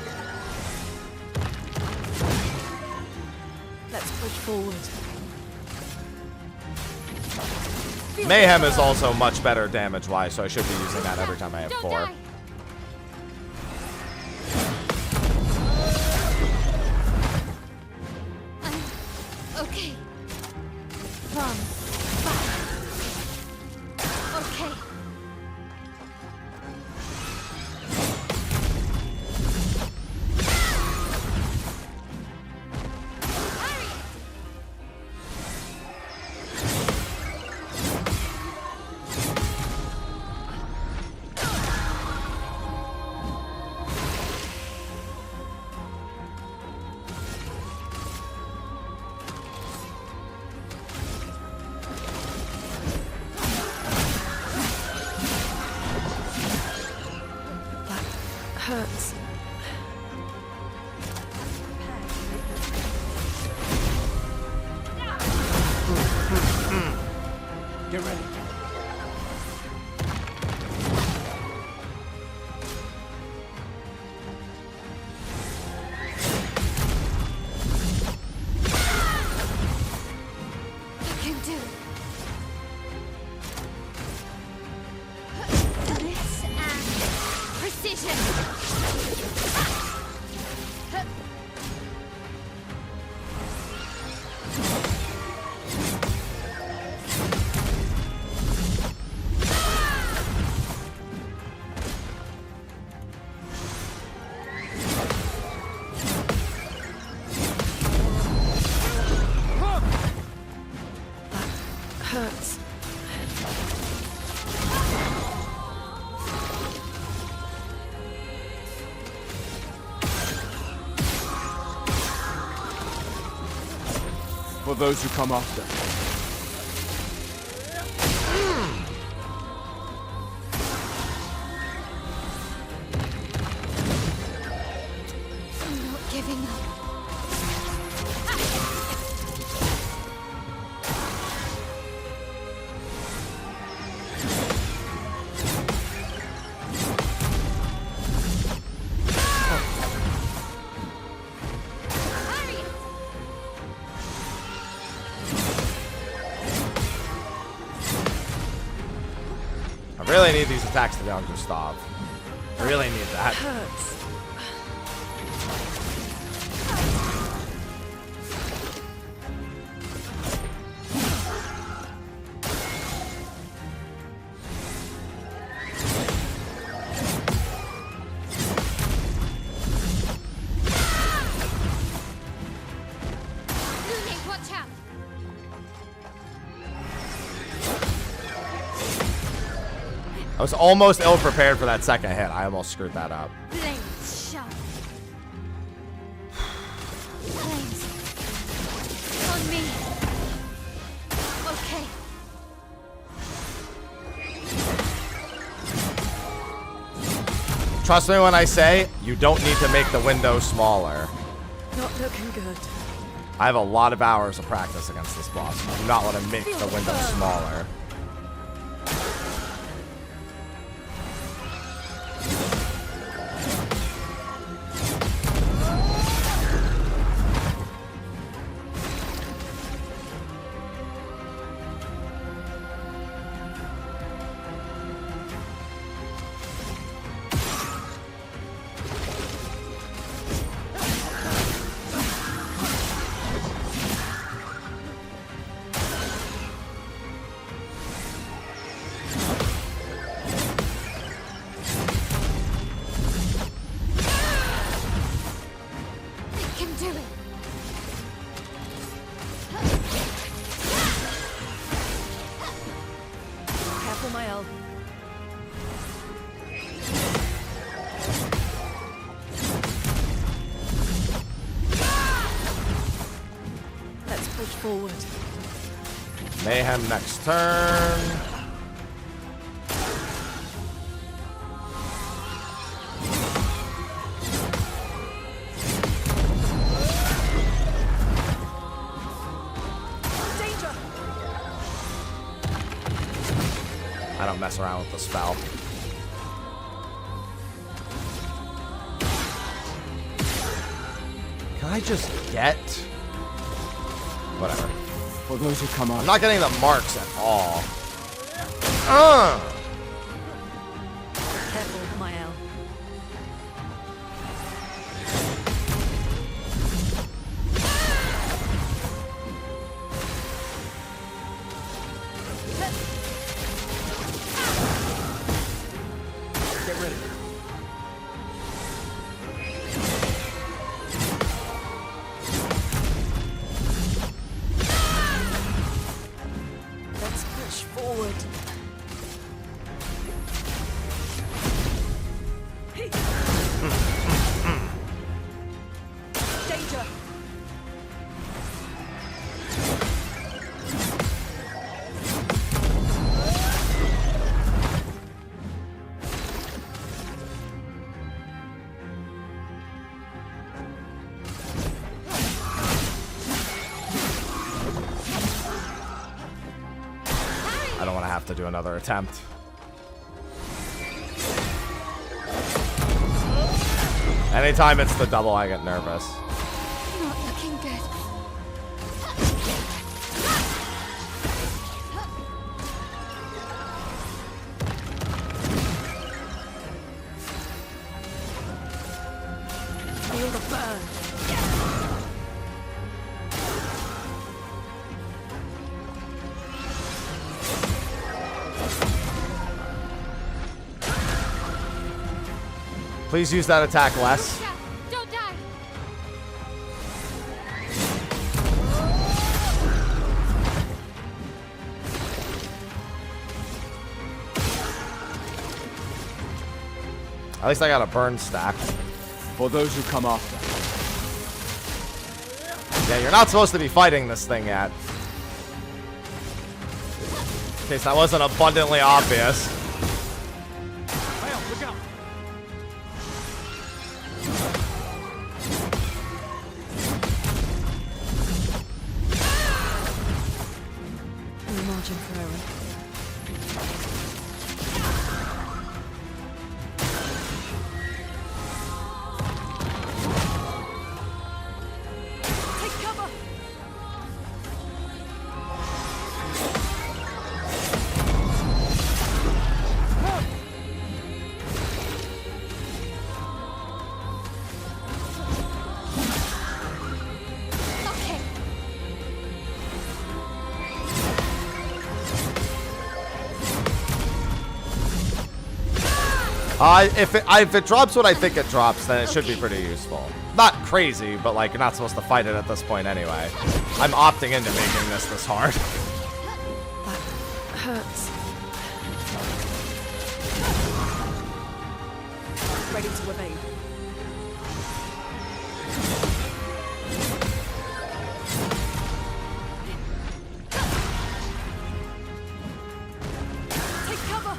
Let's push forward. Mayhem is also much better damage-wise, so I should be using that every time I have 4. Okay. From fire. Okay. Hurts. Get ready. I can do it. Finesse and precision. hurts. For those who come after. I'm not giving up. I really need these attacks to be able to stop. I really need that. Hurts. Lume, watch out! I was almost ill-prepared for that second hit. I almost screwed that up. Flames sharp. Flames. On me. Okay. Trust me when I say, you don't need to make the window smaller. Not looking good. I have a lot of hours of practice against this boss. I do not want to make the window smaller. Forward. Mayhem next turn. Danger. I don't mess around with the spell. Can I just get... Whatever. For those who come on. I'm not getting the marks at all. Careful, Mael. Get ready. Forward. Danger. I don't want to have to do another attempt. Anytime it's the double, I get nervous. Not looking good. Feel the burn. Please use that attack less. Don't die. At least I got a burn stack. For those who come after. Yeah, you're not supposed to be fighting this thing yet. In case that wasn't abundantly obvious. Look out! We're marching for Aaron. Take cover! If it drops what I think it drops, then it should be pretty useful. Not crazy, but like you're not supposed to fight it at this point anyway. I'm opting into making this hard. That hurts. Ready to evade. Take cover!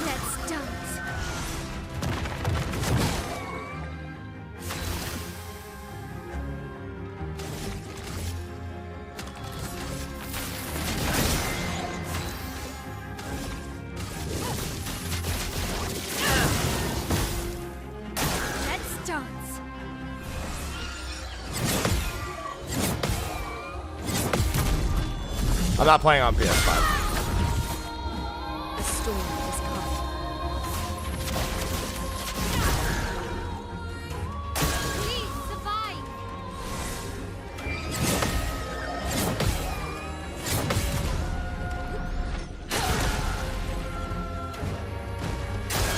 Let's dance. Let's dance. I'm not playing on PS5. The storm is coming. Please survive.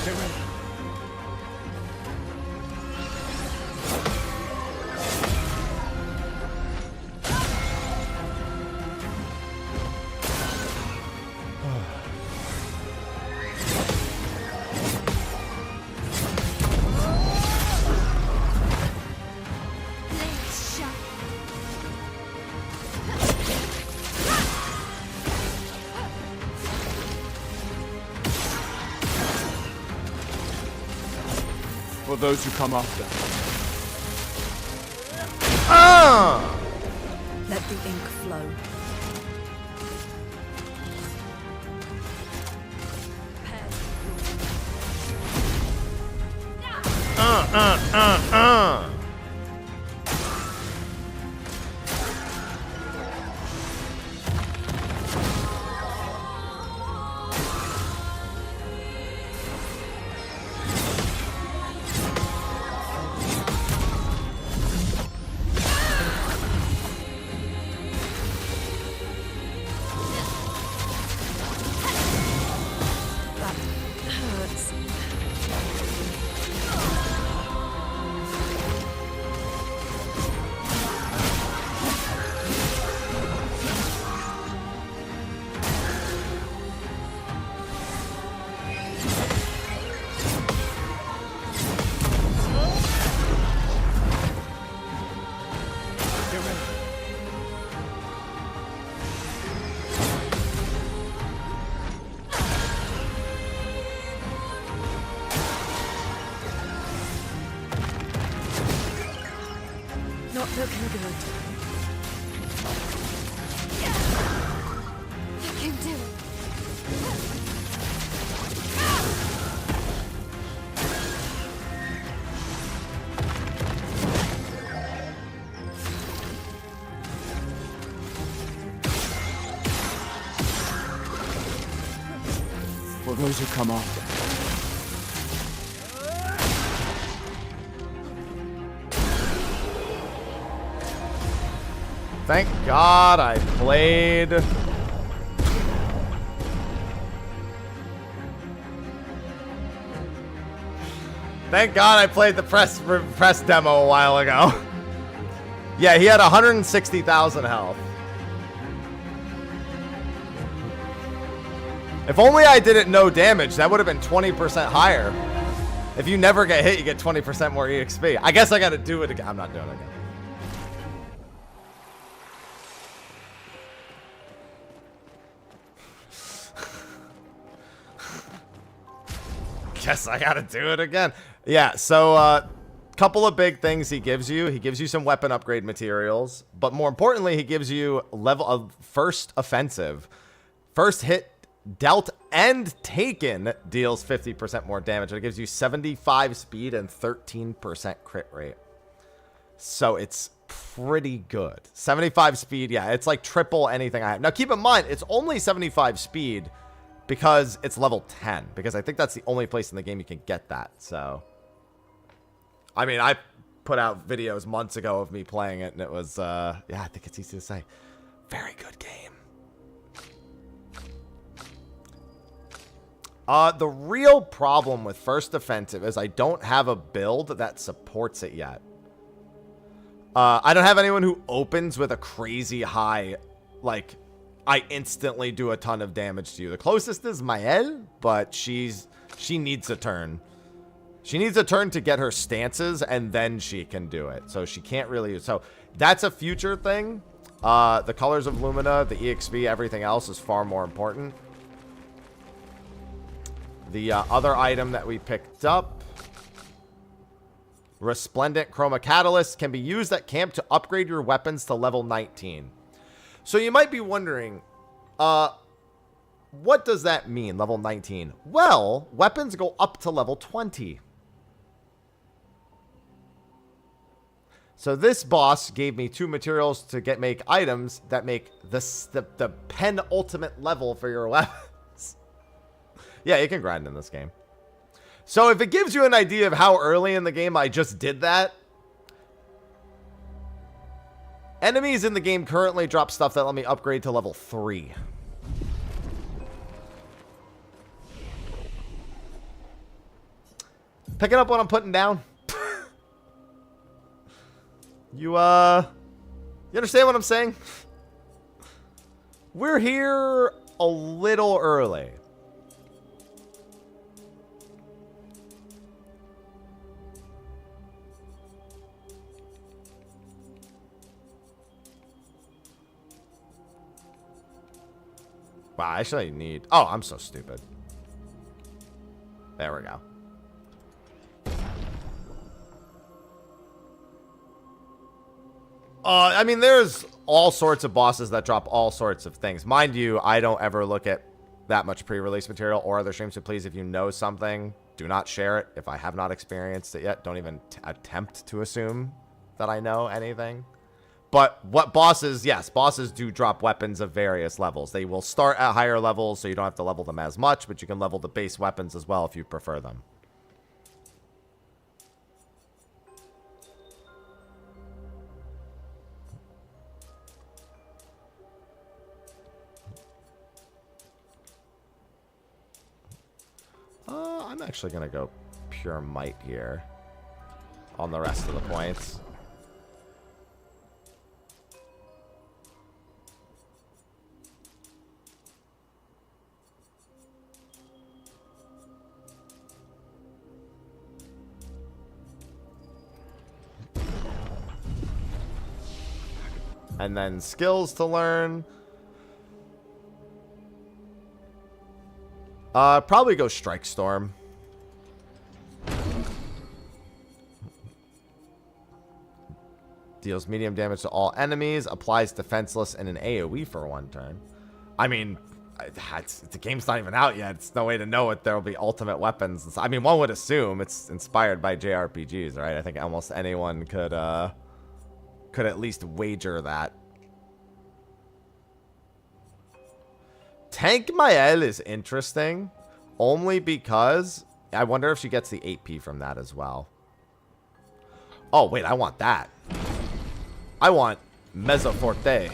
Get ready. Blades shut. For those who come after. Let the ink flow. That hurts. Get ready. Not looking good. I can do it. For those who come after. Thank God I played. Thank God I played the press demo a while ago. Yeah, he had 160,000 health. If only I didn't know damage, that would have been 20% higher. If you never get hit, you get 20% more EXP. I guess I gotta do it again. I'm not doing it again. Guess I gotta do it again. Yeah, so couple of big things he gives you. He gives you some weapon upgrade materials, but more importantly, he gives you level of first offensive. First hit dealt and taken deals 50% more damage. It gives you 75 speed and 13% crit rate. So it's pretty good. 75 speed, yeah, it's like triple anything I have. Now keep in mind, it's only 75 speed because it's level 10, because I think that's the only place in the game you can get that. So I mean, I put out videos months ago of me playing it, and it was, yeah, I think it's easy to say. Very good game. The real problem with First Offensive is I don't have a build that supports it yet. I don't have anyone who opens with a crazy high, like, I instantly do a ton of damage to you. The closest is Mael, but she needs a turn. She needs a turn to get her stances, and then she can do it. So she can't really... So that's a future thing. The colors of Lumina, the EXP, everything else is far more important. The other item that we picked up... Resplendent Chroma Catalyst can be used at camp to upgrade your weapons to level 19. So you might be wondering... what does that mean, level 19? Well, weapons go up to level 20. So this boss gave me 2 materials to make items that make the penultimate level for your weapons. Yeah, you can grind in this game. So if it gives you an idea of how early in the game I just did that, enemies in the game currently drop stuff that let me upgrade to level 3. Picking up what I'm putting down. You understand what I'm saying? We're here a little early. Wow, actually I need... Oh, I'm so stupid. There we go. I mean, there's all sorts of bosses that drop all sorts of things. Mind you, I don't ever look at that much pre-release material or other streams, so please, if you know something, do not share it. If I have not experienced it yet, don't even attempt to assume that I know anything. But what bosses, yes, bosses do drop weapons of various levels. They will start at higher levels, so you don't have to level them as much, but you can level the base weapons as well if you prefer them. I'm actually going to go pure might here on the rest of the points. And then skills to learn. Probably go Strike Storm. Deals medium damage to all enemies. Applies defenseless and an AoE for 1 turn. I mean, the game's not even out yet. It's no way to know what there will be ultimate weapons. I mean, one would assume it's inspired by JRPGs, right? I think almost anyone could at least wager that. Tank Mael is interesting only because I wonder if she gets the 8P from that as well. Oh, wait, I want that. I want Mezzo Forte.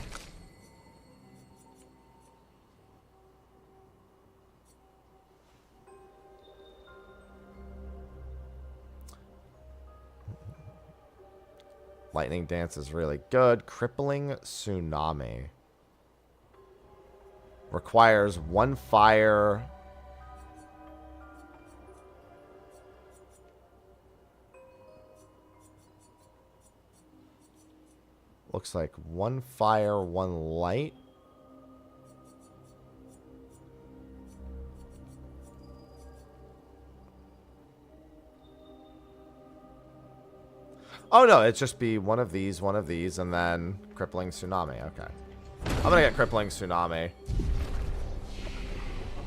Lightning Dance is really good. Crippling Tsunami. Requires 1 fire. Looks like 1 fire, 1 light. Oh no, it'd just be one of these, and then Crippling Tsunami. Okay. I'm gonna get Crippling Tsunami.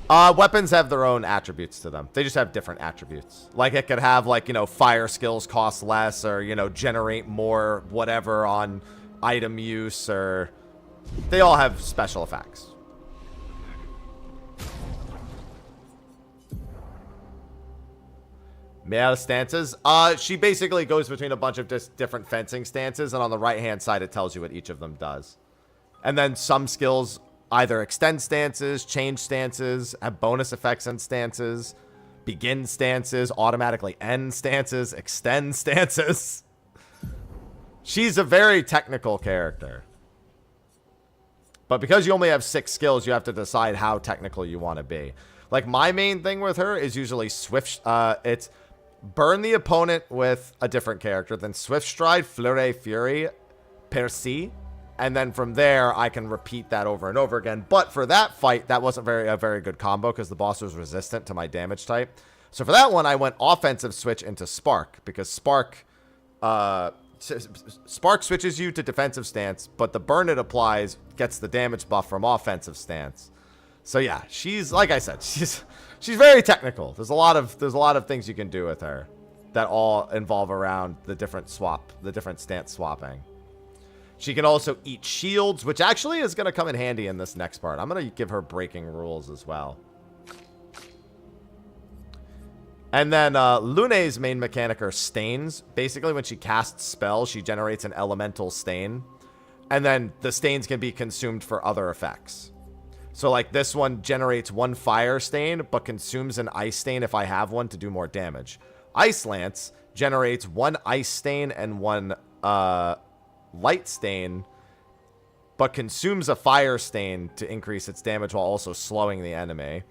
Weapons have their own attributes to them. They just have different attributes. Like, it could have, like, you know, fire skills cost less, or, you know, generate more whatever on item use, or... They all have special effects. Melee stances. She basically goes between a bunch of just different fencing stances, and on the right-hand side, it tells you what each of them does. And then some skills either extend stances, change stances, have bonus effects and stances, begin stances, automatically end stances, extend stances. She's a very technical character. But because you only have 6 skills, you have to decide how technical you want to be. Like, my main thing with her is usually Swift... it's... burn the opponent with a different character, then Swift Stride, Fleuret Fury, Percy, and then from there I can repeat that over and over again. But for that fight, that wasn't a very good combo because the boss was resistant to my damage type. So for that one, I went offensive switch into Spark, because Spark switches you to defensive stance, but the burn it applies gets the damage buff from offensive stance. So yeah, she's, like I said, she's very technical. There's a lot of things you can do with her that all involve around the different stance swapping. She can also eat shields, which actually is going to come in handy in this next part. I'm going to give her breaking rules as well. And then Lune's main mechanic are stains. Basically, when she casts spells, she generates an elemental stain. And then the stains can be consumed for other effects. So, like, this one generates 1 fire stain, but consumes an ice stain if I have one to do more damage. Ice Lance generates 1 ice stain and 1 light stain, but consumes a fire stain to increase its damage while also slowing the enemy.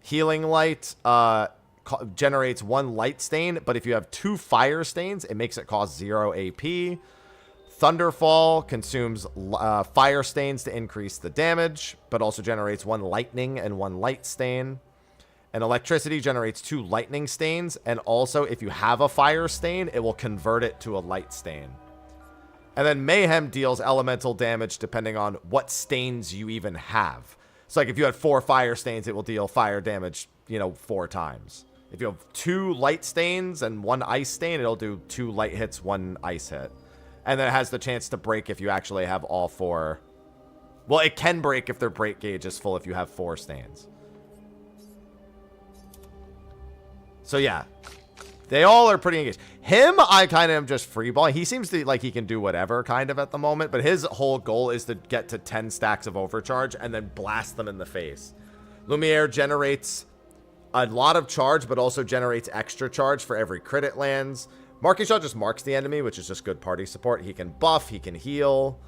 Healing Light generates 1 light stain, but if you have 2 fire stains, it makes it cost 0 AP. Thunderfall consumes fire stains to increase the damage, but also generates 1 lightning and 1 light stain. And Electricity generates 2 lightning stains, and also if you have a fire stain, it will convert it to a light stain. And then Mayhem deals elemental damage depending on what stains you even have. So, like, if you had 4 fire stains, it will deal fire damage, you know, 4 times. If you have 2 light stains and 1 ice stain, it'll do 2 light hits, 1 ice hit. And then it has the chance to break if you actually have all 4. Well, it can break if their break gauge is full if you have 4 stains. So, yeah. They all are pretty engaged. Him, I kind of am just freeballing. He seems to like he can do whatever kind of at the moment, but his whole goal is to get to 10 stacks of overcharge and then blast them in the face. Lumiere generates a lot of charge, but also generates extra charge for every crit it lands. Marking Shot just marks the enemy, which is just good party support. He can buff, he can heal,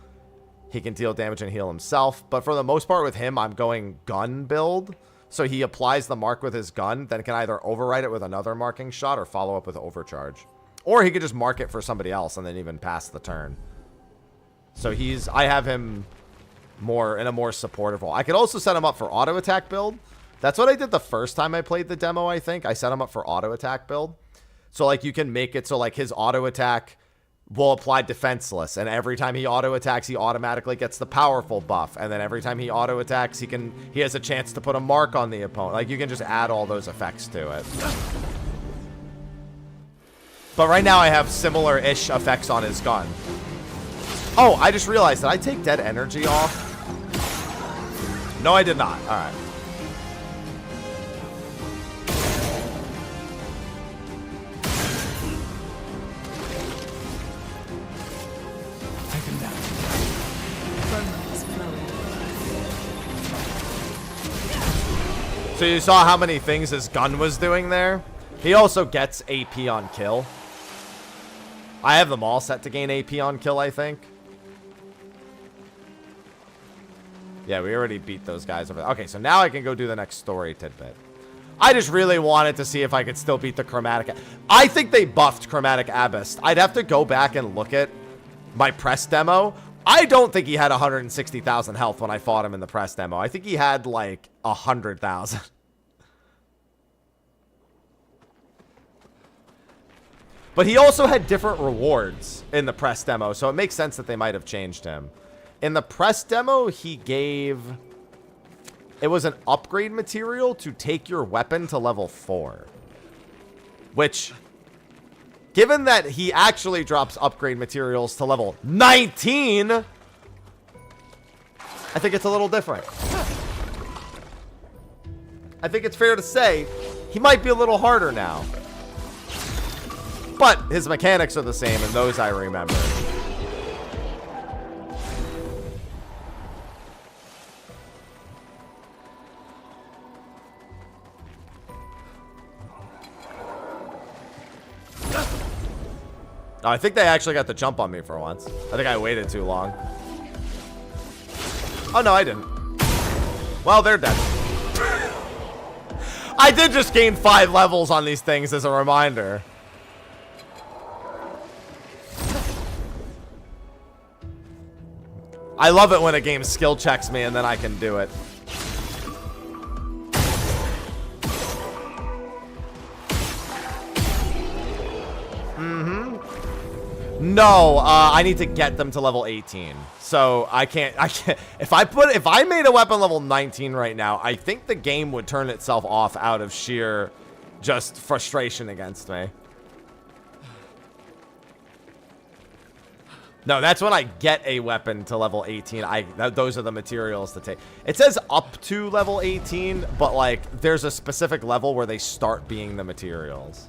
he can deal damage and heal himself. But for the most part with him, I'm going gun build. So he applies the mark with his gun, then can either override it with another marking shot or follow up with overcharge. Or he could just mark it for somebody else and then even pass the turn. So I have him more in a more supportive role. I could also set him up for auto attack build. That's what I did the first time I played the demo, I think. I set him up for auto attack build. So like you can make it so like his auto attack will apply defenseless, and every time he auto attacks, he automatically gets the powerful buff, and then every time he auto attacks, he has a chance to put a mark on the opponent. Like you can just add all those effects to it. But right now I have similar-ish effects on his gun. Oh, I just realized, did I take dead energy off? No, I did not. All right. So you saw how many things his gun was doing there? He also gets AP on kill. I have them all set to gain AP on kill, I think. Yeah, we already beat those guys over there. Okay, so now I can go do the next story tidbit. I just really wanted to see if I could still beat the Chromatic. I think they buffed Chromatic Abyss. I'd have to go back and look at my press demo. I don't think he had 160,000 health when I fought him in the press demo. I think he had like 100,000. But he also had different rewards in the press demo, so it makes sense that they might have changed him. In the press demo, he gave... It was an upgrade material to take your weapon to level 4. Which, given that he actually drops upgrade materials to level 19, I think it's a little different. I think it's fair to say he might be a little harder now. But his mechanics are the same, and those I remember. Oh, I think they actually got the jump on me for once. I think I waited too long. Oh, no, I didn't. Well, they're dead. I did just gain 5 levels on these things as a reminder. I love it when a game skill checks me and then I can do it. No, I need to get them to level 18. So I can't, if I made a weapon level 19 right now, I think the game would turn itself off out of sheer just frustration against me. No, that's when I get a weapon to level 18. Those are the materials to take. It says up to level 18, but like there's a specific level where they start being the materials.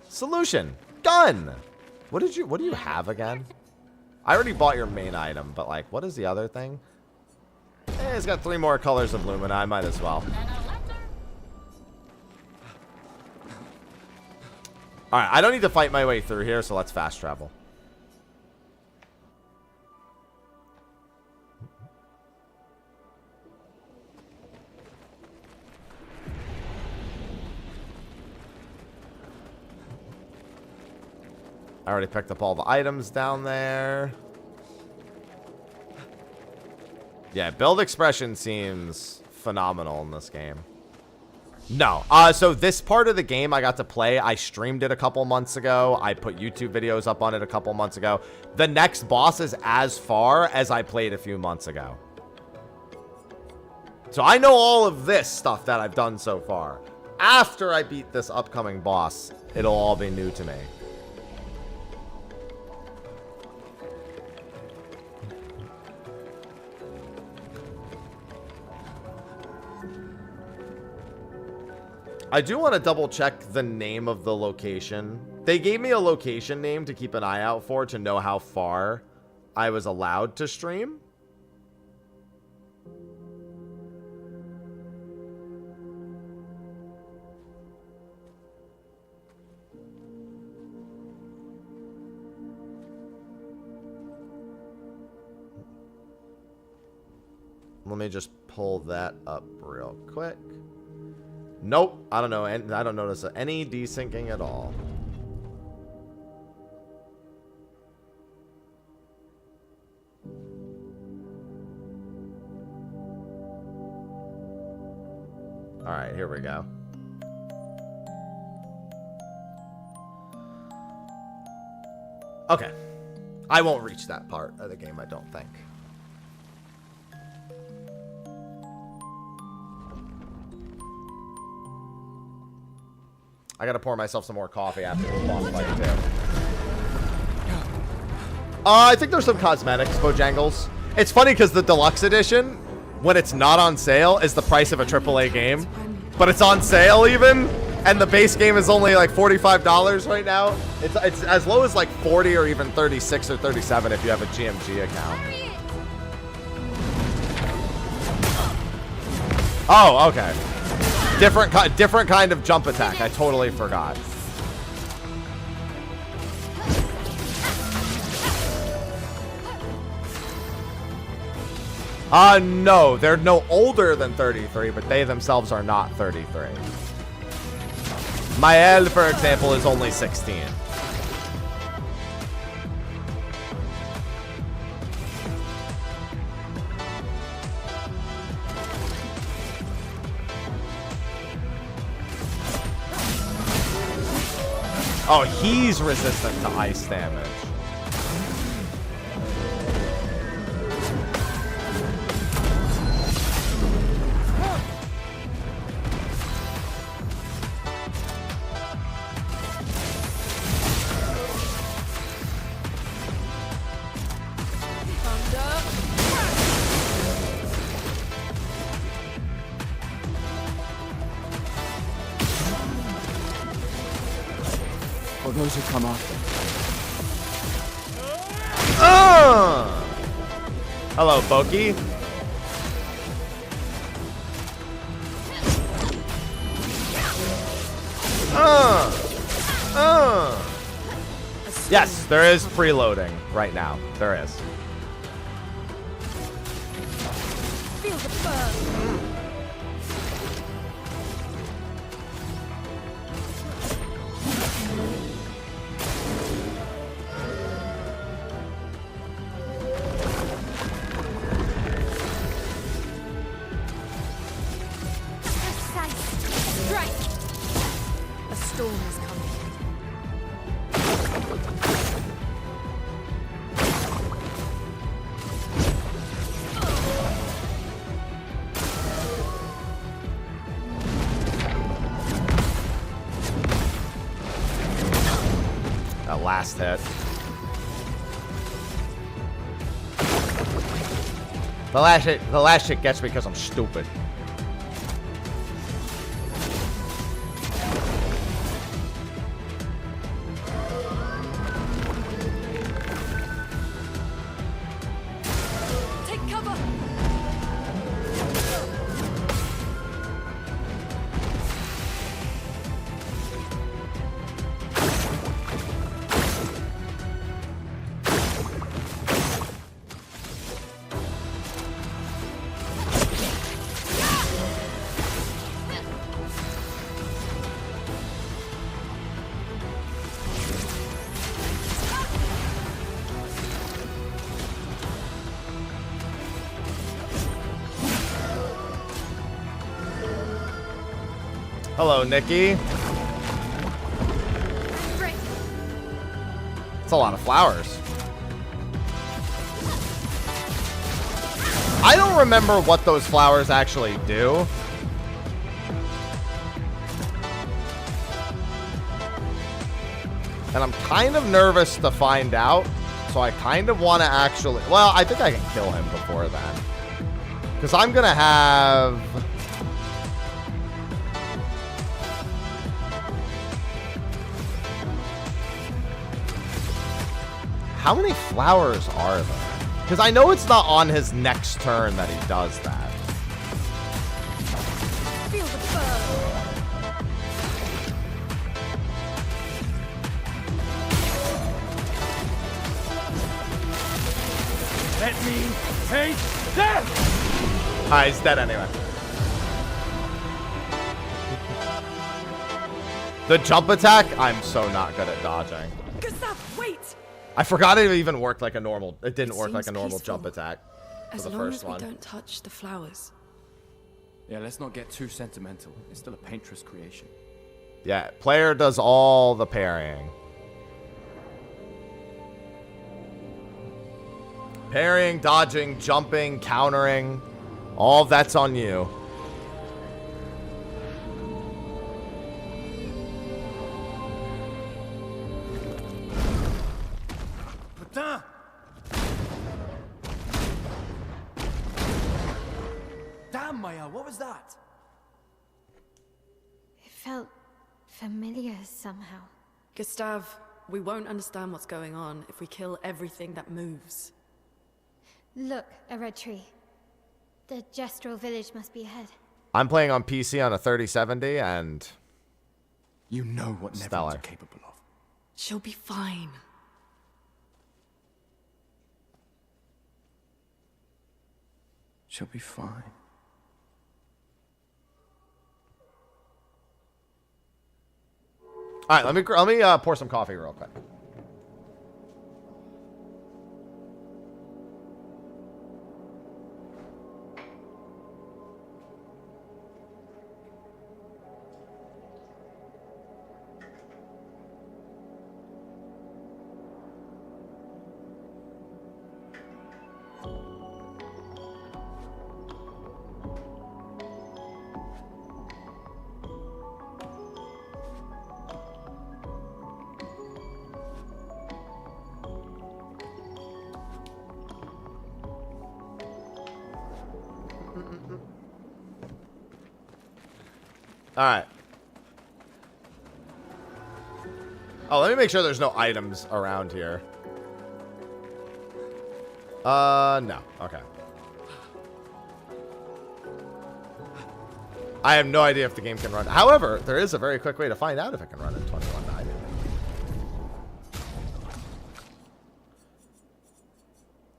Solution. Gun. What do you have again? I already bought your main item, but like what is the other thing? It's got 3 more colors of Lumina. I might as well. Alright, I don't need to fight my way through here, so let's fast travel. I already picked up all the items down there. Yeah, build expression seems phenomenal in this game. No. So this part of the game I got to play, I streamed it a couple months ago. I put YouTube videos up on it a couple months ago. The next boss is as far as I played a few months ago. So I know all of this stuff that I've done so far. After I beat this upcoming boss, it'll all be new to me. I do want to double check the name of the location. They gave me a location name to keep an eye out for to know how far I was allowed to stream. Let me just pull that up real quick. Nope, I don't know, and I don't notice any desyncing at all. All right, here we go. Okay, I won't reach that part of the game, I don't think. I gotta pour myself some more coffee after this boss fight, too. I think there's some cosmetics, Bojangles. It's funny because the deluxe edition, when it's not on sale, is the price of a AAA game. But it's on sale even, and the base game is only like $45 right now. It's as low as like 40 or even 36 or 37 if you have a GMG account. Oh, okay. Different kind of jump attack. I totally forgot. No, they're no older than 33, but they themselves are not 33. Mael, for example, is only 16. Oh, he's resistant to ice damage. For those who come after. Hello, Boki. Yes, there is preloading right now. There is. Feel the burn. Last hit. The last hit gets me because I'm stupid. Take cover. Hello, Nikki. It's a lot of flowers. I don't remember what those flowers actually do. And I'm kind of nervous to find out. So I kind of want to actually... Well, I think I can kill him before then. Because I'm going to have... How many flowers are there? Because I know it's not on his next turn that he does that. Feel the burn. Let me taste death! Ah, he's dead anyway. The jump attack, I'm so not good at dodging. Gustav, wait! I forgot it even worked like a normal... It didn't work like a normal jump attack for As the long first as we one. don't touch the flowers. Yeah, let's not get too sentimental. It's still a painter's creation. Yeah, player does all the parrying. Parrying, dodging, jumping, countering. All of that's on you. Putain! Damn, Maya, what was that? It felt familiar somehow. Gustav, we won't understand what's going on if we kill everything that moves. Look, a red tree. The gestural village must be ahead. I'm playing on PC on a 3070 and... You know what Netherlands are capable of. She'll be fine. She'll be fine. All right, let me pour some coffee real quick. All right. Oh, let me make sure there's no items around here. No. Okay. I have no idea if the game can run. However, there is a very quick way to find out if it can run at 2190.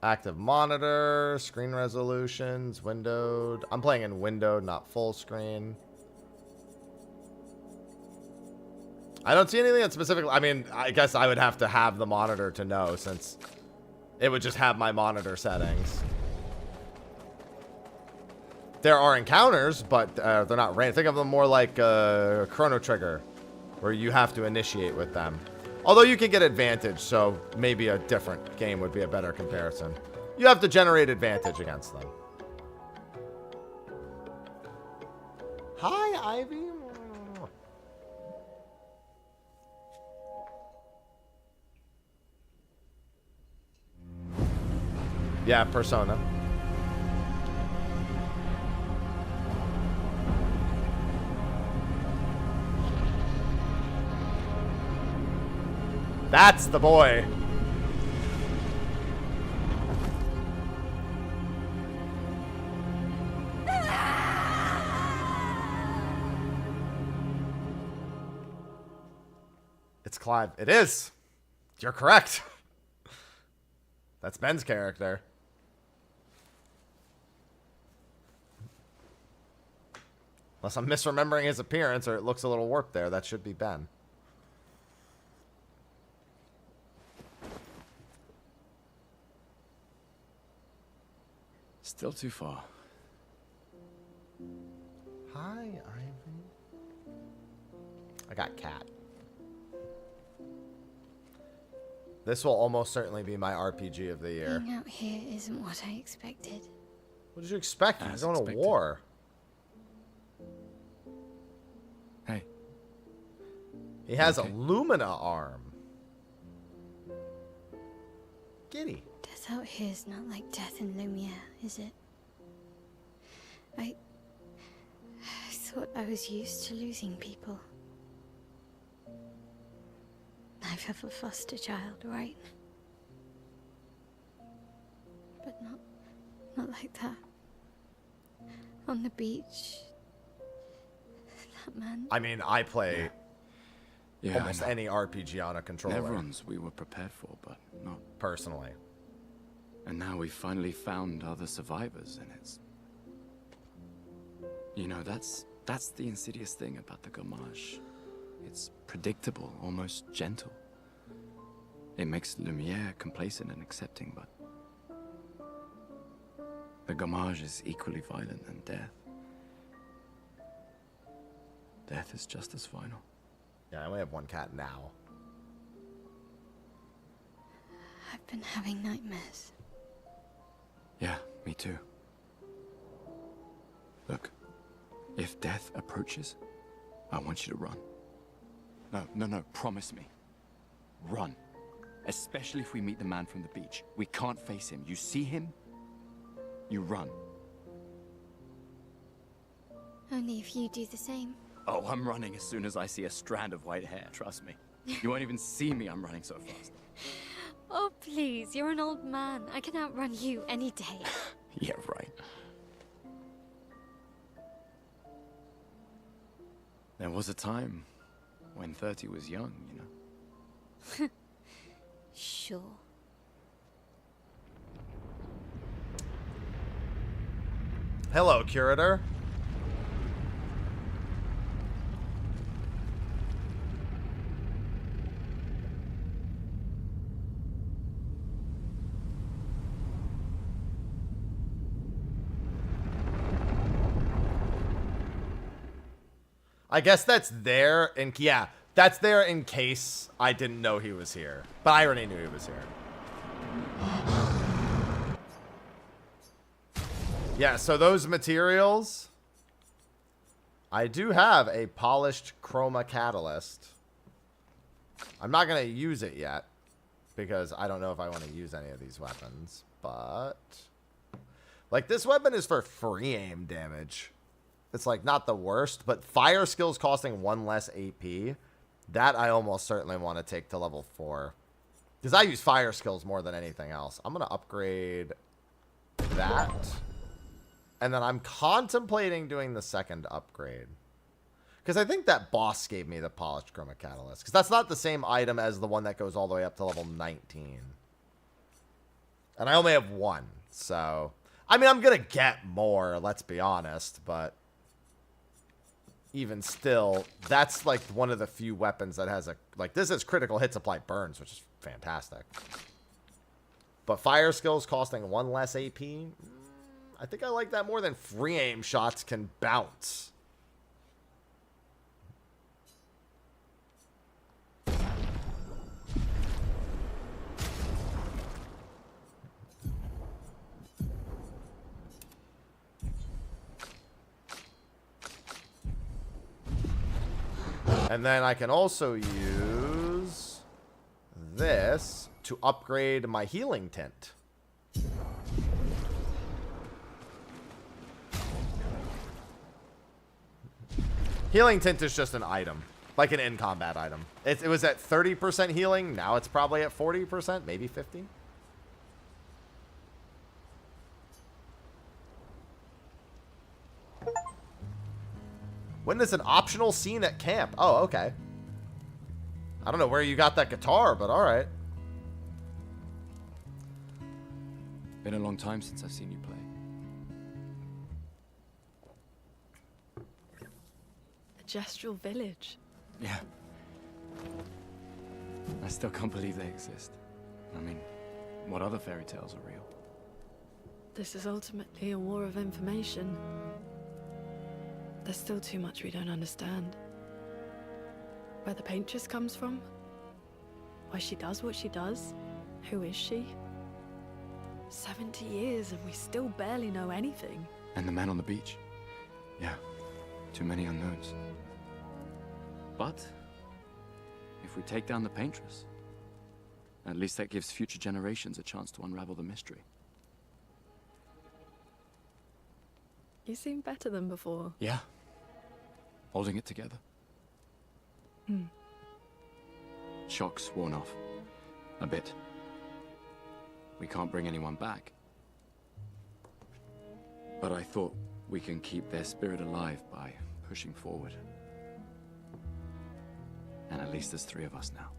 Active monitor, screen resolutions, windowed. I'm playing in windowed, not full screen. I don't see anything that specifically. I mean, I guess I would have to have the monitor to know, since it would just have my monitor settings. There are encounters, but they're not random. Think of them more like Chrono Trigger, where you have to initiate with them. Although you can get advantage, so maybe a different game would be a better comparison. You have to generate advantage against them. Hi, Ivy. Yeah, Persona. That's the boy. It's Clive. It is. You're correct. That's Ben's character. Unless I'm misremembering his appearance or it looks a little warped there. That should be Ben. Still too far. Hi, Ivy. I got cat. This will almost certainly be my RPG of the year. Being out here isn't what I expected. What did you expect? You're going to war. Hey. He has a Lumina arm. Giddy. Death out here is not like death in Lumiere, is it? I thought I was used to losing people. Life of a foster child, right? But not like that. On the beach. That man. I mean, I play Yeah, almost any RPG on a controller. Everyone's we were prepared for, but not personally. And now we finally found other survivors, and it's... You know, that's the insidious thing about the Gommage. It's predictable, almost gentle. It makes Lumiere complacent and accepting, but... The Gommage is equally violent than death. Death is just as final. Yeah, I only have one cat now. I've been having nightmares. Yeah, me too. Look, if death approaches, I want you to run. No, promise me. Run. Especially if we meet the man from the beach. We can't face him. You see him, you run. Only if you do the same. Oh, I'm running as soon as I see a strand of white hair, trust me. You won't even see me, I'm running so fast. Oh, please, you're an old man. I can outrun you any day. Yeah, right. There was a time when 30 was young, you know? Sure. Hello, Curator. I guess that's there in, yeah, that's there in case I didn't know he was here. But I already knew he was here. Yeah, so those materials, I do have a polished chroma catalyst. I'm not going to use it yet because I don't know if I want to use any of these weapons, but like this weapon is for free aim damage. It's like not the worst, but fire skills costing 1 less AP, that I almost certainly want to take to level 4 because I use fire skills more than anything else. I'm going to upgrade that. And then I'm contemplating doing the second upgrade. Because I think that boss gave me the polished chroma catalyst. Because that's not the same item as the one that goes all the way up to level 19. And I only have 1. So, I mean, I'm going to get more, let's be honest. But even still, that's like one of the few weapons that has a... Like, this is critical hit supply burns, which is fantastic. But fire skills costing 1 less AP... I think I like that more than free aim shots can bounce. And then I can also use this to upgrade my healing tint. Healing tint is just an item, like an in-combat item. It was at 30% healing. Now it's probably at 40%, maybe 50. Witness an optional scene at camp. Oh, okay. I don't know where you got that guitar, but all right. Been a long time since I've seen you play. Gestural village. Yeah. I still can't believe they exist. I mean, what other fairy tales are real? This is ultimately a war of information. There's still too much we don't understand. Where the paintress comes from? Why she does what she does? Who is she? 70 years and we still barely know anything. And the man on the beach. Yeah, too many unknowns. But if we take down the paintress, at least that gives future generations a chance to unravel the mystery. You seem better than before. Yeah. Holding it together. Shock's worn off. A bit. We can't bring anyone back. But I thought we can keep their spirit alive by pushing forward. And at least there's 3 of us now.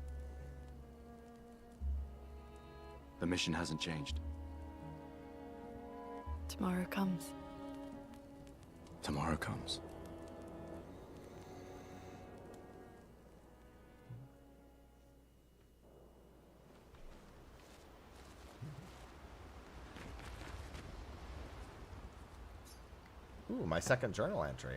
The mission hasn't changed. Tomorrow comes. Tomorrow comes. Ooh, my second journal entry.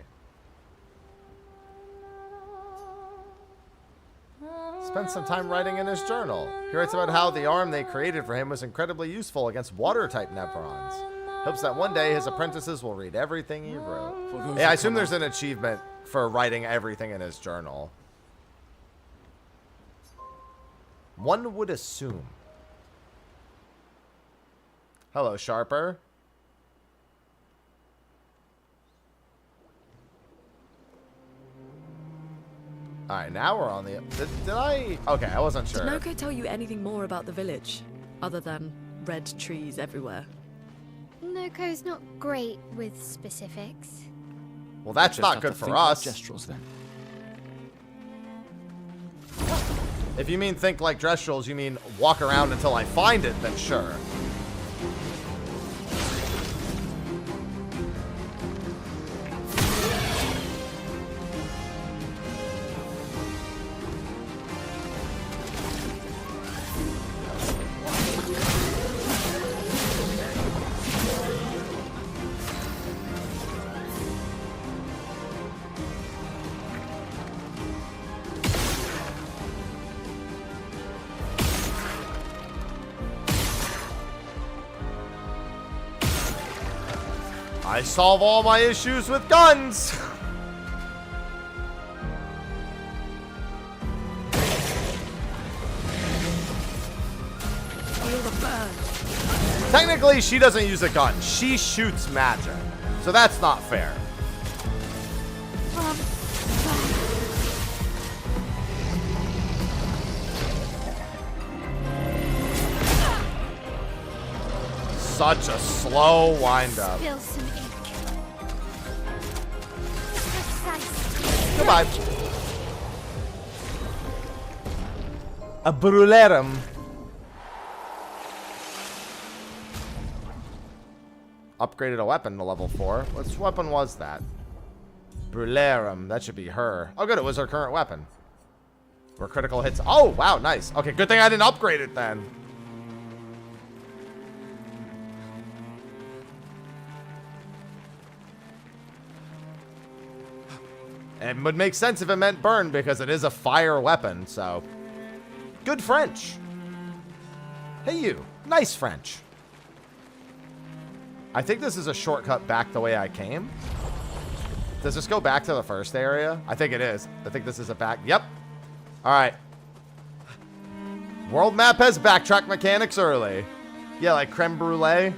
Spent some time writing in his journal. He writes about how the arm they created for him was incredibly useful against water-type nevrons. Hopes that one day his apprentices will read everything he wrote. Yeah, I assume there's an achievement for writing everything in his journal. One would assume. Hello, Sharper. Alright, now we're on the... Did I... Okay, I wasn't sure. Did Noko tell you anything more about the village, other than red trees everywhere? Noko's not great with specifics. Well, that's not good for us. Gestrels, then. If you mean think like gestrels, you mean walk around until I find it, then sure. I solve all my issues with guns. Feel the burn. Technically, she doesn't use a gun. She shoots magic. So that's not fair. Such a slow wind-up. Spill some ink. Precise. Goodbye. A brulerum. Upgraded a weapon to level 4. Which weapon was that? Brulerum. That should be her. Oh, good. It was her current weapon. Where critical hits. Oh, wow. Nice. Okay, good thing I didn't upgrade it then. It would make sense if it meant burn because it is a fire weapon, so. Good French. Hey, you. Nice French. I think this is a shortcut back the way I came. Does this go back to the first area? I think it is. I think this is a back. Yep. All right. World map has backtrack mechanics early. Yeah, like creme brulee.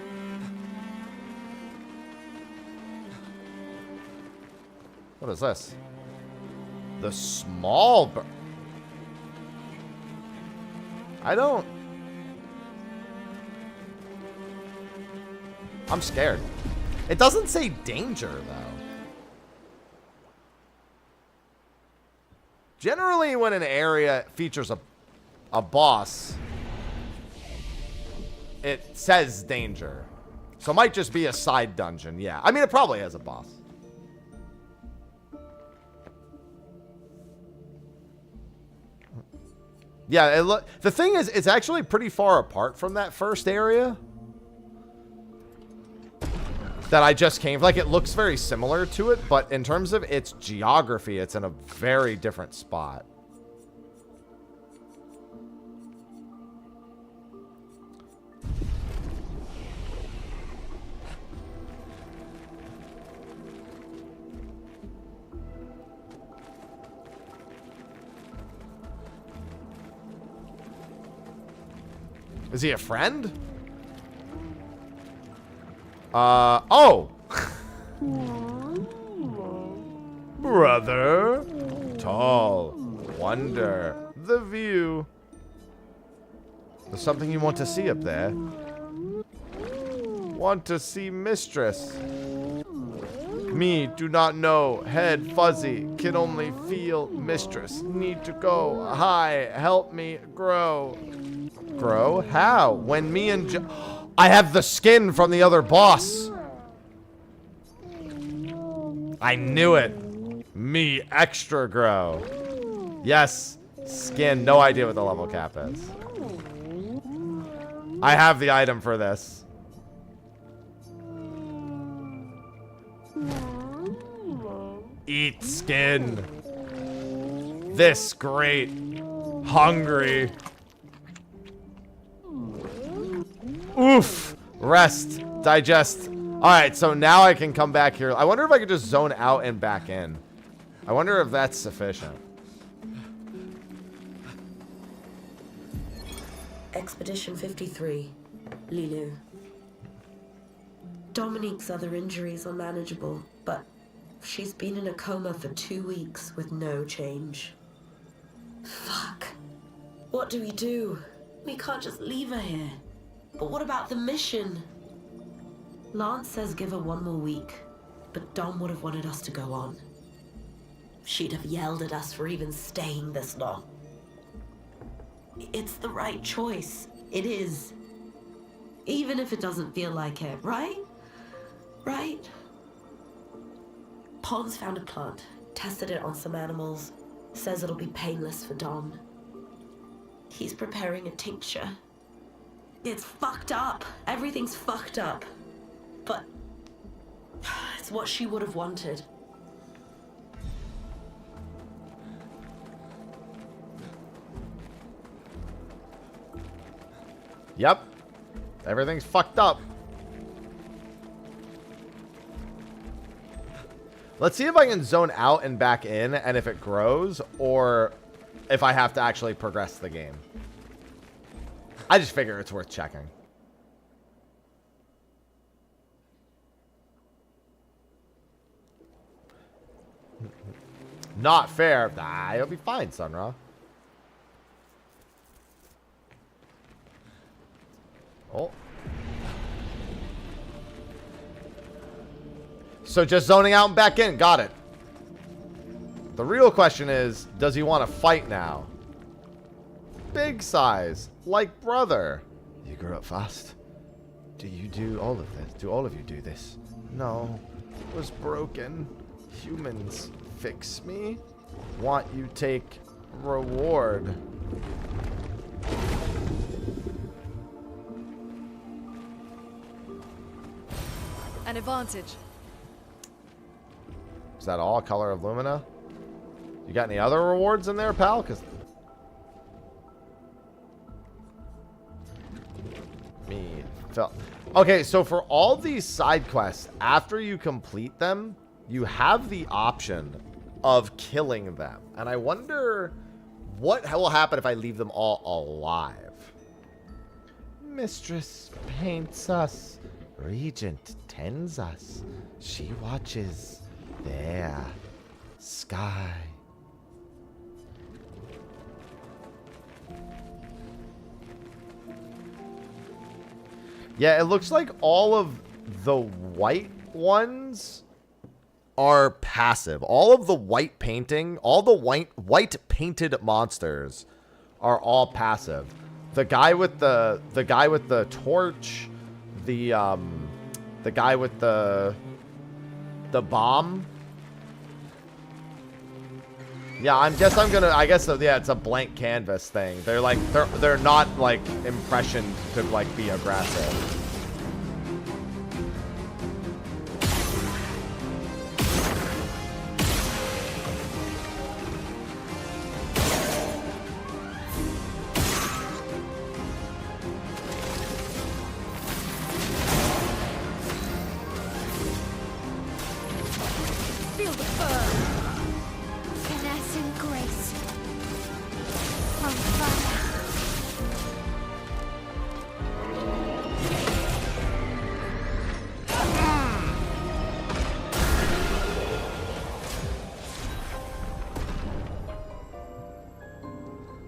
What is this? The small bird. I don't. I'm scared. It doesn't say danger, though. Generally, when an area features a boss, it says danger. So it might just be a side dungeon. Yeah. I mean, it probably has a boss. Yeah, the thing is, it's actually pretty far apart from that first area that I just came from. Like, it looks very similar to it, but in terms of its geography, it's in a very different spot. Is he a friend? Oh! Brother. Tall. Wonder. The view. There's something you want to see up there. Want to see mistress. Me, do not know. Head fuzzy. Can only feel mistress. Need to go high. Help me grow. Grow? How? When me and I have the skin from the other boss. I knew it. Me extra grow. Yes. Skin. No idea what the level cap is. I have the item for this. Eat skin. This great. Hungry. Oof. Rest. Digest. Alright, so now I can come back here. I wonder if I could just zone out and back in. I wonder if that's sufficient. Expedition 53. Lilu. Dominique's other injuries are manageable, but she's been in a coma for 2 weeks with no change. Fuck. What do we do? We can't just leave her here. But what about the mission? Lance says give her 1 more week, but Dom would have wanted us to go on. She'd have yelled at us for even staying this long. It's the right choice. It is. Even if it doesn't feel like it, right? Right? Pons found a plant, tested it on some animals, says it'll be painless for Dom. He's preparing a tincture. It's fucked up. Everything's fucked up. But it's what she would have wanted. Yep. Everything's fucked up. Let's see if I can zone out and back in, and if it grows, or if I have to actually progress the game. I just figure it's worth checking. Not fair. Ah, it'll be fine, Sunra. Oh. So just zoning out and back in. Got it. The real question is, does he want to fight now? Big size. Like brother. You grew up fast. Do you do all of this? Do all of you do this? No. It was broken. Humans fix me. Want you take reward. An advantage. Is that all? Color of Lumina? You got any other rewards in there, pal? Because me felt. Okay, so for all these side quests, after you complete them, you have the option of killing them. And I wonder what will happen if I leave them all alive. Mistress paints us. Regent tends us. She watches. There. Sky. Yeah, it looks like all of the white ones are passive. All of the white painting, all the white painted monsters are all passive. The guy with the torch, the guy with the bomb. Yeah, I guess yeah, it's a blank canvas thing. They're like they're not like impressioned to like be aggressive. Feel the burn. Finesse and grace. From fire.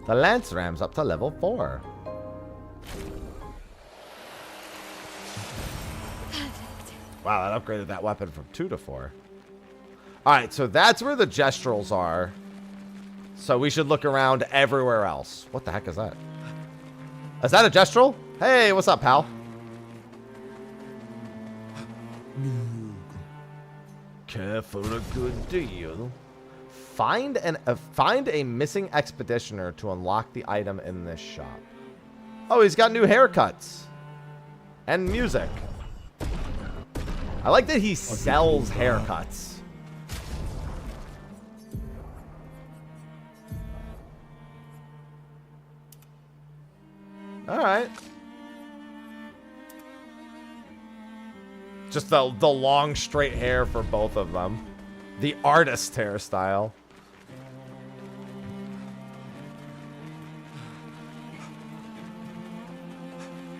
The Lance Ram's up to level 4. Wow, that upgraded that weapon from 2 to 4. Alright, so that's where the Gestrals are. So we should look around everywhere else. What the heck is that? Is that a Gestral? Hey, what's up, pal? Care for a good deal. Find a missing expeditioner to unlock the item in this shop. Oh, he's got new haircuts. And music. I like that he sells haircuts. Alright. Just the long straight hair for both of them. The artist hairstyle.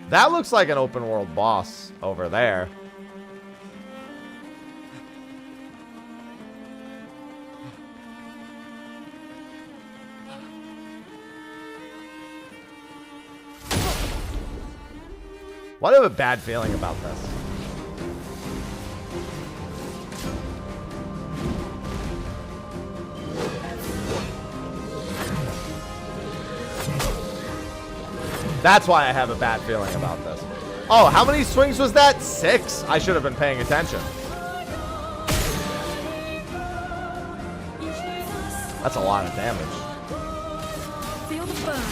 That looks like an open world boss over there. Why do I have a bad feeling about this? That's why I have a bad feeling about this. Oh, how many swings was that? 6? I should have been paying attention. That's a lot of damage. Feel the burn.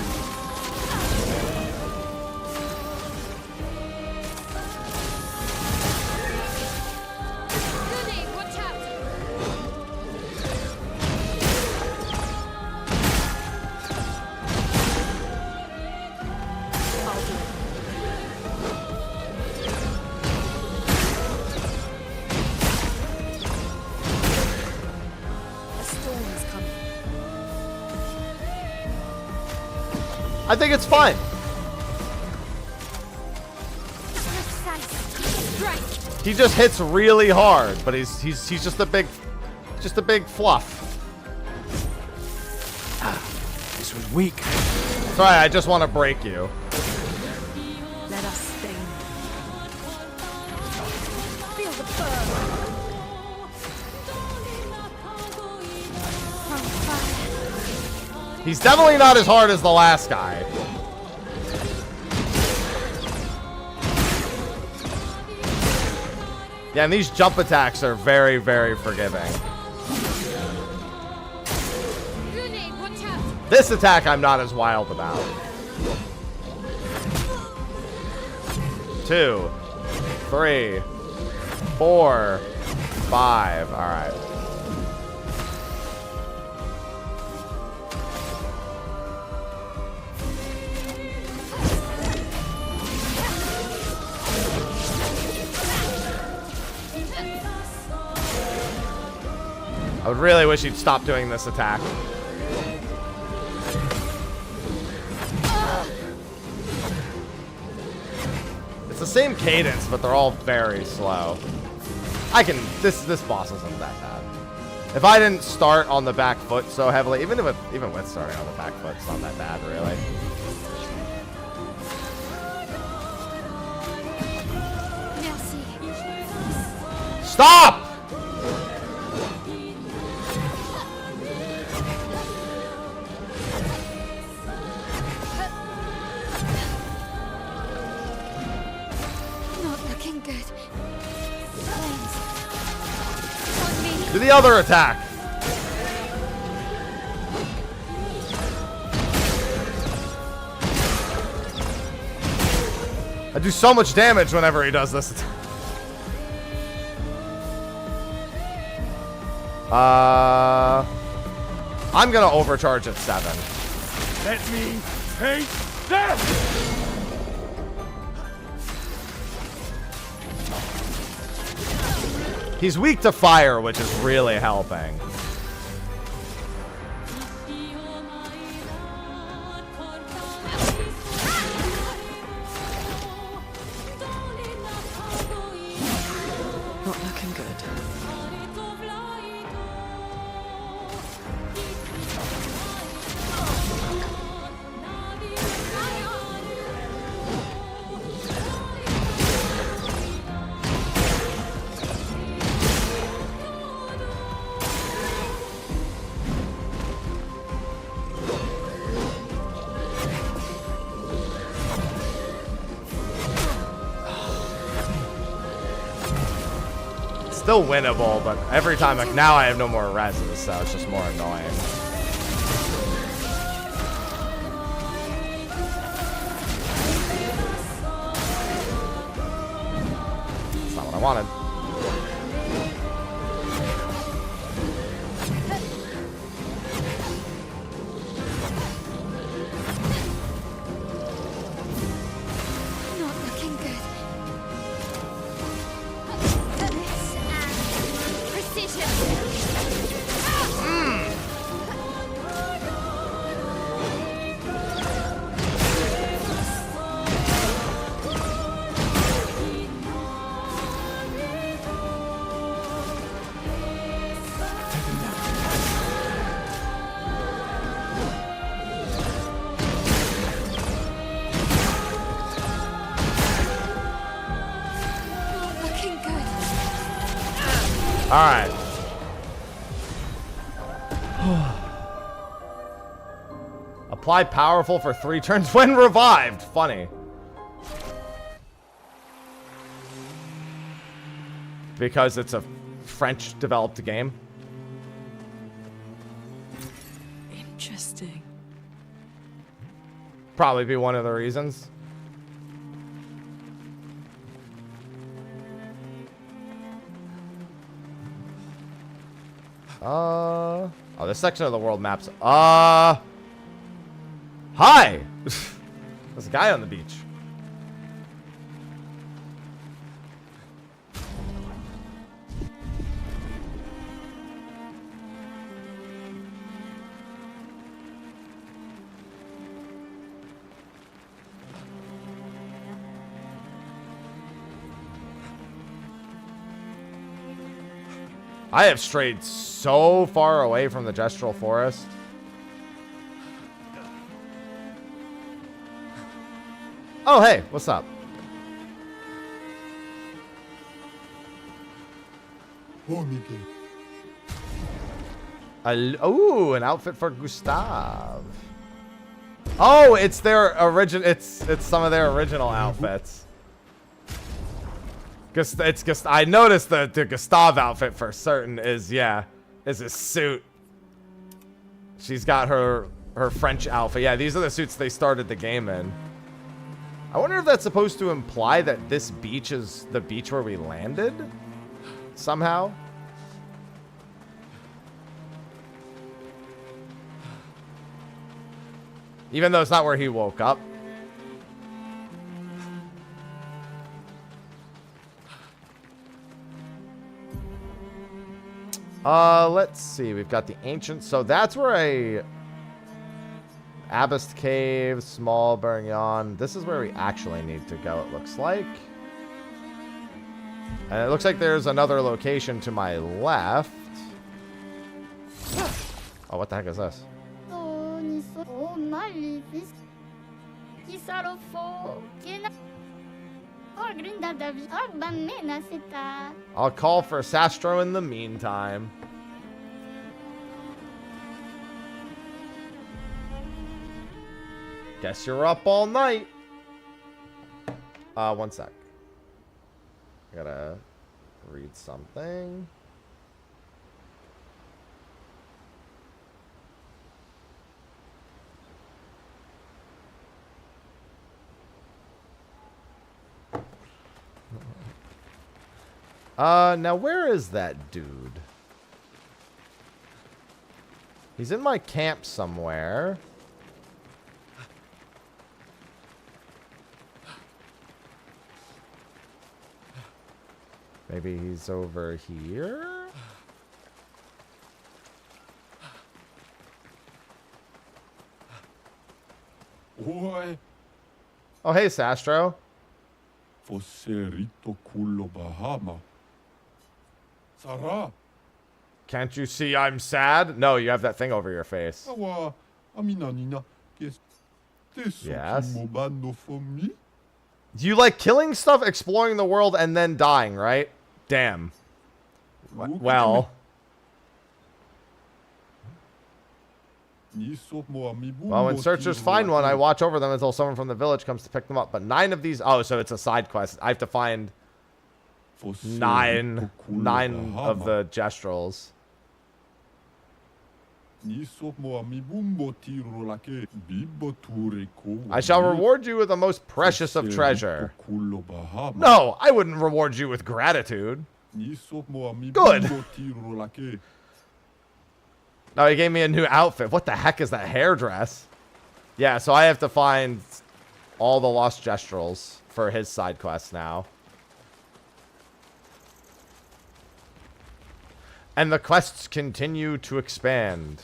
I think it's fine. He just hits really hard, but he's just a big fluff. This was weak. Sorry, I just want to break you. Let us sting. Feel the burn. He's definitely not as hard as the last guy. Yeah, and these jump attacks are very, very forgiving. This attack I'm not as wild about. 2, 3, 4, 5. All right. I would really wish he'd stop doing this attack. It's the same cadence, but they're all very slow. This boss isn't that bad. If I didn't start on the back foot so heavily, even with starting on the back foot, it's not that bad, really. Stop! Do the other attack. I do so much damage whenever he does this. I'm gonna overcharge at 7. Let me take this! He's weak to fire, which is really helping. Not looking good. Still winnable, but every time, like, now I have no more reses, so it's just more annoying. That's not what I wanted. Not looking good. Precision. Looking good. All right. Apply powerful for 3 turns when revived. Funny. Because it's a French-developed game. Interesting. Probably be one of the reasons. Oh, this section of the world maps. Hi! There's a guy on the beach. I have strayed so far away from the Gestural Forest. Oh, hey, what's up? Ooh, an outfit for Gustav. Oh, it's their original. It's some of their original outfits. I noticed the Gustav outfit for certain is a suit. She's got her French outfit. Yeah, these are the suits they started the game in. I wonder if that's supposed to imply that this beach is the beach where we landed somehow. Even though it's not where he woke up. Let's see. We've got the ancient. So that's where Abyss Cave, Small Burgnon. This is where we actually need to go, it looks like. And it looks like there's another location to my left. Oh, what the heck is this? I'll call for Sastro in the meantime. Guess you're up all night. One sec. I gotta read something. Now where is that dude? He's in my camp somewhere. Maybe he's over here? Oh, hey, Sastro. Can't you see I'm sad? No, you have that thing over your face. Yes. You like killing stuff, exploring the world, and then dying, right? Damn. Well. Well, when searchers find one, I watch over them until someone from the village comes to pick them up. But 9 of these... Oh, so it's a side quest. I have to find 9 of the Gestrals. I shall reward you with the most precious of treasure. No, I wouldn't reward you with gratitude. Good. No, he gave me a new outfit. What the heck is that hairdress? Yeah, so I have to find all the lost Gestrals for his side quest now. And the quests continue to expand.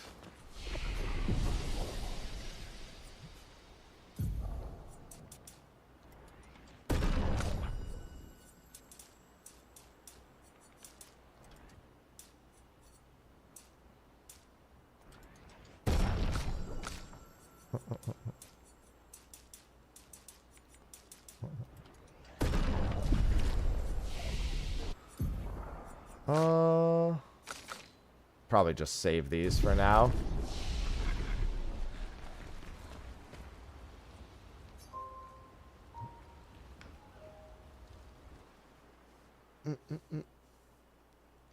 Probably just save these for now.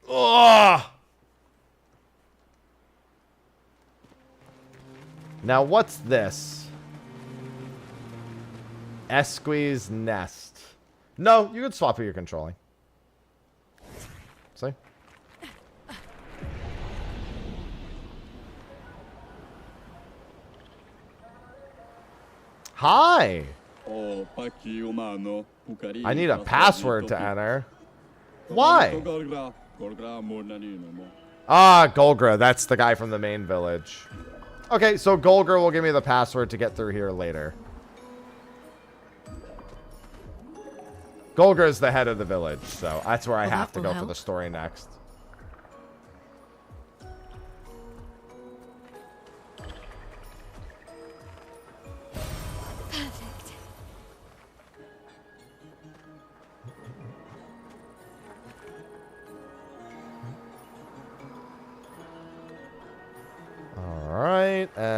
Oh! Now what's this? Esqui's Nest. No, you could swap who you're controlling. See? Hi! I need a password to enter. Why? Ah, Golgra. That's the guy from the main village. Okay, so Golgra will give me the password to get through here later. Golgra is the head of the village, so that's where I have to go for the story next.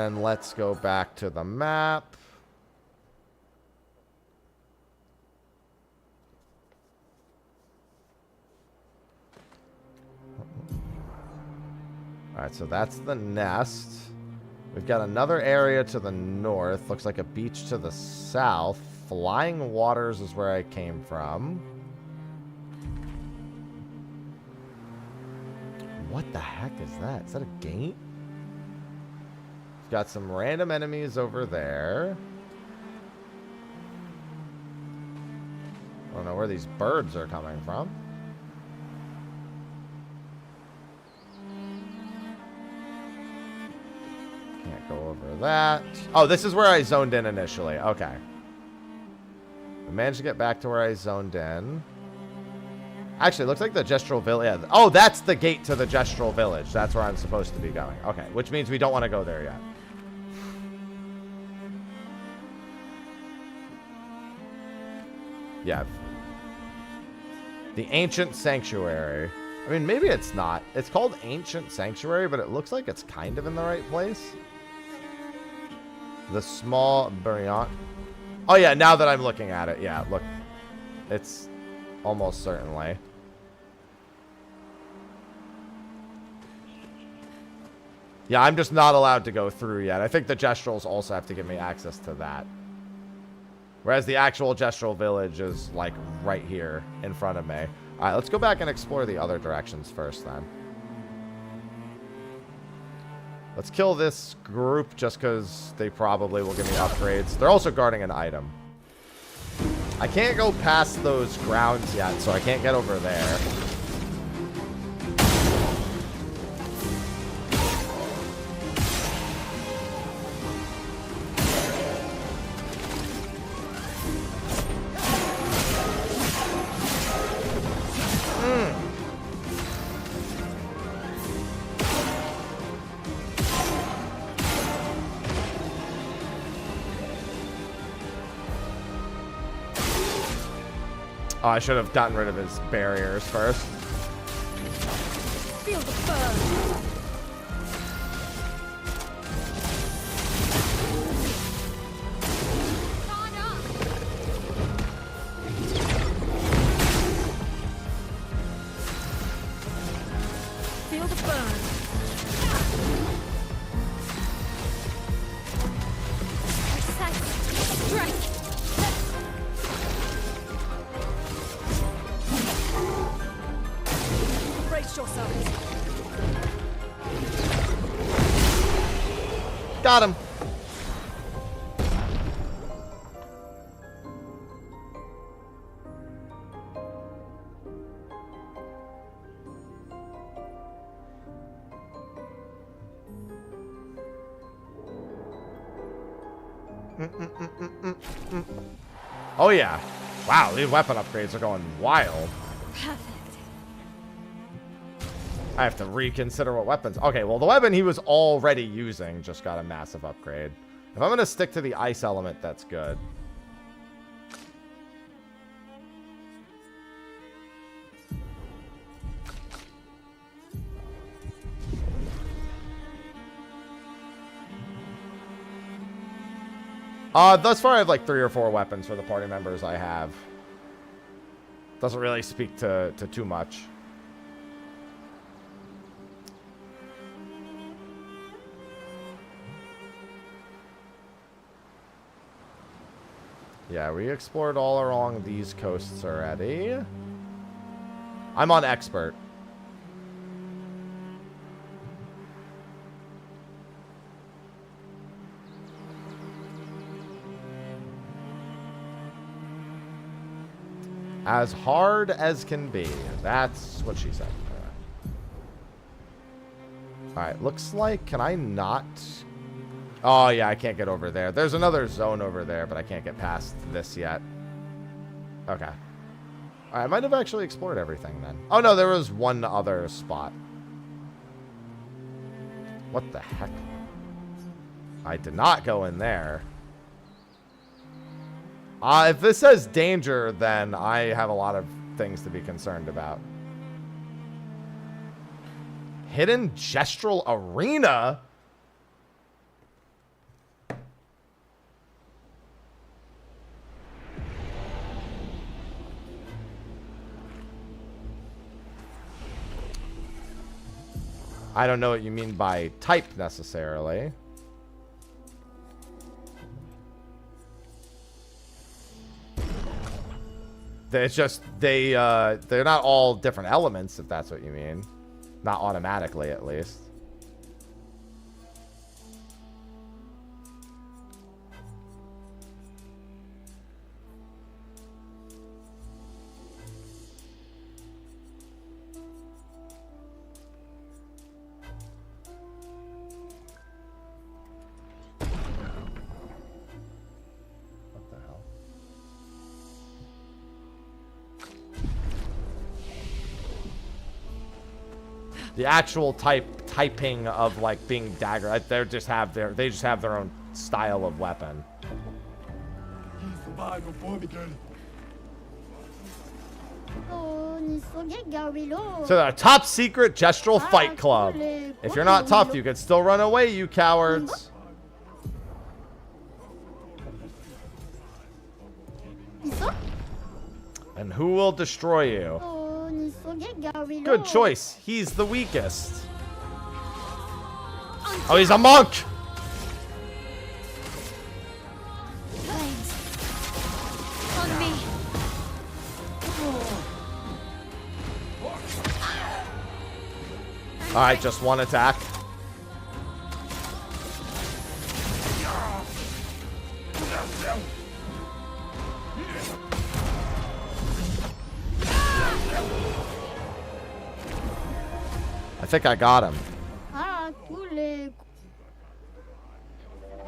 then let's go back to the map. Alright, so that's the nest. We've got another area to the north. Looks like a beach to the south. Flying Waters is where I came from. What the heck is that? Is that a gate? We've got some random enemies over there. I don't know where these birds are coming from. Can't go over that. Oh, this is where I zoned in initially. Okay. I managed to get back to where I zoned in. Actually, it looks like the Gestural Village. Yeah. Oh, that's the gate to the Gestural Village. That's where I'm supposed to be going. Okay, which means we don't want to go there yet. Yeah. The Ancient Sanctuary. I mean, maybe it's not. It's called Ancient Sanctuary, but it looks like it's kind of in the right place. The Small Brilliant. Oh, yeah, now that I'm looking at it. Yeah, look. It's almost certainly. Yeah, I'm just not allowed to go through yet. I think the Gestrals also have to give me access to that. Whereas the actual Gestral Village is, like, right here in front of me. Alright, let's go back and explore the other directions first, then. Let's kill this group just because they probably will give me upgrades. They're also guarding an item. I can't go past those grounds yet, so I can't get over there. Oh, I should have gotten rid of his barriers first. Feel the burn. Feel the burn. Strength. Brace yourselves. Got him. Oh yeah. Wow, these weapon upgrades are going wild. Perfect. I have to reconsider what weapons. Okay, well, the weapon he was already using just got a massive upgrade. If I'm going to stick to the ice element, that's good. Thus far, I have like 3 or 4 weapons for the party members I have. Doesn't really speak to too much. Yeah, we explored all along these coasts already. I'm on expert. As hard as can be. That's what she said. Alright, looks like... Can I not... Oh, yeah, I can't get over there. There's another zone over there, but I can't get past this yet. Okay. I might have actually explored everything then. Oh, no, there was one other spot. What the heck? I did not go in there. If this says danger, then I have a lot of things to be concerned about. Hidden Gestral Arena? I don't know what you mean by type necessarily. It's just they're not all different elements, if that's what you mean. Not automatically, at least. The actual typing of like being dagger, they just have their own style of weapon. So the top secret gestural fight club. If you're not tough, you can still run away, you cowards. And who will destroy you? Good choice. He's the weakest. Oh, he's a monk. On me. All right, just one attack. I think I got him.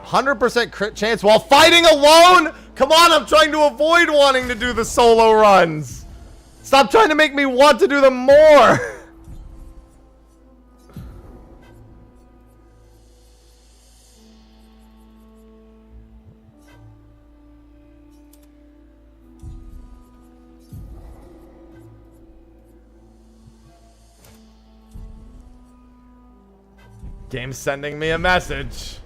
100% crit chance while fighting alone? Come on, I'm trying to avoid wanting to do the solo runs. Stop trying to make me want to do them more. Game's sending me a message.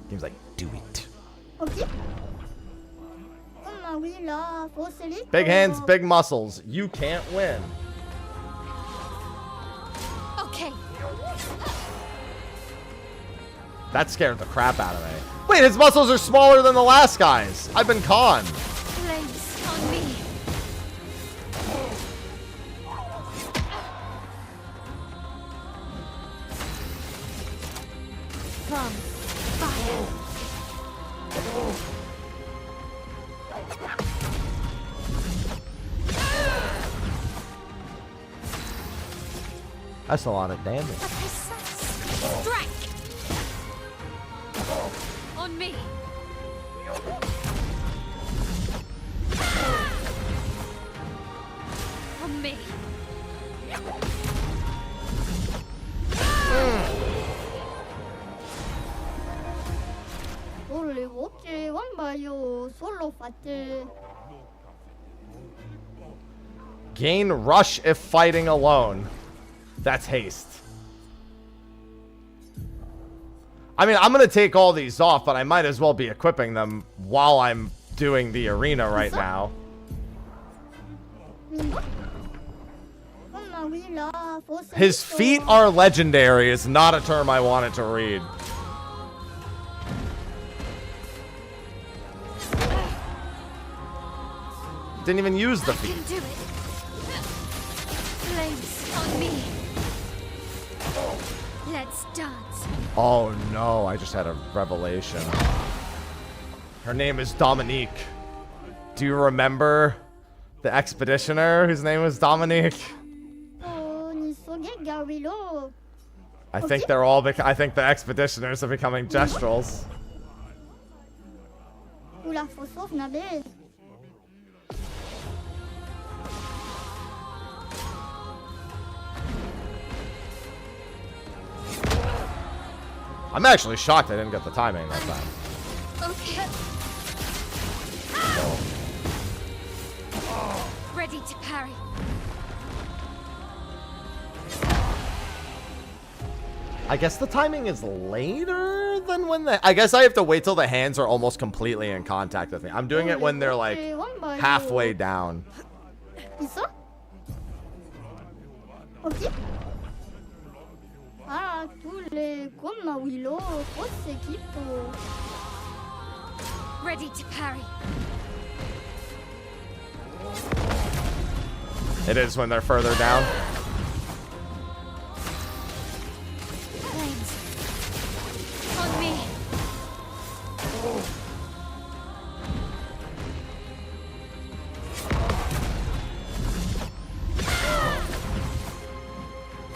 Game's like, do it. Big hands, big muscles. You can't win. Okay. That scared the crap out of me. Wait, his muscles are smaller than the last guy's. I've been conned. Flames on me. From fire. That's a lot of damage. Strike. On me. On me. Gain rush if fighting alone. That's haste. I mean, I'm going to take all these off, but I might as well be equipping them while I'm doing the arena right now. His feet are legendary is not a term I wanted to read. Didn't even use the feet. I can do it. Flames on me. Let's dance. Oh no, I just had a revelation. Her name is Dominique. Do you remember the expeditioner whose name was Dominique? I think they're all I think the expeditioners are becoming gestrals. I'm actually shocked I didn't get the timing that time. Okay. Ready to parry. I guess the timing is later than when I guess I have to wait till the hands are almost completely in contact with me. I'm doing it when they're like halfway down. Ah, tous les comme Willow, grosse équipe. Ready to parry. It is when they're further down. Flames. On me.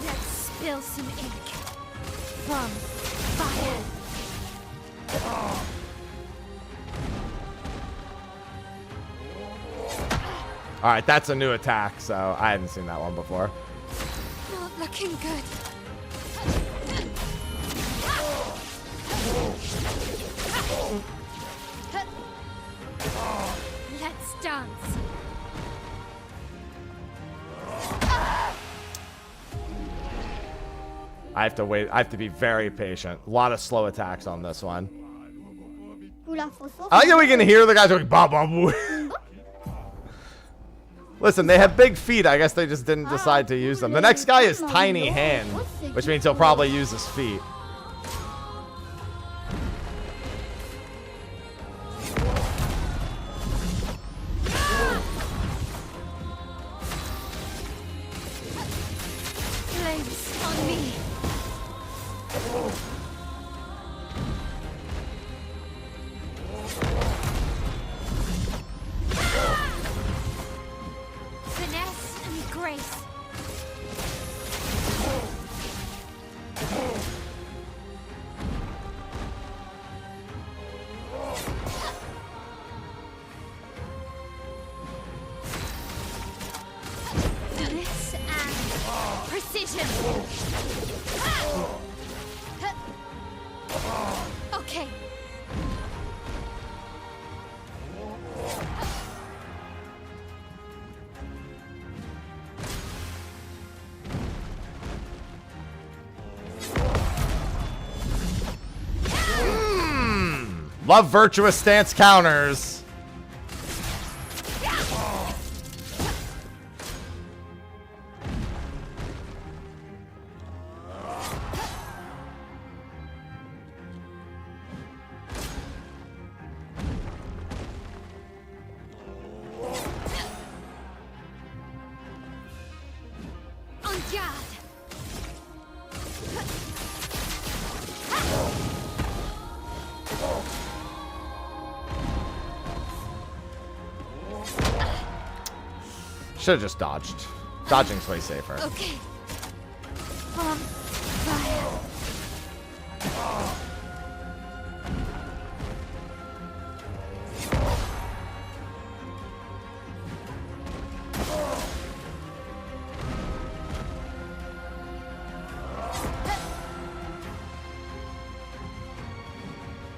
Let's spill some ink. From fire. All right, that's a new attack, so I hadn't seen that one before. Not looking good. Let's dance. I have to wait. I have to be very patient. A lot of slow attacks on this one. I like that we can hear the guys going, bah, bah, boo. Listen, they have big feet. I guess they just didn't decide to use them. The next guy is tiny hand, which means he'll probably use his feet. Flames on me. Finesse and grace. Finesse and precision. Okay. Love virtuous stance counters. On guard. Should have just dodged. Dodging's way safer. Okay. Fire.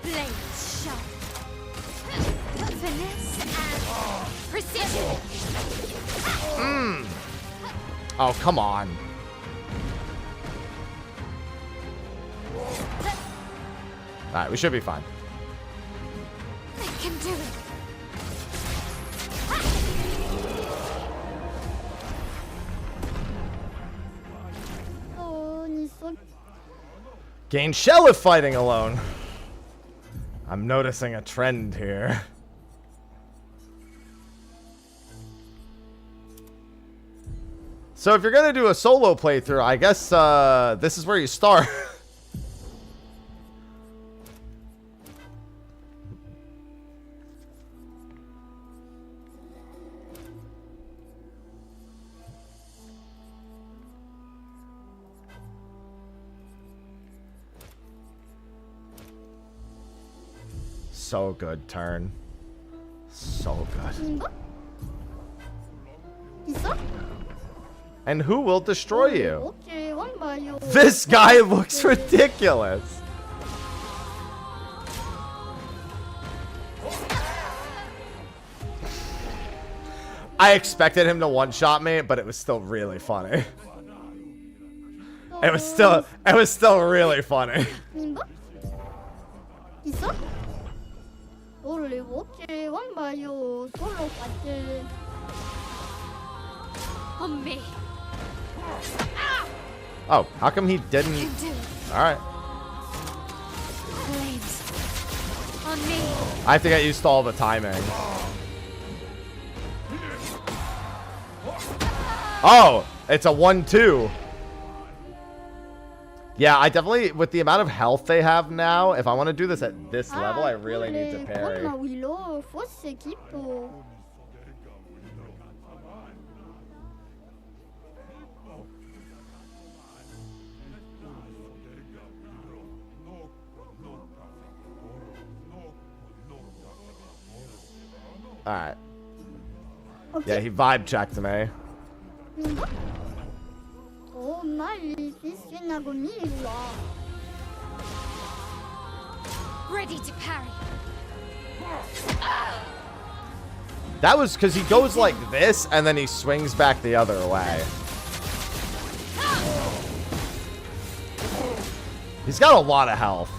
Blades sharp. Finesse and precision. Oh, come on. Alright, we should be fine. I can do it. Gain shell if fighting alone. I'm noticing a trend here. So if you're gonna do a solo playthrough, I guess this is where you start. So good, turn. So good. And who will destroy you? This guy looks ridiculous. I expected him to one-shot me, but it was still really funny. It was still really funny. On me. Oh, how come he didn't? All right. Flames. On me. I have to get used to all the timing. Oh, it's a 1-2. Yeah, I definitely, with the amount of health they have now, if I want to do this at this level, I really need to parry. Alright. Okay. Yeah, he vibe checked me. Oh, Ready to parry. That was because he goes like this, and then he swings back the other way. He's got a lot of health.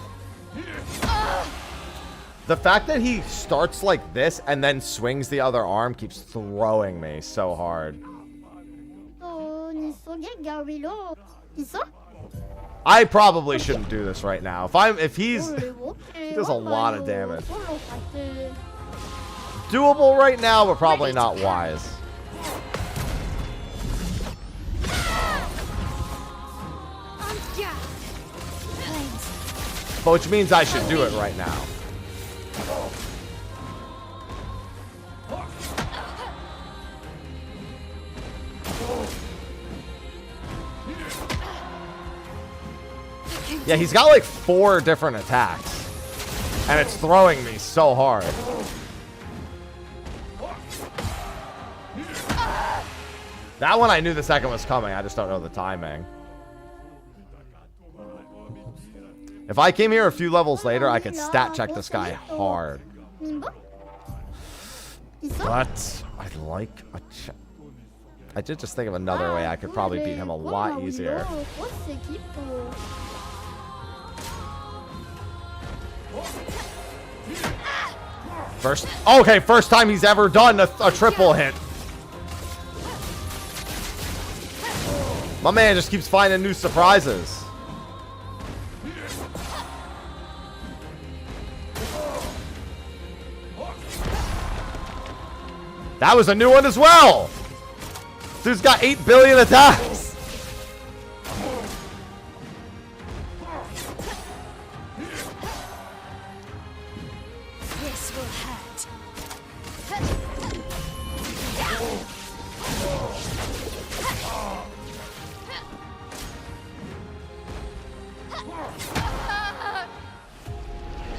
The fact that he starts like this and then swings the other arm keeps throwing me so hard. I probably shouldn't do this right now. If he's he does a lot of damage. Doable right now, but probably not wise. But which means I should do it right now. Yeah, he's got like 4 different attacks. And it's throwing me so hard. That one I knew the second was coming. I just don't know the timing. If I came here a few levels later, I could stat check this guy hard. But I'd like a I did just think of another way I could probably beat him a lot easier. First time he's ever done a triple hit. My man just keeps finding new surprises. That was a new one as well. Dude's got 8 billion attacks. This will hurt.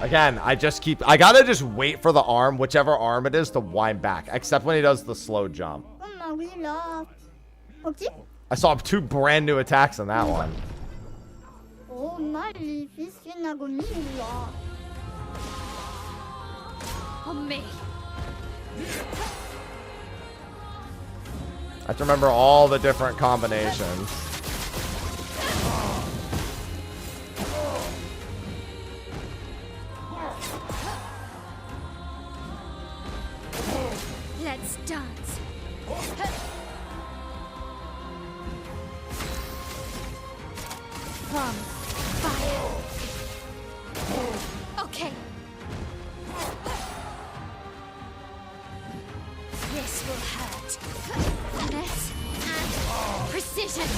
Again, I gotta just wait for the arm, whichever arm it is, to wind back. Except when he does the slow jump. I saw 2 brand new attacks on that one. On me. I have to remember all the different combinations. Let's dance. From fire. Okay. This will hurt. Finesse and precision.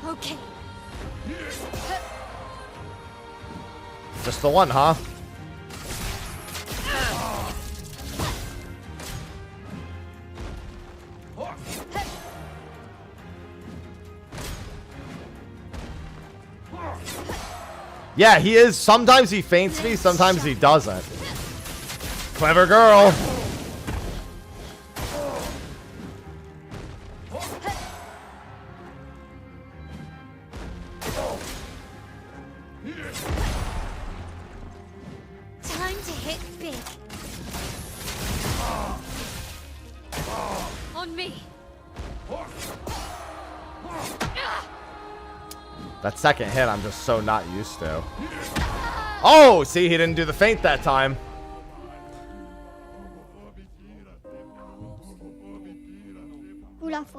Okay. Just the one, huh? Yeah, he is. Sometimes he feints me, sometimes he doesn't. Clever girl. Time to hit big. On me. That second hit, I'm just so not used to. Oh, see, he didn't do the feint that time.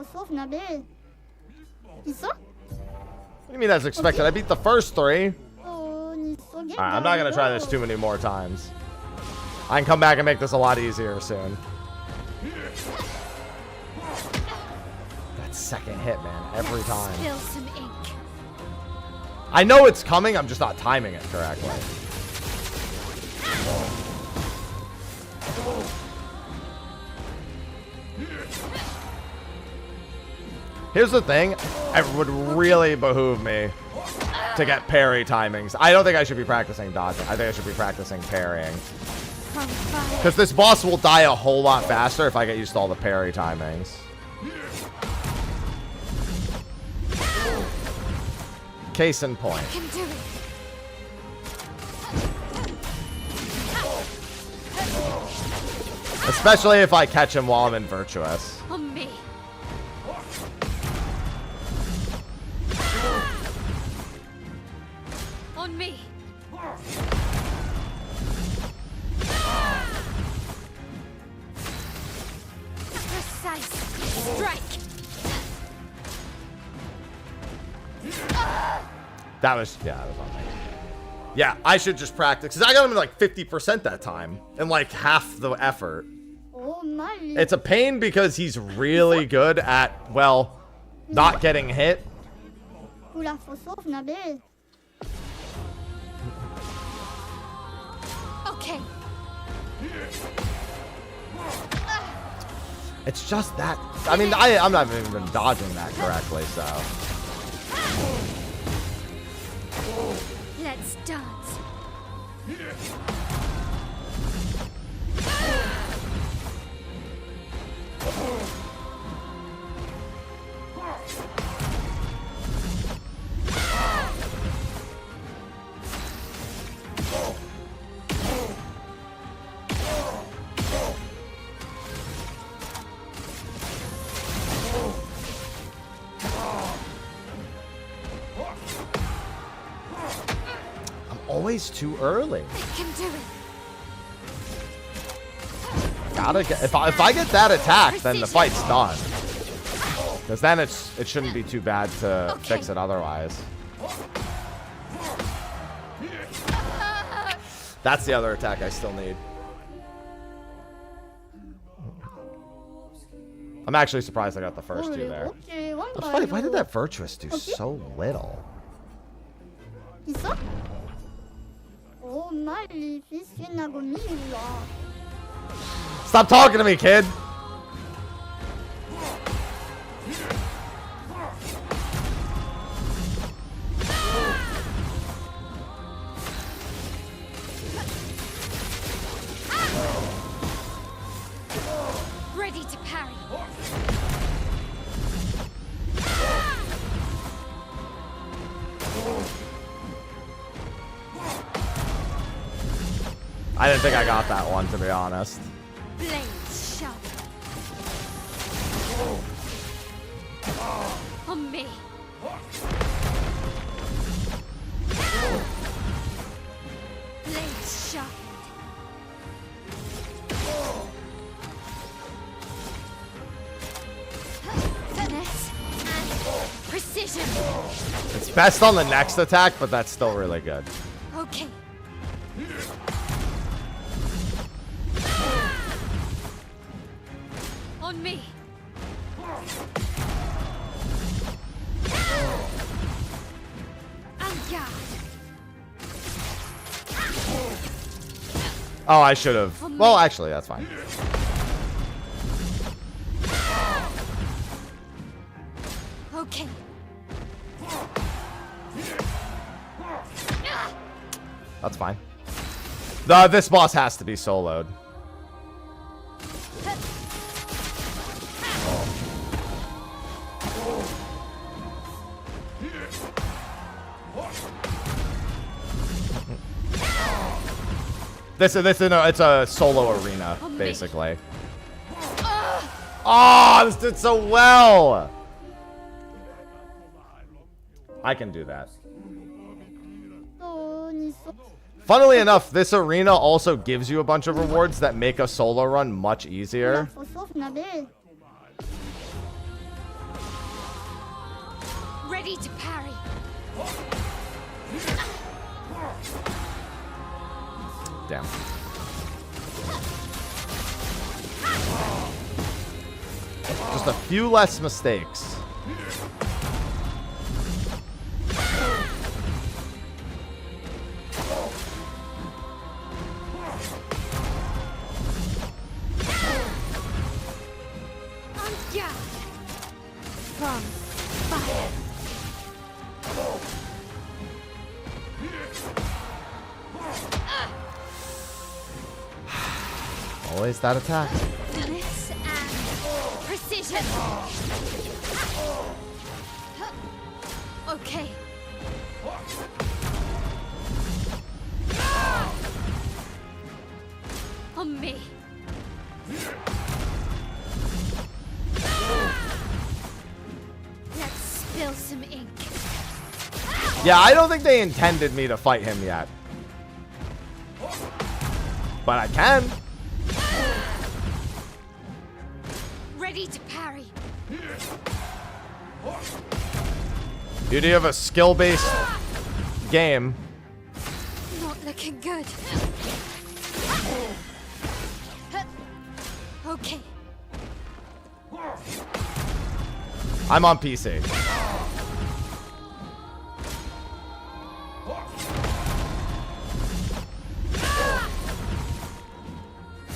What do you mean that's expected? I beat the first 3. Alright, I'm not gonna try this too many more times. I can come back and make this a lot easier soon. That second hit, man, every time. Spill some ink. I know it's coming, I'm just not timing it correctly. Here's the thing, it would really behoove me to get parry timings. I don't think I should be practicing dodging. I think I should be practicing parrying. Because this boss will die a whole lot faster if I get used to all the parry timings. Case in point. Can do it. Especially if I catch him while I'm in Virtuous. On me. On me. Precise strike. That was on me. Yeah, I should just practice. Because I got him in like 50% that time. And like half the effort. It's a pain because he's really good at, well, not getting hit. Okay. It's just that. I mean, I'm not even dodging that correctly, so. Let's dance. Always too early. I can do it. Gotta get, if I get that attack, then the fight's done. Because then it shouldn't be too bad to fix it otherwise. That's the other attack I still need. I'm actually surprised I got the first 2 there. That's funny. Why did that Virtuous do so little? Stop talking to me, kid. Ready to parry. I didn't think I got that one, to be honest. Blades sharp. On me. Blades sharpened. Finesse and precision. It's best on the next attack, but that's still really good. Okay. On me. Oh, I should have. Well, actually, that's fine. Okay. That's fine. This boss has to be soloed. It's a solo arena, basically. Oh, this did so well. I can do that. Funnily enough, this arena also gives you a bunch of rewards that make a solo run much easier. Ready to parry. Damn. Just a few less mistakes. From fire. Always that attack. Blitz and precision. Okay. On me. Let's spill some ink. Yeah, I don't think they intended me to fight him yet. But I can. Ready to parry. Beauty of a skill-based game. Not looking good. Okay. I'm on PC.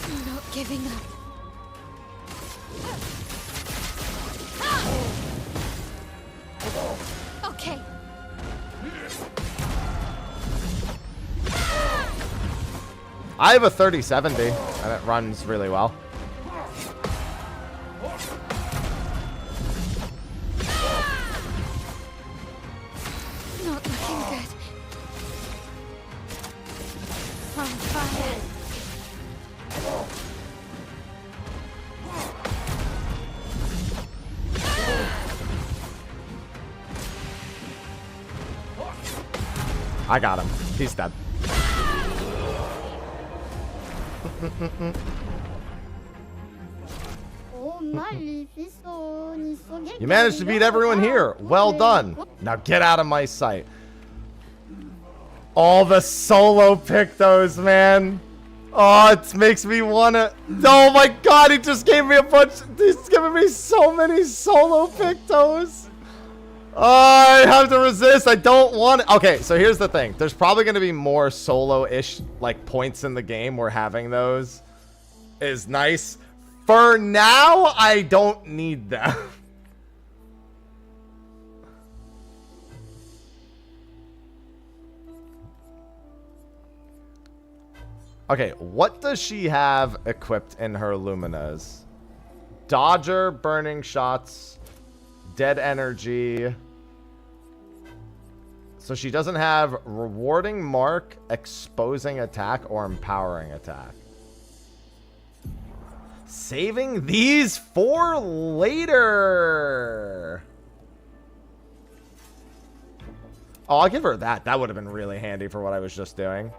I'm not giving up. Okay. I have a 3070 and it runs really well. Not looking good. From fire. I got him. He's dead. You managed to beat everyone here. Well done. Now get out of my sight. All the solo pictos, man. Oh, it makes me wanna. Oh my god, he just gave me a bunch. He's giving me so many solo pictos. Oh, I have to resist. I don't want it. Okay, so here's the thing. There's probably going to be more solo-ish like points in the game where having those is nice. For now, I don't need them. Okay, what does she have equipped in her Luminas? Dodger, burning shots, dead energy. So she doesn't have rewarding mark, exposing attack, or empowering attack. Saving these for later. Oh, I'll give her that. That would have been really handy for what I was just doing.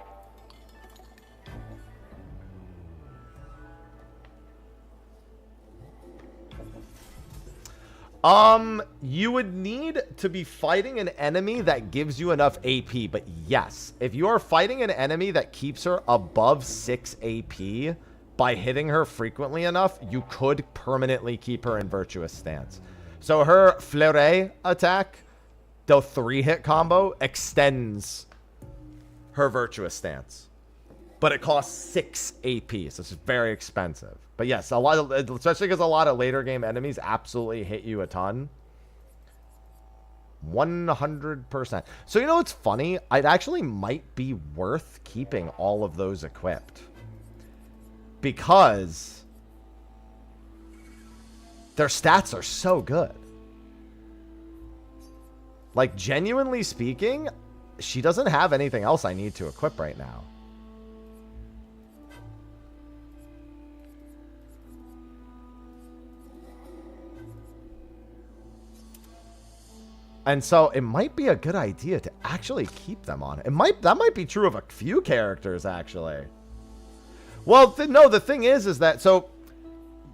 You would need to be fighting an enemy that gives you enough AP, but yes, if you are fighting an enemy that keeps her above 6 AP by hitting her frequently enough, you could permanently keep her in Virtuous Stance. So her Fleuret attack, the 3-hit combo, extends her Virtuous Stance. But it costs 6 AP, so it's very expensive. But yes, a lot of, especially because a lot of later game enemies absolutely hit you a ton. 100%. So you know what's funny? It actually might be worth keeping all of those equipped. Because their stats are so good. Like, genuinely speaking, she doesn't have anything else I need to equip right now. And so it might be a good idea to actually keep them on. That might be true of a few characters, actually. Well, no, the thing is that, so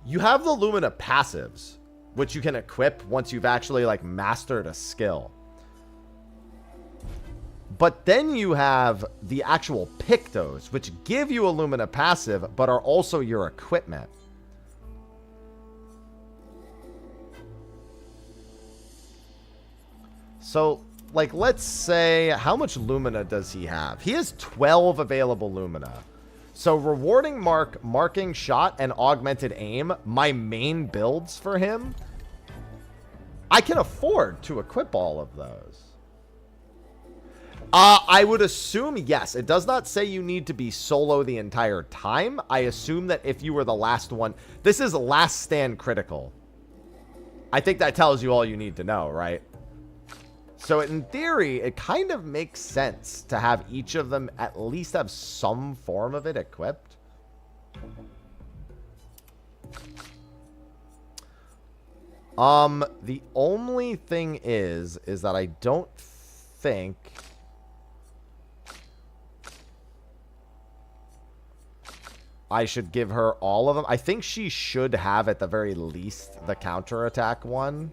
you have the Lumina passives, which you can equip once you've actually like mastered a skill. But then you have the actual Pictos, which give you a Lumina passive, but are also your equipment. So, like, let's say, how much Lumina does he have? He has 12 available Lumina. So, rewarding mark, marking shot, and augmented aim, my main builds for him, I can afford to equip all of those. I would assume, yes. It does not say you need to be solo the entire time. I assume that if you were the last one... This is last stand critical. I think that tells you all you need to know, right? So in theory, it kind of makes sense to have each of them at least have some form of it equipped. The only thing is that I don't think... I should give her all of them. I think she should have, at the very least, the counterattack one.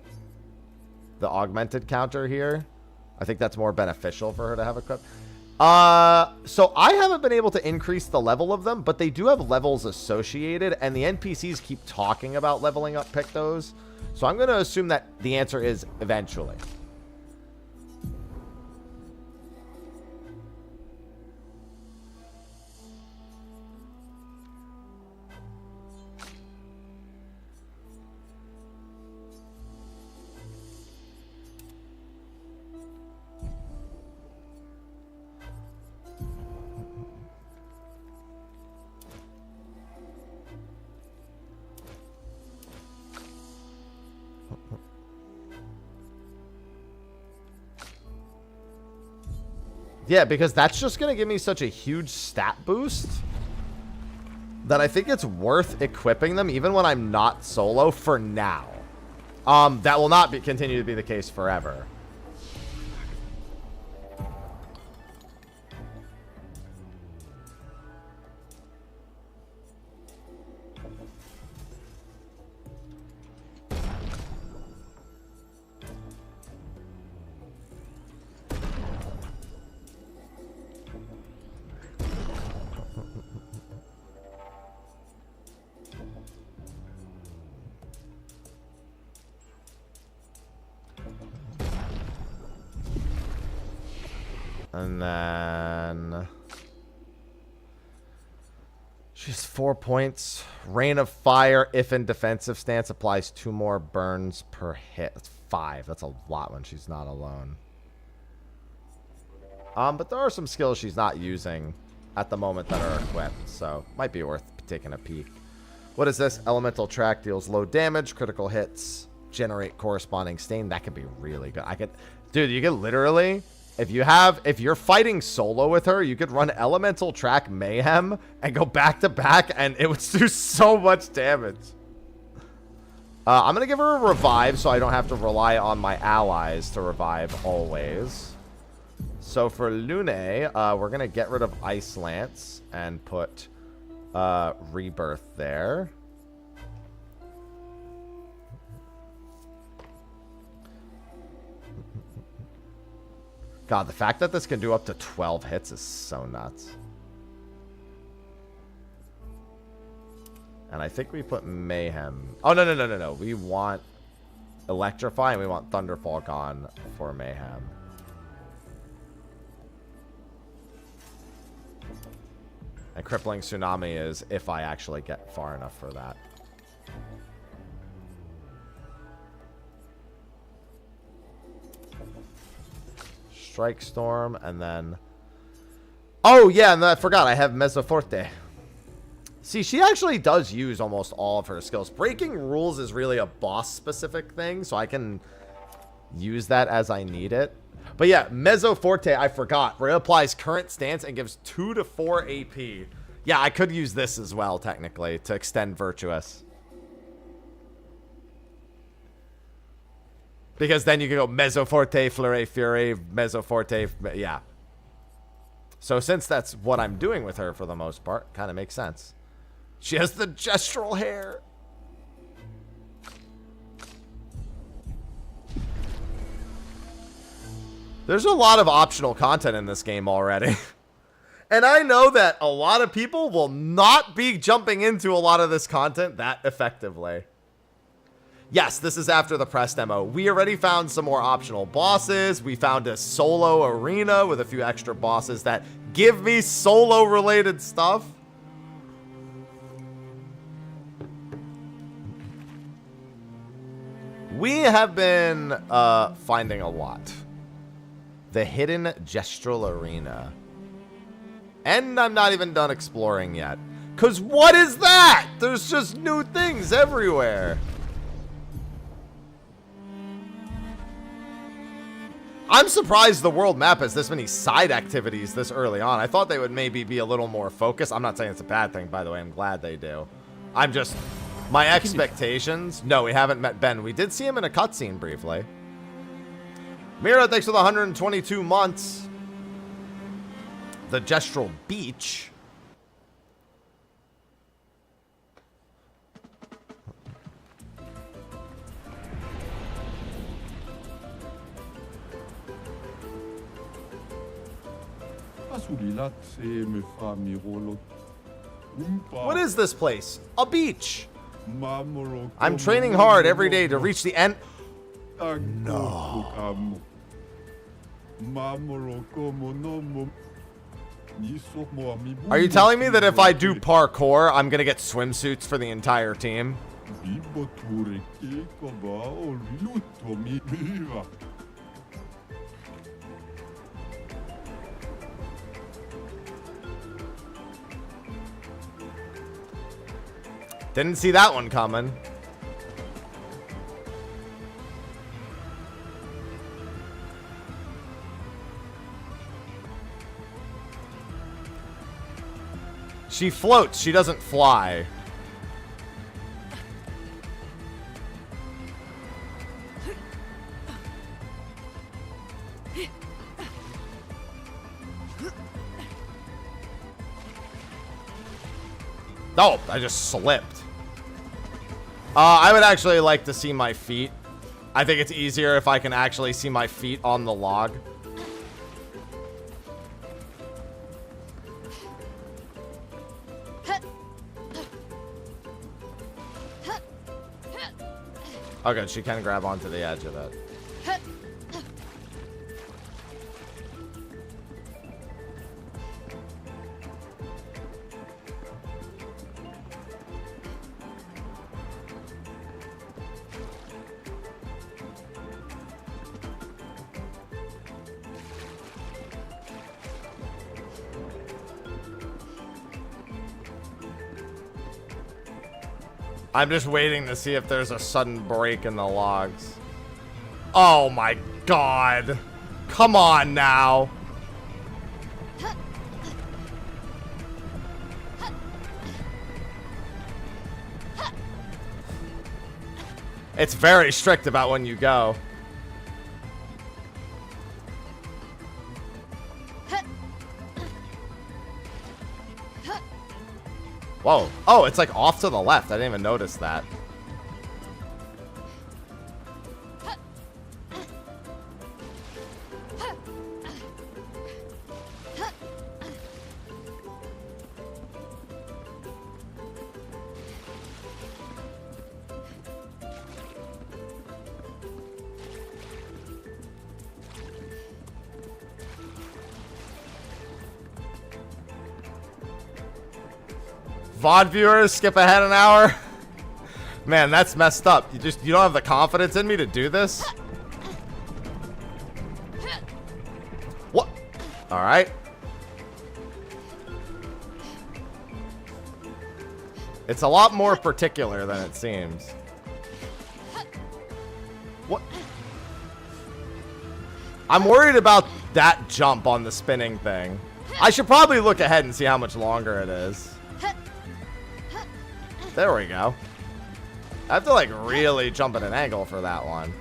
The augmented counter here. I think that's more beneficial for her to have equipped. So I haven't been able to increase the level of them, but they do have levels associated, and the NPCs keep talking about leveling up Pictos. So I'm going to assume that the answer is eventually. Yeah, because that's just going to give me such a huge stat boost that I think it's worth equipping them even when I'm not solo for now. That will not continue to be the case forever. And then she has 4 points. Rain of Fire, if in defensive stance, applies 2 more burns per hit. That's 5. That's a lot when she's not alone. But there are some skills she's not using at the moment that are equipped, so might be worth taking a peek. What is this? Elemental Track deals low damage, critical hits, generate corresponding stain. That could be really good. Dude, you could literally... If you're fighting solo with her, you could run Elemental Track Mayhem and go back to back, and it would do so much damage. I'm going to give her a revive so I don't have to rely on my allies to revive always. So for Lune, we're going to get rid of Ice Lance and put Rebirth there. God, the fact that this can do up to 12 hits is so nuts. And I think we put Mayhem. Oh, no. We want Electrify and we want Thunderfall gone for Mayhem. And Crippling Tsunami is if I actually get far enough for that. Strike Storm, and then... Oh, yeah, and I forgot. I have Mezzoforte. See, she actually does use almost all of her skills. Breaking Rules is really a boss-specific thing, so I can use that as I need it. But yeah, Mezzoforte, I forgot. Reapplies current stance and gives 2 to 4 AP. Yeah, I could use this as well, technically, to extend Virtuous. Because then you can go Mezzoforte, Fleuret Fury, Mezzoforte, yeah. So since that's what I'm doing with her for the most part, kind of makes sense. She has the gestural hair. There's a lot of optional content in this game already. And I know that a lot of people will not be jumping into a lot of this content that effectively. Yes, this is after the press demo. We already found some more optional bosses. We found a solo arena with a few extra bosses that give me solo-related stuff. We have been finding a lot. The hidden gestural arena. And I'm not even done exploring yet. Because what is that? There's just new things everywhere. I'm surprised the world map has this many side activities this early on. I thought they would maybe be a little more focused. I'm not saying it's a bad thing, by the way. I'm glad they do. I'm just... My expectations... No, we haven't met Ben. We did see him in a cutscene briefly. Mira, thanks for the 122 months. The Gestural Beach. What is this place? A beach. I'm training hard every day to reach the end. No. Are you telling me that if I do parkour, I'm gonna get swimsuits for the entire team? Didn't see that one coming. She floats, she doesn't fly. Oh, I just slipped. I would actually like to see my feet. I think it's easier if I can actually see my feet on the log. Oh, good. She can grab onto the edge of it. I'm just waiting to see if there's a sudden break in the logs. Oh my god. Come on now. It's very strict about when you go. Whoa. Oh, it's like off to the left. I didn't even notice that. VOD viewers, skip ahead an hour. Man, that's messed up. You don't have the confidence in me to do this? What? All right. It's a lot more particular than it seems. What? I'm worried about that jump on the spinning thing. I should probably look ahead and see how much longer it is. There we go. I have to like really jump at an angle for that one.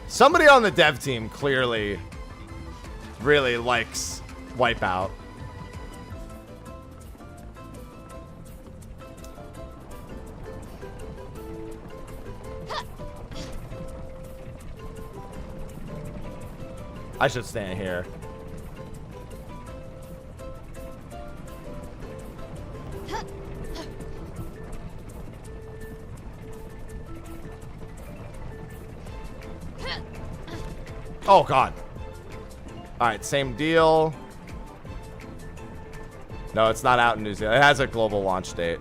Somebody on the dev team clearly really likes Wipeout. I should stand here. Oh, God. All right, same deal. No, it's not out in New Zealand. It has a global launch date.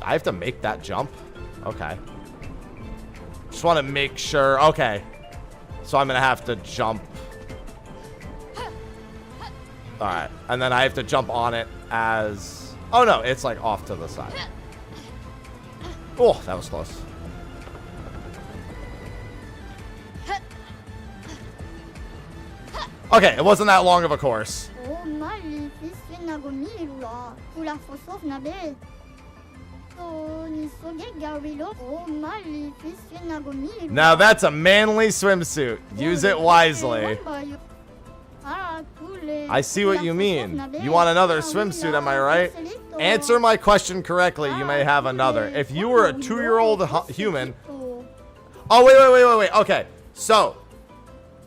I have to make that jump? Okay. Just want to make sure. Okay. So I'm going to have to jump. All right. And then I have to jump on it as... Oh, no. It's like off to the side. Oh, that was close. Okay, it wasn't that long of a course. Now that's a manly swimsuit. Use it wisely. I see what you mean. You want another swimsuit, am I right? Answer my question correctly, you may have another. If you were a 2-year-old human... Oh, wait. Okay, so...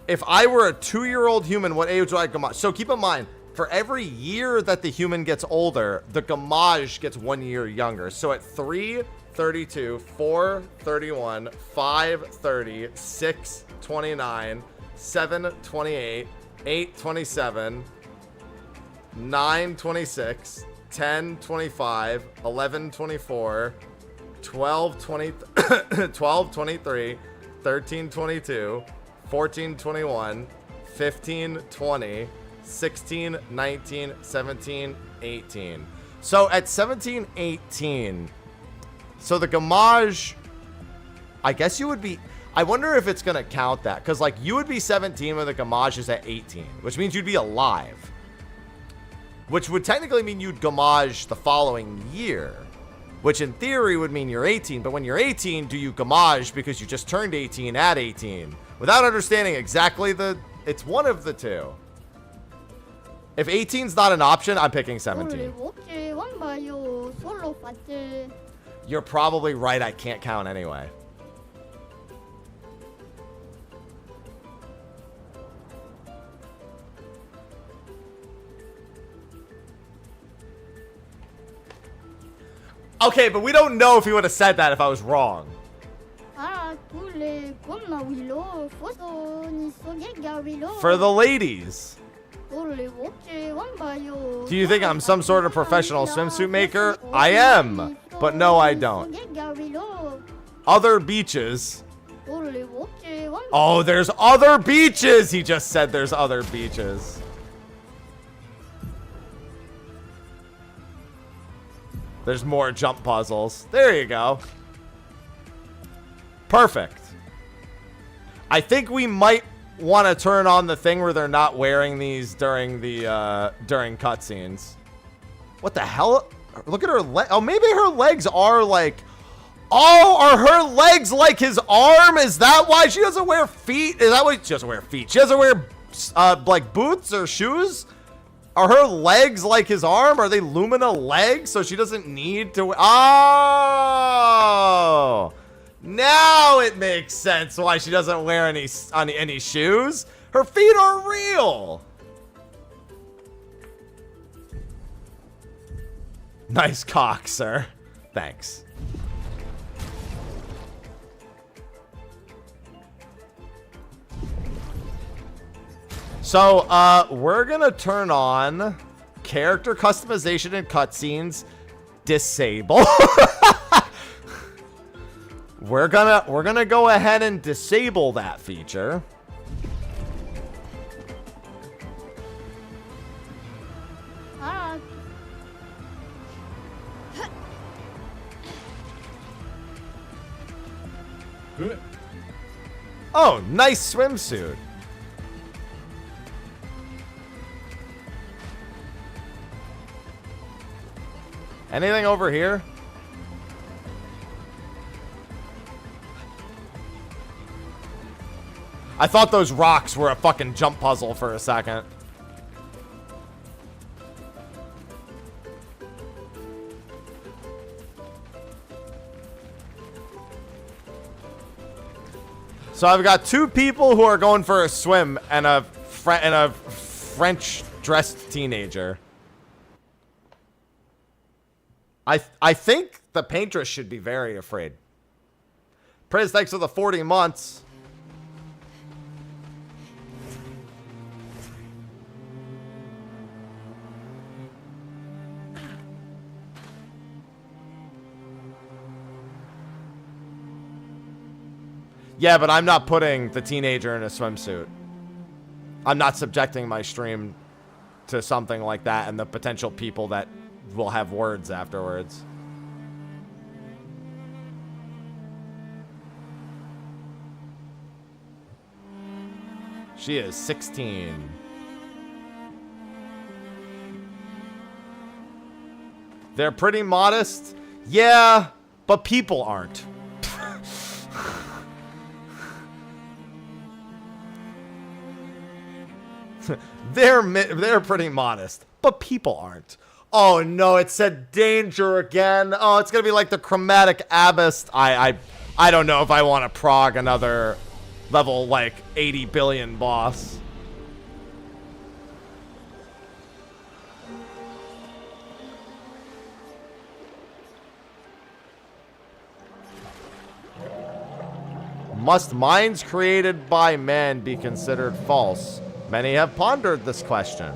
If I were a 2-year-old human, what age would I gamage? So keep in mind, for every year that the human gets older, the gamage gets 1 year younger. So at 3, 32, 4, 31, 5, 30, 6, 29, 7, 28, 8, 27, 9, 26, 10, 25, 11, 24, 12, 20, 12, 23, 13, 22, 14, 21, 15, 20, 16, 19, 17, 18. So at 17, 18, so the gamage, I guess you would be, I wonder if it's going to count that. Because like you would be 17 when the gamage is at 18, which means you'd be alive. Which would technically mean you'd gamage the following year. Which in theory would mean you're 18. But when you're 18, do you gamage because you just turned 18 at 18? Without understanding exactly it's one of the two. If 18's not an option, I'm picking 17. You're probably right. I can't count anyway. Okay, but we don't know if he would have said that if I was wrong. For the ladies. Do you think I'm some sort of professional swimsuit maker? I am, but no, I don't. Other beaches. Oh, there's other beaches. He just said there's other beaches. There's more jump puzzles. There you go. Perfect. I think we might want to turn on the thing where they're not wearing these during the during cutscenes. What the hell? Look at her leg. Oh, maybe her legs are like... Oh, are her legs like his arm? Is that why she doesn't wear feet? Is that why she doesn't wear feet? She doesn't wear like boots or shoes? Are her legs like his arm? Are they Lumina legs? So she doesn't need to... Oh! Now it makes sense why she doesn't wear any shoes. Her feet are real. Nice cock, sir. Thanks. So, we're gonna turn on character customization and cutscenes. Disable. We're gonna go ahead and disable that feature. Oh, nice swimsuit. Anything over here? I thought those rocks were a fucking jump puzzle for a second. So I've got 2 people who are going for a swim and a French-dressed teenager. I think the paintress should be very afraid. Priz, thanks for the 40 months. Yeah, but I'm not putting the teenager in a swimsuit. I'm not subjecting my stream to something like that and the potential people that will have words afterwards. She is 16. They're pretty modest. Yeah, but people aren't. They're pretty modest, but people aren't. Oh no, it said danger again. Oh, it's gonna be like the chromatic abyss. I don't know if I want to prog another level like 80 billion boss. Must minds created by men be considered false? Many have pondered this question.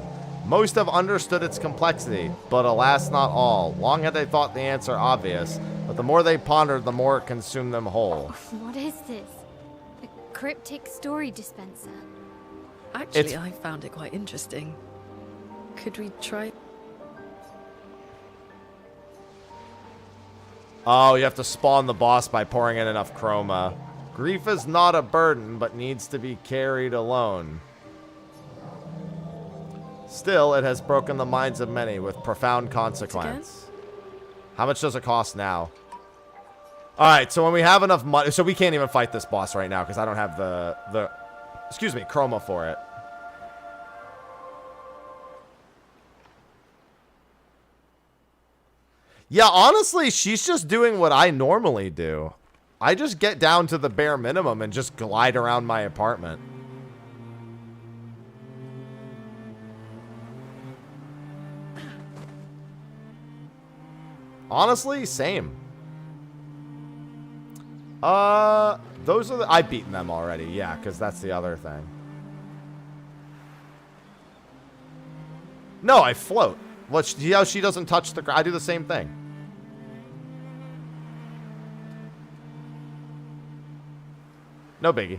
Most have understood its complexity, but alas not all. Long had they thought the answer obvious, but the more they pondered, the more it consumed them whole. What is this? A cryptic story dispenser? Actually, I found it quite interesting. Could we try? Oh, you have to spawn the boss by pouring in enough chroma. Grief is not a burden, but needs to be carried alone. Still, it has broken the minds of many with profound consequence. How much does it cost now? Alright, so when we have enough money... So we can't even fight this boss right now because I don't have the... Excuse me, chroma for it. Yeah, honestly, she's just doing what I normally do. I just get down to the bare minimum and just glide around my apartment. Honestly, same. Those are the... I've beaten them already, yeah, because that's the other thing. No, I float. What? You know, she doesn't touch the... I do the same thing. No biggie.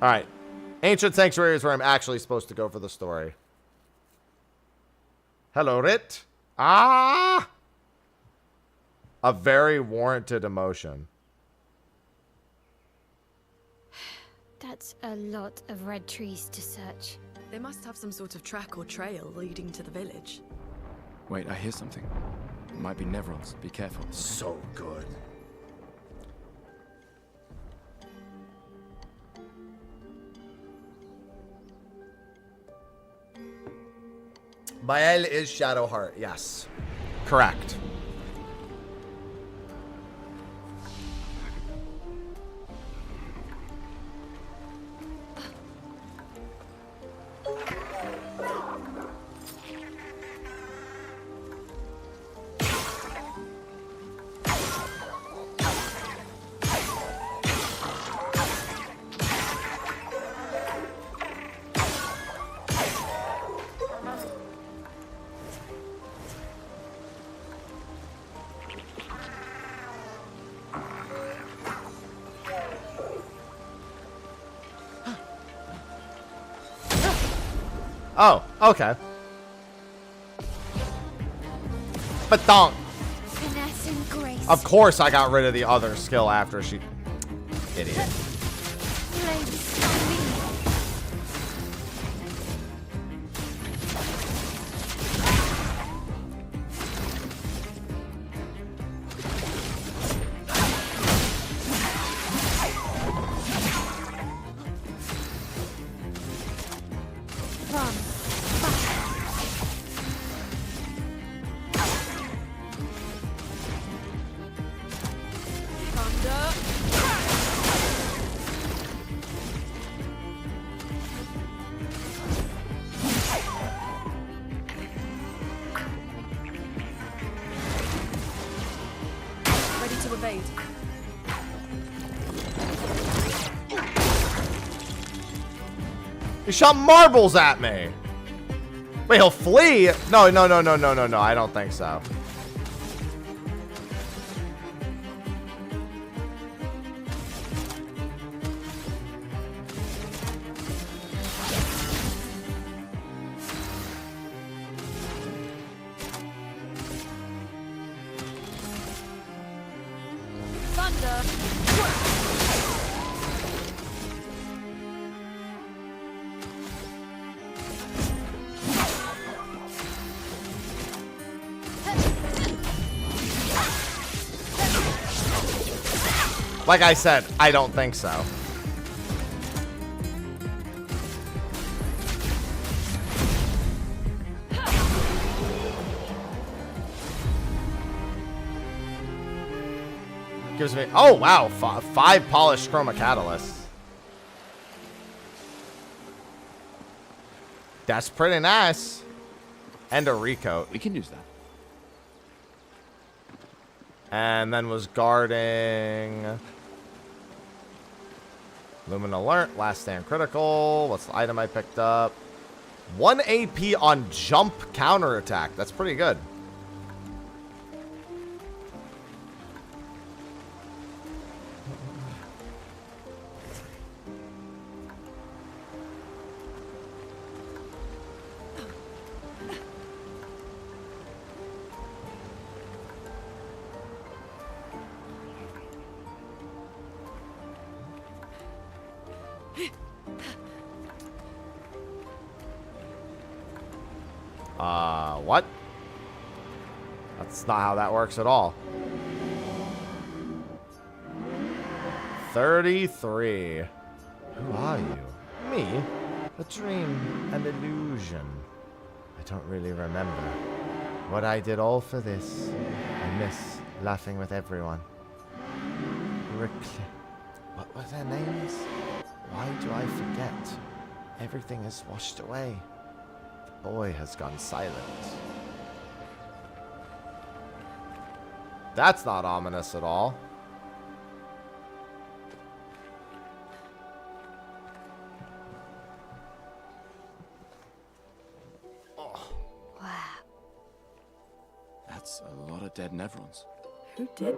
Alright. Ancient Sanctuary is where I'm actually supposed to go for the story. Hello, Rit. Ah! A very warranted emotion. That's a lot of red trees to search. They must have some sort of track or trail leading to the village. Wait, I hear something. It might be Nevrons. Be careful. So good. Bael is Shadowheart, yes. Correct. Oh, okay. But don't. Finesse and grace. Of course I got rid of the other skill after she... Idiot. blade. He shot marbles at me. Wait, he'll flee? No, no, no, no, no, no, no. I don't think so. Like I said, I don't think so. Gives me, oh wow, 5 polished chroma catalysts. That's pretty nice. And a recoat. We can use that. And then was guarding Lumen Alert, Last Stand Critical. What's the item I picked up? 1 AP on Jump Counterattack. That's pretty good. What? That's not how that works at all. 33. Who are you? Me? A dream, an illusion. I don't really remember. What I did all for this. I miss laughing with everyone. What were their names? Why do I forget? Everything is washed away. The boy has gone silent. That's not ominous at all. Oh. Wow. That's a lot of dead Nevrons. Who did?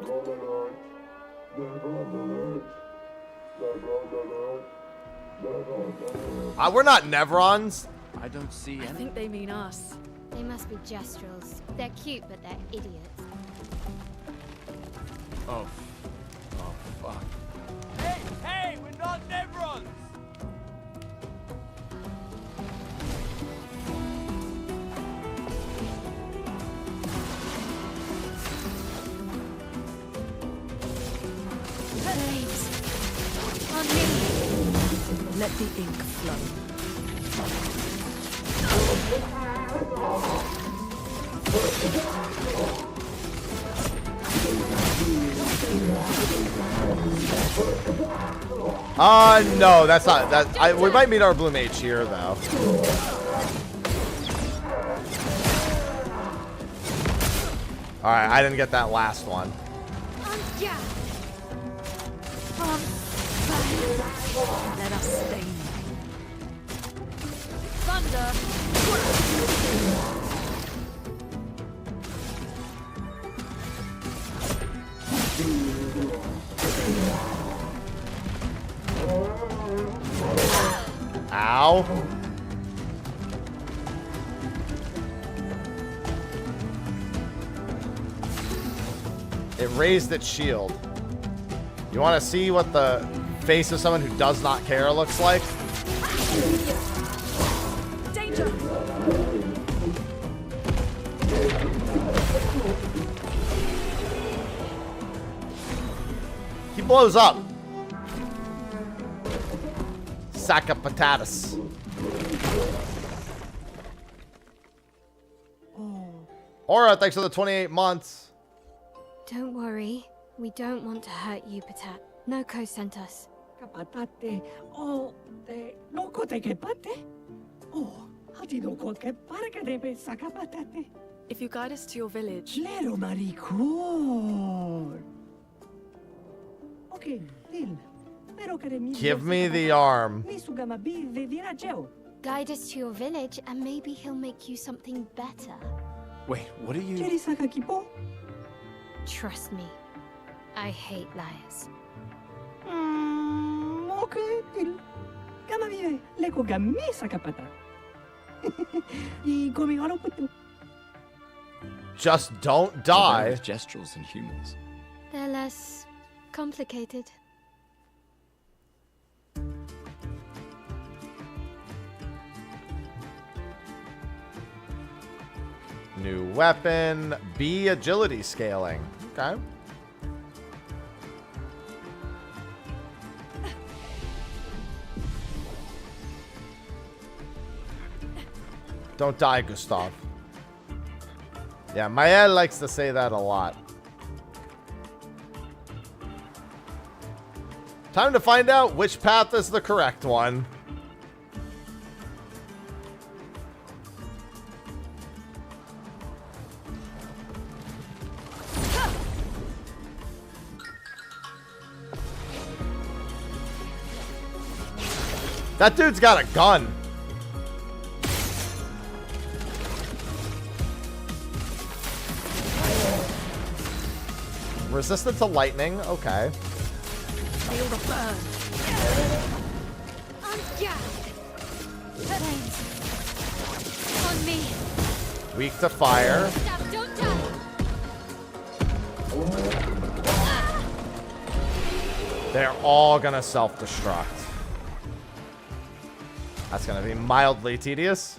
We're not Nevrons. I don't see any. I think they mean us. They must be Gestrels. They're cute, but they're idiots. Oh. Oh, fuck. Hey, hey, we're not Nevrons! Blades! On me! Let the ink flow. No, that's not that. We might meet our blue mage here, though. All right, I didn't get that last one. Let us stain. Thunder. Ow. It raised its shield. You want to see what the face of someone who does not care looks like? Danger. He blows up. Sack of potatoes. Aura, thanks for the 28 months. Don't worry. We don't want to hurt you, Patat. Noko sent us. If you guide us to your village. Give me the arm. Guide us to your village, and maybe he'll make you something better. Wait, what are you... Trust me, I hate liars. Just don't die. With gestural and humans. They're less complicated. New weapon, B agility scaling. Okay. Don't die, Gustav. Yeah, Maya likes to say that a lot. Time to find out which path is the correct one. That dude's got a gun. Resistant to lightning. Okay. Feel the burn. Flames. On me. Weak to fire. Stop, don't die. They're all gonna self-destruct. That's gonna be mildly tedious.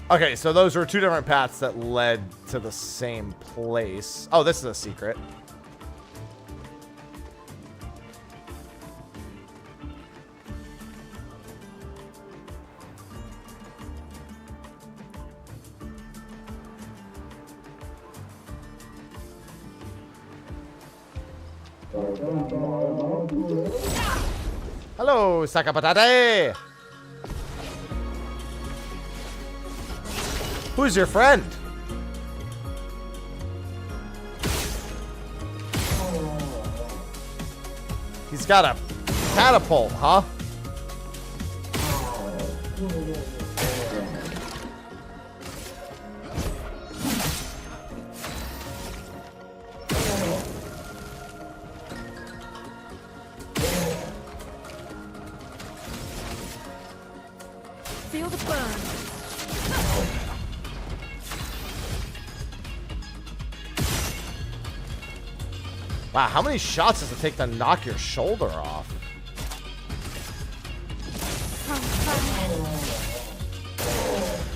Okay, so those were two different paths that led to the same place. Oh, this is a secret. Hello, Sakapatate! Who's your friend? He's got a catapult, huh? Feel the burn. Wow, how many shots does it take to knock your shoulder off?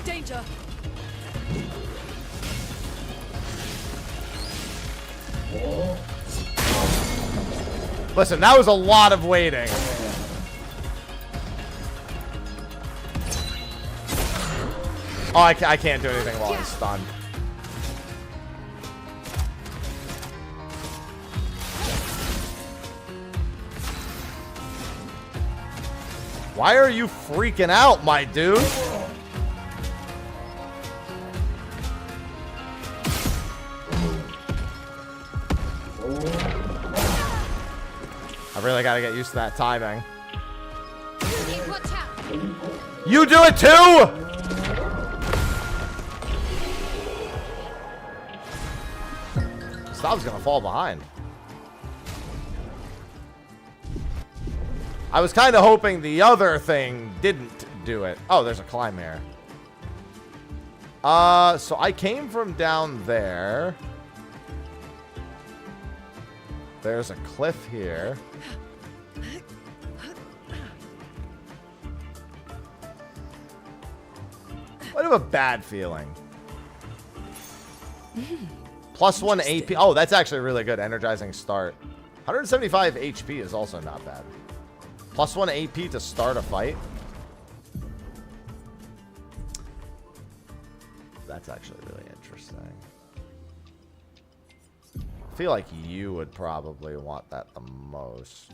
Danger. Listen, that was a lot of waiting. Oh, I can't do anything while he's stunned. Why are you freaking out, my dude? I really gotta get used to that timing. You do it too? Stav's gonna fall behind. I was kind of hoping the other thing didn't do it. Oh, there's a climb here. So I came from down there. There's a cliff here. I have a bad feeling. +1 AP. Oh, that's actually a really good energizing start. 175 HP is also not bad. +1 AP to start a fight. That's actually really interesting. feel like you would probably want that the most.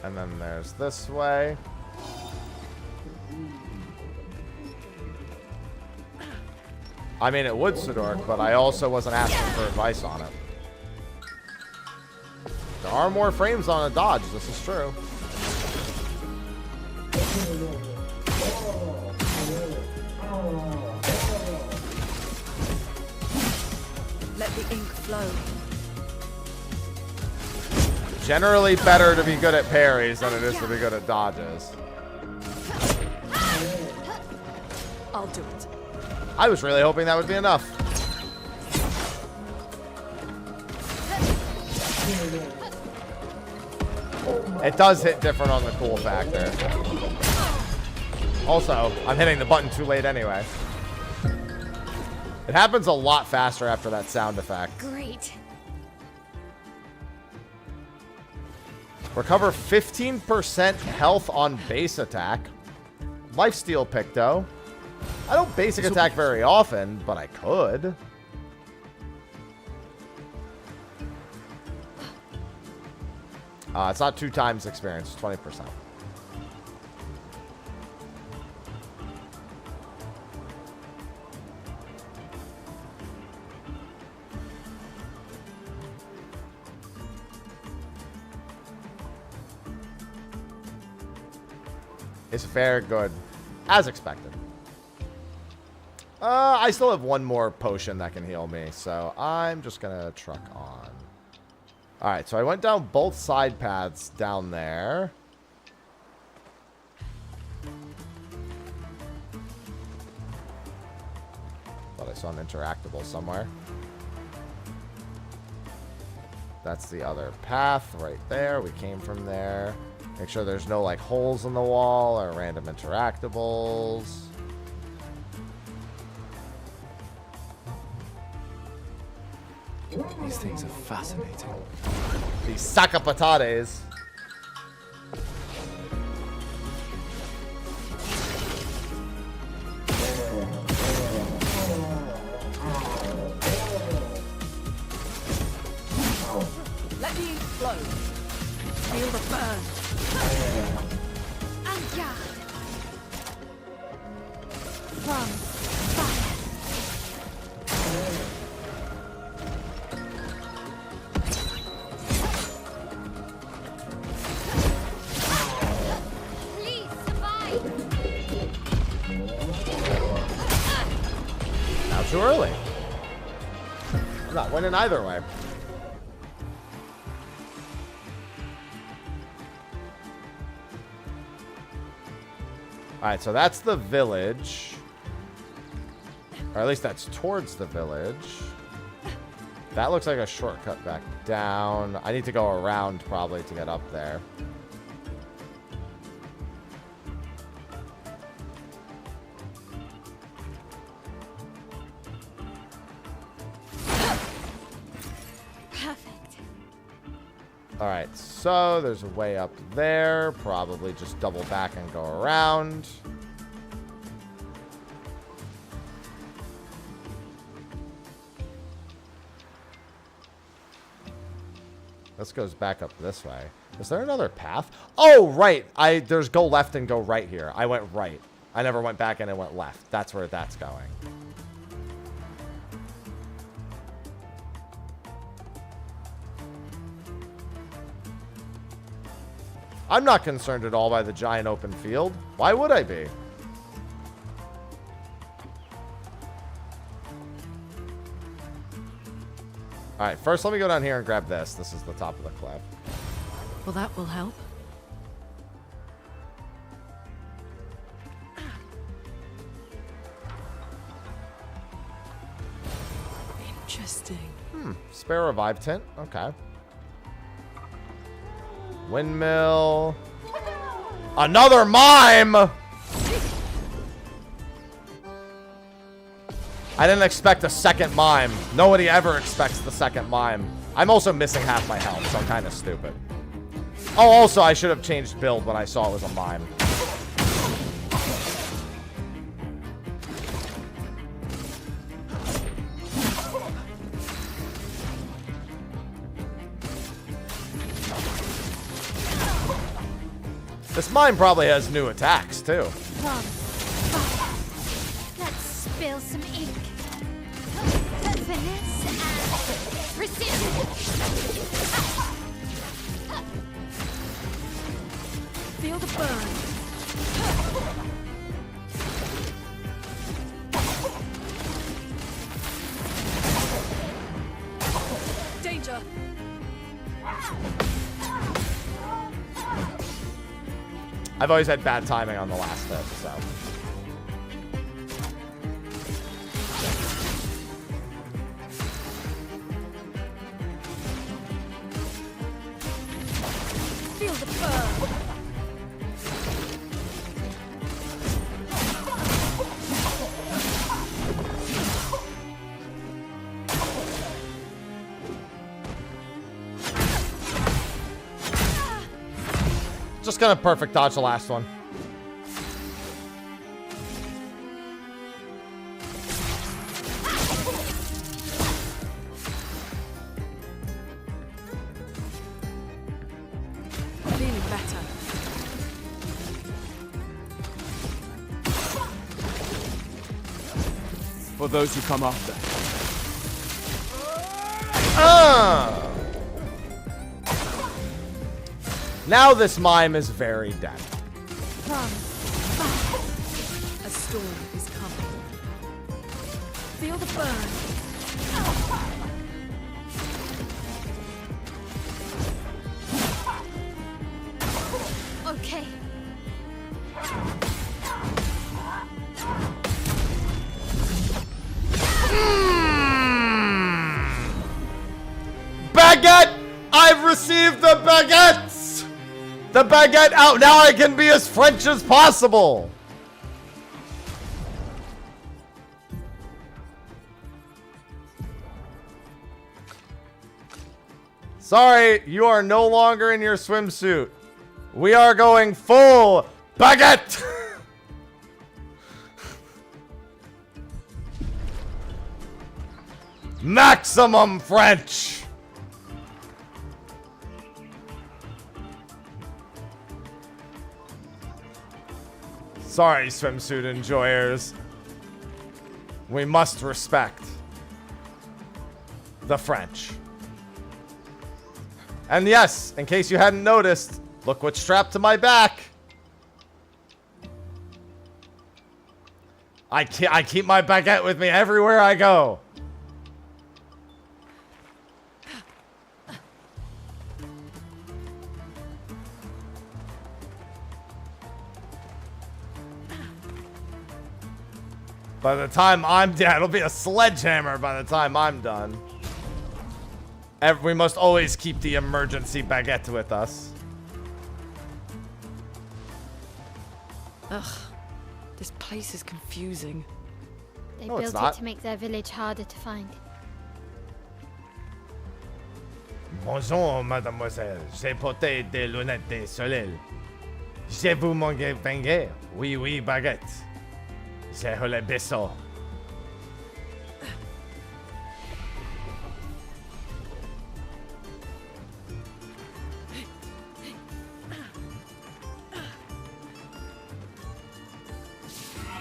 And then there's this way. I mean, it would Sidork, but I also wasn't asking for advice on it. There are more frames on a dodge, this is true. Let the ink flow. Generally better to be good at parries than it is to be good at dodges. I'll do it. I was really hoping that would be enough. It does hit different on the cool factor. Also, I'm hitting the button too late anyway. It happens a lot faster after that sound effect. Great. Recover 15% health on base attack. Lifesteal pick, though. I don't basic attack very often, but I could. It's not 2 times experience, it's 20%. It's very good, as expected. I still have one more potion that can heal me, so I'm just gonna truck on. Alright, so I went down both side paths down there. Thought I saw an interactable somewhere. That's the other path right there. We came from there. Make sure there's no like holes in the wall or random interactables. These things are fascinating. These sacapatates. Let the ink flow. Feel the burn. And yeah. From please survive. Not too early. I'm not winning either way. Alright, so that's the village. Or at least that's towards the village. That looks like a shortcut back down. I need to go around probably to get up there. Perfect. Alright, so there's a way up there. Probably just double back and go around. This goes back up this way. Is there another path? Oh, right. There's go left and go right here. I went right. I never went back and I went left. That's where that's going. I'm not concerned at all by the giant open field. Why would I be? Alright, first let me go down here and grab this. This is the top of the cliff. Well, that will help. Spare revive tint. Okay. Windmill. Another mime! I didn't expect a second mime. Nobody ever expects the second mime. I'm also missing half my health, so I'm kind of stupid. Oh, also, I should have changed build when I saw it was a mime. This mime probably has new attacks, too. Let's spill some ink. Finesse and precision. Feel the burn. Danger. I've always had bad timing on the last hit, so. Feel the burn. Just gonna perfect dodge the last one. Feeling better. For those who come after. Now this mime is very dead. A storm is coming. Feel the burn. Okay. Baguette! I've received the baguettes! The baguette out! Now I can be as French as possible! Sorry, you are no longer in your swimsuit. We are going full baguette! Maximum French! Sorry, swimsuit enjoyers. We must respect the French. And yes, in case you hadn't noticed, look what's strapped to my back. I keep my baguette with me everywhere I go. By the time I'm dead, it'll be a sledgehammer by the time I'm done. We must always keep the emergency baguette with us. Ugh, this place is confusing. They No, it's built it not. to make their village harder to find. Bonjour, mademoiselle. J'ai porté des lunettes de soleil. Je vous manque baguette. Oui, oui, baguette. J'ai le beso.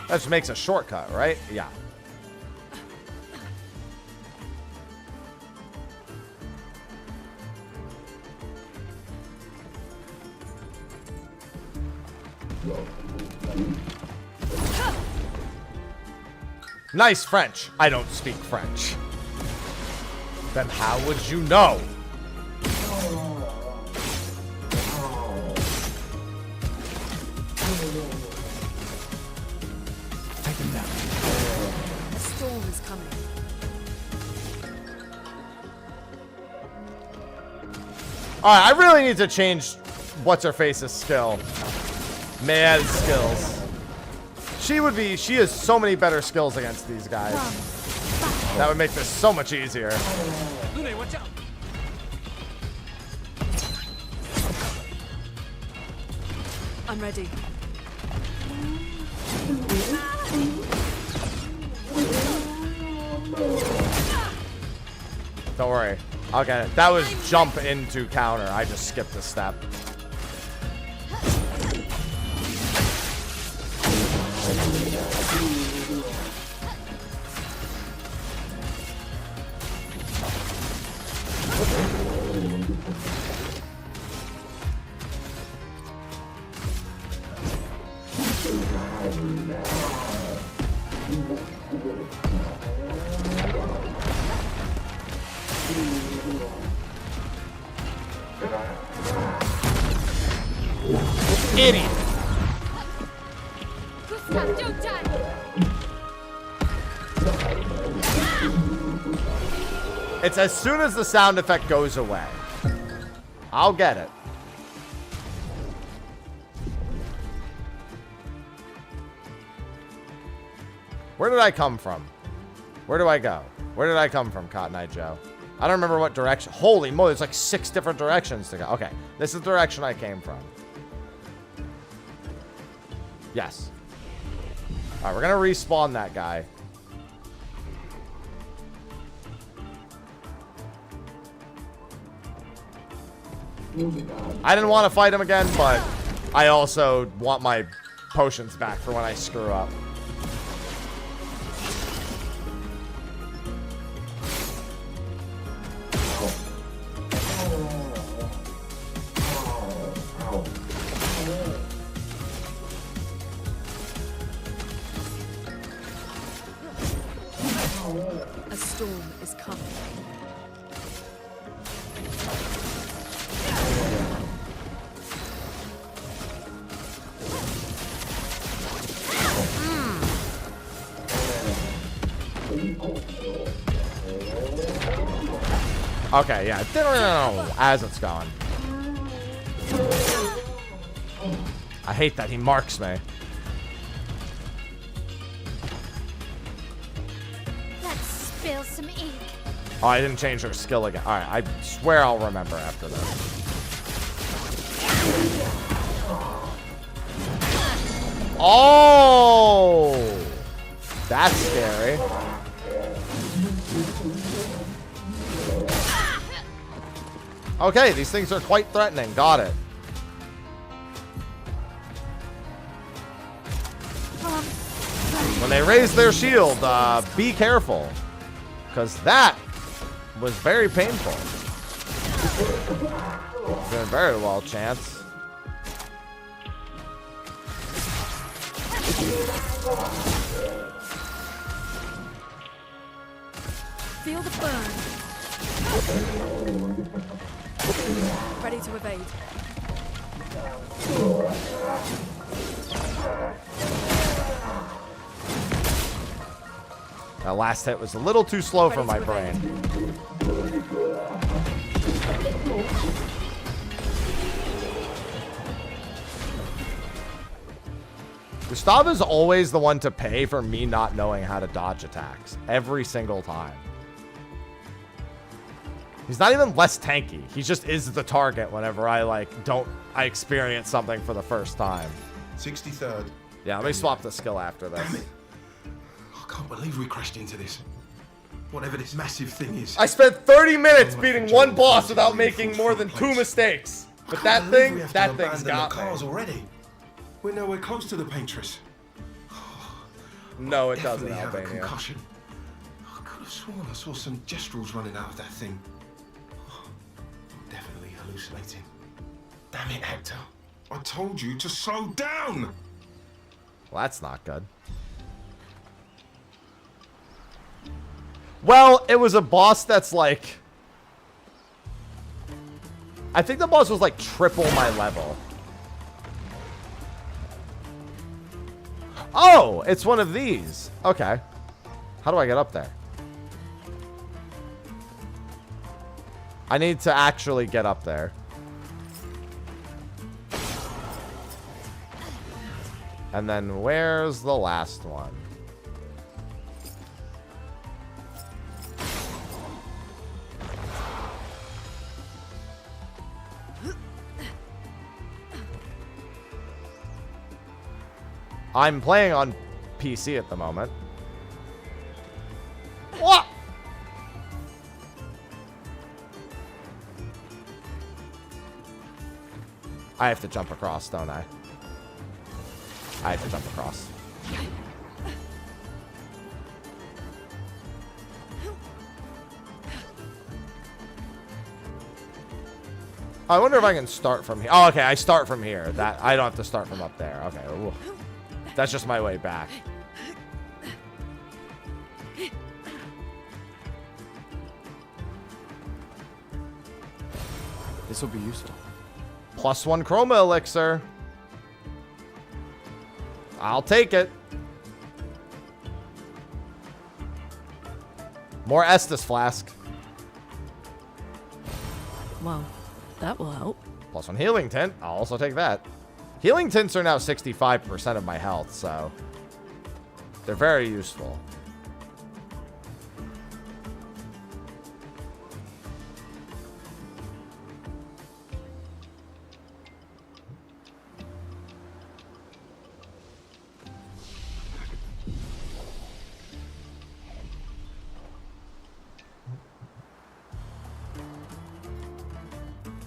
That just makes a shortcut, right? Yeah. Nice French. I don't speak French. Then how would you know? Take them down. A storm is coming. Alright, I really need to change what's-her-face's skill. Mad's skills. She has so many better skills against these guys. That would make this so much easier. Lune, watch out! I'm ready. Don't worry. I'll get it. That was jump into counter. I just skipped a step. Idiot. It's as soon as the sound effect goes away. I'll get it. Where did I come from? Where do I go? Where did I come from, Cotton Eye Joe? I don't remember what direction. Holy moly, there's like 6 different directions to go. Okay, this is the direction I came from. Yes. All right, we're gonna respawn that guy. I didn't want to fight him again, but I also want my potions back for when I screw up. A storm is coming. Okay, yeah. As it's going. I hate that he marks me. Let's spill some ink. Oh, I didn't change her skill again. Alright, I swear I'll remember after this. Oh! That's scary. Okay, these things are quite threatening. Got it. When they raise their shield, be careful. Because that was very painful. Doing very well, Chance. Feel the burn. Ready to evade. That last hit was a little too slow for my brain. Gustav is always the one to pay for me not knowing how to dodge attacks. Every single time. He's not even less tanky. He just is the target whenever I experience something for the first time. 63rd. Yeah, let me swap the skill after this. Damn it. I can't believe we crashed into this. Whatever this massive thing is. I spent 30 minutes beating one boss without making more than 2 mistakes. But that thing's got the cars already. We're nowhere close to the Paintress. No, it doesn't, Definitely have a Albania. concussion. I could have sworn I saw some gestrels running out of that thing. I'm definitely hallucinating. Damn it, Hector. I told you to slow down! Well, that's not good. Well, it was a boss that's like... I think the boss was like triple my level. Oh, it's one of these. Okay. How do I get up there? I need to actually get up there. And then where's the last one? I'm playing on PC at the moment. What? I have to jump across, don't I? I have to jump across. I wonder if I can start from here. Oh, okay, I start from here. That I don't have to start from up there. Okay, ooh. That's just my way back. This will be useful. +1 chroma elixir. I'll take it. More Estus flask. Well, that will help. +1 healing tint. I'll also take that. Healing tints are now 65% of my health, so they're very useful.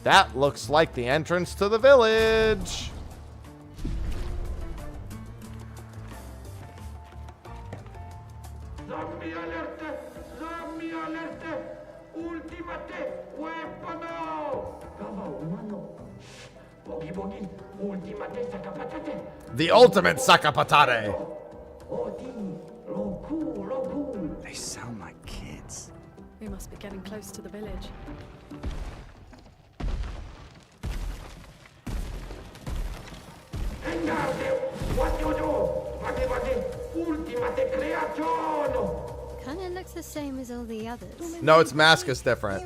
That looks like the entrance to the village. The ultimate Sakapatate. They sound like kids. We must be getting close to the village. Kind of looks the same as all the others. No, its mask is different.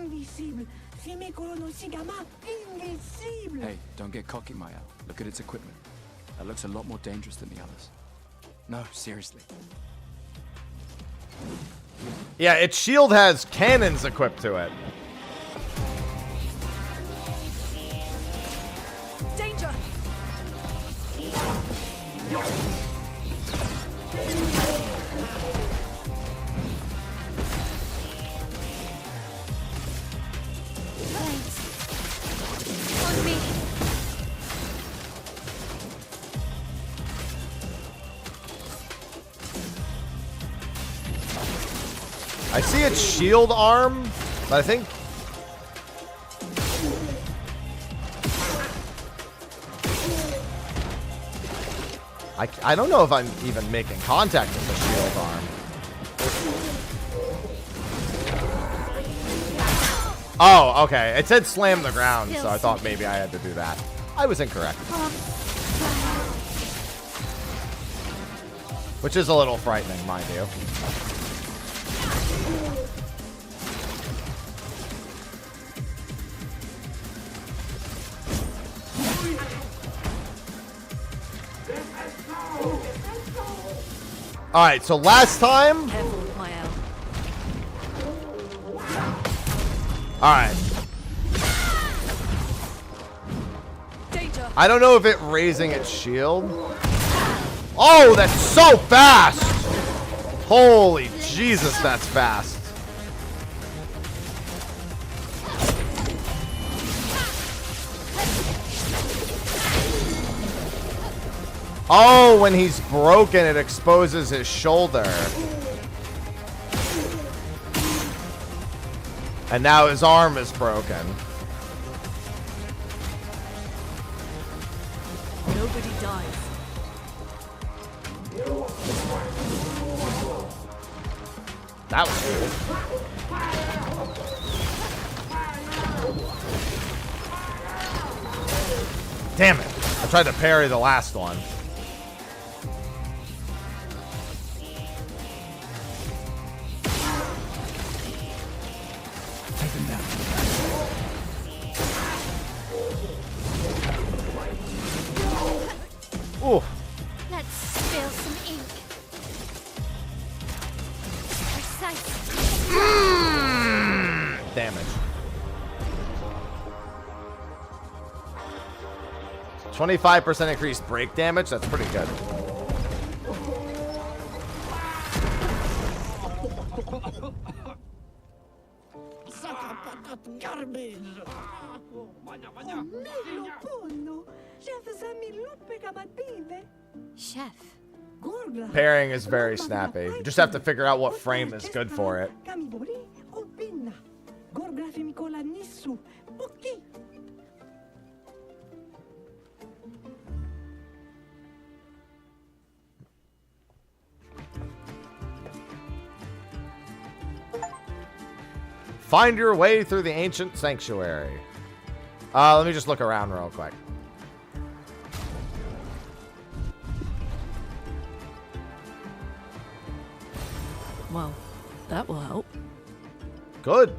Hey, don't get cocky, Maya. Look at its equipment. That looks a lot more dangerous than the others. No, seriously. Yeah, its shield has cannons equipped to it. Danger! On me. I see its shield arm, but I think... I don't know if I'm even making contact with the shield arm. Oh, okay. It said slam the ground, so I thought maybe I had to do that. I was incorrect. Which is a little frightening, mind you. All right, so last time. All right. I don't know if it raising its shield. Oh, that's so fast! Holy Jesus, that's fast. Oh, when he's broken, it exposes his shoulder. And now his arm is broken. Nobody dies. That was cool. Damn it. I tried to parry the last one. Ooh. 25% increased break damage. That's pretty good. Chef. Pairing is very snappy. You just have to figure out what frame is good for it. Find your way through the ancient sanctuary. Let me just look around real quick. Well, that will help. Good.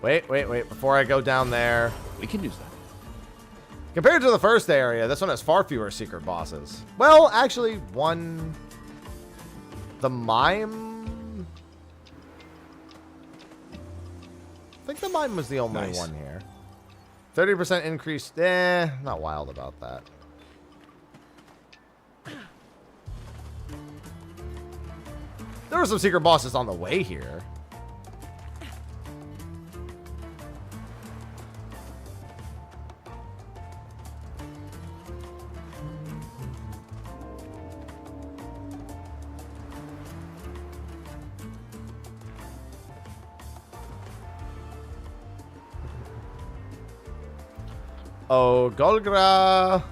Wait. Before I go down there. We can use that. Compared to the first area, this one has far fewer secret bosses. Well, actually, the mime? I think the mime was the only one here. 30% increase. Not wild about that. There were some secret bosses on the way here. Oh, Golgra.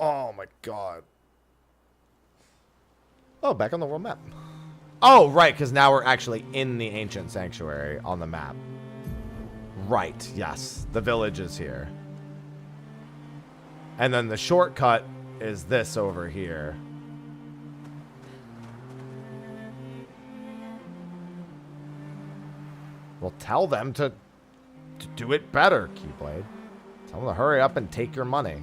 Oh my god. Oh, back on the world map. Oh, right, because now we're actually in the ancient sanctuary on the map. Right, yes. The village is here. And then the shortcut is this over here. Well, tell them to do it better, Keyblade. Tell them to hurry up and take your money.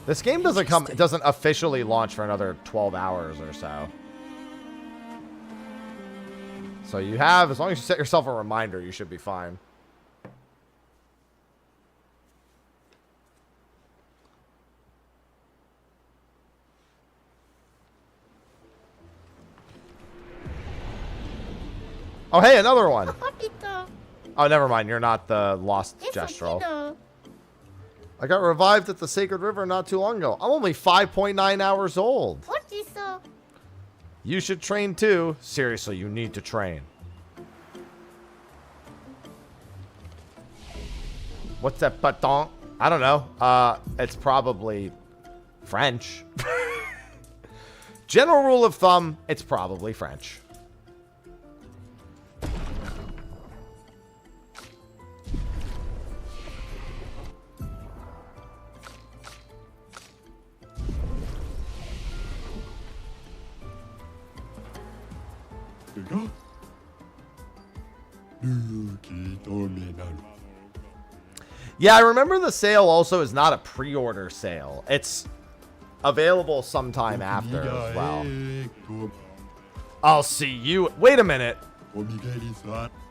This game doesn't officially launch for another 12 hours or so. So you have, as long as you set yourself a reminder, you should be fine. Oh, hey, another one. Oh, never mind. You're not the lost Gestrel. I got revived at the Sacred River not too long ago. I'm only 5.9 hours old. You should train too. Seriously, you need to train. What's that baton? I don't know. It's probably French. General rule of thumb, it's probably French. Yeah, I remember the sale also is not a pre-order sale. It's available sometime after as well. I'll see you. Wait a minute.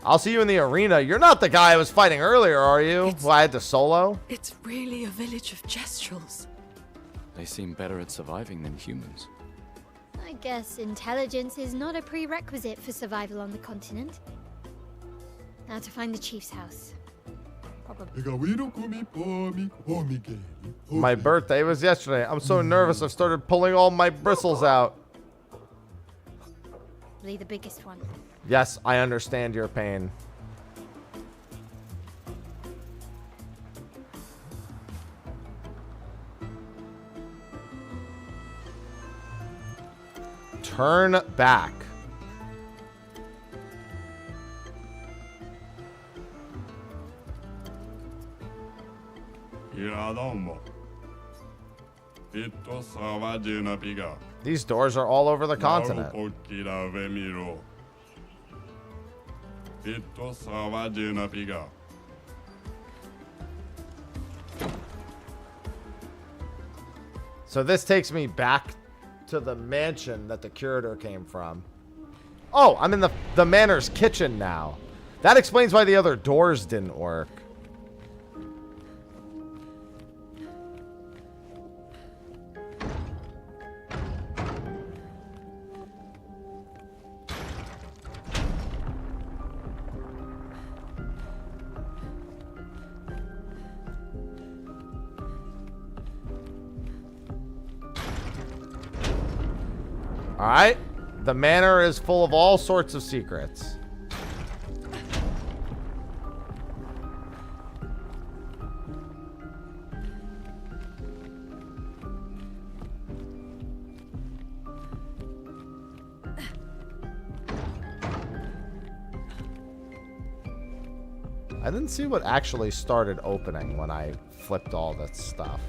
I'll see you in the arena. You're not the guy I was fighting earlier, are you? Who I had to solo? It's really a village of Gestrels. They seem better at surviving than humans. I guess intelligence is not a prerequisite for survival on the continent. Now to find the chief's house. My birthday was yesterday. I'm so nervous I've started pulling all my bristles out. Really the biggest one. Yes, I understand your pain. Turn back. These doors are all over the continent. So this takes me back to the mansion that the curator came from. Oh, I'm in the manor's kitchen now. That explains why the other doors didn't work. Alright. The manor is full of all sorts of secrets. I didn't see what actually started opening when I flipped all that stuff.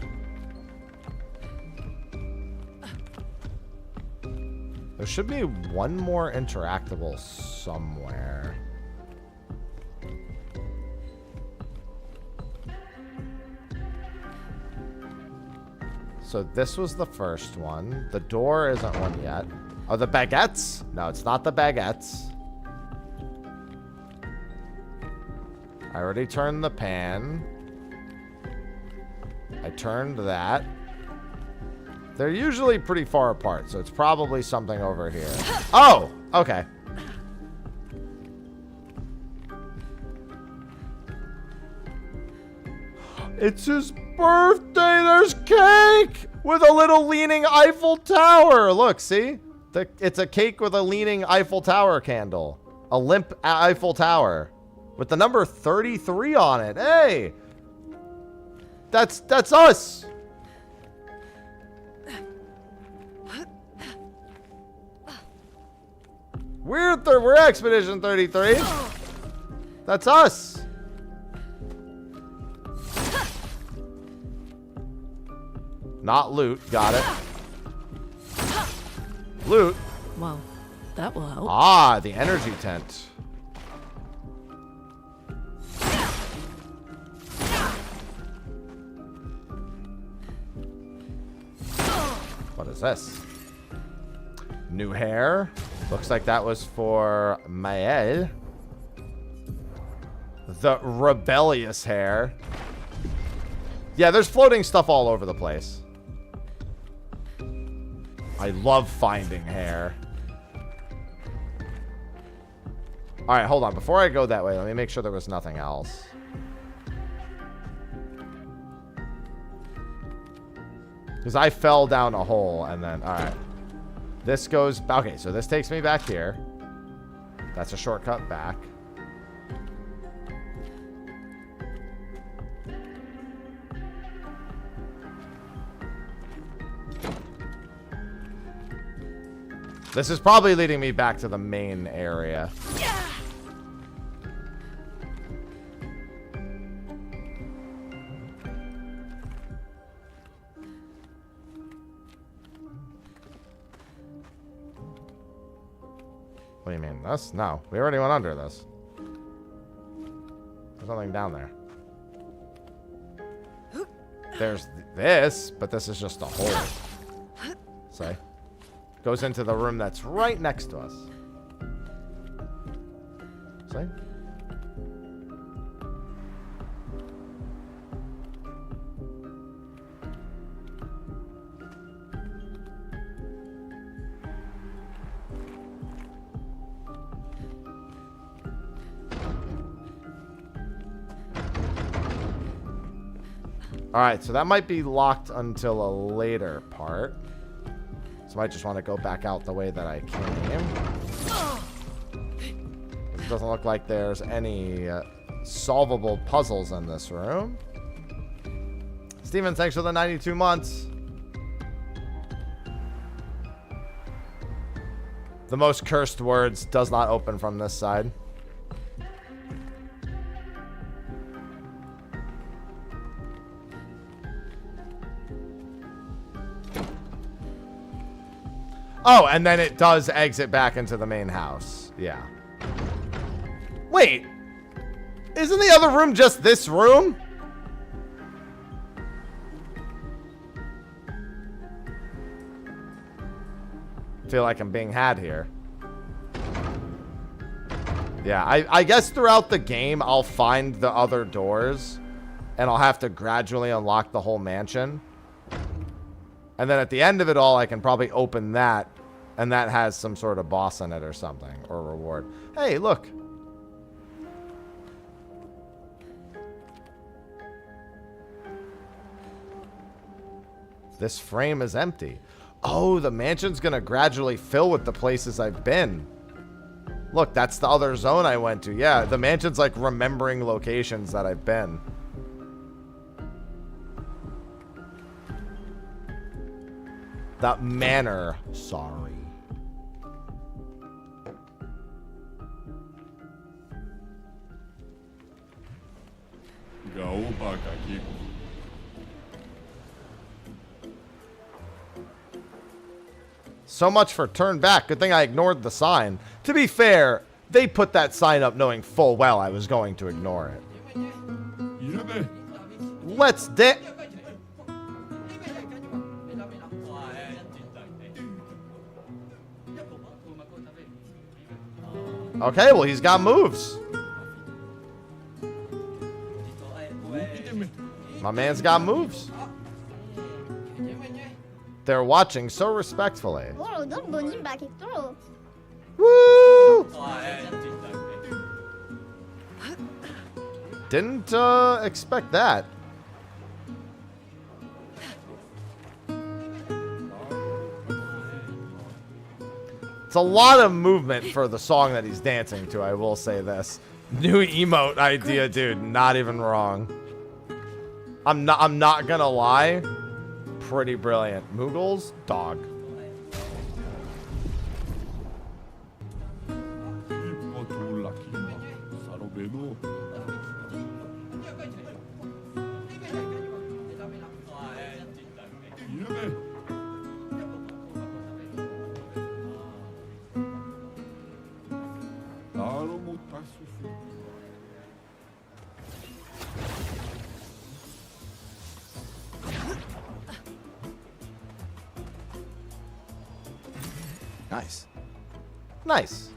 There should be one more interactable somewhere. So this was the first one. The door isn't one yet. Oh, the baguettes? No, it's not the baguettes. I already turned the pan. I turned that. They're usually pretty far apart, so it's probably something over here. Oh, okay. It's his birthday. There's cake with a little leaning Eiffel Tower. Look, see? It's a cake with a leaning Eiffel Tower candle. A limp Eiffel Tower with the number 33 on it. Hey, that's us. We're Expedition 33. That's us. Not loot. Got it. Loot. Well, that will help. Ah, the energy tent. What is this? New hair. Looks like that was for Mael. The rebellious hair. Yeah, there's floating stuff all over the place. I love finding hair. Alright, hold on. Before I go that way, let me make sure there was nothing else. Because I fell down a hole and then... Alright. This goes... Okay, so this takes me back here. That's a shortcut back. This is probably leading me back to the main area. What do you mean? This? No. We already went under this. There's nothing down there. There's this, but this is just a hole. See? Goes into the room that's right next to us. See? Alright, so that might be locked until a later part. So I might just want to go back out the way that I came. It doesn't look like there's any solvable puzzles in this room. Steven, thanks for the 92 months. The most cursed words does not open from this side. Oh, and then it does exit back into the main house. Yeah. Wait. Isn't the other room just this room? feel like I'm being had here. Yeah, I guess throughout the game, I'll find the other doors, and I'll have to gradually unlock the whole mansion. And then at the end of it all, I can probably open that, and that has some sort of boss in it or something, or reward. Hey, look. This frame is empty. Oh, the mansion's gonna gradually fill with the places I've been. Look, that's the other zone I went to. Yeah, the mansion's like remembering locations that I've been. That manor. Sorry. So much for turn back. Good thing I ignored the sign. To be fair, they put that sign up knowing full well I was going to ignore it. Let's Okay, well, he's got moves. My man's got moves. They're watching so respectfully. Woo! Didn't expect that. It's a lot of movement for the song that he's dancing to, I will say this. New emote idea, dude. Not even wrong. I'm not gonna lie. Pretty brilliant. Moogles, dog. Nice. Nice.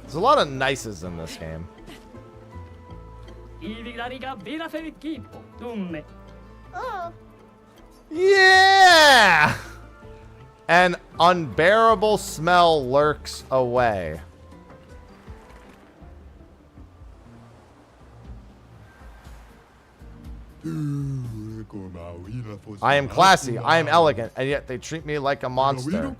There's a lot of nices in this game. Oh. Yeah! An unbearable smell lurks away. I am classy, I am elegant, and yet they treat me like a monster.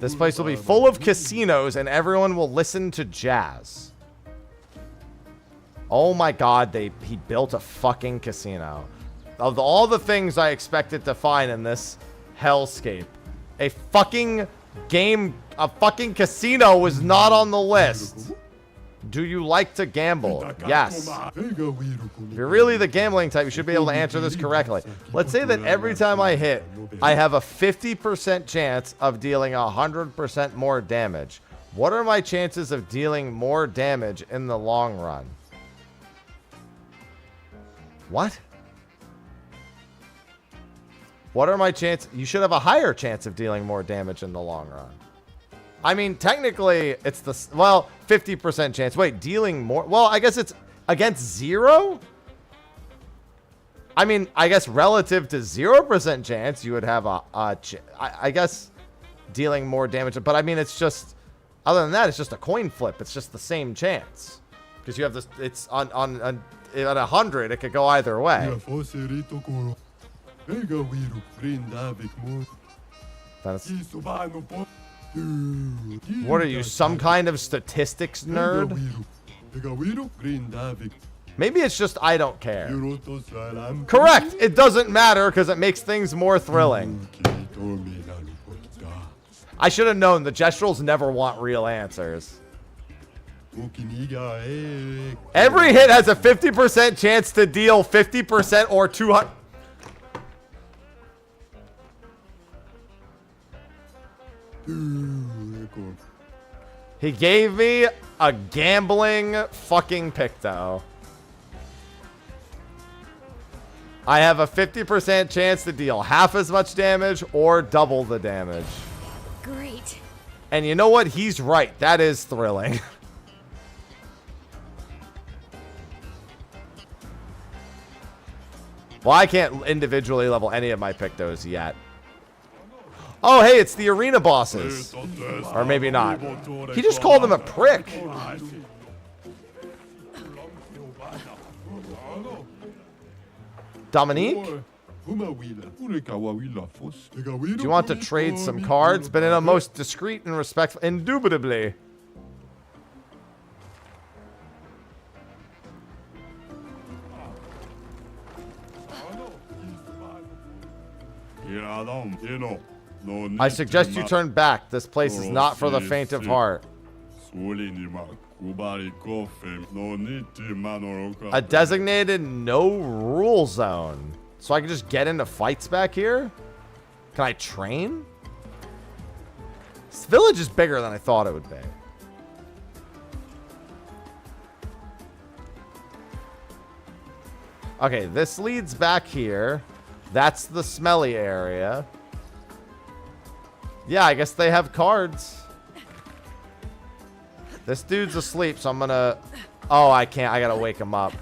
This place will be full of casinos, and everyone will listen to jazz. Oh my god, he built a fucking casino. Of all the things I expected to find in this hellscape, a fucking casino was not on the list. Do you like to gamble? Yes. If you're really the gambling type, you should be able to answer this correctly. Let's say that every time I hit, I have a 50% chance of dealing 100% more damage. What are my chances of dealing more damage in the long run? What? What are my chances? You should have a higher chance of dealing more damage in the long run. I mean, technically, it's the... Well, 50% chance. Wait, dealing more... Well, I guess it's against 0? I mean, I guess relative to 0% chance, you would have I guess dealing more damage. But, I mean, it's just... Other than that, it's just a coin flip. It's just the same chance. Because you have this... It's on at 100, it could go either way. That's... What are you, some kind of statistics nerd? Maybe it's just I don't care. Correct! It doesn't matter because it makes things more thrilling. I should have known the Gestrals never want real answers. Every hit has a 50% chance to deal 50% or 200... He gave me a gambling fucking Picto. I have a 50% chance to deal half as much damage or double the damage. Great. And you know what? He's right. That is thrilling. Well, I can't individually level any of my Pictos yet. Oh, hey, it's the arena bosses. Or maybe not. He just called him a prick. Dominique? Do you want to trade some cards? But in a most discreet and respectful... Indubitably. I suggest you turn back. This place is not for the faint of heart. A designated no rule zone. So I can just get into fights back here? Can I train? This village is bigger than I thought it would be. Okay, this leads back here. That's the smelly area. Yeah, I guess they have cards. This dude's asleep, so I'm gonna... Oh, I can't. I gotta wake him up.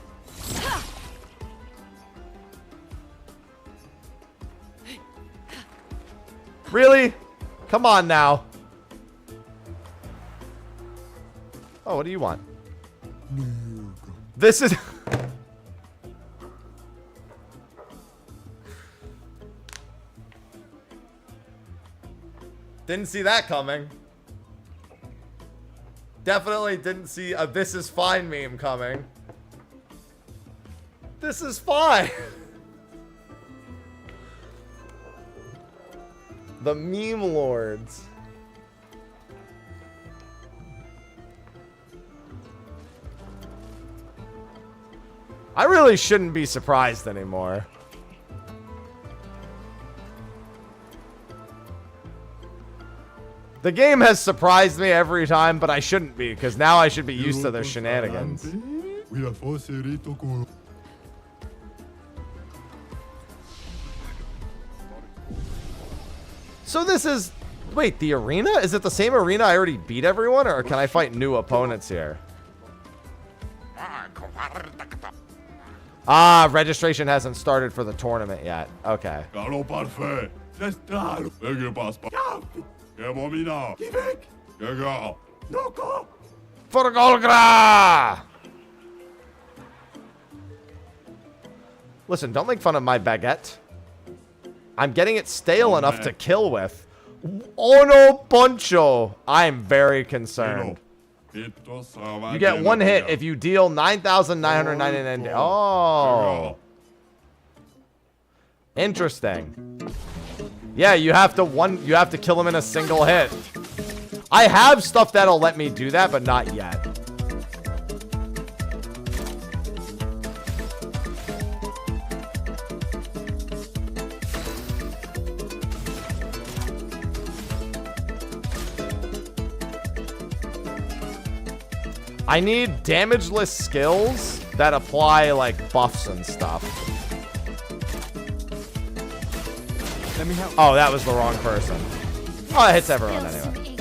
Really? Come on now. Oh, what do you want? This is... Didn't see that coming. Definitely didn't see a "this is fine" meme coming. This is fine. The meme lords. I really shouldn't be surprised anymore. The game has surprised me every time, but I shouldn't be, because now I should be used to their shenanigans. So this is... Wait, the arena? Is it the same arena I already beat everyone, or can I fight new opponents here? Ah, registration hasn't started for the tournament yet. Okay. Listen, don't make fun of my baguette. I'm getting it stale enough to kill with. Oh no, Poncho! I'm very concerned. You get one hit if you deal 9,999. Oh. Interesting. Yeah, you have to kill him in a single hit. I have stuff that'll let me do that, but not yet. I need damageless skills that apply like buffs and stuff. Let me help. Oh, that was the wrong person. Oh, it hits everyone anyway.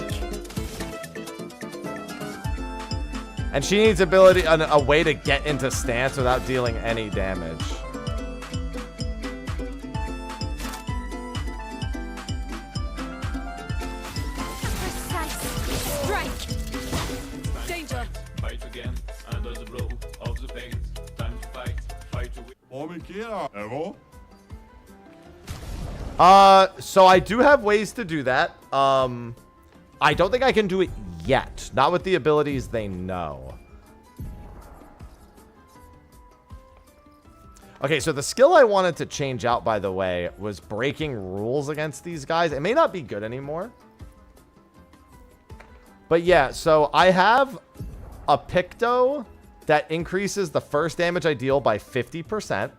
And she needs a way to get into stance without dealing any damage. So I do have ways to do that. I don't think I can do it yet. Not with the abilities they know. Okay, so the skill I wanted to change out, by the way, was breaking rules against these guys. It may not be good anymore. But yeah, so I have a Picto that increases the first damage I deal by 50%.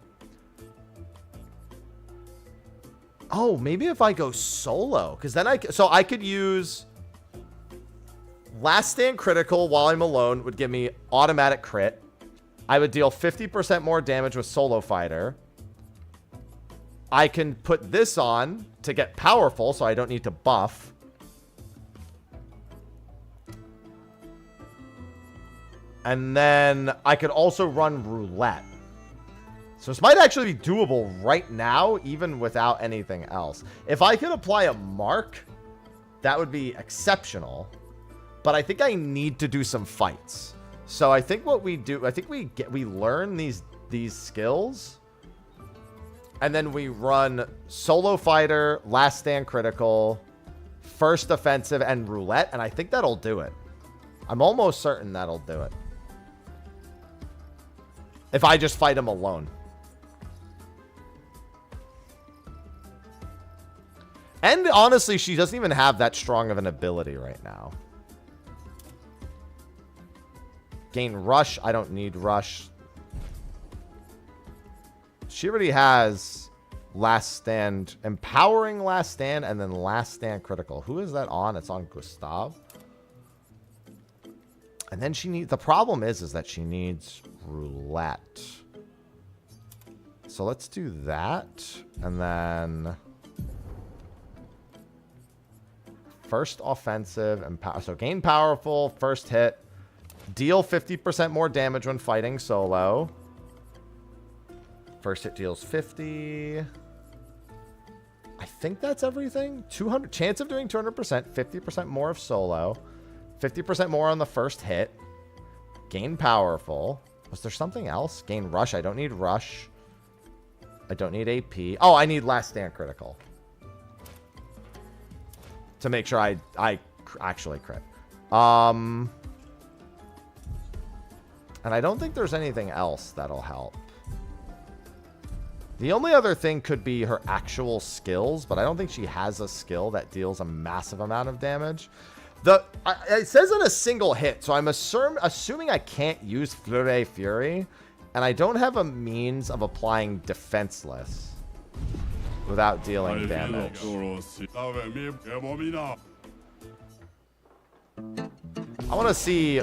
Oh, maybe if I go solo, because then I could use Last stand critical while I'm alone would give me automatic crit. I would deal 50% more damage with solo fighter. I can put this on to get powerful, so I don't need to buff. And then I could also run roulette. So this might actually be doable right now, even without anything else. If I could apply a mark, that would be exceptional. But I think I need to do some fights. So I think what we do, I think we learn these skills. And then we run solo fighter, last stand critical, first offensive, and roulette. And I think that'll do it. I'm almost certain that'll do it. If I just fight him alone. And honestly, she doesn't even have that strong of an ability right now. Gain rush. I don't need rush. She already has last stand, empowering last stand, and then last stand critical. Who is that on? It's on Gustav. And then she needs, the problem is that she needs roulette. So let's do that. And then first offensive, so gain powerful, first hit. Deal 50% more damage when fighting solo. First hit deals 50. I think that's everything. 200 chance of doing 200%, 50% more of solo, 50% more on the first hit. Gain powerful. Was there something else? Gain rush. I don't need rush. I don't need AP. Oh, I need last stand critical to make sure I actually crit. And I don't think there's anything else that'll help. The only other thing could be her actual skills, but I don't think she has a skill that deals a massive amount of damage. It says in a single hit, so I'm assuming I can't use Fleur Fury, and I don't have a means of applying defenseless without dealing damage. I want to see...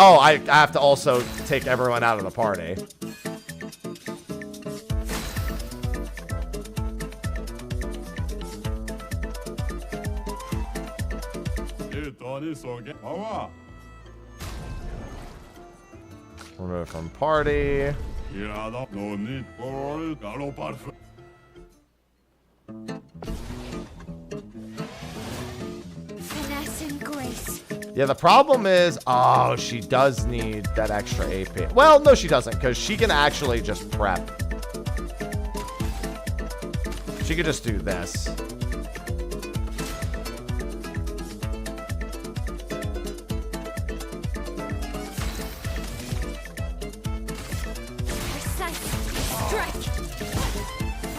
Oh, I have to also take everyone out of the party. Remove from party. Finesse and grace. Yeah, the problem is, oh, she does need that extra AP. Well, no, she doesn't, because she can actually just prep. She could just do this.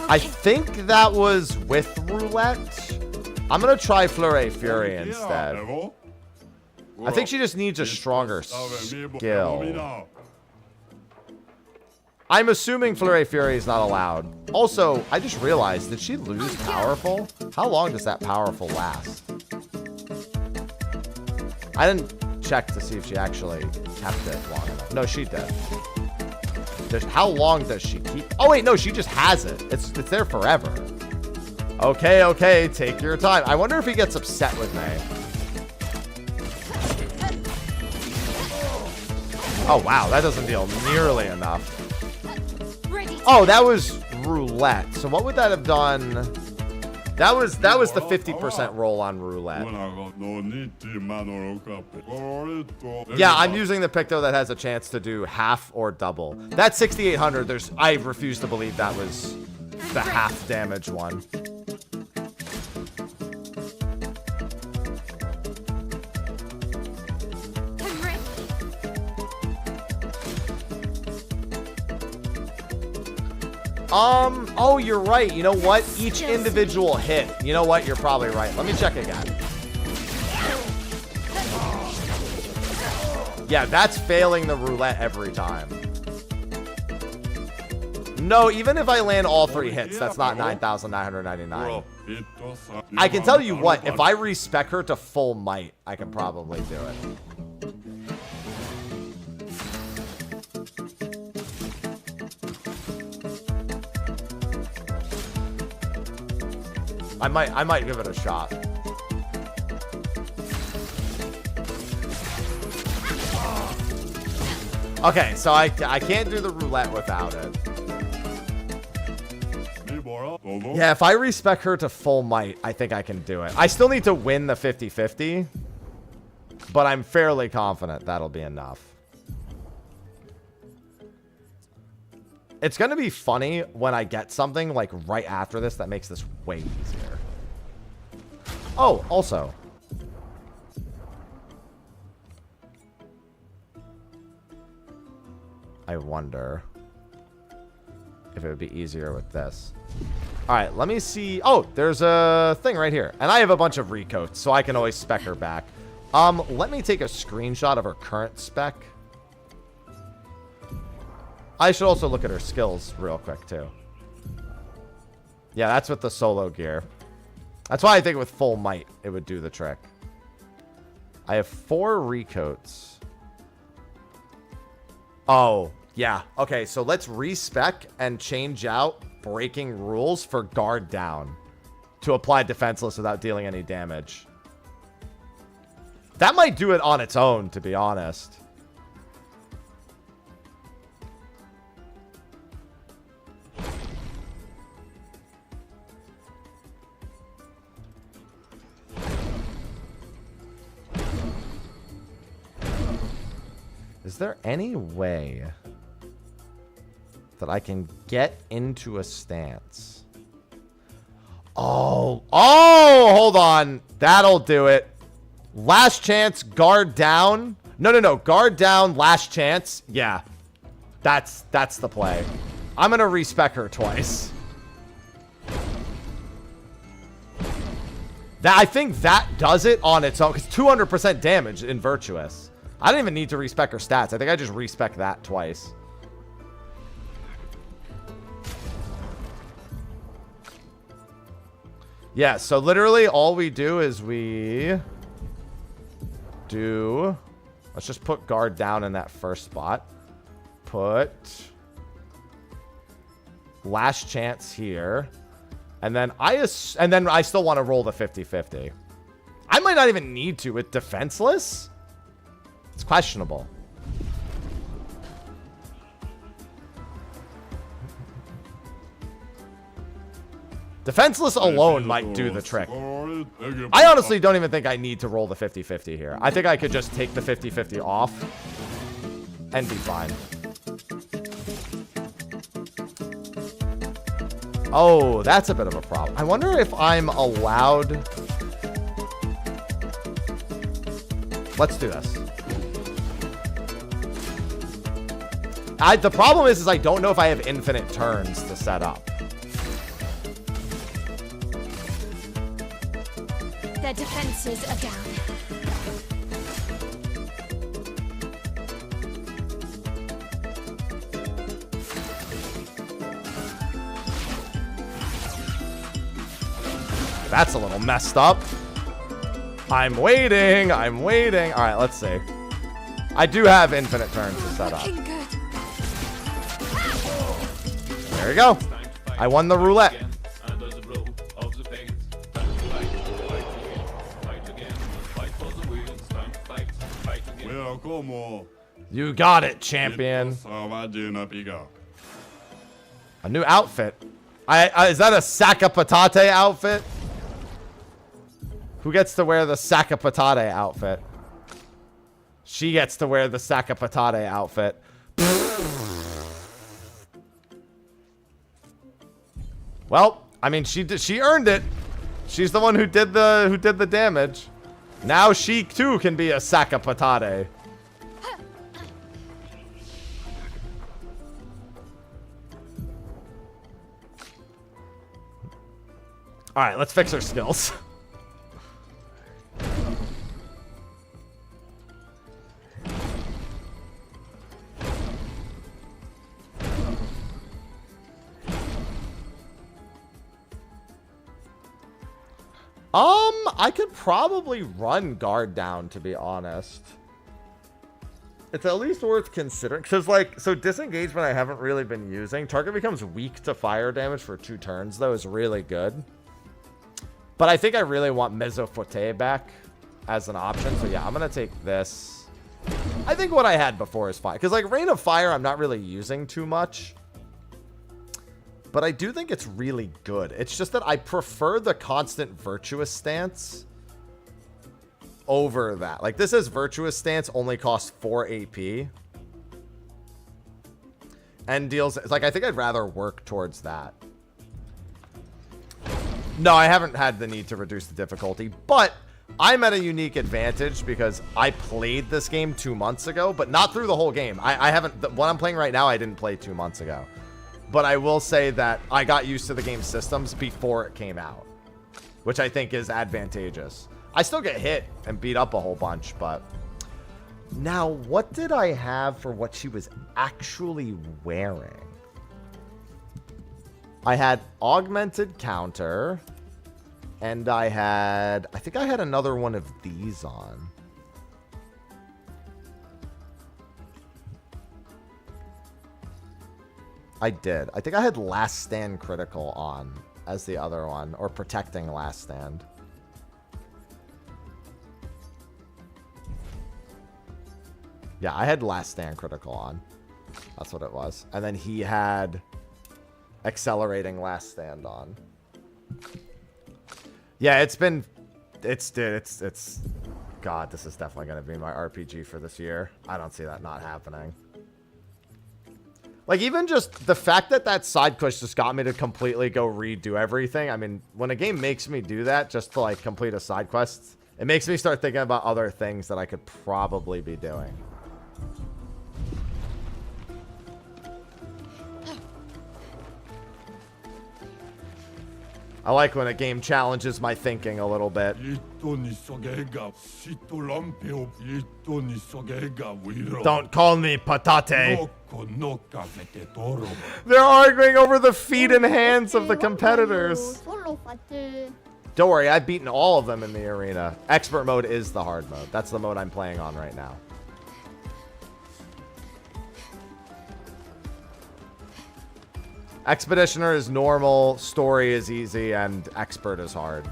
I think that was with roulette. I'm going to try Fleur Fury instead. I think she just needs a stronger skill. I'm assuming Fleur Fury is not allowed. Also, I just realized, did she lose powerful? How long does that powerful last? I didn't check to see if she actually kept it long enough. No, she did. How long does she keep? Oh, wait, no, she just has it. It's there forever. Okay, okay, take your time. I wonder if he gets upset with me. Oh, wow, that doesn't deal nearly enough. Oh, that was roulette. So what would that have done? That was the 50% roll on roulette. Yeah, I'm using the Picto that has a chance to do half or double. That 6,800, I refuse to believe that was the half damage one. Oh, you're right. You know what? Each individual hit. You know what? You're probably right. Let me check again. Yeah, that's failing the roulette every time. No, even if I land all 3 hits, that's not 9,999. I can tell you what, if I respec her to full might, I can probably do it. I might give it a shot. Okay, so I can't do the roulette without it. Yeah, if I respec her to full might, I think I can do it. I still need to win the 50-50, but I'm fairly confident that'll be enough. It's going to be funny when I get something like right after this that makes this way easier. Oh, also. I wonder if it would be easier with this. All right, let me see. Oh, there's a thing right here. And I have a bunch of recoats, so I can always spec her back. Let me take a screenshot of her current spec. I should also look at her skills real quick, too. Yeah, that's with the solo gear. That's why I think with full might, it would do the trick. I have 4 recoats. Oh, yeah. Okay, so let's respec and change out breaking rules for guard down to apply defenseless without dealing any damage. That might do it on its own, to be honest. Is there any way that I can get into a stance? Oh, hold on. That'll do it. Last chance, guard down. No. Guard down, last chance. Yeah. That's the play. I'm going to respec her twice. I think that does it on its own. Because 200% damage in Virtuous. I don't even need to respec her stats. I think I just respec that twice. Yeah, so literally all we do is let's just put guard down in that first spot. Put last chance here. And then I still want to roll the 50-50. I might not even need to with defenseless. It's questionable. Defenseless alone might do the trick. I honestly don't even think I need to roll the 50-50 here. I think I could just take the 50-50 off and be fine. Oh, that's a bit of a problem. I wonder if I'm allowed... Let's do this. The problem is I don't know if I have infinite turns to set up. Their defenses are down. That's a little messed up. I'm waiting. All right, let's see. I do have infinite turns to set up. There we go. I won the roulette. You got it, champion. A new outfit. Is that a sack of patate outfit? Who gets to wear the sack of patate outfit? She gets to wear the sack of patate outfit. Well, I mean, she earned it. She's the one who did the damage. Now she too can be a sack of patate. All right, let's fix her skills. I could probably run guard down, to be honest. It's at least worth considering. Because, like, so disengagement I haven't really been using. Target becomes weak to fire damage for 2 turns, though, is really good. But I think I really want Mezzoforte back as an option. So, yeah, I'm going to take this. I think what I had before is fine. Because, like, Rain of Fire, I'm not really using too much. But I do think it's really good. It's just that I prefer the constant Virtuous stance over that. Like, this is Virtuous stance, only costs 4 AP. And deals... Like, I think I'd rather work towards that. No, I haven't had the need to reduce the difficulty. But I'm at a unique advantage because I played this game 2 months ago, but not through the whole game. I haven't... What I'm playing right now, I didn't play 2 months ago. But I will say that I got used to the game's systems before it came out, which I think is advantageous. I still get hit and beat up a whole bunch, but... Now, what did I have for what she was actually wearing? I had Augmented Counter, and I think I had another one of these on. I did. I think I had Last Stand Critical on as the other one, or Protecting Last Stand. Yeah, I had Last Stand Critical on. That's what it was. And then he had Accelerating Last Stand on. Yeah, it's been... It's God, this is definitely going to be my RPG for this year. I don't see that not happening. Like, even just the fact that that side quest just got me to completely go redo everything. I mean, when a game makes me do that just to, like, complete a side quest, it makes me start thinking about other things that I could probably be doing. I like when a game challenges my thinking a little bit. Don't call me patate. They're arguing over the feet and hands of the competitors. Don't worry, I've beaten all of them in the arena. Expert mode is the hard mode. That's the mode I'm playing on right now. Expeditioner is normal, story is easy, and expert is hard.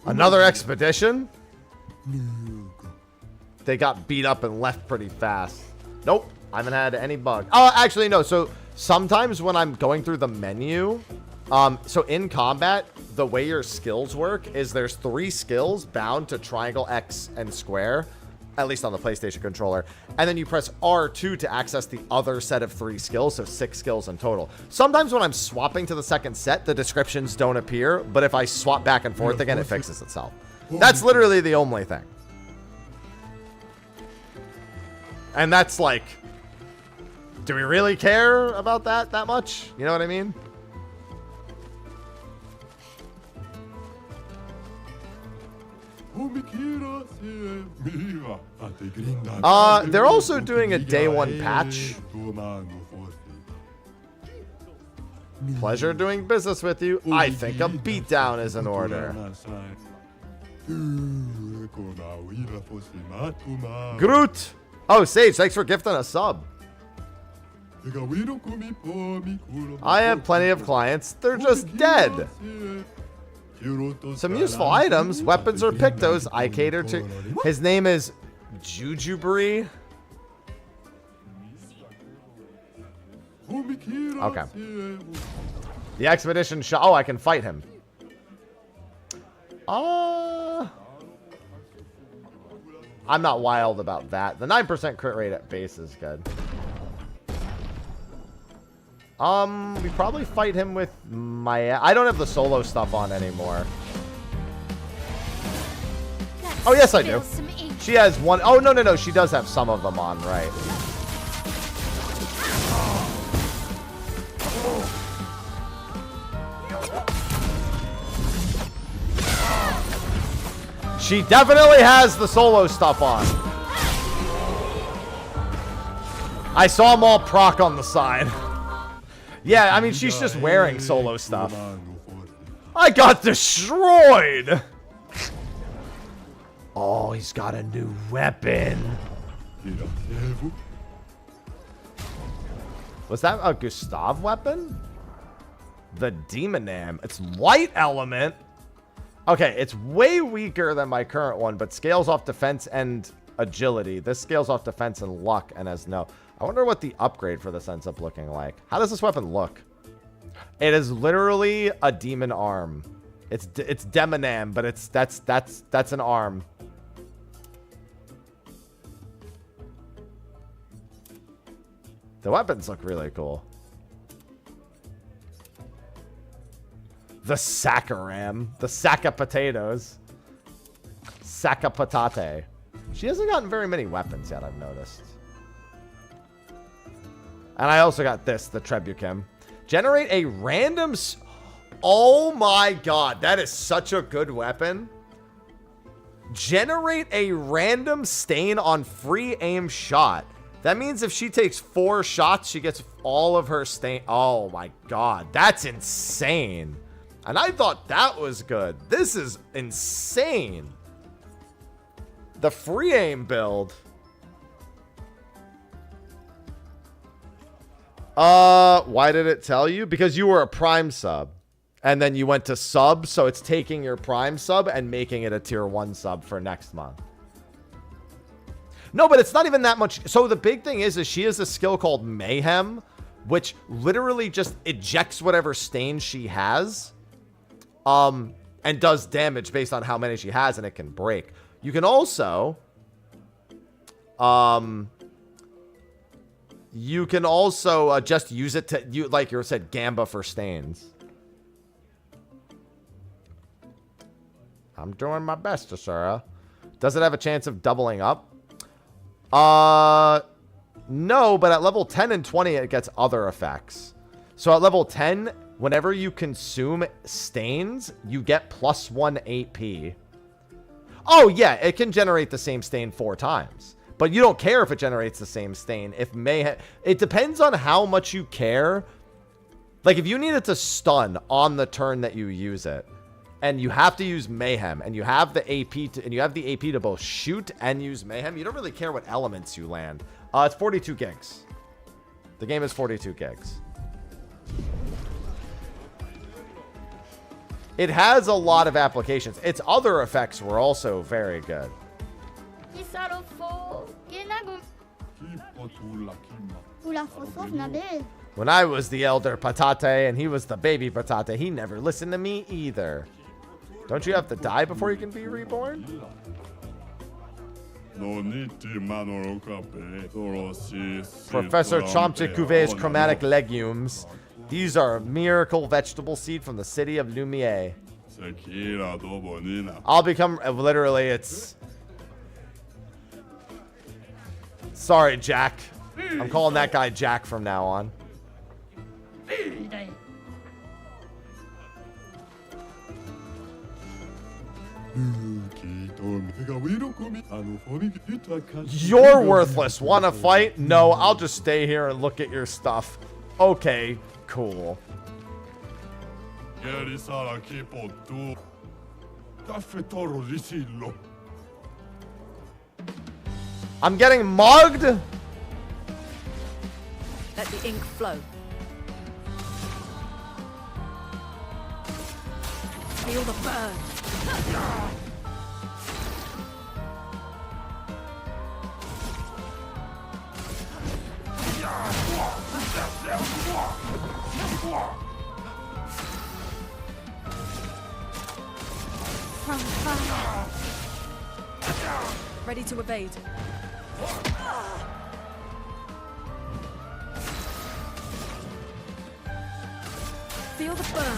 Another expedition? They got beat up and left pretty fast. Nope, I haven't had any bug. Oh, actually, no. So sometimes when I'm going through the menu, so in combat, the way your skills work is there's 3 skills bound to triangle, X, and square, at least on the PlayStation controller. And then you press R2 to access the other set of 3 skills, so 6 skills in total. Sometimes when I'm swapping to the second set, the descriptions don't appear, but if I swap back and forth again, it fixes itself. That's literally the only thing. And that's like, do we really care about that much? You know what I mean? They're also doing a day 1 patch. Pleasure doing business with you. I think a beatdown is in order. Groot! Oh, Sage, thanks for gifting a sub. I have plenty of clients. They're just dead. Some useful items, weapons or pictos, I cater to. His name is Jujubri. Okay. The expedition shot. Oh, I can fight him. I'm not wild about that. The 9% crit rate at base is good. We probably fight him with my... I don't have the solo stuff on anymore. Oh, yes, I do. She has one... Oh, no. She does have some of them on, right. She definitely has the solo stuff on. I saw them all proc on the side. Yeah, I mean, she's just wearing solo stuff. I got destroyed! Oh, he's got a new weapon. Was that a Gustav weapon? The Deepening. It's light element. Okay, it's way weaker than my current one, but scales off defense and agility. This scales off defense and luck and has no. I wonder what the upgrade for this ends up looking like. How does this weapon look? It is literally a demon arm. It's Demonam, but that's an arm. The weapons look really cool. The Saccharam. The sack of potatoes. Sack of patate. She hasn't gotten very many weapons yet, I've noticed. And I also got this, the Trebuchem. Generate a random... Oh my god, that is such a good weapon. Generate a random stain on free aim shot. That means if she takes 4 shots, she gets all of her stain. Oh my god, that's insane. And I thought that was good. This is insane. The free aim build. Why did it tell you? Because you were a Prime sub. And then you went to sub, so it's taking your Prime sub and making it a tier 1 sub for next month. No, but it's not even that much. So the big thing is she has a skill called Mayhem, which literally just ejects whatever stains she has. And does damage based on how many she has, and it can break. You can also... you can also just use it to, like you said, Gamba for stains. I'm doing my best, Asura. Does it have a chance of doubling up? No, but at level 10 and 20, it gets other effects. So at level 10, whenever you consume stains, you get +1 AP. Oh, yeah, it can generate the same stain 4 times. But you don't care if it generates the same stain. It depends on how much you care. Like, if you need it to stun on the turn that you use it, and you have to use Mayhem, and you have the AP to both shoot and use Mayhem, you don't really care what elements you land. It's 42 gigs. The game is 42 gigs. It has a lot of applications. Its other effects were also very good. When I was the elder patate and he was the baby patate, he never listened to me either. Don't you have to die before you can be reborn? Professor Chomche Cuvier's chromatic legumes. These are a miracle vegetable seed from the city of Lumiere. I'll become... literally, it's... Sorry, Jack. I'm calling that guy Jack from now on. You're worthless. Wanna fight? No, I'll just stay here and look at your stuff. Okay, cool. I'm getting mugged? Let the ink flow. Feel the burn. Ready to evade. Feel the burn.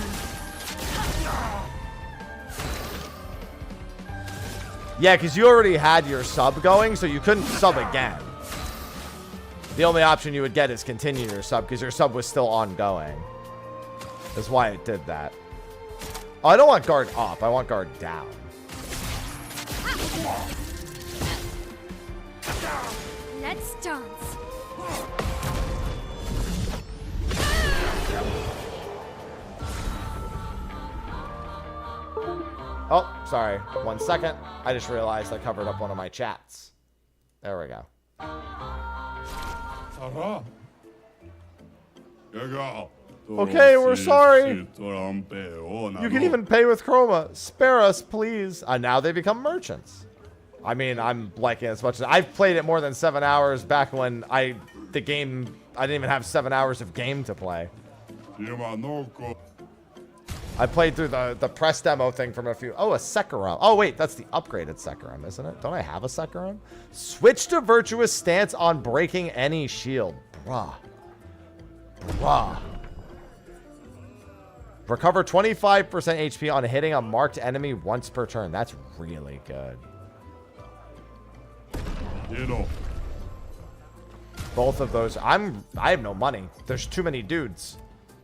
Yeah, because you already had your sub going, so you couldn't sub again. The only option you would get is continue your sub, because your sub was still ongoing. That's why it did that. Oh, I don't want guard up. I want guard down. Let's dance. Oh, sorry. 1 second. I just realized I covered up one of my chats. There we go. Okay, we're sorry. You can even pay with Chroma. Spare us, please. Now they become merchants. I mean, I'm liking it as much as I've played it more than 7 hours back when I didn't even have 7 hours of game to play. I played through the press demo thing from a few. Oh, a Sekiro. Oh, wait, that's the upgraded Sekiro, isn't it? Don't I have a Sekiro? Switch to virtuous stance on breaking any shield. Bruh. Bruh. Recover 25% HP on hitting a marked enemy once per turn. That's really good. Both of those. I have no money. There's too many dudes.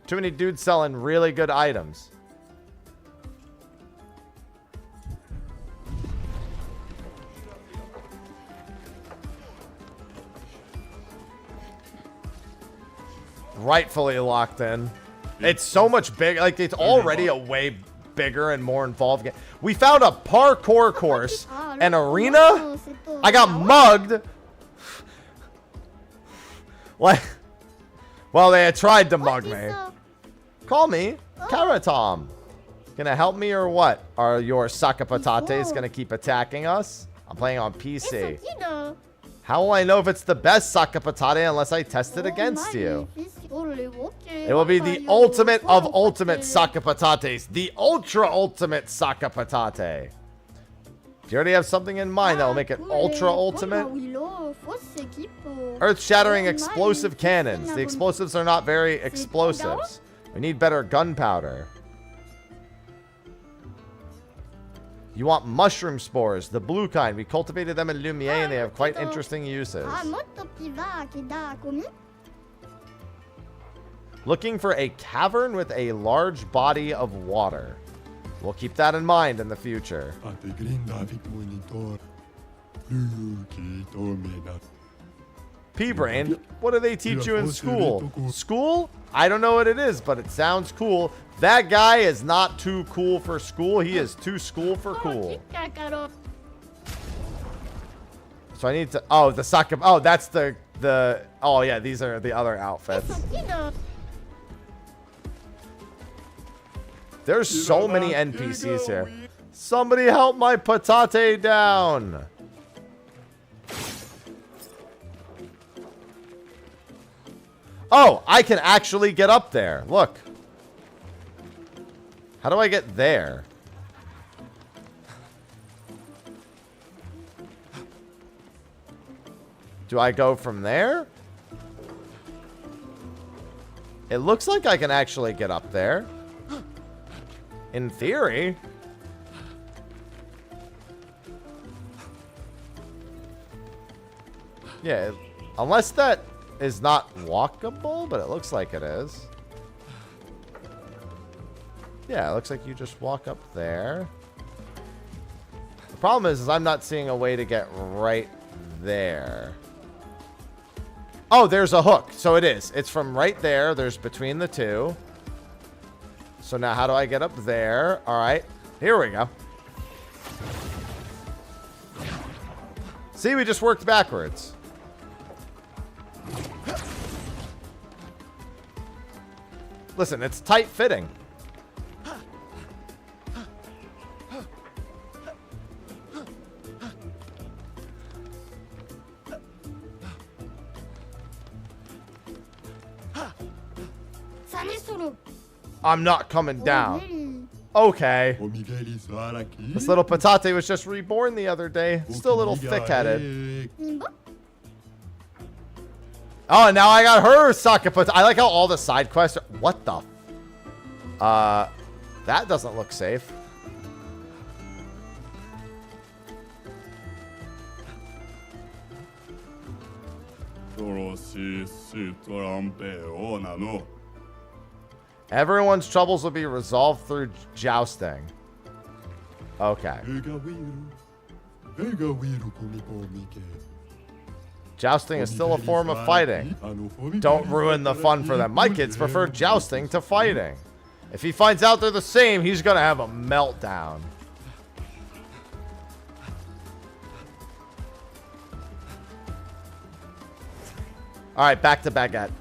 Too many dudes selling really good items. Rightfully locked in. It's so much big. Like, it's already a way bigger and more involved game. We found a parkour course, an arena. I got mugged. What? Well, they had tried to mug me. Call me Karatom. Gonna help me or what? Are your Sakapatates gonna keep attacking us? I'm playing on PC. How will I know if it's the best Sakapatate unless I test it against you? It will be the ultimate of ultimate Sakapatates. The ultra ultimate Sakapatate. Do you already have something in mind that will make it ultra ultimate? Earth-shattering explosive cannons. The explosives are not very explosives. We need better gunpowder. You want mushroom spores, the blue kind. We cultivated them in Lumiere and they have quite interesting uses. Looking for a cavern with a large body of water. We'll keep that in mind in the future. P-Brain, what do they teach you in school? School? I don't know what it is, but it sounds cool. That guy is not too cool for school. He is too school for cool. So I need to... Oh, the Saka... Oh, that's the... Oh, yeah, these are the other outfits. There's so many NPCs here. Somebody help my patate down. Oh, I can actually get up there. Look. How do I get there? Do I go from there? It looks like I can actually get up there. In theory. Yeah, unless that is not walkable, but it looks like it is. Yeah, it looks like you just walk up there. The problem is I'm not seeing a way to get right there. Oh, there's a hook. So it is. It's from right there. There's between the two. So now how do I get up there? All right. Here we go. See, we just worked backwards. Listen, it's tight fitting. I'm not coming down. Okay. This little patate was just reborn the other day. Still a little thick-headed. Oh, and now I got her Sakapata. I like how all the side quests are... What the... that doesn't look safe. Everyone's troubles will be resolved through jousting. Okay. Jousting is still a form of fighting. Don't ruin the fun for them. My kids prefer jousting to fighting. If he finds out they're the same, he's gonna have a meltdown. All right, back to Baguette.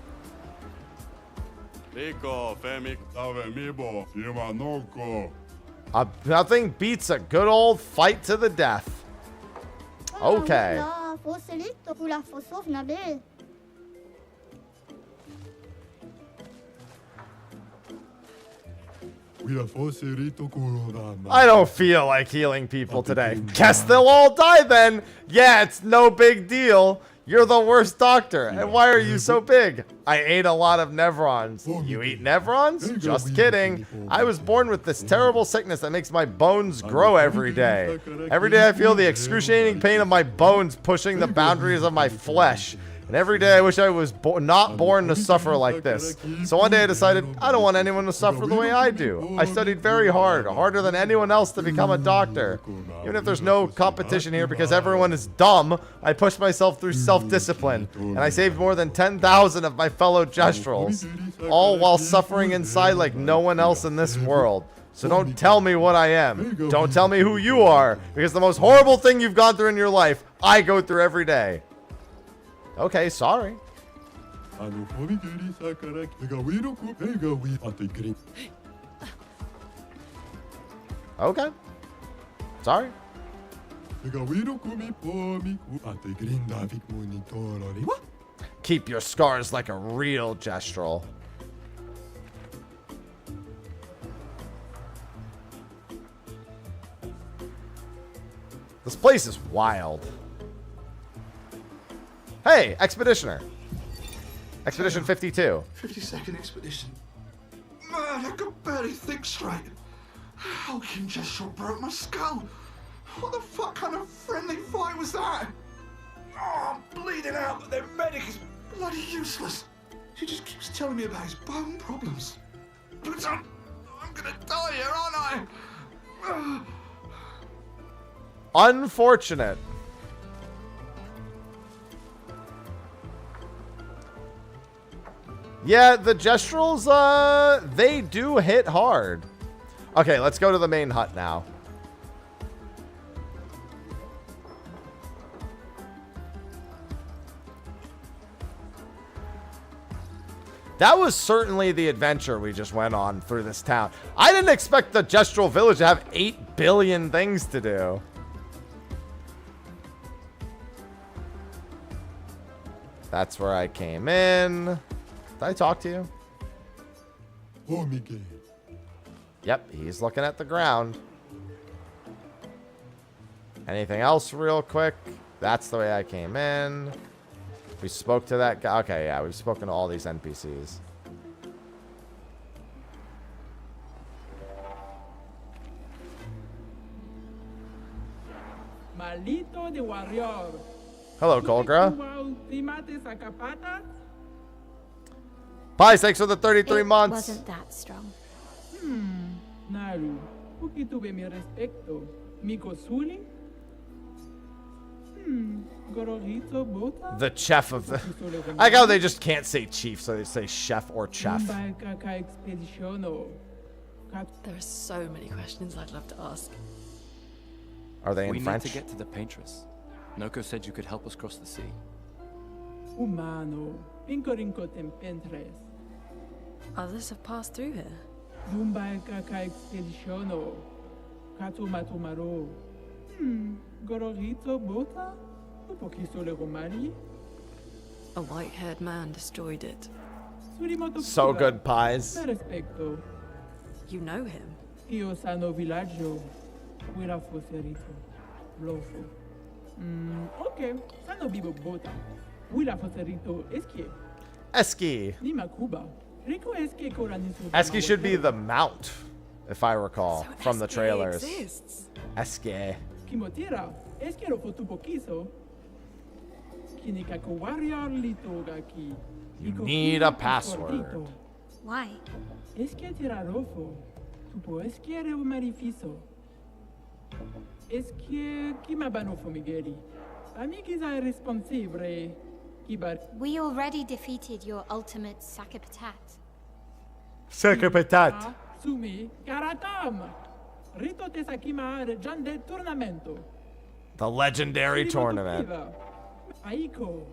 Nothing beats a good old fight to the death. Okay. I don't feel like healing people today. Guess they'll all die then. Yeah, it's no big deal. You're the worst doctor. And why are you so big? I ate a lot of Nevrons. You eat Nevrons? Just kidding. I was born with this terrible sickness that makes my bones grow every day. Every day I feel the excruciating pain of my bones pushing the boundaries of my flesh. And every day I wish I was not born to suffer like this. So one day I decided I don't want anyone to suffer the way I do. I studied very hard, harder than anyone else to become a doctor. Even if there's no competition here because everyone is dumb, I pushed myself through self-discipline. And I saved more than 10,000 of my fellow Gestrals. All while suffering inside like no one else in this world. So don't tell me what I am. Don't tell me who you are. Because the most horrible thing you've gone through in your life, I go through every day. Okay, sorry. Okay. Sorry. Keep your scars like a real Gestral. This place is wild. Hey, Expeditioner. Expedition 52. 52nd Expedition. Man, I could barely think straight. Hulking Gestral broke my skull. What the fuck kind of friendly fight was that? Oh, I'm bleeding out, but their medic is bloody useless. She just keeps telling me about his bone problems. But I'm gonna die here, aren't I? Unfortunate. Yeah, the Gestrals, they do hit hard. Okay, let's go to the main hut now. That was certainly the adventure we just went on through this town. I didn't expect the Gestral village to have 8 billion things to do. That's where I came in. Did I talk to you? Yep, he's looking at the ground. Anything else real quick? That's the way I came in. We spoke to that guy. Okay, yeah, we've spoken to all these NPCs. Malito de warrior. Hello, Colgra. Bye, thanks for the 33 months. Wasn't that strong. Naru, porque tuve mi respecto. Mi cosuli? Gororito bota? The chef of the... I like how they just can't say chief, so they say chef or chef. There are so many questions I'd love to ask. Are they in we French? We need to get to the Paintress. Noko said you could help us cross the sea. Humano, incorinco tempentres. Others have passed through here. Dumba kaka expeditiono. Katumatumaro. Gororito bota? A white-haired man destroyed it. So good, Pies. You know him? Io sano villaggio. Wira foserito. Lofo. Okay. Sano bibo bota. Wira foserito eskie. Eskie. Nima Cuba. Rico eskie koranisu. Eskie should be the mount, if I recall, so from the trailers. Exists. Eskie. Kimotira. Eskie ro fotupokiso. You need a password. Why? We already defeated your ultimate Sakapatat. Sakapatat. Sumi Karatam. Rito Tesakima Rejande Tournamento. The legendary tournament. Aiko.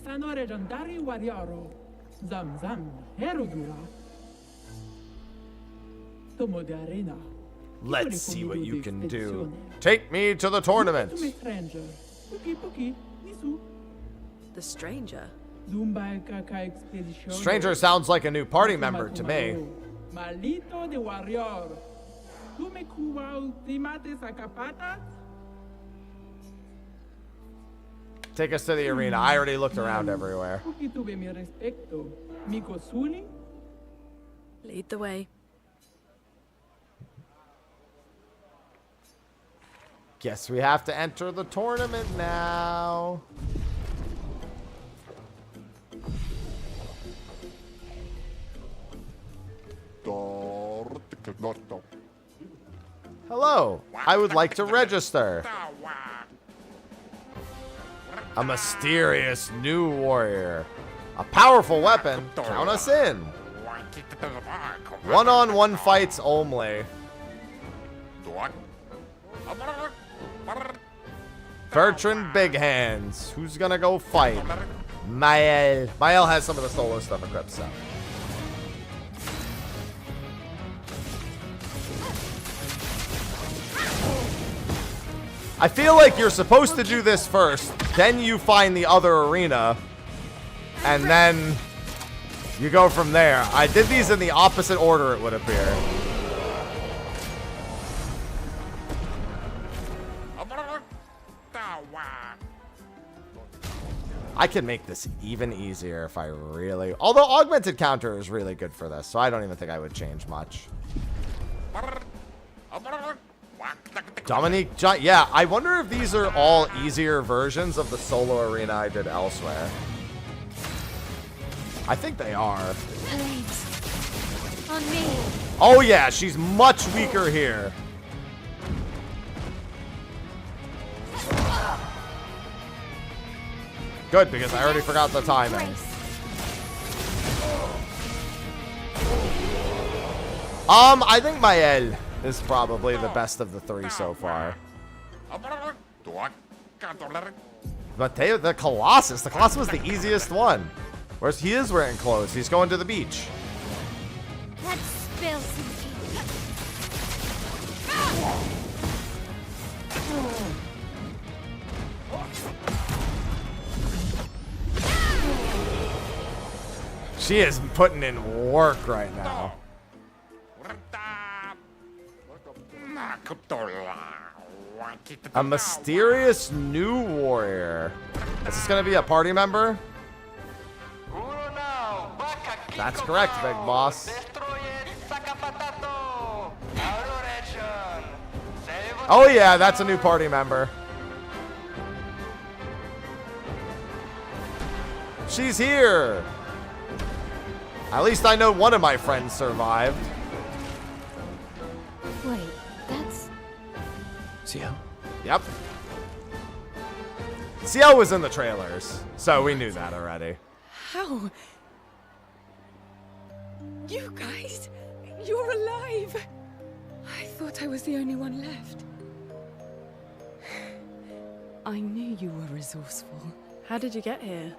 Sano Regendari Wariaro. Zam Zam. Herudura. Tomo de Arena. Let's see what you can do. Take me to the tournament. Stranger. Puki Puki. Nisu. The stranger? Stranger sounds like a new party member to me. Malito de warrior. Tu me cuba ultimate sacapata? Take us to the arena. I already looked around everywhere. Lead the way. Guess we have to enter the tournament now. Hello, I would like to register. A mysterious new warrior. A powerful weapon. Count us in. One-on-one fights only. Bertrand Big Hands. Who's gonna go fight? Mael. Mael has some of the solo stuff equipped, so. I feel like you're supposed to do this first, then you find the other arena, and then you go from there. I did these in the opposite order, it would appear. I can make this even easier if I really... Although augmented counter is really good for this, so I don't even think I would change much. Dominique, yeah, I wonder if these are all easier versions of the solo arena I did elsewhere. I think they are. On me. Oh yeah, she's much weaker here. Good, because I already forgot the timing. I think Mael is probably the best of the three so far. But the Colossus was the easiest one. Whereas he is wearing clothes. He's going to the beach. Let's spill some She is putting in work right now. A mysterious new warrior. Is this gonna be a party member? That's correct, big boss. Oh yeah, that's a new party member. She's here. At least I know one of my friends survived. Wait, that's... CL? Yep. CL was in the trailers, so we knew that already. How? You guys, you're alive. I thought I was the only one left. I knew you were resourceful. How did you get here?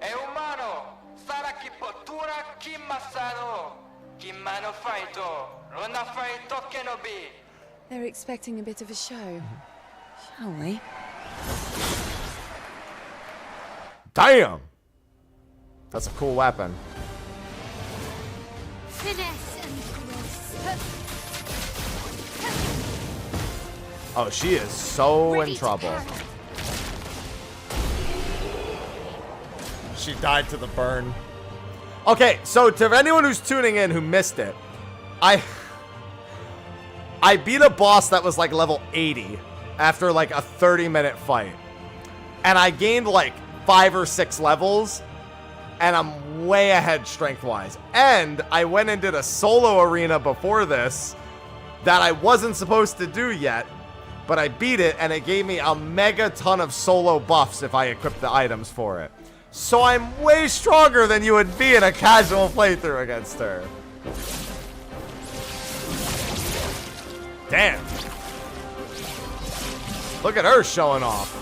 They're expecting a bit of a show. Shall we? Damn! That's a cool weapon. Finesse and grace. Oh, she is so in trouble. She died to the burn. Okay, so to anyone who's tuning in who missed it, I beat a boss that was like level 80 after like a 30-minute fight. And I gained like 5 or 6 levels, and I'm way ahead strength-wise. And I went and did a solo arena before this that I wasn't supposed to do yet, but I beat it, and it gave me a mega ton of solo buffs if I equipped the items for it. So I'm way stronger than you would be in a casual playthrough against her. Damn. Look at her showing off.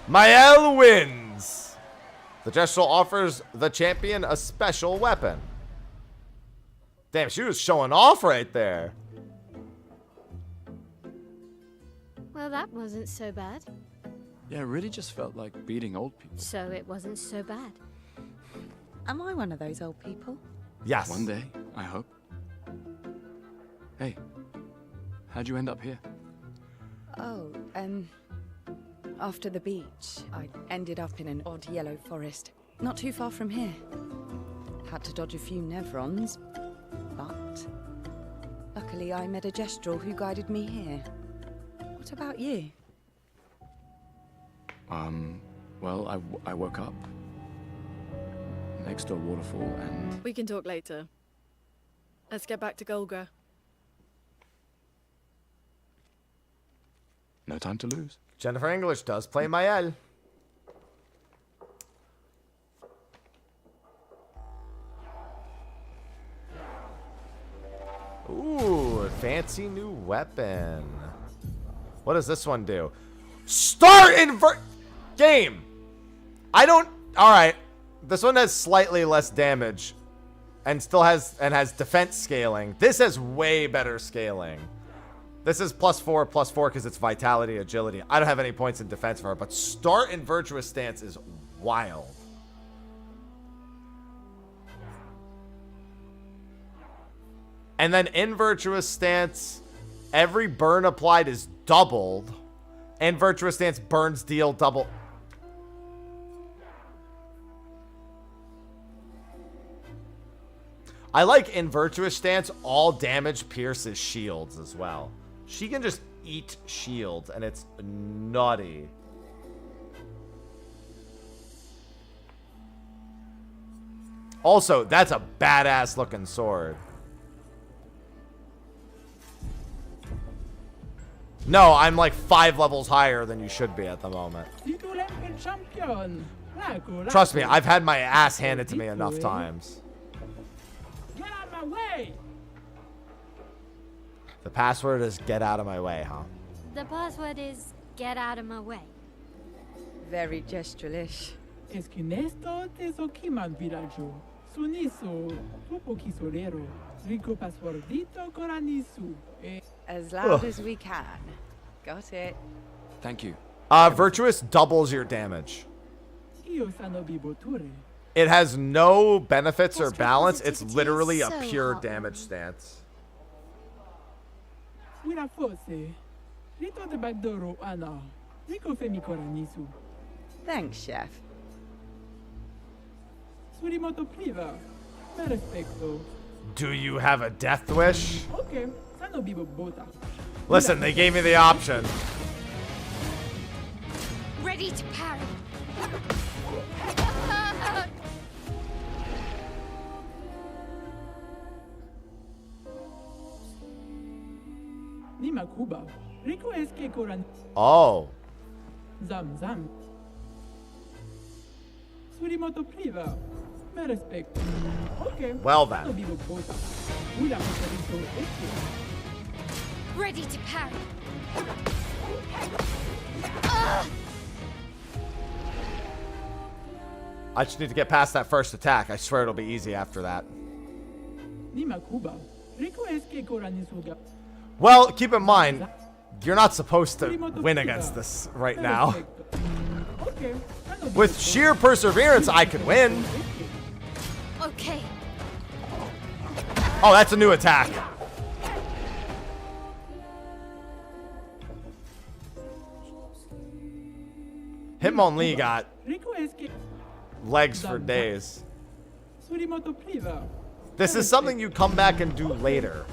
Mael wins. The Gestural offers the champion a special weapon. Damn, she was showing off right there. Well, that wasn't so bad. Yeah, it really just felt like beating old people. So it wasn't so bad. Am I one of those old people? Yes. One day, I hope. Hey, how'd you end up here? Oh, after the beach, I ended up in an odd yellow forest, not too far from here. Had to dodge a few Nevrons, but luckily I met a Gestural who guided me here. What about you? Well, I woke up next to a waterfall and... We can talk later. Let's get back to Golga. No time to lose. Jennifer English does play Mael. Ooh, fancy new weapon. What does this one do? Start invert game. I don't. All right, this one has slightly less damage, and still has defense scaling. This has way better scaling. This is +4 because it's vitality, agility. I don't have any points in defense for her, but start in virtuous stance is wild. And then in virtuous stance, every burn applied is doubled. And virtuous stance burns deal double. I like in virtuous stance, all damage pierces shields as well. She can just eat shields, and it's nutty. Also, that's a badass looking sword. No, I'm like 5 levels higher than you should be at the moment. Trust me, I've had my ass handed to me enough times. Get out of my way! The password is get out of my way, huh? The password is get out of my way. Very Gestural-ish. Esquinesto te sokiman viraggio. Suniso, tupo kisorero. Rico passwordito coranisu. As loud as we can. Got it. Thank you. Virtuous doubles your damage. Io sano biboture. It has no benefits or balance. It's literally a pure damage stance. Wira fosse. Rito de bagdoro ana. Rico femi coranisu. Thanks, Chef. Surimoto priva. Me respecto. Do you have a death wish? Okay. Sano bibo bota. Listen, they gave me the option. Ready to parry. Nima Kuba. Rico eske koran. Oh. Zam zam. Surimoto priva. Me respecto. Okay. Well then. Sano bibo bota. Wira fosse eske. Ready to parry. I just need to get past that first attack. I swear it'll be easy after that. Nima Kuba. Rico eske koranisuga. Well, keep in mind, you're not supposed to win against this right now. With sheer perseverance, I could win. Okay. Oh, that's a new attack. Hitmonlee got legs for days. This is something you come back and do later.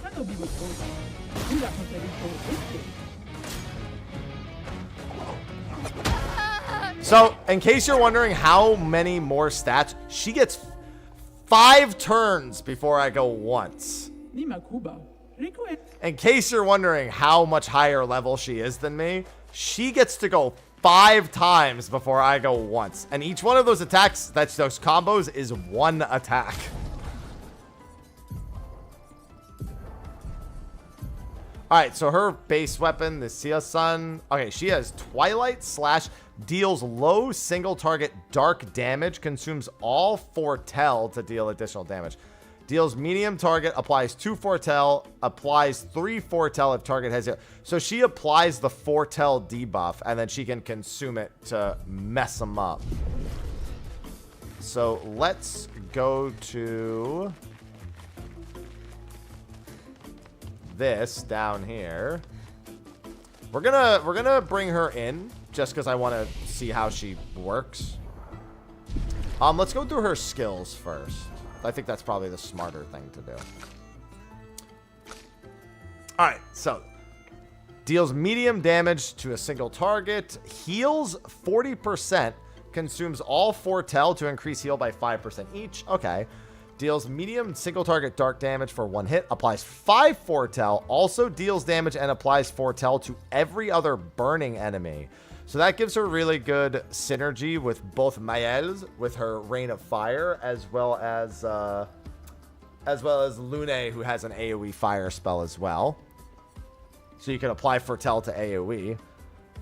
So, in case you're wondering how many more stats, she gets 5 turns before I go once. In case you're wondering how much higher level she is than me, she gets to go 5 times before I go once. And each one of those attacks, that's those combos, is 1 attack. Alright, so her base weapon, the Sia Sun. Okay, she has Twilight Slash, deals low single target dark damage, consumes all foretell to deal additional damage. Deals medium target, applies 2 foretell, applies 3 foretell if target has it. So she applies the foretell debuff, and then she can consume it to mess them up. So let's go to this down here. We're gonna bring her in just because I want to see how she works. Let's go through her skills first. I think that's probably the smarter thing to do. All right, so deals medium damage to a single target, heals 40%, consumes all foretell to increase heal by 5% each. Okay. Deals medium single target dark damage for 1 hit. Applies 5 foretell. Also deals damage and applies foretell to every other burning enemy. So that gives her really good synergy with both Mael's, with her Rain of Fire, as well as Lune, who has an AoE fire spell as well. So you can apply foretell to AoE.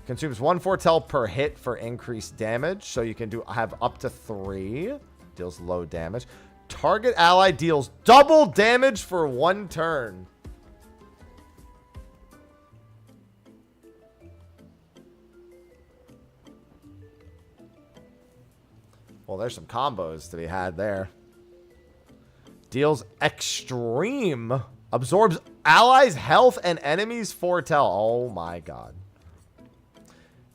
Consumes 1 foretell per hit for increased damage. So you can have up to 3. Deals low damage. Target ally deals double damage for 1 turn. Well, there's some combos to be had there. Deals extreme. Absorbs allies' health and enemies' foretell. Oh my god.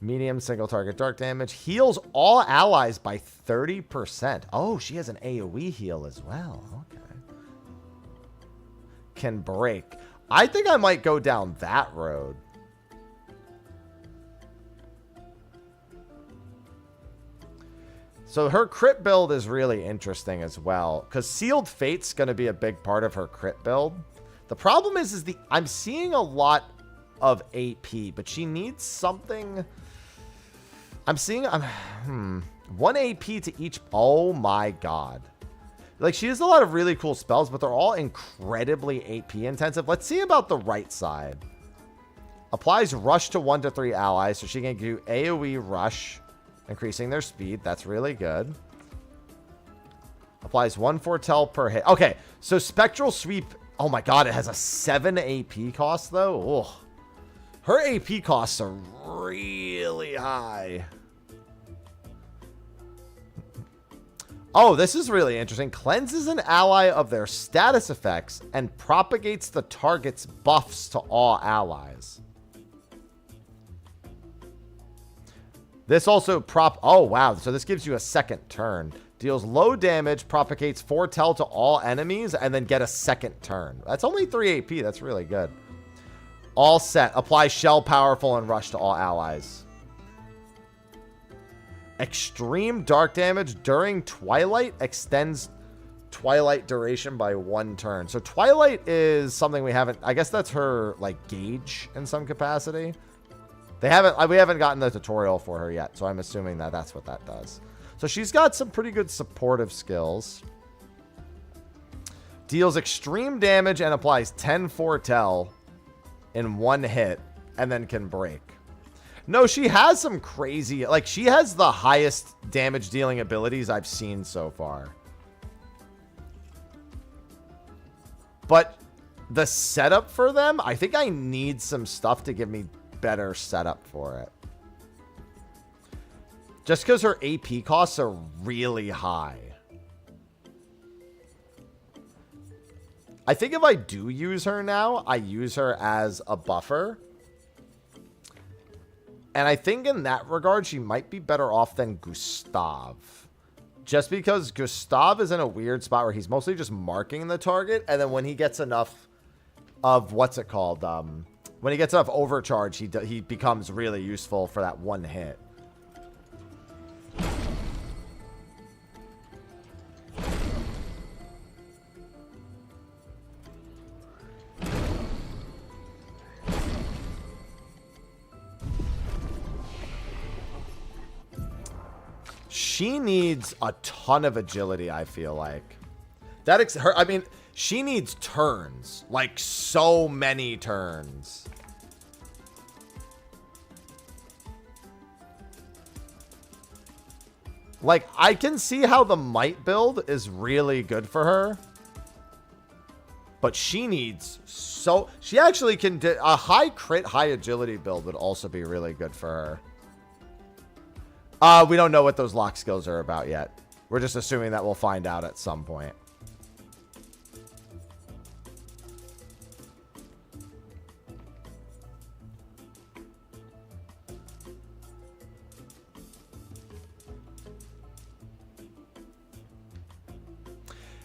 Medium single target dark damage. Heals all allies by 30%. Oh, she has an AoE heal as well. Okay. Can break. I think I might go down that road. So her crit build is really interesting as well, because Sealed Fate's going to be a big part of her crit build. The problem is I'm seeing a lot of AP, but she needs something. I'm seeing 1 AP to each. Oh my god. Like, she has a lot of really cool spells, but they're all incredibly AP intensive. Let's see about the right side. Applies rush to 1 to 3 allies, so she can do AoE rush, increasing their speed. That's really good. Applies 1 foretell per hit. Okay, so Spectral Sweep. Oh my god, it has a 7 AP cost, though. Ugh. Her AP costs are really high. Oh, this is really interesting. Cleanses an ally of their status effects and propagates the target's buffs to all allies. This also oh wow, so this gives you a second turn. Deals low damage, propagates foretell to all enemies, and then get a second turn. That's only 3 AP, that's really good. All set. Apply shell powerful and rush to all allies. Extreme dark damage during Twilight extends Twilight duration by 1 turn. So Twilight is something we haven't, I guess that's her like gauge in some capacity. We haven't gotten the tutorial for her yet, so I'm assuming that that's what that does. So she's got some pretty good supportive skills. Deals extreme damage and applies 10 foretell in 1 hit, and then can break. No, she has some crazy, like, she has the highest damage dealing abilities I've seen so far. But the setup for them, I think I need some stuff to give me better setup for it. Just because her AP costs are really high. I think if I do use her now, I use her as a buffer. And I think in that regard, she might be better off than Gustav. Just because Gustav is in a weird spot where he's mostly just marking the target. And then when he gets enough of, what's it called? When he gets enough overcharge, he becomes really useful for that 1 hit. She needs a ton of agility, I feel like. I mean, she needs turns. Like, so many turns. Like, I can see how the might build is really good for her. But she needs so... She actually can do... A high crit, high agility build would also be really good for her. We don't know what those lock skills are about yet. We're just assuming that we'll find out at some point.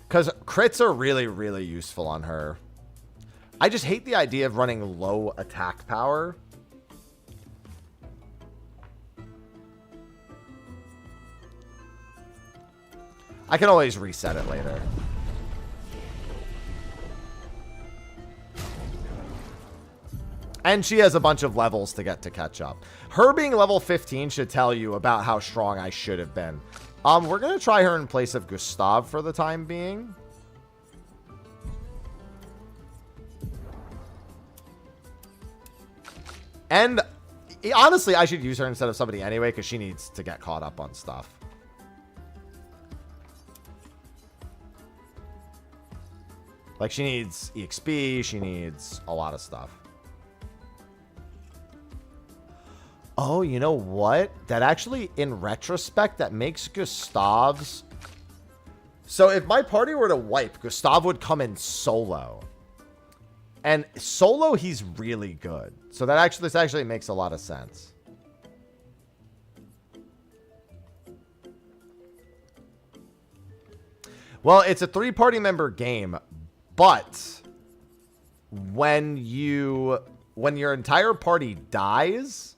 Because crits are really, really useful on her. I just hate the idea of running low attack power. I can always reset it later. And she has a bunch of levels to get to catch up. Her being level 15 should tell you about how strong I should have been. We're going to try her in place of Gustav for the time being. And honestly, I should use her instead of somebody anyway, because she needs to get caught up on stuff. Like, she needs EXP, she needs a lot of stuff. Oh, you know what? That actually, in retrospect, that makes Gustav's... So if my party were to wipe, Gustav would come in solo. And solo, he's really good. So this actually makes a lot of sense. Well, it's a 3-party member game, but when your entire party dies,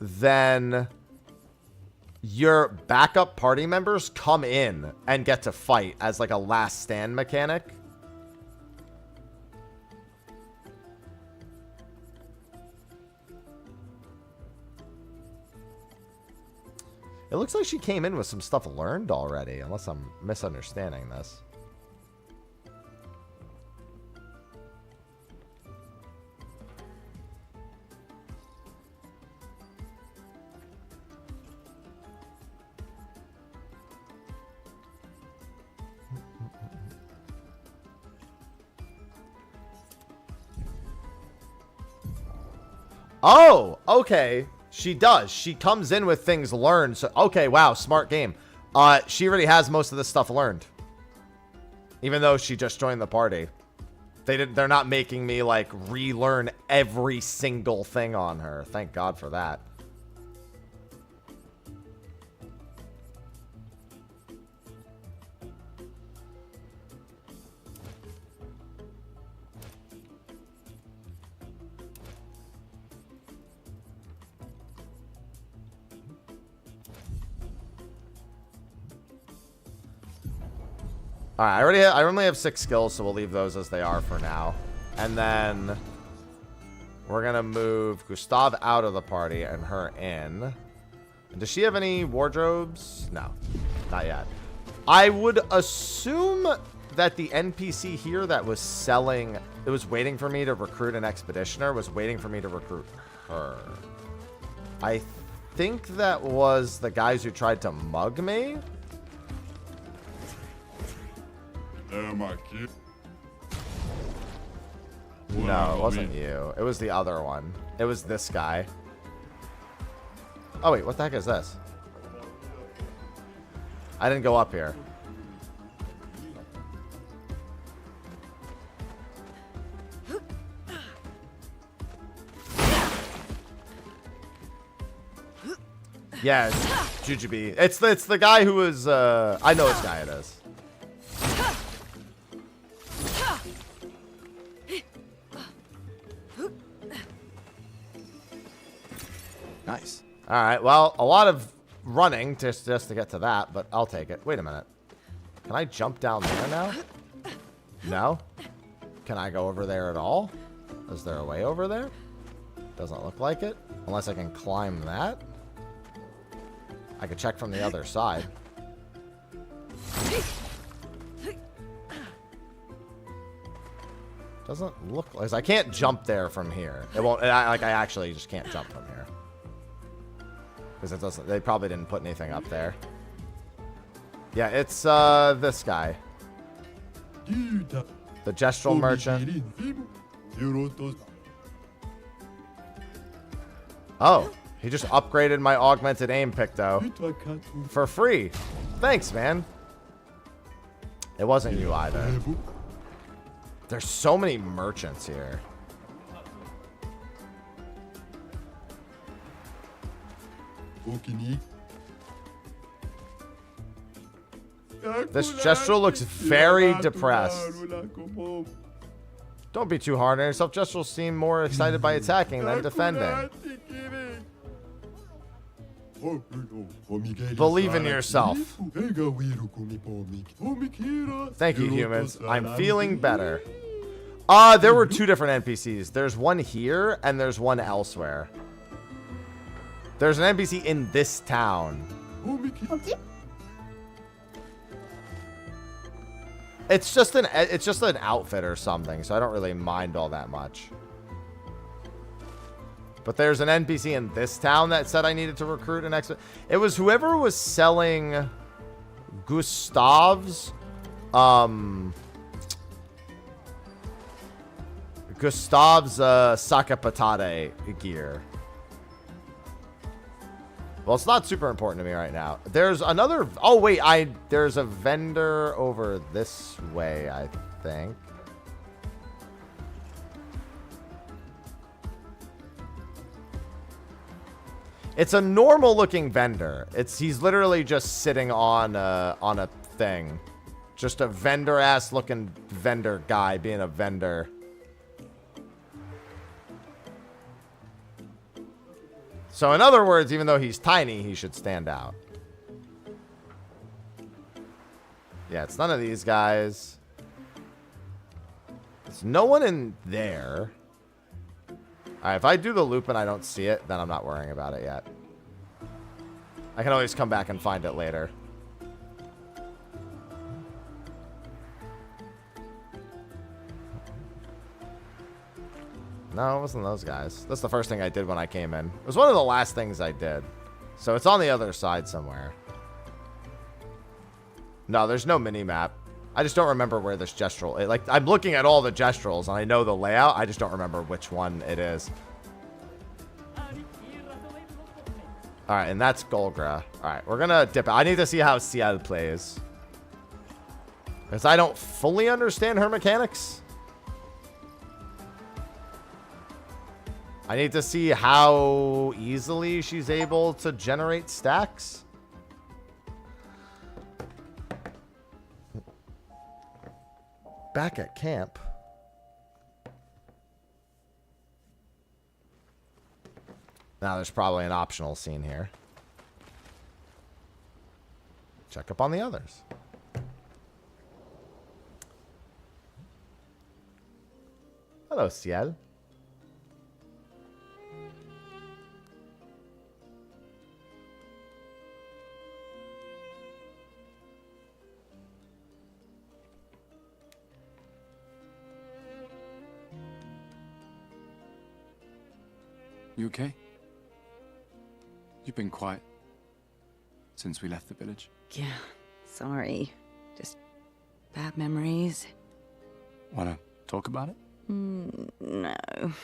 then your backup party members come in and get to fight as like a last stand mechanic. It looks like she came in with some stuff learned already, unless I'm misunderstanding this. Oh, okay. She does. She comes in with things learned. So, okay, wow, smart game. She already has most of this stuff learned. Even though she just joined the party. They're not making me, like, relearn every single thing on her. Thank God for that. All right, I only have 6 skills, so we'll leave those as they are for now. And then we're gonna move Gustav out of the party and her in. Does she have any wardrobes? No, not yet. I would assume that the NPC here that was selling, it was waiting for me to recruit an expeditioner, was waiting for me to recruit her. I think that was the guys who tried to mug me. No, it wasn't you. It was the other one. It was this guy. Oh, wait. What the heck is this? I didn't go up here. Yeah, Jujubee. It's the guy who was, I know which guy it is. Nice. All right. Well, a lot of running just to get to that, but I'll take it. Wait a minute. Can I jump down there now? No? Can I go over there at all? Is there a way over there? Doesn't look like it. Unless I can climb that. I could check from the other side. Doesn't look like... I can't jump there from here. It won't... I actually just can't jump from here. Because it doesn't... They probably didn't put anything up there. Yeah, it's this guy. The gestural merchant. Oh, he just upgraded my augmented aim picto for free. Thanks, man. It wasn't you either. There's so many merchants here. This gestural looks very depressed. Don't be too hard on yourself. Gestural seem more excited by attacking than defending. Believe in yourself. Thank you, humans. I'm feeling better. There were two different NPCs. There's one here, and there's one elsewhere. There's an NPC in this town. It's just an outfit or something, so I don't really mind all that much. But there's an NPC in this town that said I needed to recruit an expert. It was whoever was selling Gustav's Sakapatate gear. Well, it's not super important to me right now. There's another... Oh, wait. There's a vendor over this way, I think. It's a normal-looking vendor. He's literally just sitting on a thing. Just a vendor-ass looking vendor guy being a vendor. So in other words, even though he's tiny, he should stand out. Yeah, it's none of these guys. There's no one in there. Alright, if I do the loop and I don't see it, then I'm not worrying about it yet. I can always come back and find it later. No, it wasn't those guys. That's the first thing I did when I came in. It was one of the last things I did. So it's on the other side somewhere. No, there's no mini-map. I just don't remember where this gestural... Like, I'm looking at all the gesturals, and I know the layout. I just don't remember which one it is. Alright, and that's Golgra. Alright, we're gonna dip out. I need to see how Ciel plays. Because I don't fully understand her mechanics. I need to see how easily she's able to generate stacks. Back at camp. Now there's probably an optional scene here. Check up on the others. Hello, Ciel. You okay? You've been quiet since we left the village. Yeah, sorry. Just bad memories. Wanna talk about it? No.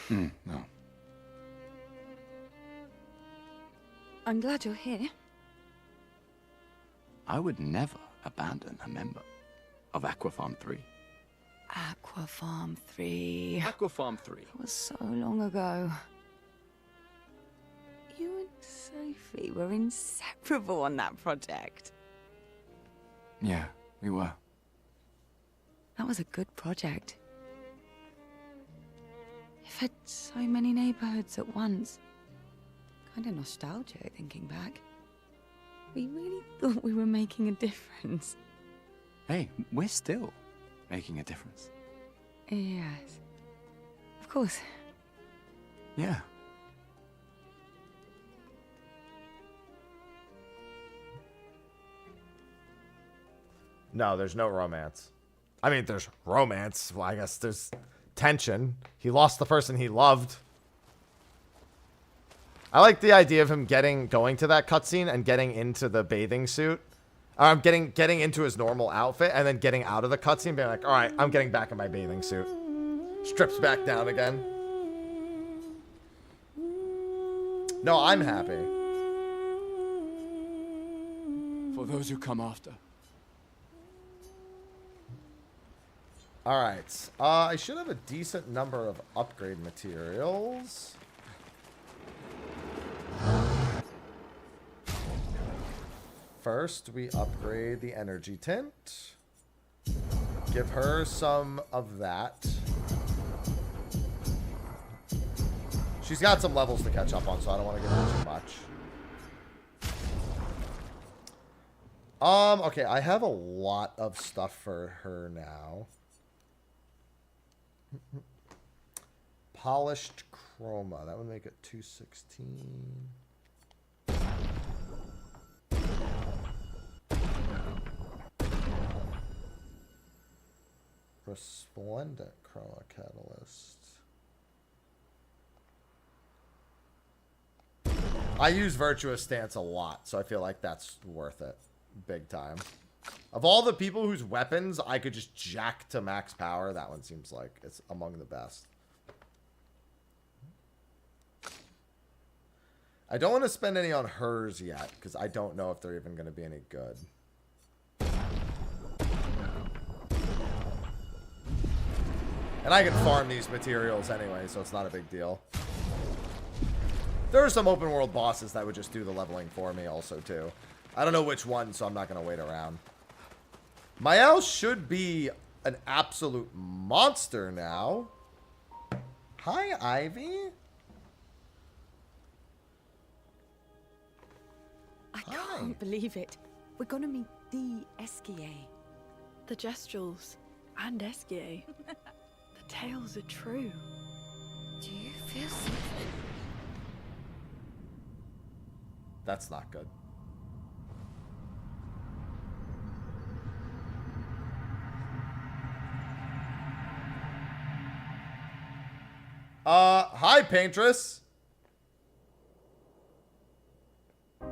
No. I'm glad you're here. I would never abandon a member of Aquafarm 3. Aquafarm 3. Aquafarm 3. That was so long ago. You and Sophie were inseparable on that project. Yeah, we were. That was a good project. It fed so many neighborhoods at once. Kind of nostalgic thinking back. We really thought we were making a difference. Hey, we're still making a difference. Yes. Of course. Yeah. No, there's no romance. I mean, there's romance. Well, I guess there's tension. He lost the person he loved. I like the idea of him going to that cutscene and getting into the bathing suit. Getting into his normal outfit and then getting out of the cutscene, being like, all right, I'm getting back in my bathing suit. Strips back down again. No, I'm happy. For those who come after. All right. I should have a decent number of upgrade materials. First, we upgrade the energy tint. Give her some of that. She's got some levels to catch up on, so I don't want to give her too much. Okay, I have a lot of stuff for her now. Polished chroma. That would make it 216. Resplendent chroma catalyst. I use Virtuous Stance a lot, so I feel like that's worth it. Big time. Of all the people whose weapons I could just jack to max power, that one seems like it's among the best. I don't want to spend any on hers yet, because I don't know if they're even going to be any good. And I can farm these materials anyway, so it's not a big deal. There are some open world bosses that would just do the leveling for me also, too. I don't know which one, so I'm not going to wait around. Mael should be an absolute monster now. Hi, Ivy. I can't believe it. We're gonna meet the Esquier. The Gestrals and Esquier. The tales are true. Do you feel something? That's not good. Hi, Paintress. I'm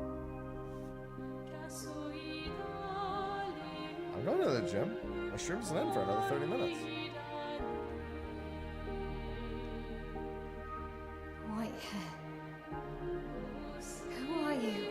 going to the gym. My stream's in for another 30 minutes. White hair. Who are you?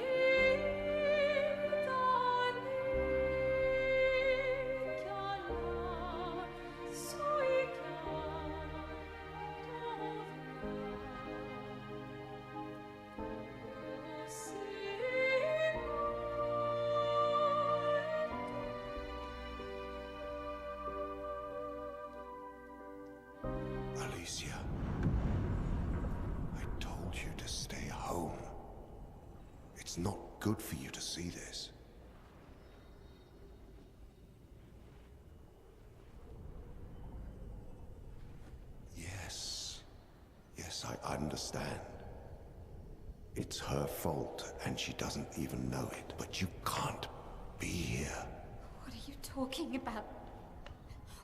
Alicia, I told you to stay home. It's not good for you to see this. Yes, I understand. It's her fault, and she doesn't even know it. But you can't be here. What are you talking about?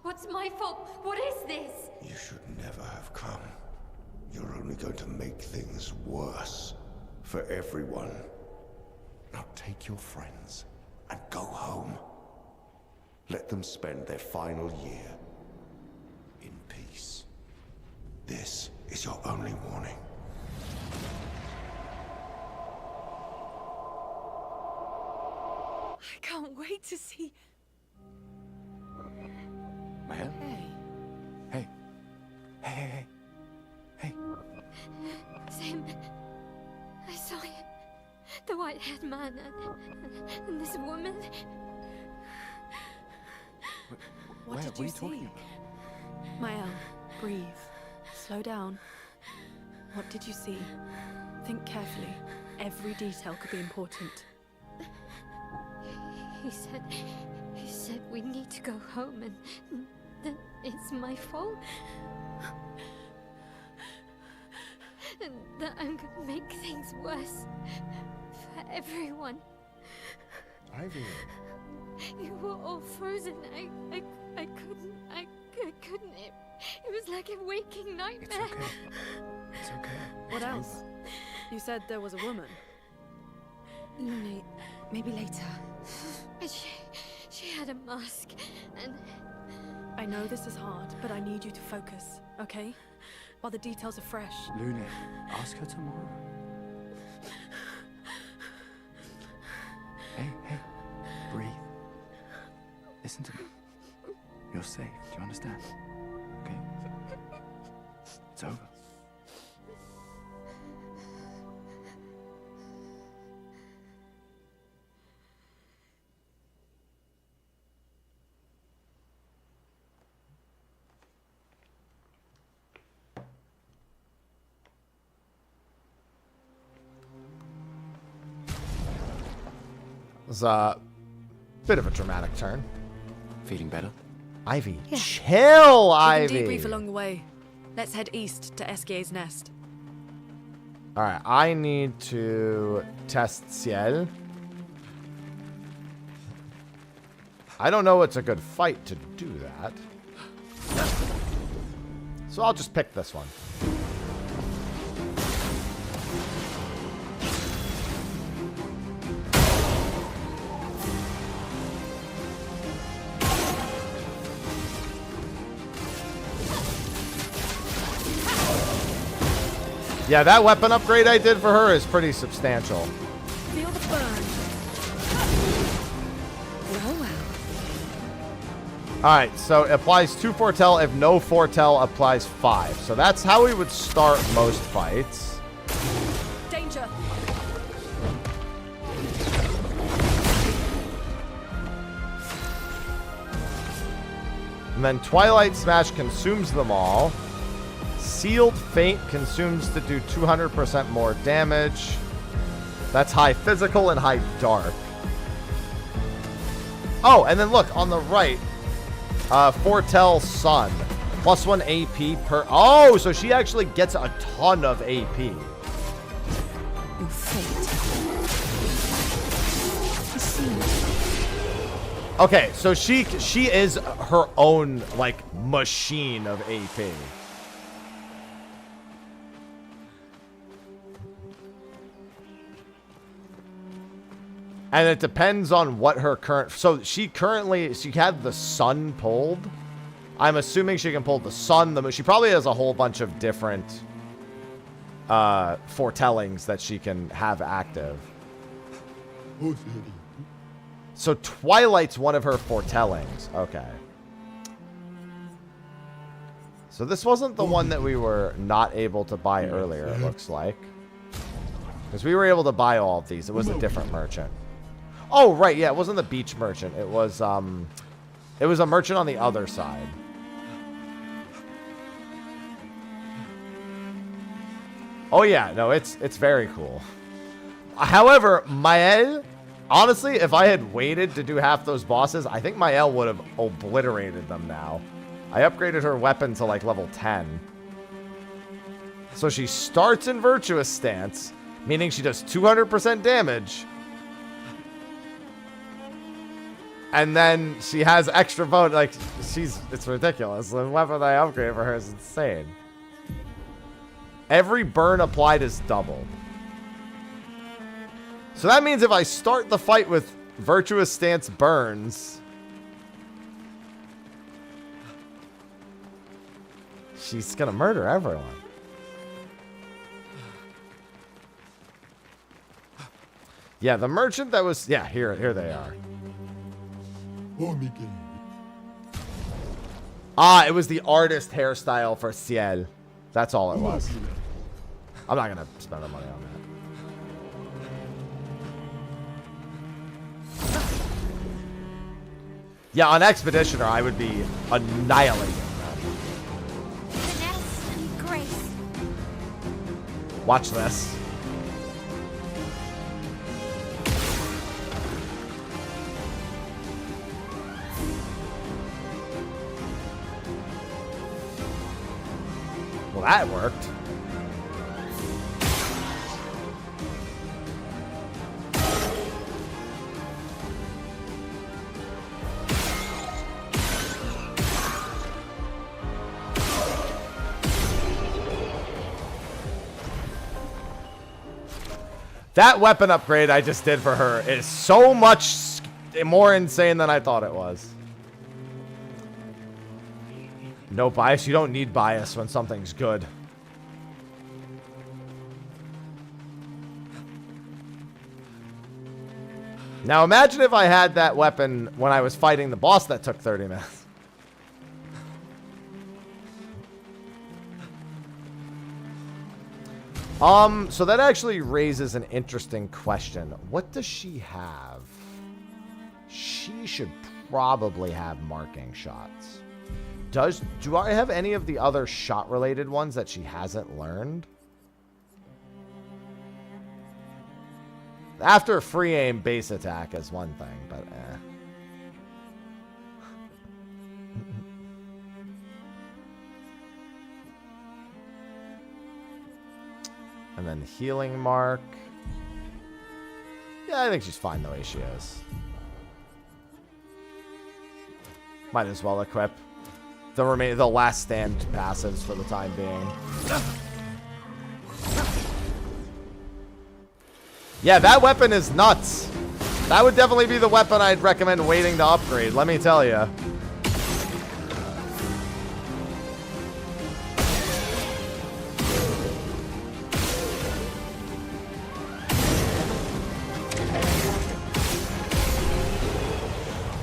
What's my fault? What is this? You should never have come. You're only going to make things worse for everyone. Now take your friends and go home. Let them spend their final year in peace. This is your only warning. I can't wait to see. Maya? Hey. Hey. Sam, I saw him. The white-haired man and this woman. What did you see? Mael, breathe. Slow down. What did you see? Think carefully. Every detail could be important. He said we need to go home and that it's my fault. And that I'm gonna make things worse for everyone. Ivy, You were all frozen. I couldn't. It was like a waking nightmare. It's okay. It's okay. What else? You said there was a woman. Lune, maybe later. She had a mask, and... I know this is hard, but I need you to focus, okay? While the details are fresh. Lune, ask her tomorrow. Hey, breathe. Listen to me. You're safe. Do you understand? Okay? It's over. It was a bit of a dramatic turn. Feeling better? Ivy. Yeah. Chill, We can Ivy. debrief along the way. Let's head east to Esquier's nest. Alright, I need to test Ciel. I don't know it's a good fight to do that. So I'll just pick this one. Yeah, that weapon upgrade I did for her is pretty substantial. Feel the burn. Well. Alright, so it applies 2 foretell if no foretell applies 5. So that's how we would start most fights. Danger. And then Twilight Smash consumes them all. Sealed Feint consumes to do 200% more damage. That's high physical and high dark. Oh, and then look, on the right, Foretell Sun. +1 AP per... Oh, so she actually gets a ton of AP. Your fate. Okay, so she is her own, like, machine of AP. And it depends on what her current... So she had the sun pulled. I'm assuming she can pull the sun, the moon. She probably has a whole bunch of different foretellings that she can have active. So Twilight's one of her foretellings. Okay. So this wasn't the one that we were not able to buy earlier, it looks like. Because we were able to buy all of these. It was a different merchant. Oh, right, yeah, it wasn't the beach merchant. It was a merchant on the other side. Oh yeah, no, it's very cool. However, Mael, honestly, if I had waited to do half those bosses, I think Mael would have obliterated them now. I upgraded her weapon to like level 10. So she starts in Virtuous Stance, meaning she does 200% damage. And then she has extra bone, like, it's ridiculous. The weapon I upgraded for her is insane. Every burn applied is doubled. So that means if I start the fight with Virtuous Stance burns, she's gonna murder everyone. Yeah, the merchant that was... Yeah, here they are. Ah, it was the artist hairstyle for Ciel. That's all it was. I'm not gonna spend the money on that. Yeah, on Expeditioner, I would be annihilating them. Finesse and grace. Watch this. Well, that worked. That weapon upgrade I just did for her is so much more insane than I thought it was. No bias. You don't need bias when something's good. Now imagine if I had that weapon when I was fighting the boss that took 30 minutes. So that actually raises an interesting question. What does she have? She should probably have marking shots. Do I have any of the other shot related ones that she hasn't learned? After free aim base attack is one thing, but eh. And then healing mark. Yeah, I think she's fine the way she is. Might as well equip the last stand passives for the time being. Yeah, that weapon is nuts. That would definitely be the weapon I'd recommend waiting to upgrade, let me tell you.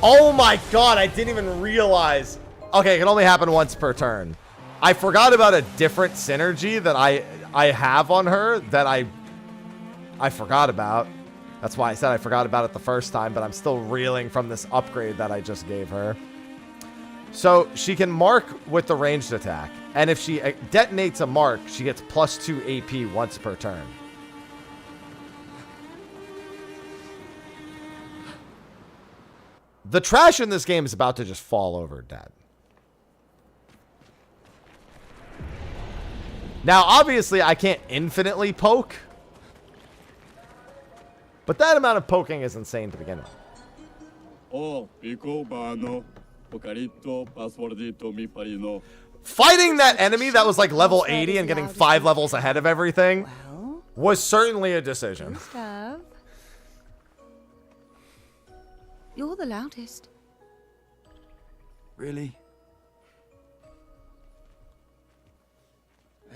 Oh my god, I didn't even realize. Okay, it can only happen once per turn. I forgot about a different synergy that I have on her that I forgot about. That's why I said I forgot about it the first time, but I'm still reeling from this upgrade that I just gave her. So she can mark with the ranged attack. And if she detonates a mark, she gets +2 AP once per turn. The trash in this game is about to just fall over dead. Now, obviously, I can't infinitely poke. But that amount of poking is insane to begin with. Fighting that enemy that was like level 80 and getting 5 levels ahead of everything was certainly a decision. Gustav, you're the loudest. Really?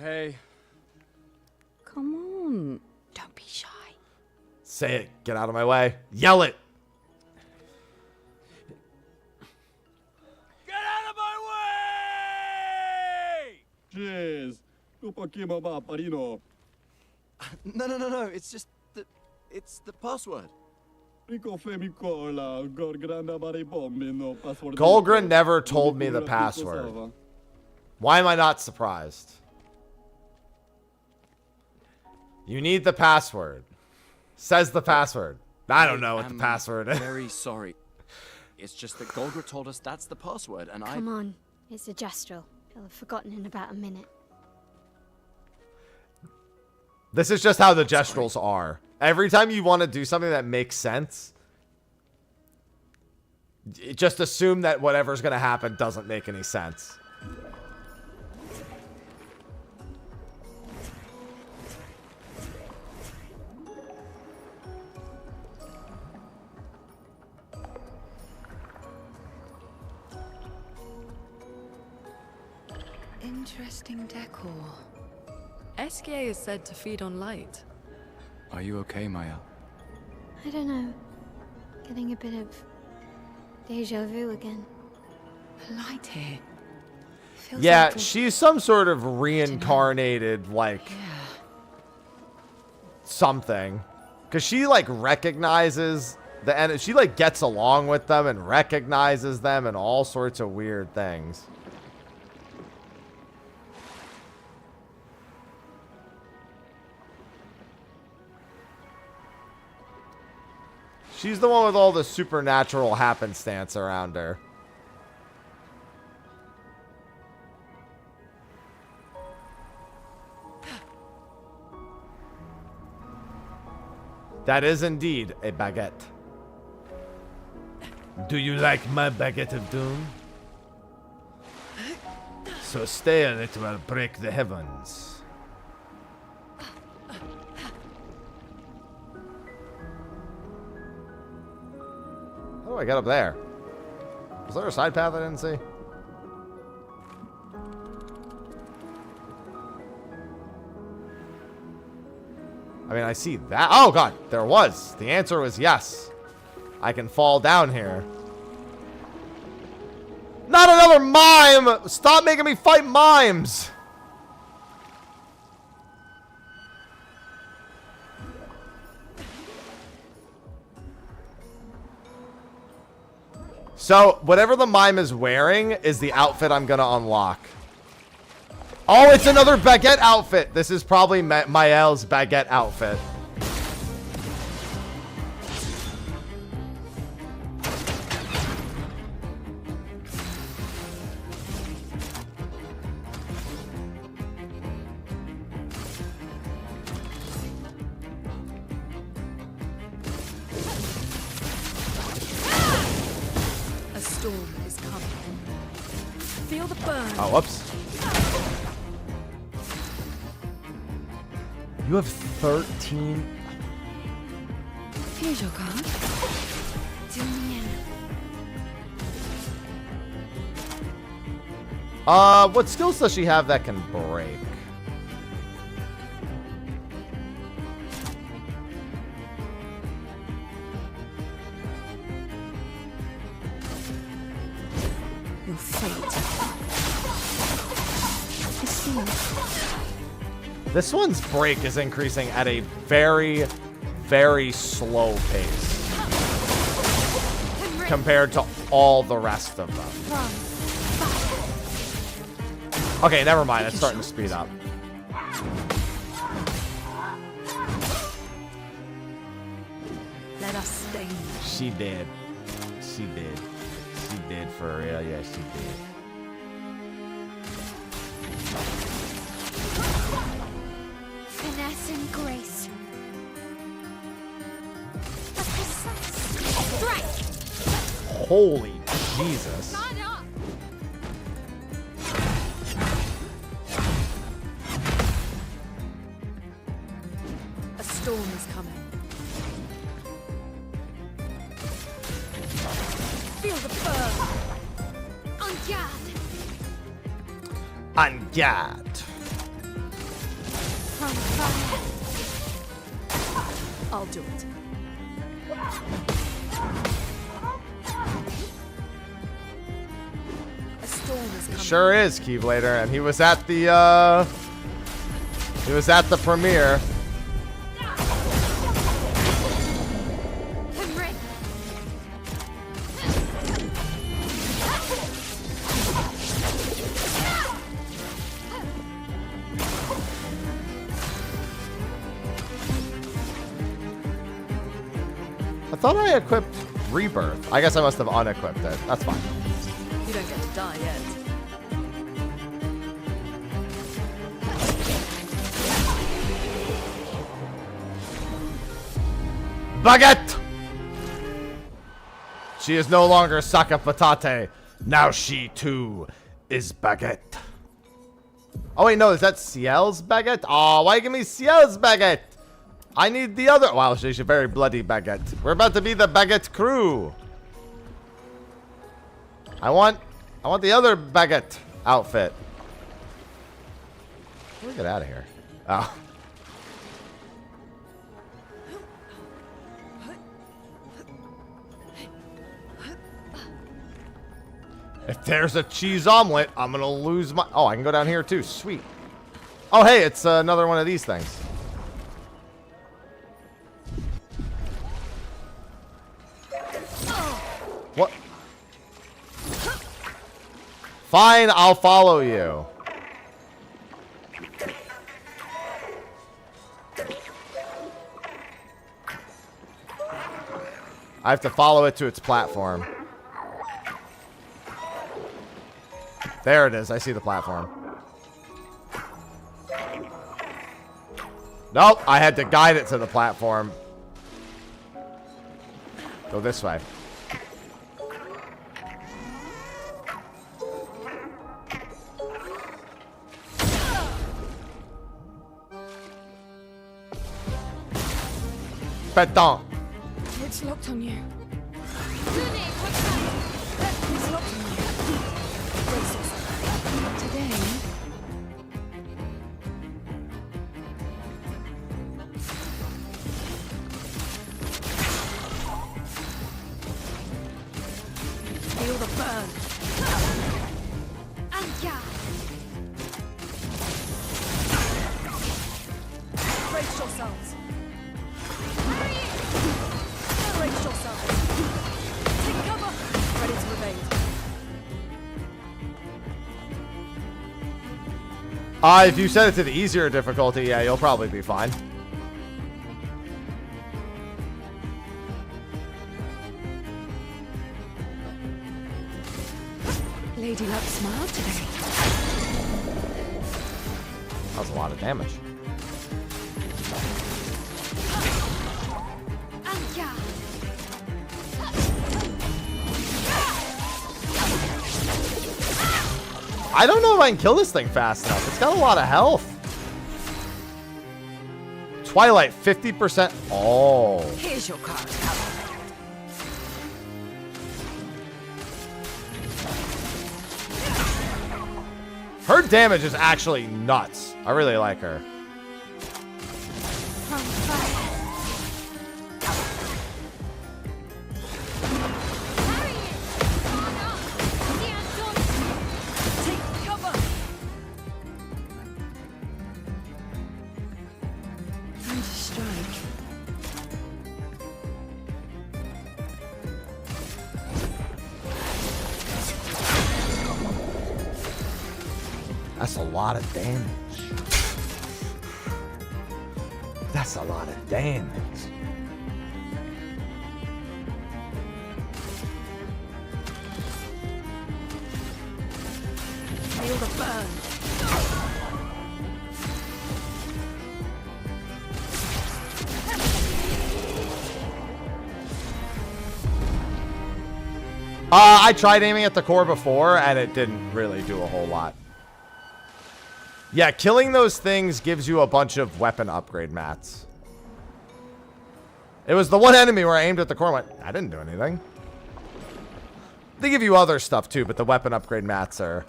Hey. Come on. Don't be shy. Say it. Get out of my way. Yell it. Get out of my way! Jeez. No. It's just the... It's the password. Golgren never told me the password. Why am I not surprised? You need the password. Says the password. I don't know what the password is. Very sorry. It's just that Golgra told us that's the password, and Come on. It's a gestural. He'll have forgotten in about a minute. This is just how the gesturals are. Every time you want to do something that makes sense, just assume that whatever's going to happen doesn't make any sense. Interesting decor. OBSCUR is said to feed on light. Are you okay, Maya? I don't know. Getting a bit of deja vu again. Light here. Yeah, she's some sort of reincarnated, like, something. Because she, like, recognizes the enemy. She, like, gets along with them and recognizes them and all sorts of weird things. She's the one with all the supernatural happenstance around her. That is indeed a baguette. Do you like my baguette of doom? So stay and it will break the heavens. How do I get up there? Was there a side path I didn't see? I mean, I see that. Oh, God. There was. The answer was yes. I can fall down here. Not another mime! Stop making me fight mimes! So, whatever the mime is wearing is the outfit I'm gonna unlock. Oh, it's another baguette outfit! This is probably Mael's baguette outfit. A storm is coming. Feel the burn. Oh, whoops. You have 13. Here's your card. What skills does she have that can break? Your fate is sealed. This one's break is increasing at a very, very slow pace compared to all the rest of them. Okay, never mind. It's starting to speed up. Let us stain. She did. She did. She did for real. Yeah, she did. Finesse and grace. A precise strike. Holy Jesus. Line up. A storm is coming. Feel the burn. On guard. On guard. From fire. I'll do it. A storm is coming. Sure is, Keyblader, and he was at the premiere. I thought I equipped Rebirth. I guess I must have unequipped it. That's fine. You don't get to die yet. Baguette! She is no longer Saka Patate. Now she, too, is Baguette. Oh, wait, no. Is that Ciel's Baguette? Oh, why give me Ciel's Baguette? I need the other. Wow, she's a very bloody Baguette. We're about to be the Baguette crew. I want the other Baguette outfit. Let me get out of here. Oh. If there's a cheese omelet, I'm gonna lose my... Oh, I can go down here too. Sweet. Oh, hey, it's another one of these things. What? Fine, I'll follow you. I have to follow it to its platform. There it is. I see the platform. Nope, I had to guide it to the platform. Go this way. Pétant. It's locked on you. Today, Feel the burn. Anka! Brace yourselves. Brace yourselves. Take cover. Ready to evade. If you set it to the easier difficulty, yeah, you'll probably be fine. Lady Luck smiled today. That was a lot of damage. Anka! I don't know if I can kill this thing fast enough. It's got a lot of health. Twilight, 50%. Oh. Here's your card. Her damage is actually nuts. I really like her. Take cover. Time to strike. That's a lot of damage. That's a lot of damage. Feel the burn. I tried aiming at the core before, and it didn't really do a whole lot. Yeah, killing those things gives you a bunch of weapon upgrade mats. It was the one enemy where I aimed at the core and went, I didn't do anything. They give you other stuff too, but the weapon upgrade mats are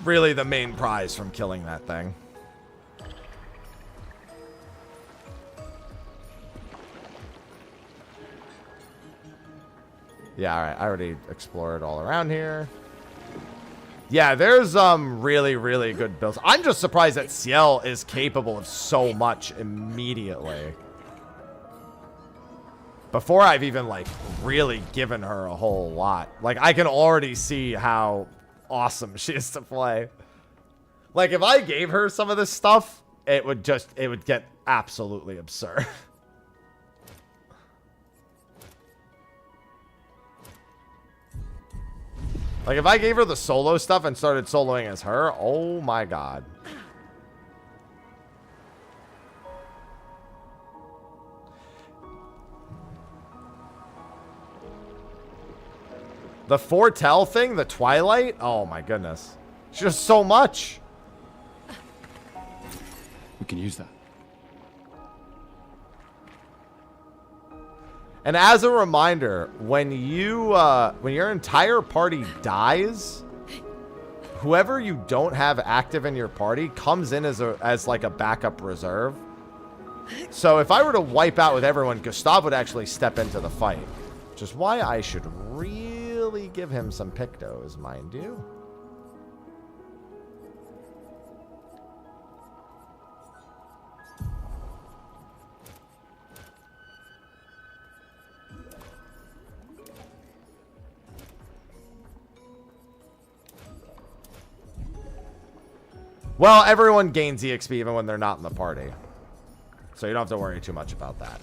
really the main prize from killing that thing. Yeah, alright. I already explored all around here. Yeah, there's really, really good builds. I'm just surprised that Ciel is capable of so much immediately. Before I've even, like, really given her a whole lot. Like, I can already see how awesome she is to play. Like, if I gave her some of this stuff, it would get absolutely absurd. Like, if I gave her the solo stuff and started soloing as her, oh my god. The foretell thing, the Twilight, oh my goodness. It's just so much. We can use that. And as a reminder, when your entire party dies, whoever you don't have active in your party comes in as like a backup reserve. So if I were to wipe out with everyone, Gustav would actually step into the fight, which is why I should really give him some pictos, mind you. Well, everyone gains EXP even when they're not in the party. So you don't have to worry too much about that.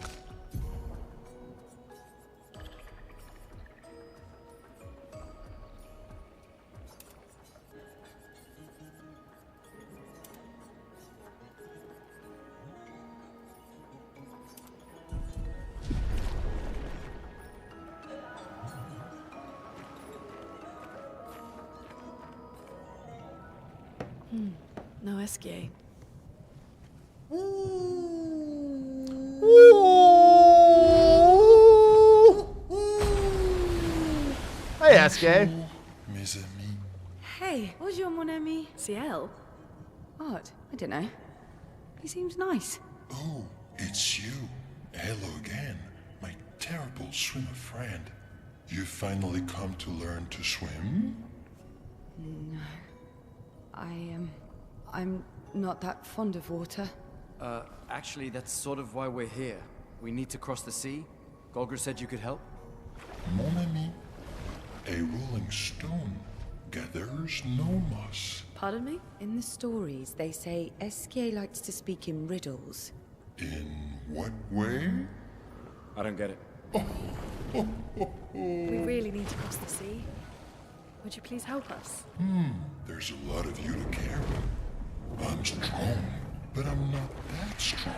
No SGA. Hey, SK. Mes amis. Hey, bonjour mon ami. CL? What? I don't know. He seems nice. Oh, it's you. Hello again, my terrible swimmer friend. You finally come to learn to swim? No. I'm not that fond of water. Actually, that's sort of why we're here. We need to cross the sea. Golger said you could help. Mon ami, a rolling stone gathers no moss. Pardon me? In the stories, they say Esquier likes to speak in riddles. In what way? I don't get it. We really need to cross the sea. Would you please help us? There's a lot of you to carry. I'm strong, but I'm not that strong.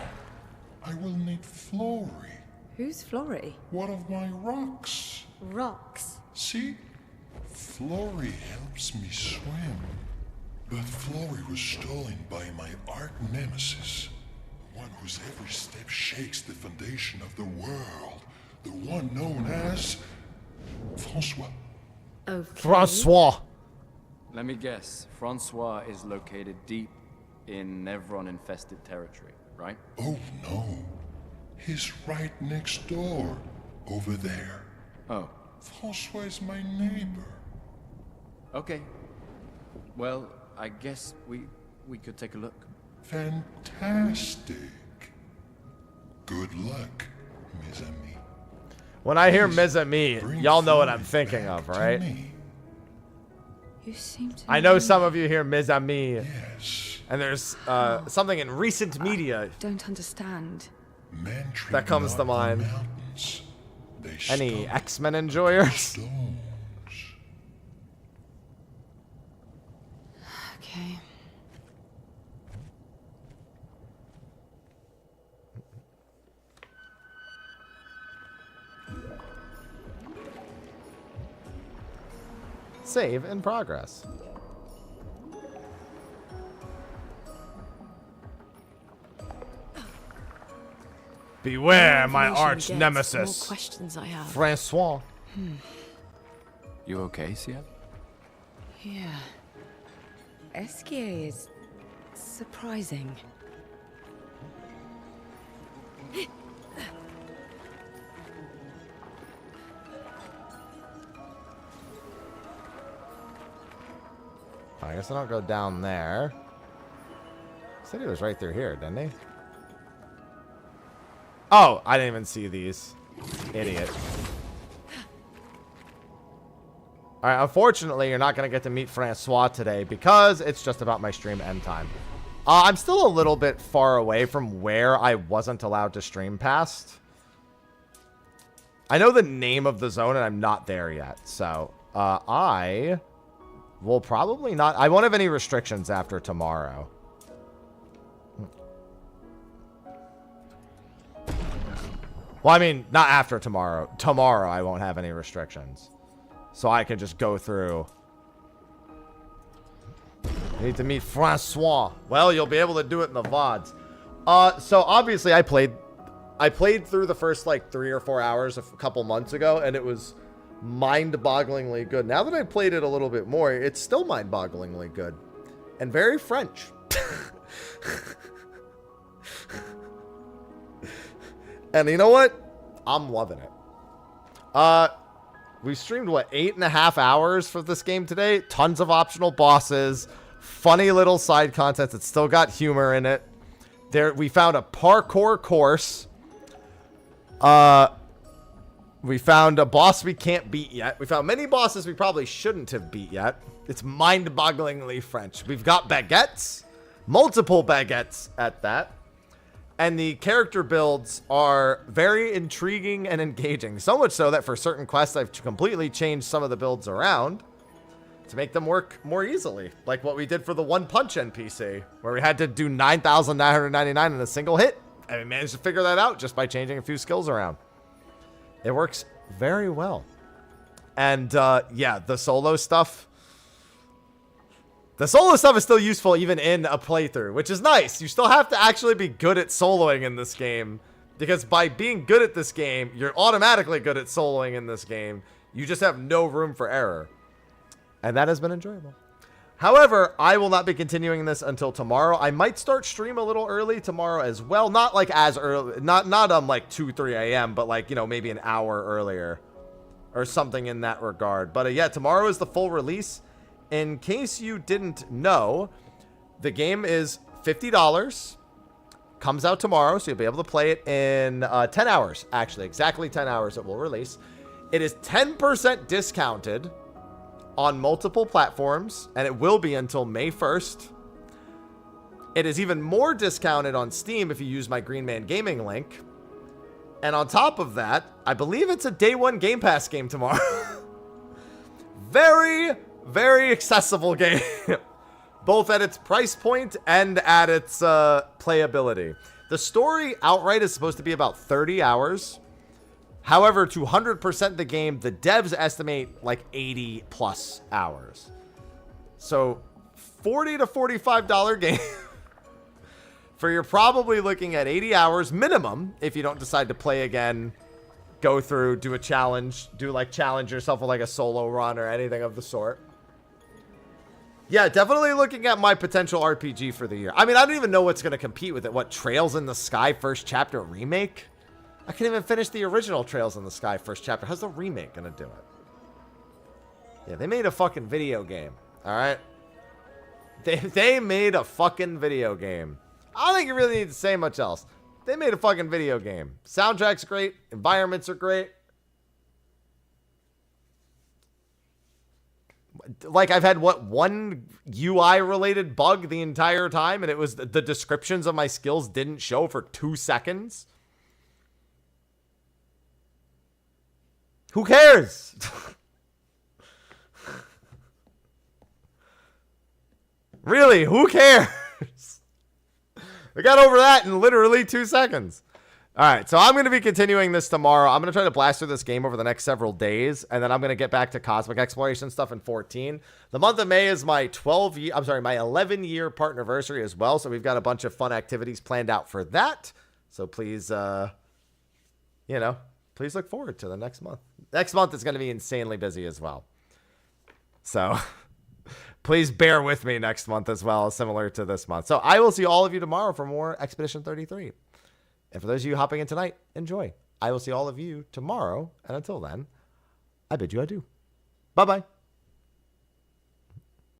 I will need Flory. Who's Flory? One of my rocks. Rocks? See? Flory helps me swim. But Flory was stolen by my arch nemesis. One whose every step shakes the foundation of the world. The one known as... Francois. Okay. Francois. Let me guess. Francois is located deep in Nevron-infested territory, right? Oh, no. He's right next door. Over there. Oh. Francois is my neighbor. Okay. Well, I guess we could take a look. Fantastic. Good luck, mes amis. When I hear mes amis, y'all know what I'm thinking of, right? You seem to I know some of you hear mes amis. Yes. And there's something in recent media don't understand. that comes to mind. Any X-Men enjoyers? Okay. Save in progress. Beware my arch nemesis, more questions I have. Francois. You okay, CL? Yeah. Esquier is surprising. I guess I don't go down there. He said he was right through here, didn't he? Oh, I didn't even see these. Idiot. Alright, unfortunately, you're not going to get to meet Francois today because it's just about my stream end time. I'm still a little bit far away from where I wasn't allowed to stream past. I know the name of the zone and I'm not there yet. So, I will probably not... I won't have any restrictions after tomorrow. Well, I mean, not after tomorrow. Tomorrow I won't have any restrictions. So I can just go through. I need to meet Francois. Well, you'll be able to do it in the VODs. So obviously I played through the first like 3 or 4 hours a couple months ago, and it was mind-bogglingly good. Now that I played it a little bit more, it's still mind-bogglingly good. And very French. And you know what? I'm loving it. We streamed, what, 8.5 hours for this game today? Tons of optional bosses. Funny little side content that still got humor in it. We found a parkour course. We found a boss we can't beat yet. We found many bosses we probably shouldn't have beat yet. It's mind-bogglingly French. We've got baguettes. Multiple baguettes at that. And the character builds are very intriguing and engaging. So much so that for certain quests, I've completely changed some of the builds around to make them work more easily. Like what we did for the One Punch NPC, where we had to do 9,999 in a single hit. And we managed to figure that out just by changing a few skills around. It works very well. And yeah, the solo stuff. The solo stuff is still useful even in a playthrough, which is nice. You still have to actually be good at soloing in this game, because by being good at this game, you're automatically good at soloing in this game. You just have no room for error. And that has been enjoyable. However, I will not be continuing this until tomorrow. I might start stream a little early tomorrow as well. Not like as early, not like 2, 3 a.m., but like, you know, maybe an hour earlier or something in that regard. But yeah, tomorrow is the full release. In case you didn't know, the game is $50. Comes out tomorrow, so you'll be able to play it in 10 hours. Actually, exactly 10 hours it will release. It is 10% discounted on multiple platforms, and it will be until May 1st. It is even more discounted on Steam if you use my Green Man Gaming link. And on top of that, I believe it's a day one Game Pass game tomorrow. Very, very accessible game. Both at its price point and at its playability. The story outright is supposed to be about 30 hours. However, to 100% the game, the devs estimate like 80 plus hours. So $40 to $45 game for you're probably looking at 80 hours minimum if you don't decide to play again, go through, do a challenge, do like challenge yourself with like a solo run or anything of the sort. Yeah, definitely looking at my potential RPG for the year. I mean, I don't even know what's going to compete with it. What, Trails in the Sky First Chapter remake? I can't even finish the original Trails in the Sky First Chapter. How's the remake going to do it? Yeah, they made a fucking video game. All right? They made a fucking video game. I don't think you really need to say much else. They made a fucking video game. Soundtrack's great. Environments are great. Like, I've had, what, one UI-related bug the entire time, and it was the descriptions of my skills didn't show for 2 seconds? Who cares? Really, who cares? I got over that in literally 2 seconds. All right, so I'm going to be continuing this tomorrow. I'm going to try to blast through this game over the next several days, and then I'm going to get back to cosmic exploration stuff in 14. The month of May is my 11-year partnerversary as well, so we've got a bunch of fun activities planned out for that. So please, please look forward to the next month. Next month is going to be insanely busy as well. So please bear with me next month as well, similar to this month. So I will see all of you tomorrow for more Expedition 33. And for those of you hopping in tonight, enjoy. I will see all of you tomorrow. And until then, I bid you adieu. Bye-bye.